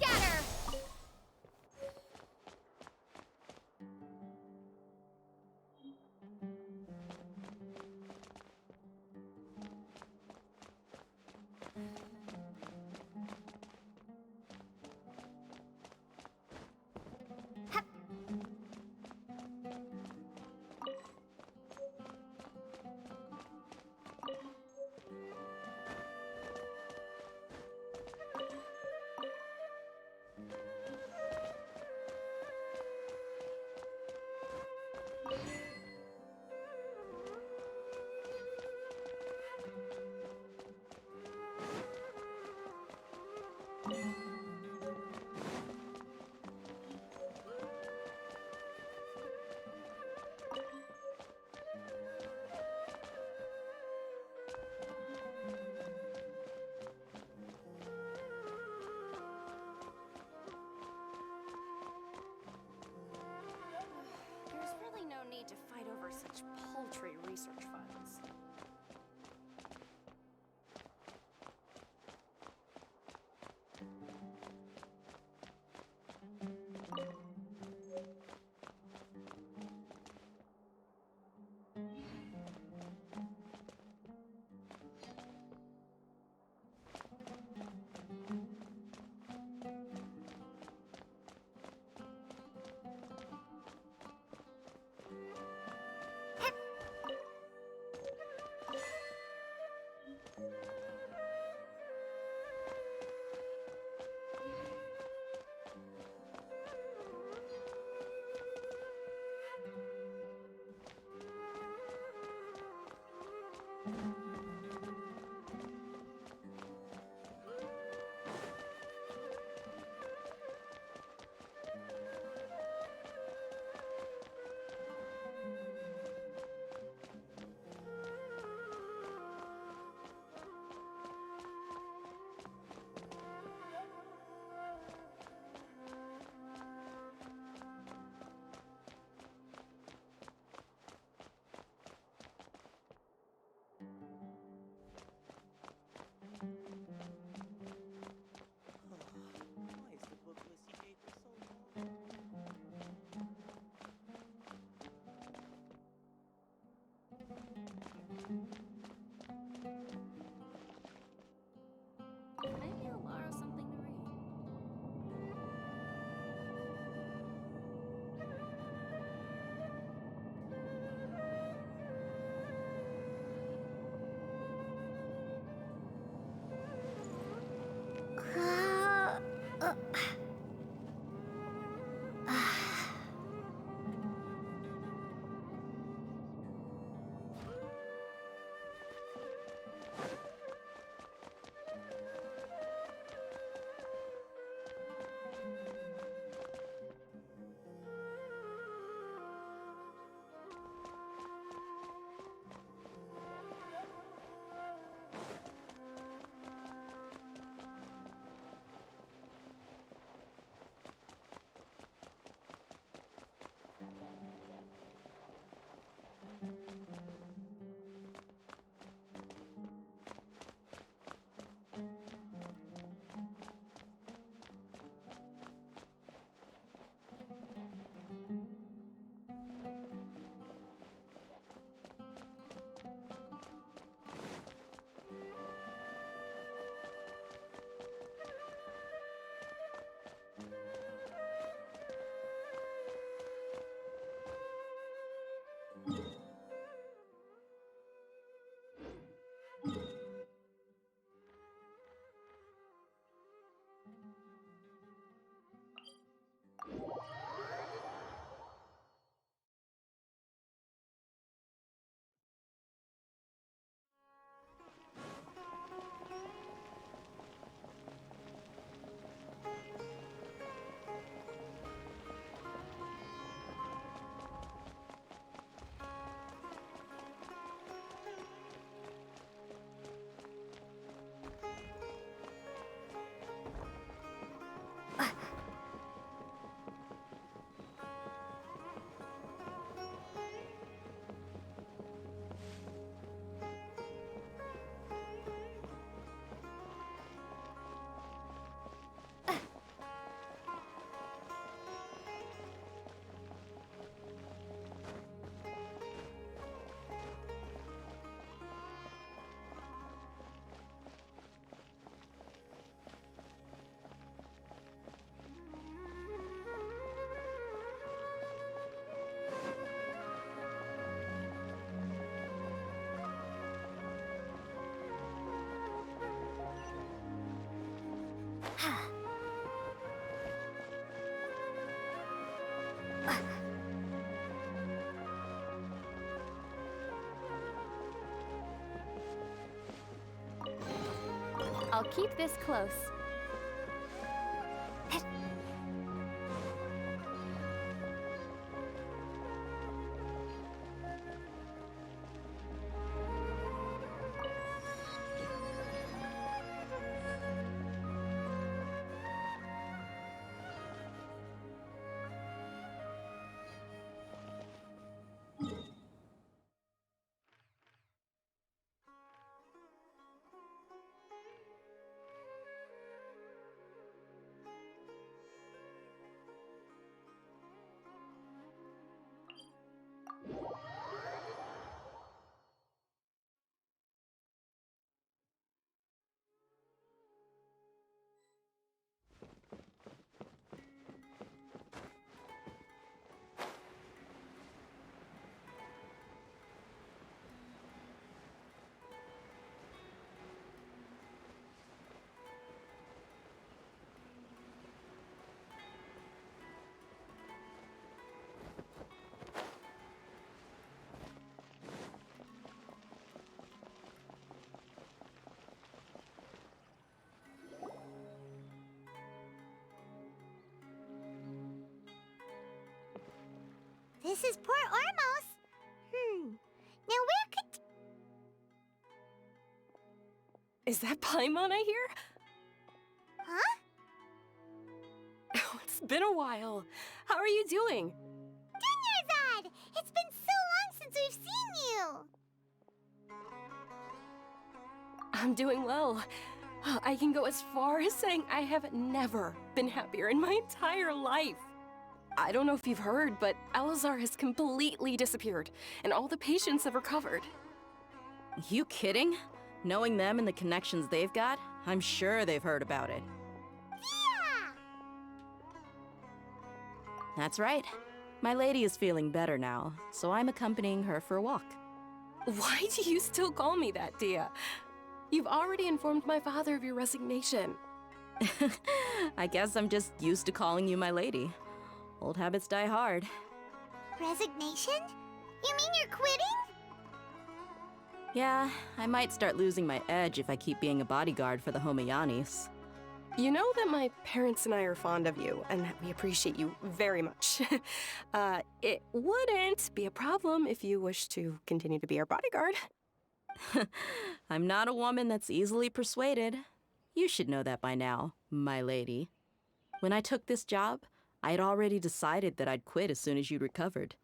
Speaker 1: Scatter!
Speaker 7: There's really no need to fight over such paltry research funds.
Speaker 11: I'll keep this close.
Speaker 13: This is Port Ormos. Now where could...
Speaker 20: Is that Paimon I hear?
Speaker 13: Huh?
Speaker 20: Oh, it's been a while. How are you doing?
Speaker 13: Dinyarzad! It's been so long since we've seen you!
Speaker 20: I'm doing well. I can go as far as saying I have never been happier in my entire life. I don't know if you've heard, but Alizar has completely disappeared, and all the patients have recovered.
Speaker 4: You kidding? Knowing them and the connections they've got, I'm sure they've heard about it.
Speaker 13: Yeah!
Speaker 4: That's right. My lady is feeling better now, so I'm accompanying her for a walk.
Speaker 20: Why do you still call me that, Dia? You've already informed my father of your resignation.
Speaker 4: I guess I'm just used to calling you my lady. Old habits die hard.
Speaker 1: Resignation? You mean you're quitting?
Speaker 4: Yeah, I might start losing my edge if I keep being a bodyguard for the Homayanis.
Speaker 20: You know that my parents and I are fond of you, and that we appreciate you very much. It wouldn't be a problem if you wish to continue to be our bodyguard.
Speaker 4: I'm not a woman that's easily persuaded. You should know that by now, my lady. When I took this job, I had already decided that I'd quit as soon as you'd recovered.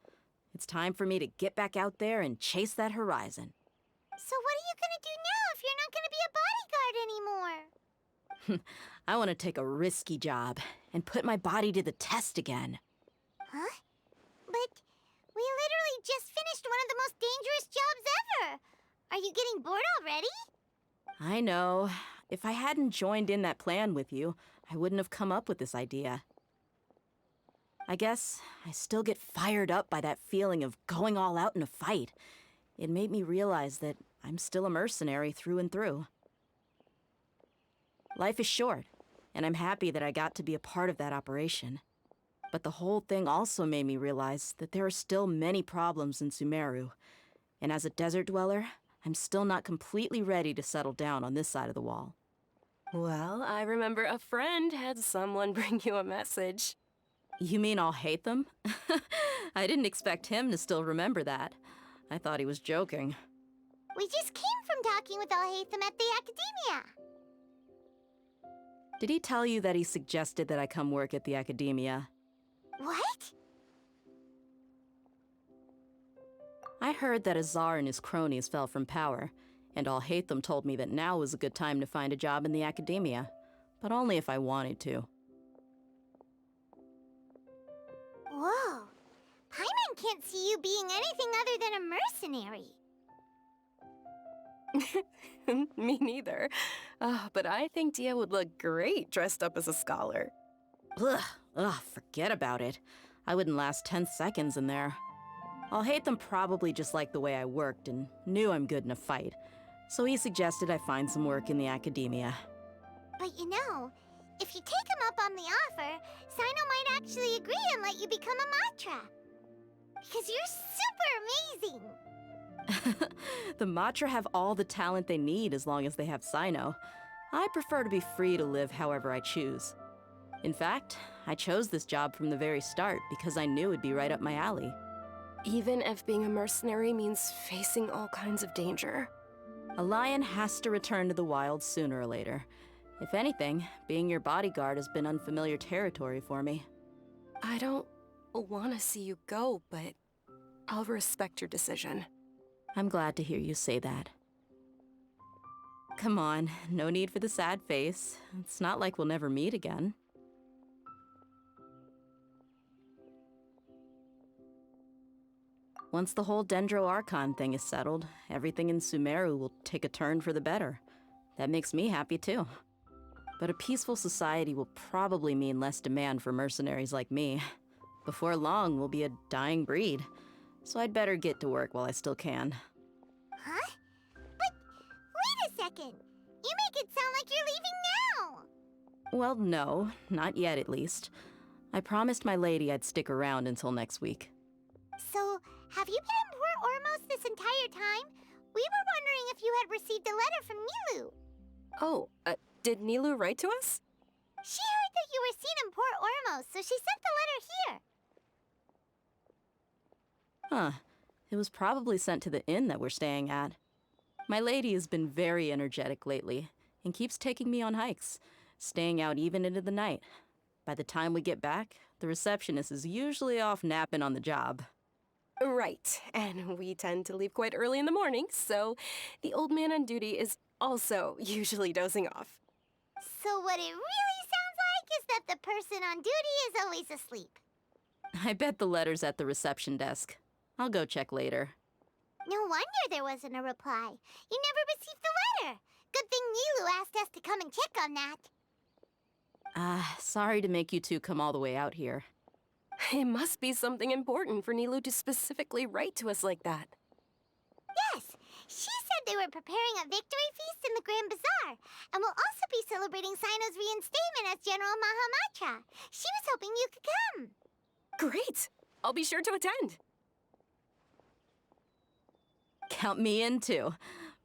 Speaker 4: It's time for me to get back out there and chase that horizon.
Speaker 1: So what are you gonna do now if you're not gonna be a bodyguard anymore?
Speaker 4: I want to take a risky job and put my body to the test again.
Speaker 1: Huh? But we literally just finished one of the most dangerous jobs ever! Are you getting bored already?
Speaker 4: I know. If I hadn't joined in that plan with you, I wouldn't have come up with this idea. I guess I still get fired up by that feeling of going all out in a fight. It made me realize that I'm still a mercenary through and through. Life is short, and I'm happy that I got to be a part of that operation. But the whole thing also made me realize that there are still many problems in Sumeru. And as a desert dweller, I'm still not completely ready to settle down on this side of the wall.
Speaker 20: Well, I remember a friend had someone bring you a message.
Speaker 4: You mean I'll hate them? I didn't expect him to still remember that. I thought he was joking.
Speaker 1: We just came from talking with Alhaitham at the Academia.
Speaker 4: Did he tell you that he suggested that I come work at the Academia?
Speaker 1: What?
Speaker 4: I heard that Azar and his cronies fell from power, and Alhaitham told me that now was a good time to find a job in the Academia, but only if I wanted to.
Speaker 1: Whoa. Paimon can't see you being anything other than a mercenary.
Speaker 20: Me neither. But I think Dia would look great dressed up as a scholar.
Speaker 4: Ugh, forget about it. I wouldn't last 10 seconds in there. Alhaitham probably just liked the way I worked and knew I'm good in a fight, so he suggested I find some work in the Academia.
Speaker 1: But you know, if you take him up on the offer, Sino might actually agree and let you become a Matra. Because you're super amazing!
Speaker 4: The Matra have all the talent they need as long as they have Sino. I prefer to be free to live however I choose. In fact, I chose this job from the very start because I knew it'd be right up my alley.
Speaker 20: Even if being a mercenary means facing all kinds of danger.
Speaker 4: A lion has to return to the wild sooner or later. If anything, being your bodyguard has been unfamiliar territory for me.
Speaker 20: I don't want to see you go, but I'll respect your decision.
Speaker 4: I'm glad to hear you say that. Come on, no need for the sad face. It's not like we'll never meet again. Once the whole Dendro Archon thing is settled, everything in Sumeru will take a turn for the better. That makes me happy too. But a peaceful society will probably mean less demand for mercenaries like me. Before long, we'll be a dying breed. So I'd better get to work while I still can.
Speaker 1: Huh? But wait a second! You make it sound like you're leaving now!
Speaker 4: Well, no, not yet at least. I promised my lady I'd stick around until next week.
Speaker 1: So, have you been in Port Ormos this entire time? We were wondering if you had received a letter from Nilou.
Speaker 20: Oh, did Nilou write to us?
Speaker 1: She heard that you were seen in Port Ormos, so she sent the letter here.
Speaker 4: Huh. It was probably sent to the inn that we're staying at. My lady has been very energetic lately, and keeps taking me on hikes, staying out even into the night. By the time we get back, the receptionist is usually off napping on the job.
Speaker 20: Right, and we tend to leave quite early in the morning, so the old man on duty is also usually dozing off.
Speaker 1: So what it really sounds like is that the person on duty is always asleep.
Speaker 4: I bet the letter's at the reception desk. I'll go check later.
Speaker 1: No wonder there wasn't a reply. You never received the letter. Good thing Nilou asked us to come and check on that.
Speaker 4: Sorry to make you two come all the way out here.
Speaker 20: It must be something important for Nilou to specifically write to us like that.
Speaker 1: Yes, she said
Speaker 13: they were preparing a victory feast in the Grand Bazaar, and will also be celebrating Sino's reinstatement as General Mahamatra. She was hoping you could come.
Speaker 20: Great! I'll be sure to attend.
Speaker 4: Count me in too.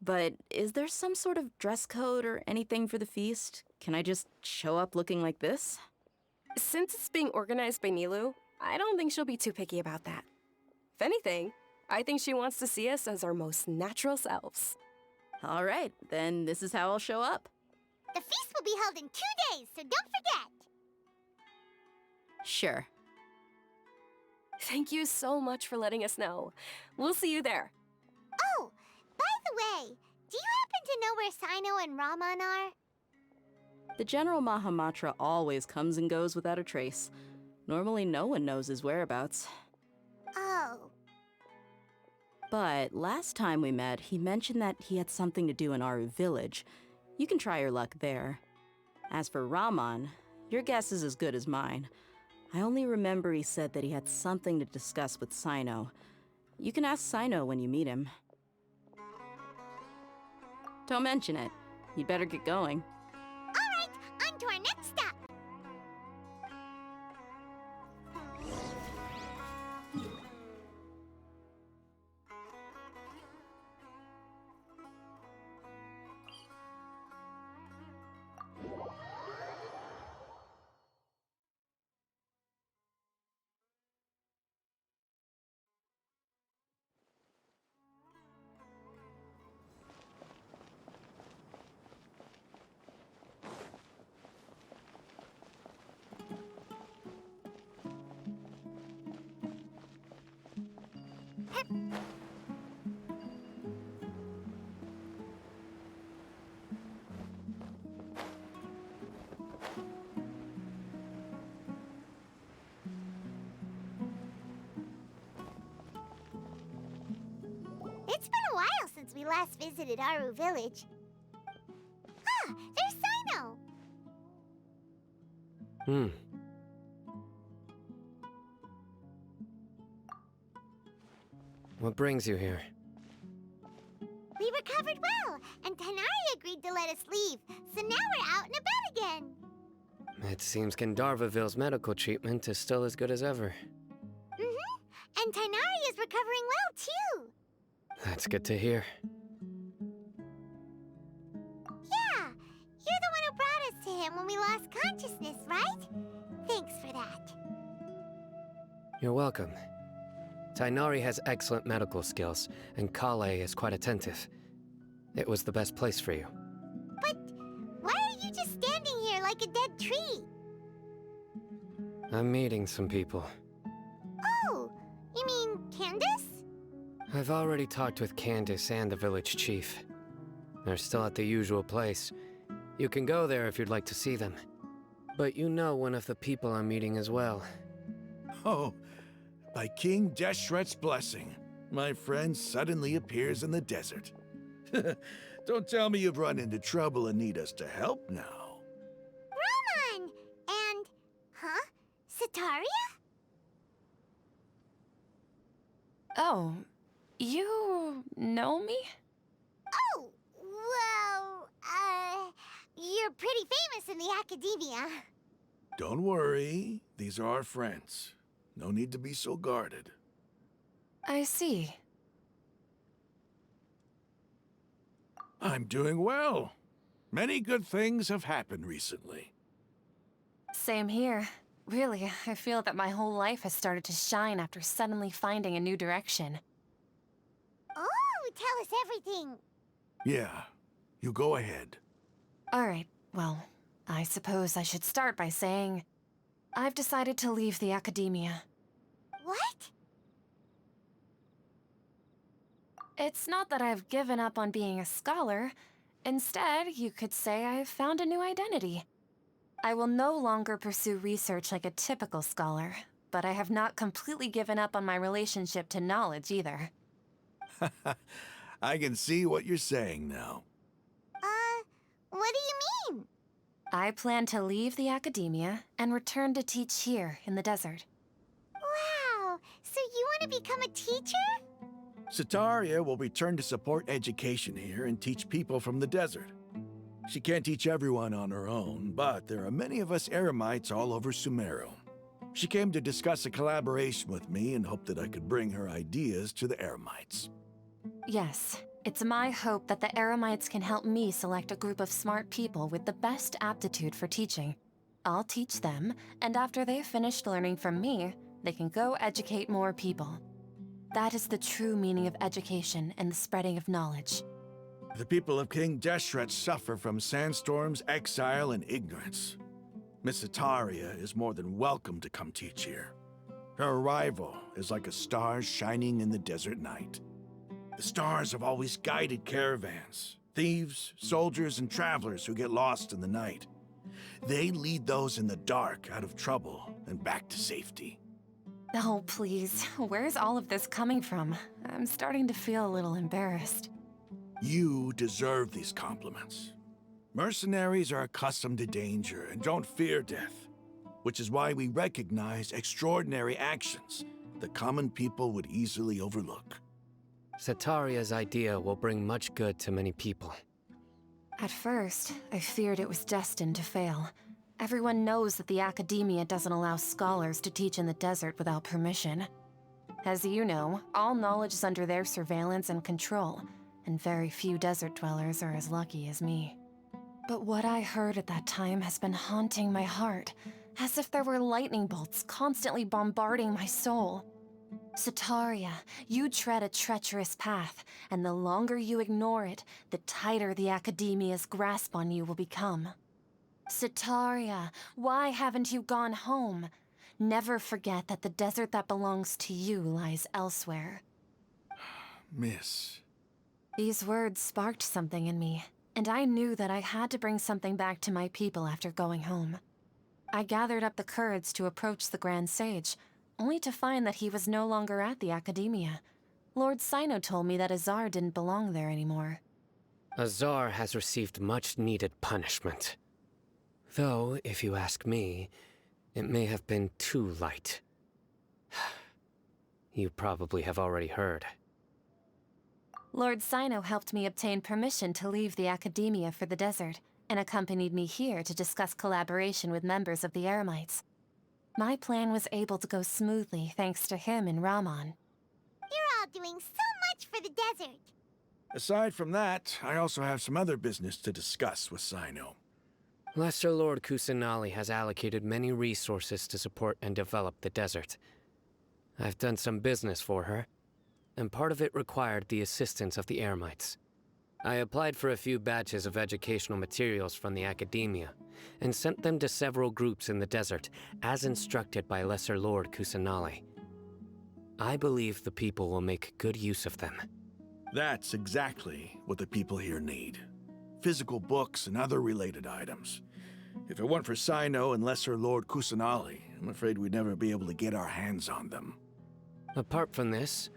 Speaker 4: But is there some sort of dress code or anything for the feast? Can I just show up looking like this?
Speaker 20: Since it's being organized by Nilou, I don't think she'll be too picky about that. If anything, I think she wants to see us as our most natural selves.
Speaker 4: All right, then this is how I'll show up.
Speaker 13: The feast will be held in 2 days, so don't forget.
Speaker 4: Sure.
Speaker 20: Thank you so much for letting us know. We'll see you there.
Speaker 13: Oh, by the way, do you happen to know where Sino and Raman are?
Speaker 4: The General Mahamatra always comes and goes without a trace. Normally no one knows his whereabouts.
Speaker 13: Oh.
Speaker 4: But last time we met, he mentioned that he had something to do in Aru Village. You can try your luck there. As for Raman, your guess is as good as mine. I only remember he said that he had something to discuss with Sino. You can ask Sino when you meet him. Don't mention it. You'd better get going.
Speaker 13: All right, on to our next stop. It's been a while since we last visited Aru Village. Ah, there's Sino!
Speaker 5: What brings you here?
Speaker 13: We recovered well, and Tanari agreed to let us leave, so now we're out and about again.
Speaker 5: It seems Gandharvaville's medical treatment is still as good as ever.
Speaker 13: Mm-hmm, and Tanari is recovering well, too.
Speaker 5: That's good to hear.
Speaker 13: Yeah, you're the one who brought us to him when we lost consciousness, right? Thanks for that.
Speaker 5: You're welcome. Tainari has excellent medical skills, and Collei is quite attentive. It was the best place for you.
Speaker 13: But why are you just standing here like a dead tree?
Speaker 5: I'm meeting some people.
Speaker 13: Oh, you mean Candace?
Speaker 5: I've already talked with Candace and the village chief. They're still at the usual place. You can go there if you'd like to see them. But you know one of the people I'm meeting as well.
Speaker 8: Oh, by King Deshret's blessing, my friend suddenly appears in the desert. Don't tell me you've run into trouble and need us to help now.
Speaker 13: Raman! And... huh? Sataria?
Speaker 2: Oh, you know me?
Speaker 13: Oh, well, you're pretty famous in the academia.
Speaker 8: Don't worry, these are our friends. No need to be so guarded.
Speaker 2: I see.
Speaker 8: I'm doing well. Many good things have happened recently.
Speaker 2: Same here. Really, I feel that my whole life has started to shine after suddenly finding a new direction.
Speaker 13: Oh, tell us everything.
Speaker 8: Yeah, you go ahead.
Speaker 2: Alright, well, I suppose I should start by saying I've decided to leave the academia.
Speaker 13: What?
Speaker 2: It's not that I've given up on being a scholar. Instead, you could say I've found a new identity. I will no longer pursue research like a typical scholar, but I have not completely given up on my relationship to knowledge either.
Speaker 8: I can see what you're saying now.
Speaker 13: What do you mean?
Speaker 2: I plan to leave the academia and return to teach here in the desert.
Speaker 13: Wow, so you want to become a teacher?
Speaker 8: Setaria will return to support education here and teach people from the desert. She can't teach everyone on her own, but there are many of us Eremites all over Sumeru. She came to discuss a collaboration with me and hoped that I could bring her ideas to the Eremites.
Speaker 2: Yes, it's my hope that the Eremites can help me select a group of smart people with the best aptitude for teaching. I'll teach them, and after they've finished learning from me, they can go educate more people. That is the true meaning of education and the spreading of knowledge.
Speaker 8: The people of King Deshret suffer from sandstorms, exile, and ignorance. Miss Setaria is more than welcome to come teach here. Her arrival is like a star shining in the desert night. The stars have always guided caravans, thieves, soldiers, and travelers who get lost in the night. They lead those in the dark out of trouble and back to safety.
Speaker 2: Oh, please. Where's all of this coming from? I'm starting to feel a little embarrassed.
Speaker 8: You deserve these compliments. Mercenaries are accustomed to danger and don't fear death, which is why we recognize extraordinary actions that common people would easily overlook.
Speaker 5: Setaria's idea will bring much good to many people.
Speaker 2: At first, I feared it was destined to fail. Everyone knows that the Academia doesn't allow scholars to teach in the desert without permission. As you know, all knowledge is under their surveillance and control, and very few desert dwellers are as lucky as me. But what I heard at that time has been haunting my heart, as if there were lightning bolts constantly bombarding my soul. Setaria, you tread a treacherous path, and the longer you ignore it, the tighter the Academia's grasp on you will become. Setaria, why haven't you gone home? Never forget that the desert that belongs to you lies elsewhere.
Speaker 8: Miss.
Speaker 2: These words sparked something in me, and I knew that I had to bring something back to my people after going home. I gathered up the courage to approach the Grand Sage, only to find that he was no longer at the Academia. Lord Sino told me that Azar didn't belong there anymore.
Speaker 5: Azar has received much-needed punishment. Though, if you ask me, it may have been too light. You probably have already heard.
Speaker 2: Lord Sino helped me obtain permission to leave the Academia for the desert, and accompanied me here to discuss collaboration with members of the Eremites. My plan was able to go smoothly thanks to him and Rahman.
Speaker 1: You're all doing so much for the desert.
Speaker 8: Aside from that, I also have some other business to discuss with Sino.
Speaker 5: Lesser Lord Kusanali has allocated many resources to support and develop the desert. I've done some business for her, and part of it required the assistance of the Eremites. I applied for a few batches of educational materials from the Academia, and sent them to several groups in the desert, as instructed by Lesser Lord Kusanali. I believe the people will make good use of them.
Speaker 8: That's exactly what the people here need. Physical books and other related items. If it weren't for Sino and Lesser Lord Kusanali, I'm afraid we'd never be able to get our hands on them.
Speaker 5: Apart from this,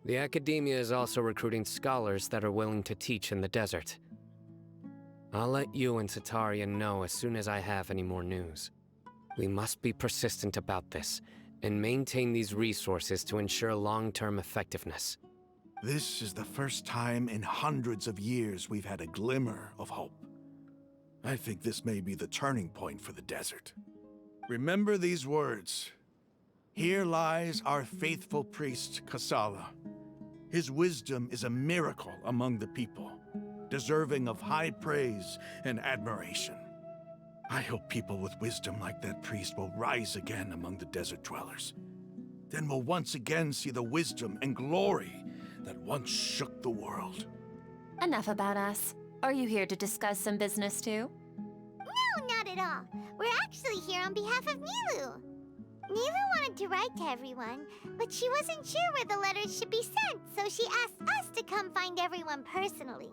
Speaker 5: the Academia is also recruiting scholars that are willing to teach in the desert. I'll let you and Setaria know as soon as I have any more news. We must be persistent about this, and maintain these resources to ensure long-term effectiveness.
Speaker 8: This is the first time in hundreds of years we've had a glimmer of hope. I think this may be the turning point for the desert. Remember these words. Here lies our faithful priest, Kasala. His wisdom is a miracle among the people, deserving of high praise and admiration. I hope people with wisdom like that priest will rise again among the desert dwellers. Then we'll once again see the wisdom and glory that once shook the world.
Speaker 2: Enough about us. Are you here to discuss some business too?
Speaker 1: No, not at all. We're actually here on behalf of Nilou. Nilou wanted to write to everyone, but she wasn't sure where the letters should be sent, so she asked us to come find everyone personally.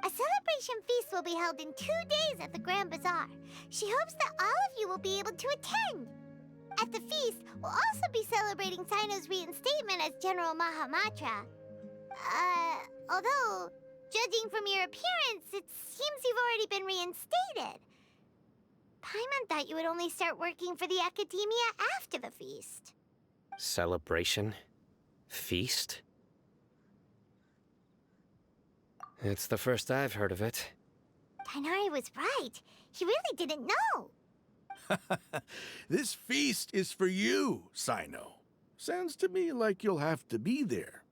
Speaker 1: A celebration feast will be held in 2 days at the Grand Bazaar. She hopes that all of you will be able to attend. At the feast, we'll also be celebrating Sino's reinstatement as General Mahamatra. Although, judging from your appearance, it seems you've already been reinstated. Paimon thought you would only start working for the Academia after the feast.
Speaker 5: Celebration? Feast? It's the first I've heard of it.
Speaker 1: Tighnari was right. He really didn't know.
Speaker 8: This feast is for you, Sino. Sounds to me like you'll have to be there.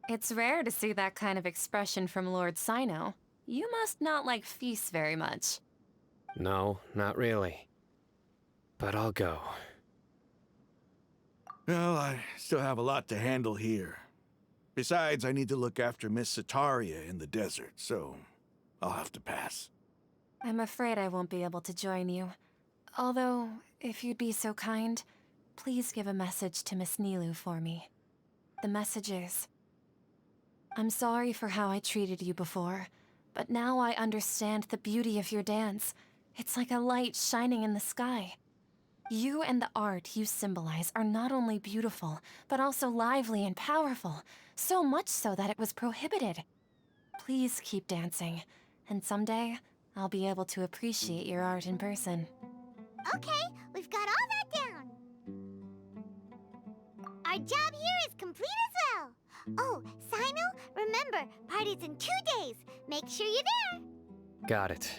Speaker 2: It's rare to see that kind of expression from Lord Sino. You must not like feasts very much.
Speaker 5: No, not really. But I'll go.
Speaker 8: Well, I still have a lot to handle here. Besides, I need to look after Miss Sataria in the desert, so I'll have to pass.
Speaker 2: I'm afraid I won't be able to join you. Although, if you'd be so kind, please give a message to Miss Nilou for me. The message is, I'm sorry for how I treated you before, but now I understand the beauty of your dance. It's like a light shining in the sky. You and the art you symbolize are not only beautiful, but also lively and powerful, so much so that it was prohibited. Please keep dancing, and someday, I'll be able to appreciate your art in person.
Speaker 1: Okay, we've got all that down. Our job here is complete as well. Oh, Sino, remember, party's in 2 days. Make sure you're there.
Speaker 5: Got it.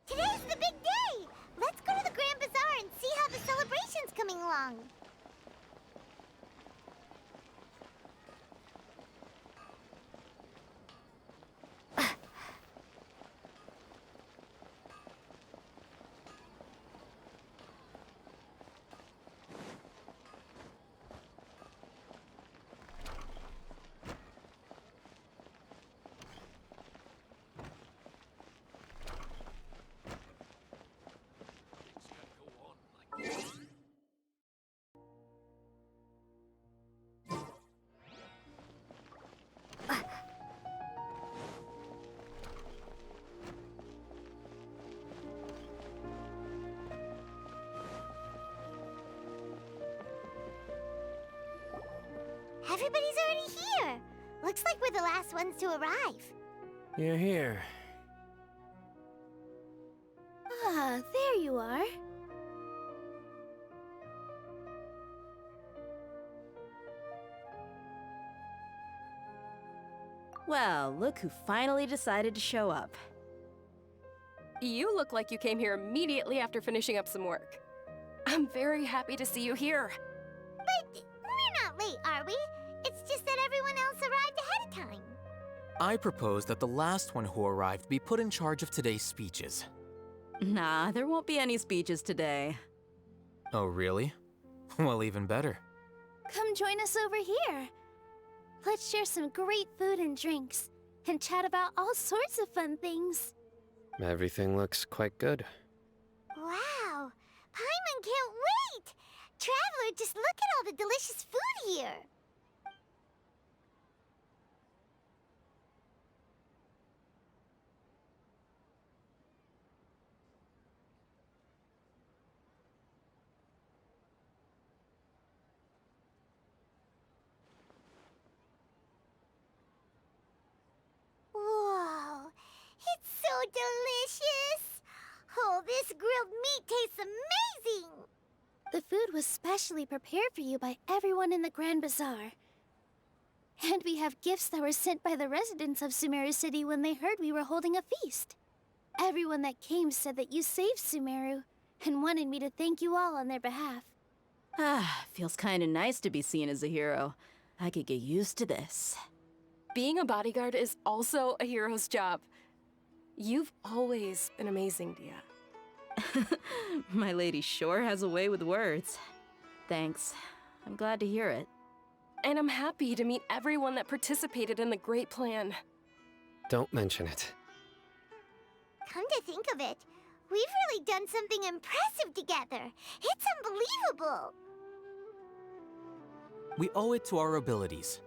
Speaker 1: Today's the big day! Let's go to the Grand Bazaar and see how the celebration's coming along. Everybody's already here. Looks like we're the last ones to arrive.
Speaker 5: You're here.
Speaker 6: Ah, there you are.
Speaker 4: Well, look who finally decided to show up.
Speaker 20: You look like you came here immediately after finishing up some work. I'm very happy to see you here.
Speaker 1: But we're not late, are we? It's just that everyone else arrived ahead of time.
Speaker 21: I propose that the last one who arrived be put in charge of today's speeches.
Speaker 4: Nah, there won't be any speeches today.
Speaker 21: Oh, really? Well, even better.
Speaker 6: Come join us over here. Let's share some great food and drinks, and chat about all sorts of fun things.
Speaker 5: Everything looks quite good.
Speaker 1: Wow! Paimon can't wait! Traveler, just look at all the delicious food here! Whoa! It's so delicious! Oh, this grilled meat tastes amazing!
Speaker 6: The food was specially prepared for you by everyone in the Grand Bazaar. And we have gifts that were sent by the residents of Sumeru City when they heard we were holding a feast. Everyone that came said that you saved Sumeru, and wanted me to thank you all on their behalf.
Speaker 4: Ah, feels kinda nice to be seen as a hero. I could get used to this.
Speaker 20: Being a bodyguard is also a hero's job. You've always been amazing, Dia.
Speaker 4: My lady sure has a way with words. Thanks. I'm glad to hear it.
Speaker 20: And I'm happy to meet everyone that participated in the great plan.
Speaker 5: Don't mention it.
Speaker 1: Come to think of it, we've really done something impressive together. It's unbelievable.
Speaker 21: We owe it to our abilities.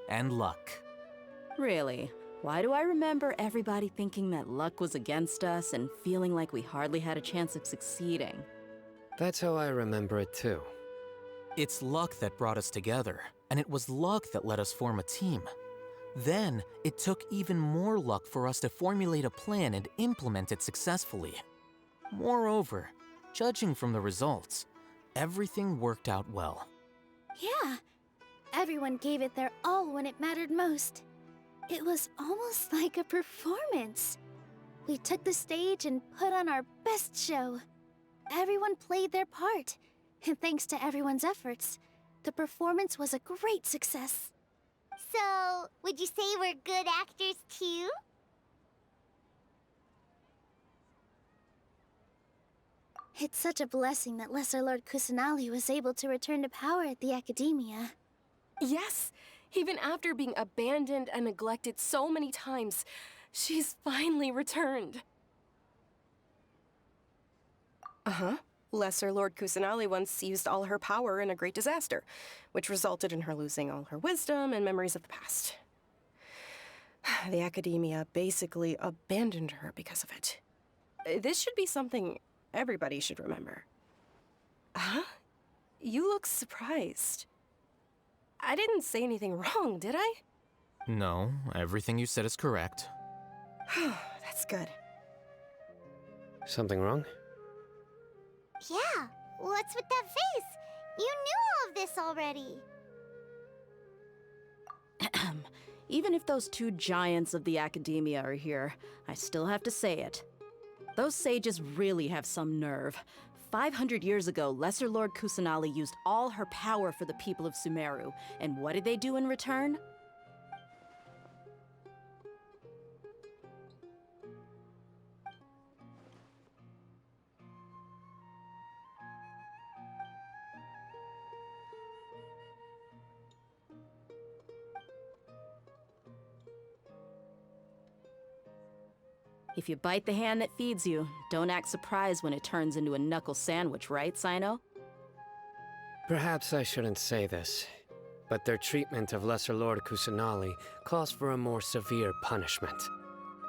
Speaker 21: And luck.
Speaker 4: Really? Why do I remember everybody thinking that luck was against us and feeling like we hardly had a chance of succeeding?
Speaker 5: That's how I remember it too.
Speaker 21: It's luck that brought us together, and it was luck that let us form a team. Then, it took even more luck for us to formulate a plan and implement it successfully. Moreover, judging from the results, everything worked out well.
Speaker 6: Yeah, everyone gave it their all when it mattered most. It was almost like a performance. We took the stage and put on our best show. Everyone played their part, and thanks to everyone's efforts, the performance was a great success.
Speaker 1: So, would you say we're good actors too?
Speaker 6: It's such a blessing that Lesser Lord Kusanali was able to return to power at the Academia.
Speaker 20: Yes! Even after being abandoned and neglected so many times, she's finally returned. Uh-huh. Lesser Lord Kusanali once used all her power in a great disaster, which resulted in her losing all her wisdom and memories of the past. The Academia basically abandoned her because of it. This should be something everybody should remember. Huh? You look surprised. I didn't say anything wrong, did I?
Speaker 21: No, everything you said is correct.
Speaker 20: That's good.
Speaker 5: Something wrong?
Speaker 1: Yeah, what's with that face? You knew all of this already.
Speaker 4: Even if those two giants of the Academia are here, I still have to say it. Those sages really have some nerve. 500 years ago, Lesser Lord Kusanali used all her power for the people of Sumeru, and what did they do in return? If you bite the hand that feeds you, don't act surprised when it turns into a knuckle sandwich, right, Sino?
Speaker 5: Perhaps I shouldn't say this, but their treatment of Lesser Lord Kusanali calls for a more severe punishment.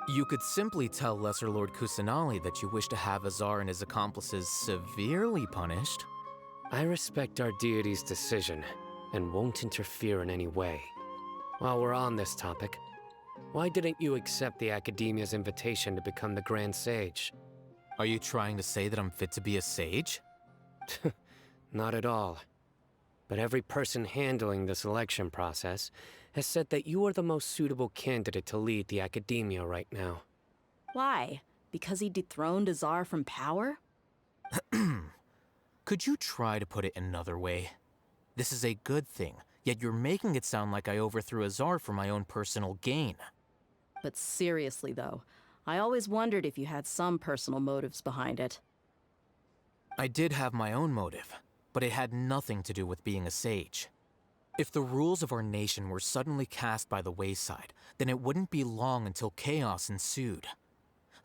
Speaker 21: You could simply tell Lesser Lord Kusanali that you wish to have Azar and his accomplices severely punished.
Speaker 5: I respect our deity's decision, and won't interfere in any way. While we're on this topic, why didn't you accept the Academia's invitation to become the Grand Sage?
Speaker 21: Are you trying to say that I'm fit to be a sage?
Speaker 5: Not at all. But every person handling the selection process has said that you are the most suitable candidate to lead the Academia right now.
Speaker 4: Why? Because he dethroned Azar from power?
Speaker 21: Could you try to put it another way? This is a good thing, yet you're making it sound like I overthrew Azar for my own personal gain.
Speaker 4: But seriously, though, I always wondered if you had some personal motives behind it.
Speaker 21: I did have my own motive, but it had nothing to do with being a sage. If the rules of our nation were suddenly cast by the wayside, then it wouldn't be long until chaos ensued.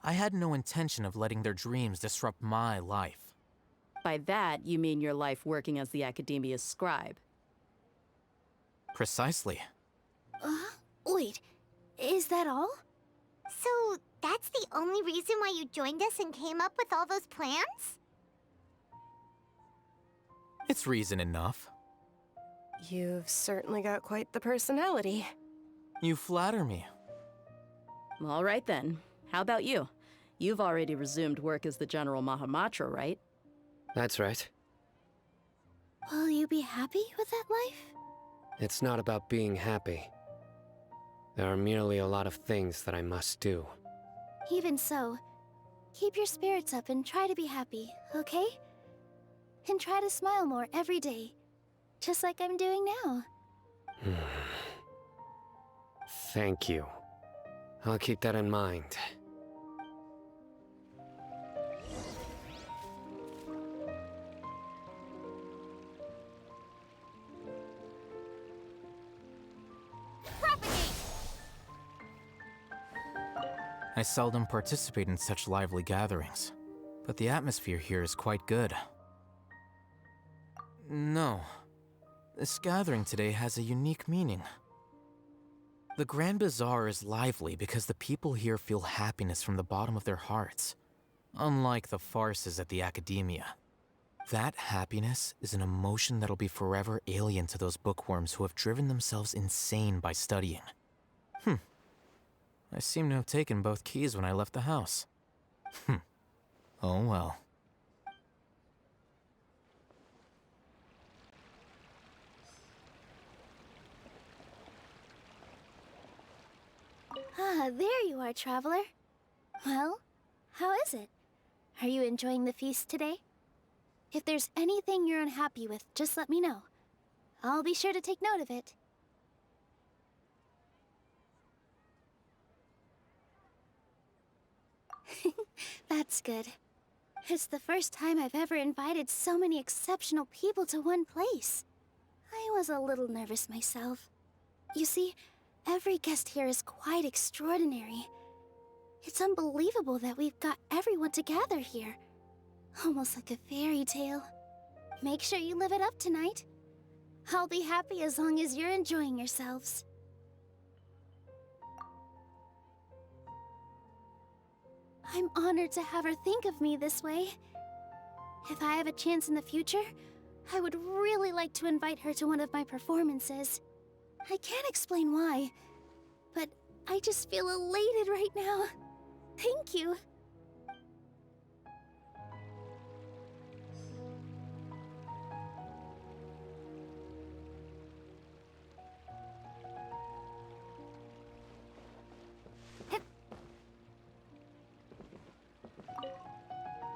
Speaker 21: I had no intention of letting their dreams disrupt my life.
Speaker 4: By that, you mean your life working as the Academia's scribe.
Speaker 21: Precisely.
Speaker 6: Wait, is that all?
Speaker 1: So, that's the only reason why you joined us and came up with all those plans?
Speaker 21: It's reason enough.
Speaker 20: You've certainly got quite the personality.
Speaker 21: You flatter me.
Speaker 4: All right then. How about you? You've already resumed work as the General Mahamatra, right?
Speaker 5: That's right.
Speaker 6: Will you be happy with that life?
Speaker 5: It's not about being happy. There are merely a lot of things that I must do.
Speaker 6: Even so, keep your spirits up and try to be happy, okay? And try to smile more every day, just like I'm doing now.
Speaker 5: Thank you. I'll keep that in mind.
Speaker 21: I seldom participate in such lively gatherings, but the atmosphere here is quite good. No, this gathering today has a unique meaning. The Grand Bazaar is lively because the people here feel happiness from the bottom of their hearts, unlike the farces at the Academia. That happiness is an emotion that'll be forever alien to those bookworms who have driven themselves insane by studying. I seem to have taken both keys when I left the house. Oh well.
Speaker 6: There you are, traveler. Well, how is it? Are you enjoying the feast today? If there's anything you're unhappy with, just let me know. I'll be sure to take note of it. That's good. It's the first time I've ever invited so many exceptional people to one place. I was a little nervous myself. You see, every guest here is quite extraordinary. It's unbelievable that we've got everyone together here. Almost like a fairy tale. Make sure you live it up tonight. I'll be happy as long as you're enjoying yourselves. I'm honored to have her think of me this way. If I have a chance in the future, I would really like to invite her to one of my performances. I can't explain why, but I just feel elated right now. Thank you.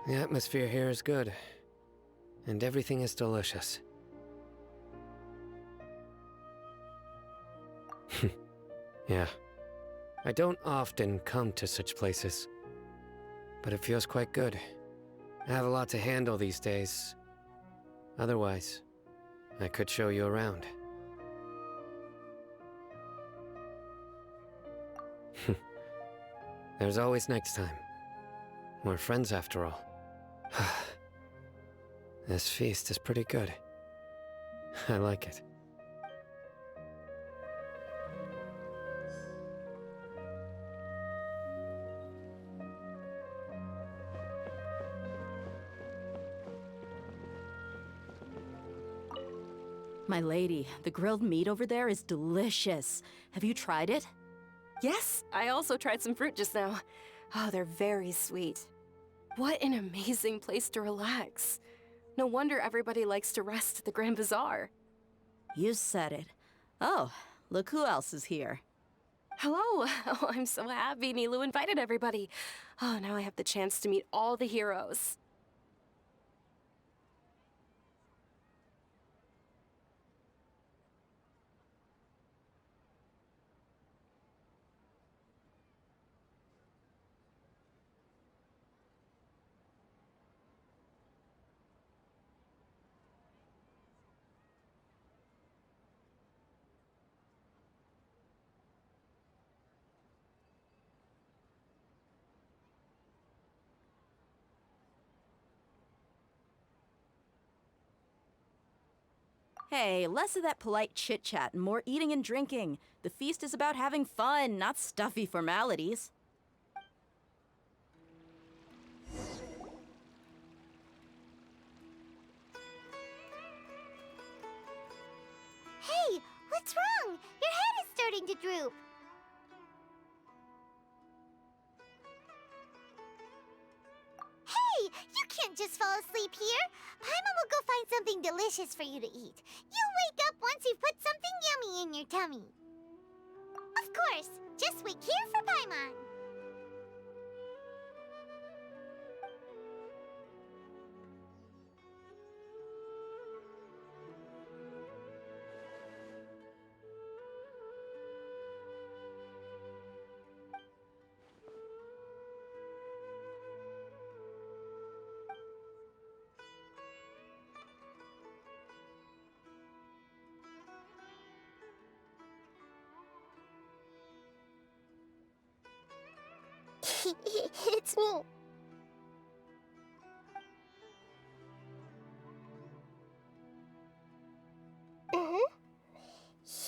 Speaker 5: The atmosphere here is good, and everything is delicious. Yeah. I don't often come to such places, but it feels quite good. I have a lot to handle these days. Otherwise, I could show you around. There's always next time. We're friends after all. This feast is pretty good. I like it.
Speaker 4: My lady, the grilled meat over there is delicious. Have you tried it?
Speaker 20: Yes, I also tried some fruit just now. Oh, they're very sweet. What an amazing place to relax. No wonder everybody likes to rest at the Grand Bazaar.
Speaker 4: You said it. Oh, look who else is here.
Speaker 20: Hello! Oh, I'm so happy Nilou invited everybody. Oh, now I have the chance to meet all the heroes.
Speaker 4: Hey, less of that polite chit-chat and more eating and drinking. The feast is about having fun, not stuffy formalities.
Speaker 1: Hey, what's wrong? Your head is starting to droop. Hey, you can't just fall asleep here. Paimon will go find something delicious for you to eat. You'll wake up once you've put something yummy in your tummy. Of course, just wait here for Paimon.
Speaker 16: It's me.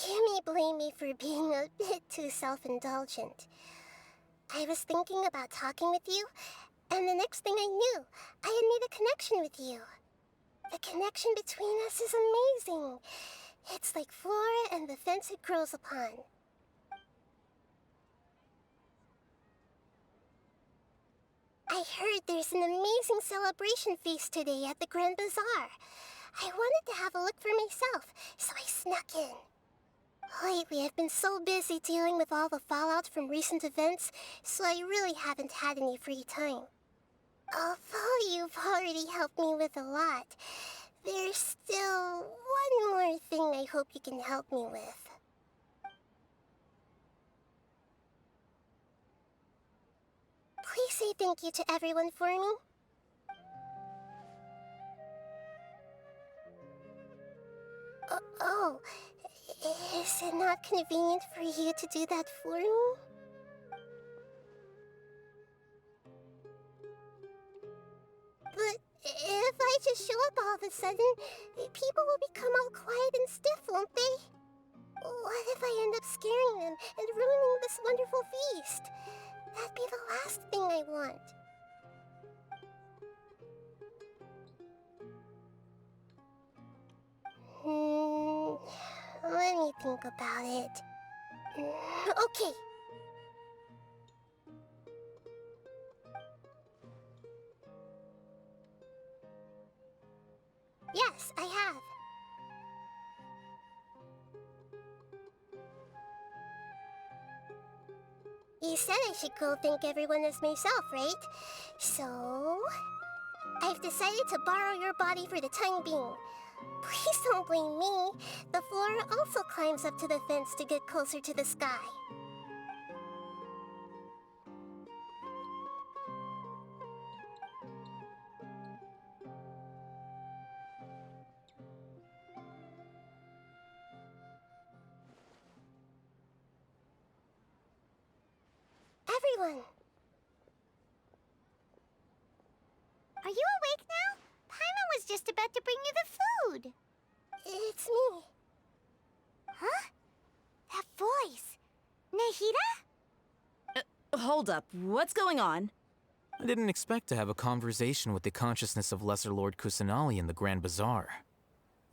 Speaker 16: You may blame me for being a bit too self-indulgent. I was thinking about talking with you, and the next thing I knew, I had made a connection with you. The connection between us is amazing. It's like flora and the fence it grows upon. I heard there's an amazing celebration feast today at the Grand Bazaar. I wanted to have a look for myself, so I snuck in. Lately, I've been so busy dealing with all the fallout from recent events, so I really haven't had any free time. Although you've already helped me with a lot, there's still one more thing I hope you can help me with. Please say thank you to everyone for me. Oh, is it not convenient for you to do that for me? But if I just show up all of a sudden, people will become all quiet and stiff, won't they? What if I end up scaring them and ruining this wonderful feast? That'd be the last thing I want. Let me think about it. Okay. Yes, I have. You said I should go thank everyone as myself, right? So... I've decided to borrow your body for the time being. Please don't blame me. The flora also climbs up to the fence to get closer to the sky. Everyone!
Speaker 1: Are you awake now? Paimon was just about to bring you the food.
Speaker 16: It's me.
Speaker 1: Huh? That voice. Nahida?
Speaker 4: Hold up. What's going on?
Speaker 21: I didn't expect to have a conversation with the consciousness of Lesser Lord Kusanali in the Grand Bazaar.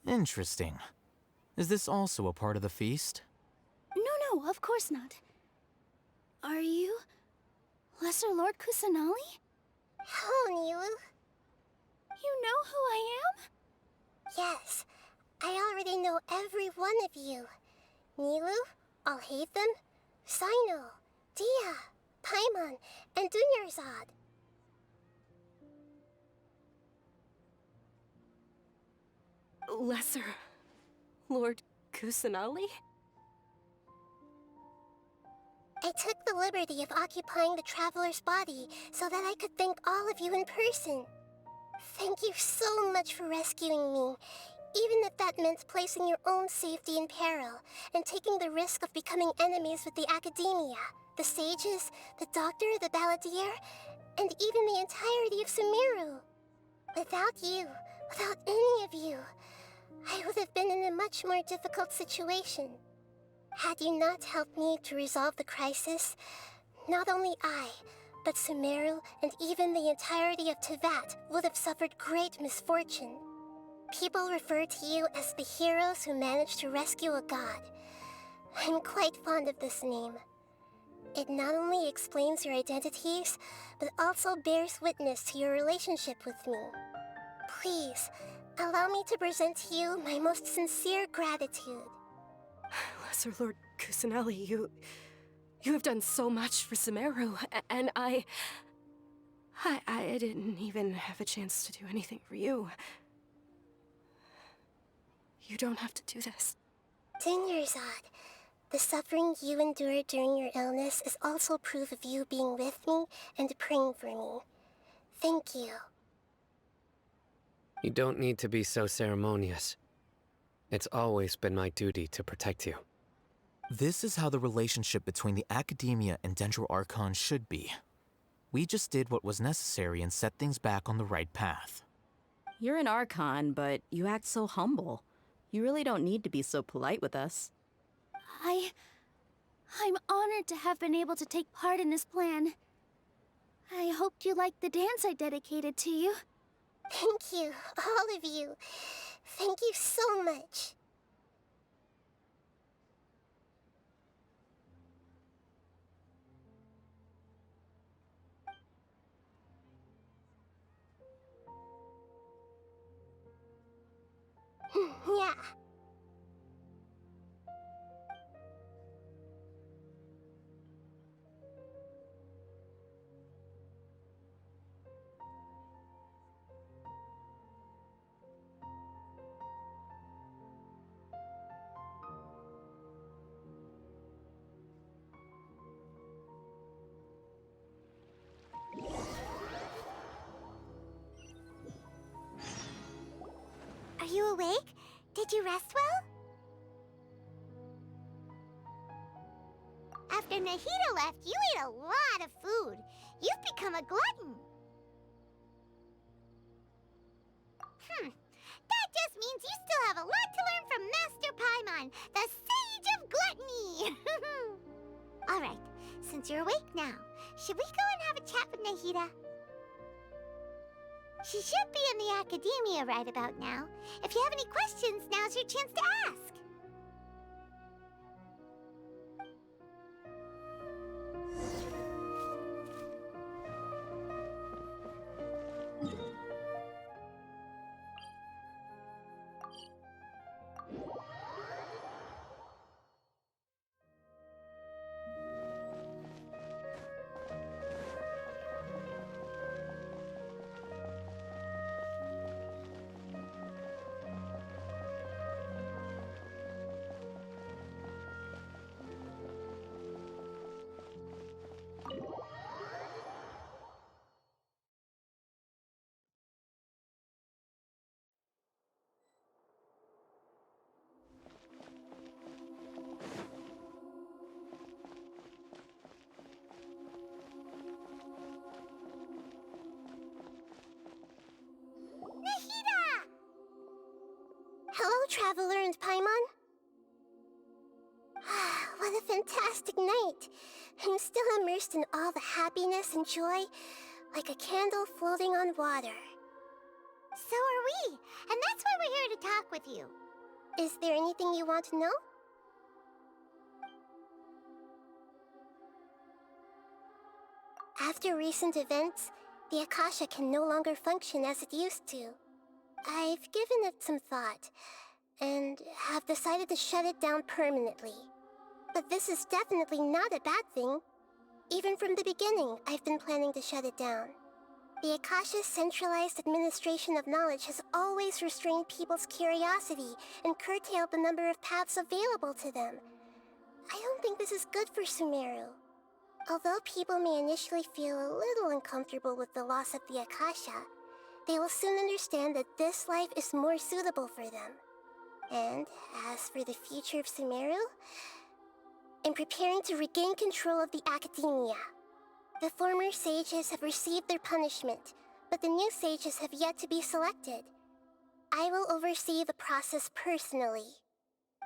Speaker 21: Interesting. Is this also a part of the feast?
Speaker 6: No, of course not. Are you... Lesser Lord Kusanali?
Speaker 16: Hello, Nilu.
Speaker 6: You know who I am?
Speaker 16: Yes, I already know every one of you. Nilu, Alhaitham, Sino, Dia, Paimon, and Dunyarzad.
Speaker 20: Lesser Lord Kusanali?
Speaker 16: I took the liberty of occupying the traveler's body so that I could thank all of you in person. Thank you so much for rescuing me, even if that meant placing your own safety in peril and taking the risk of becoming enemies with the Academia, the sages, the doctor, the balladeer, and even the entirety of Sumeru. Without you, without any of you, I would have been in a much more difficult situation. Had you not helped me to resolve the crisis, not only I, but Sumeru and even the entirety of Teyvat would have suffered great misfortune. People refer to you as the heroes who managed to rescue a god. I'm quite fond of this name. It not only explains your identities, but also bears witness to your relationship with me. Please, allow me to present to you my most sincere gratitude.
Speaker 20: Lesser Lord Kusanali, you have done so much for Sumeru, and I didn't even have a chance to do anything for you. You don't have to do this.
Speaker 16: Dinyarzad, the suffering you endured during your illness is also proof of you being with me and praying for me. Thank you.
Speaker 5: You don't need to be so ceremonious. It's always been my duty to protect you.
Speaker 21: This is how the relationship between the Academia and Dendro Archon should be. We just did what was necessary and set things back on the right path.
Speaker 4: You're an Archon, but you act so humble. You really don't need to be so polite with us.
Speaker 6: I'm honored to have been able to take part in this plan. I hoped you liked the dance I dedicated to you.
Speaker 16: Thank you, all of you. Thank you so much. Yeah.
Speaker 13: Are you awake? Did you rest well? After Nahida left, you ate a lot of food. You've become a glutton. That just means you still have a lot to learn from Master Paimon, the Sage of Gluttony! Alright, since you're awake now, should we go and have a chat with Nahida? She should be in the Academia right about now. If you have any questions, now's your chance to ask.
Speaker 16: Hello, Traveler and Paimon. What a fantastic night. I'm still immersed in all the happiness and joy, like a candle floating on water.
Speaker 13: So are we, and that's why we're here to talk with you.
Speaker 16: Is there anything you want to know? After recent events, the Akasha can no longer function as it used to. I've given it some thought, and have decided to shut it down permanently. But this is definitely not a bad thing. Even from the beginning, I've been planning to shut it down. The Akasha's centralized administration of knowledge has always restrained people's curiosity and curtailed the number of paths available to them. I don't think this is good for Sumeru. Although people may initially feel a little uncomfortable with the loss of the Akasha, they will soon understand that this life is more suitable for them. And as for the future of Sumeru, I'm preparing to regain control of the Academia. The former sages have received their punishment, but the new sages have yet to be selected. I will oversee the process personally.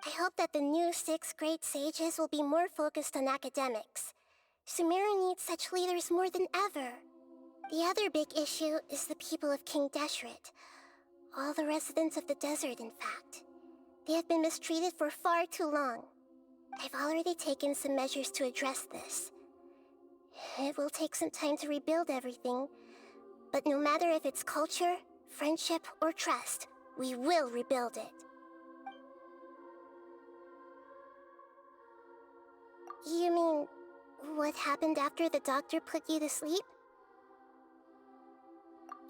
Speaker 16: I hope that the new 6th grade sages will be more focused on academics. Sumeru needs such leaders more than ever. The other big issue is the people of King Deshret. All the residents of the desert, in fact. They have been mistreated for far too long. I've already taken some measures to address this. It will take some time to rebuild everything, but no matter if it's culture, friendship, or trust, we will rebuild it. You mean, what happened after the doctor put you to sleep?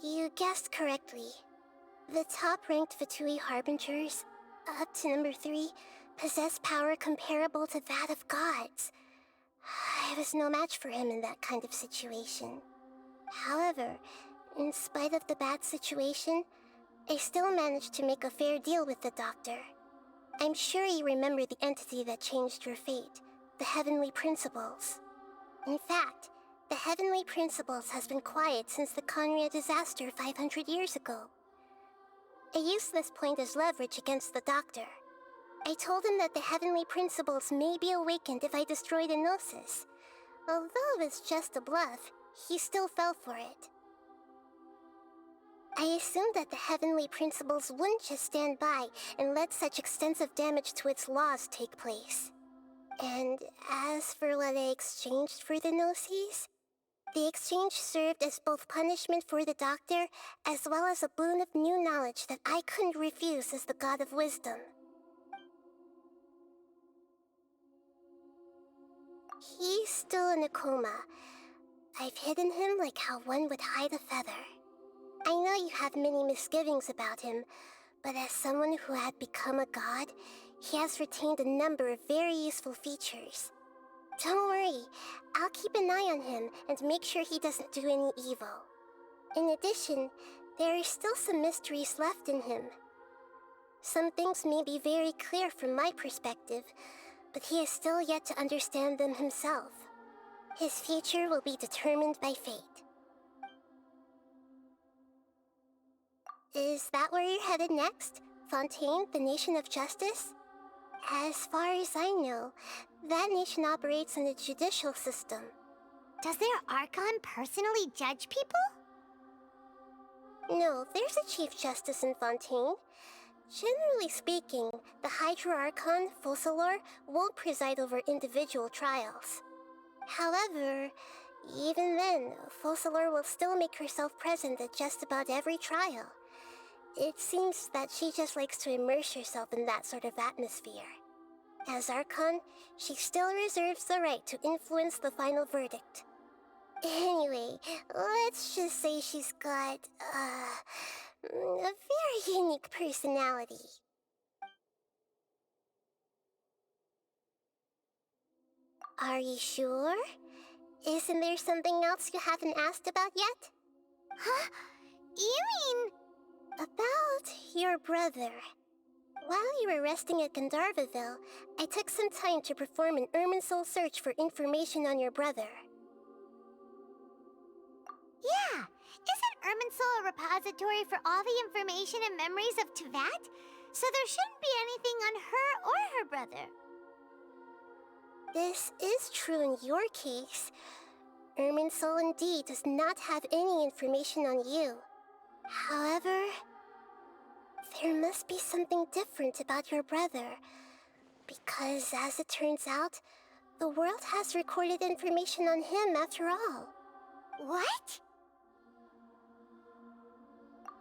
Speaker 16: You guessed correctly. The top-ranked Fatui Harbingers, up to number 3, possess power comparable to that of gods. I was no match for him in that kind of situation. However, in spite of the bad situation, I still managed to make a fair deal with the doctor. I'm sure you remember the entity that changed your fate, the Heavenly Principles. In fact, the Heavenly Principles has been quiet since the Conria disaster 500 years ago. I used this point as leverage against the doctor. I told him that the Heavenly Principles may be awakened if I destroy the Gnosis. Although it's just a bluff, he still fell for it. I assumed that the Heavenly Principles wouldn't just stand by and let such extensive damage to its laws take place. And as for what I exchanged for the Gnosis, the exchange served as both punishment for the doctor as well as a boon of new knowledge that I couldn't refuse as the God of Wisdom. He's still in a coma. I've hidden him like how one would hide a feather. I know you have many misgivings about him, but as someone who had become a god, he has retained a number of very useful features. Don't worry, I'll keep an eye on him and make sure he doesn't do any evil. In addition, there are still some mysteries left in him. Some things may be very clear from my perspective, but he is still yet to understand them himself. His future will be determined by fate. Is that where you're headed next? Fontaine, the Nation of Justice? As far as I know, that nation operates in a judicial system.
Speaker 1: Does their Archon personally judge people?
Speaker 16: No, there's a Chief Justice in Fontaine. Generally speaking, the Hydra Archon, Focalor, won't preside over individual trials. However, even then, Focalor will still make herself present at just about every trial. It seems that she just likes to immerse herself in that sort of atmosphere. As Archon, she still reserves the right to influence the final verdict. Anyway, let's just say she's got, a very unique personality. Are you sure? Isn't there something else you haven't asked about yet?
Speaker 1: Huh? You mean...
Speaker 16: About your brother. While you were resting at Gandharvaville, I took some time to perform an Irminsul search for information on your brother.
Speaker 1: Yeah! Isn't Irminsul a repository for all the information and memories of Teyvat? So there shouldn't be anything on her or her brother.
Speaker 16: This is true in your case. Irminsul indeed does not have any information on you. However, there must be something different about your brother. Because as it turns out, the world has recorded information on him after all.
Speaker 1: What?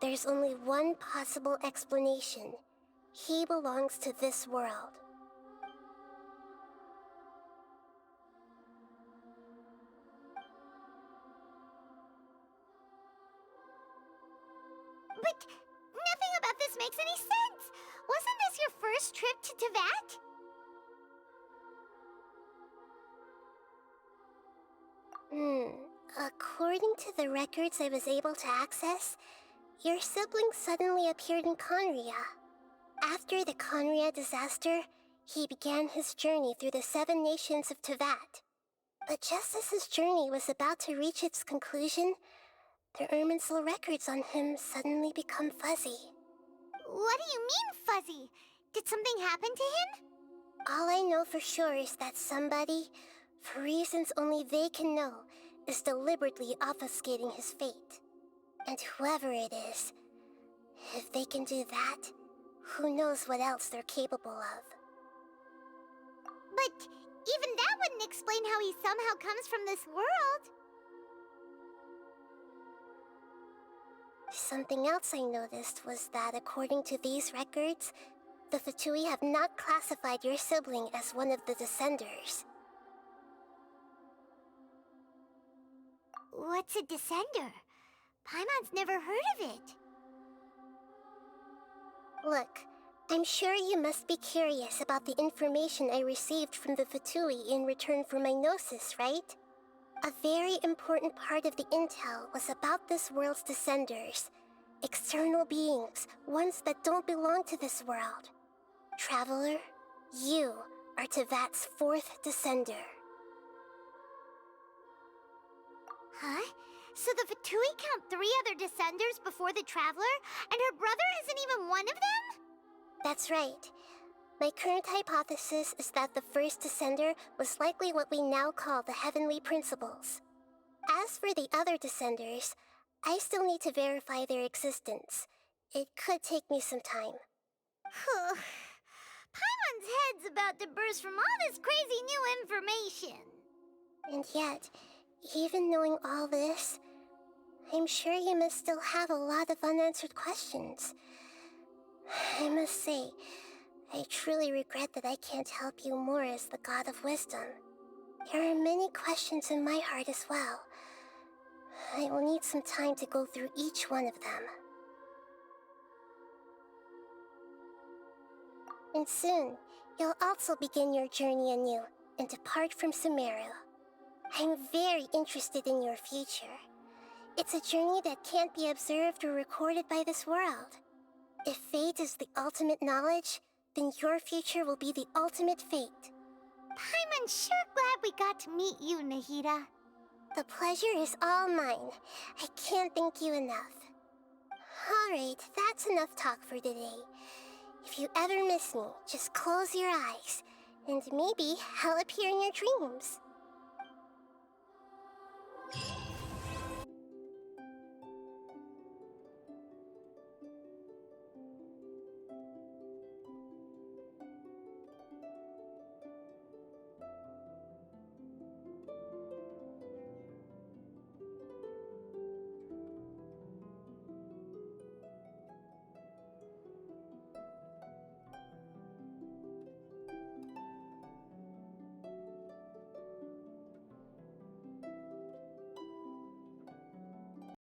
Speaker 16: There's only one possible explanation. He belongs to this world.
Speaker 1: But nothing about this makes any sense! Wasn't this your first trip to Teyvat?
Speaker 16: According to the records I was able to access, your sibling suddenly appeared in Conria. After the Conria disaster, he began his journey through the 7 nations of Teyvat. But just as his journey was about to reach its conclusion, the Irminsul records on him suddenly become fuzzy.
Speaker 1: What do you mean, Fuzzy? Did something happen to him?
Speaker 16: All I know for sure is that somebody, for reasons only they can know, is deliberately obfuscating his fate. And whoever it is, if they can do that, who knows what else they're capable of.
Speaker 1: But even that wouldn't explain how he somehow comes from this world.
Speaker 16: Something else I noticed was that according to these records, the Fatui have not classified your sibling as one of the Descenders.
Speaker 1: What's a Descender? Paimon's never heard of it.
Speaker 16: Look, I'm sure you must be curious about the information I received from the Fatui in return for my gnosis, right? A very important part of the intel was about this world's Descenders. External beings, ones that don't belong to this world. Traveler, you are Tevat's 4th Descender.
Speaker 1: Huh? So the Fatui count 3 other Descenders before the Traveler, and her brother isn't even one of them?
Speaker 16: That's right. My current hypothesis is that the first Descender was likely what we now call the Heavenly Principles. As for the other Descenders, I still need to verify their existence. It could take me some time.
Speaker 1: Paimon's head's about to burst from all this crazy new information.
Speaker 16: And yet, even knowing all this, I'm sure you must still have a lot of unanswered questions. I must say, I truly regret that I can't help you more as the God of Wisdom. There are many questions in my heart as well. I will need some time to go through each one of them. And soon, you'll also begin your journey anew and depart from Sumeru. I'm very interested in your future. It's a journey that can't be observed or recorded by this world. If fate is the ultimate knowledge, then your future will be the ultimate fate.
Speaker 1: Paimon's sure glad we got to meet you, Nahida.
Speaker 16: The pleasure is all mine. I can't thank you enough. Alright, that's enough talk for today. If you ever miss me, just close your eyes, and maybe I'll appear in your dreams.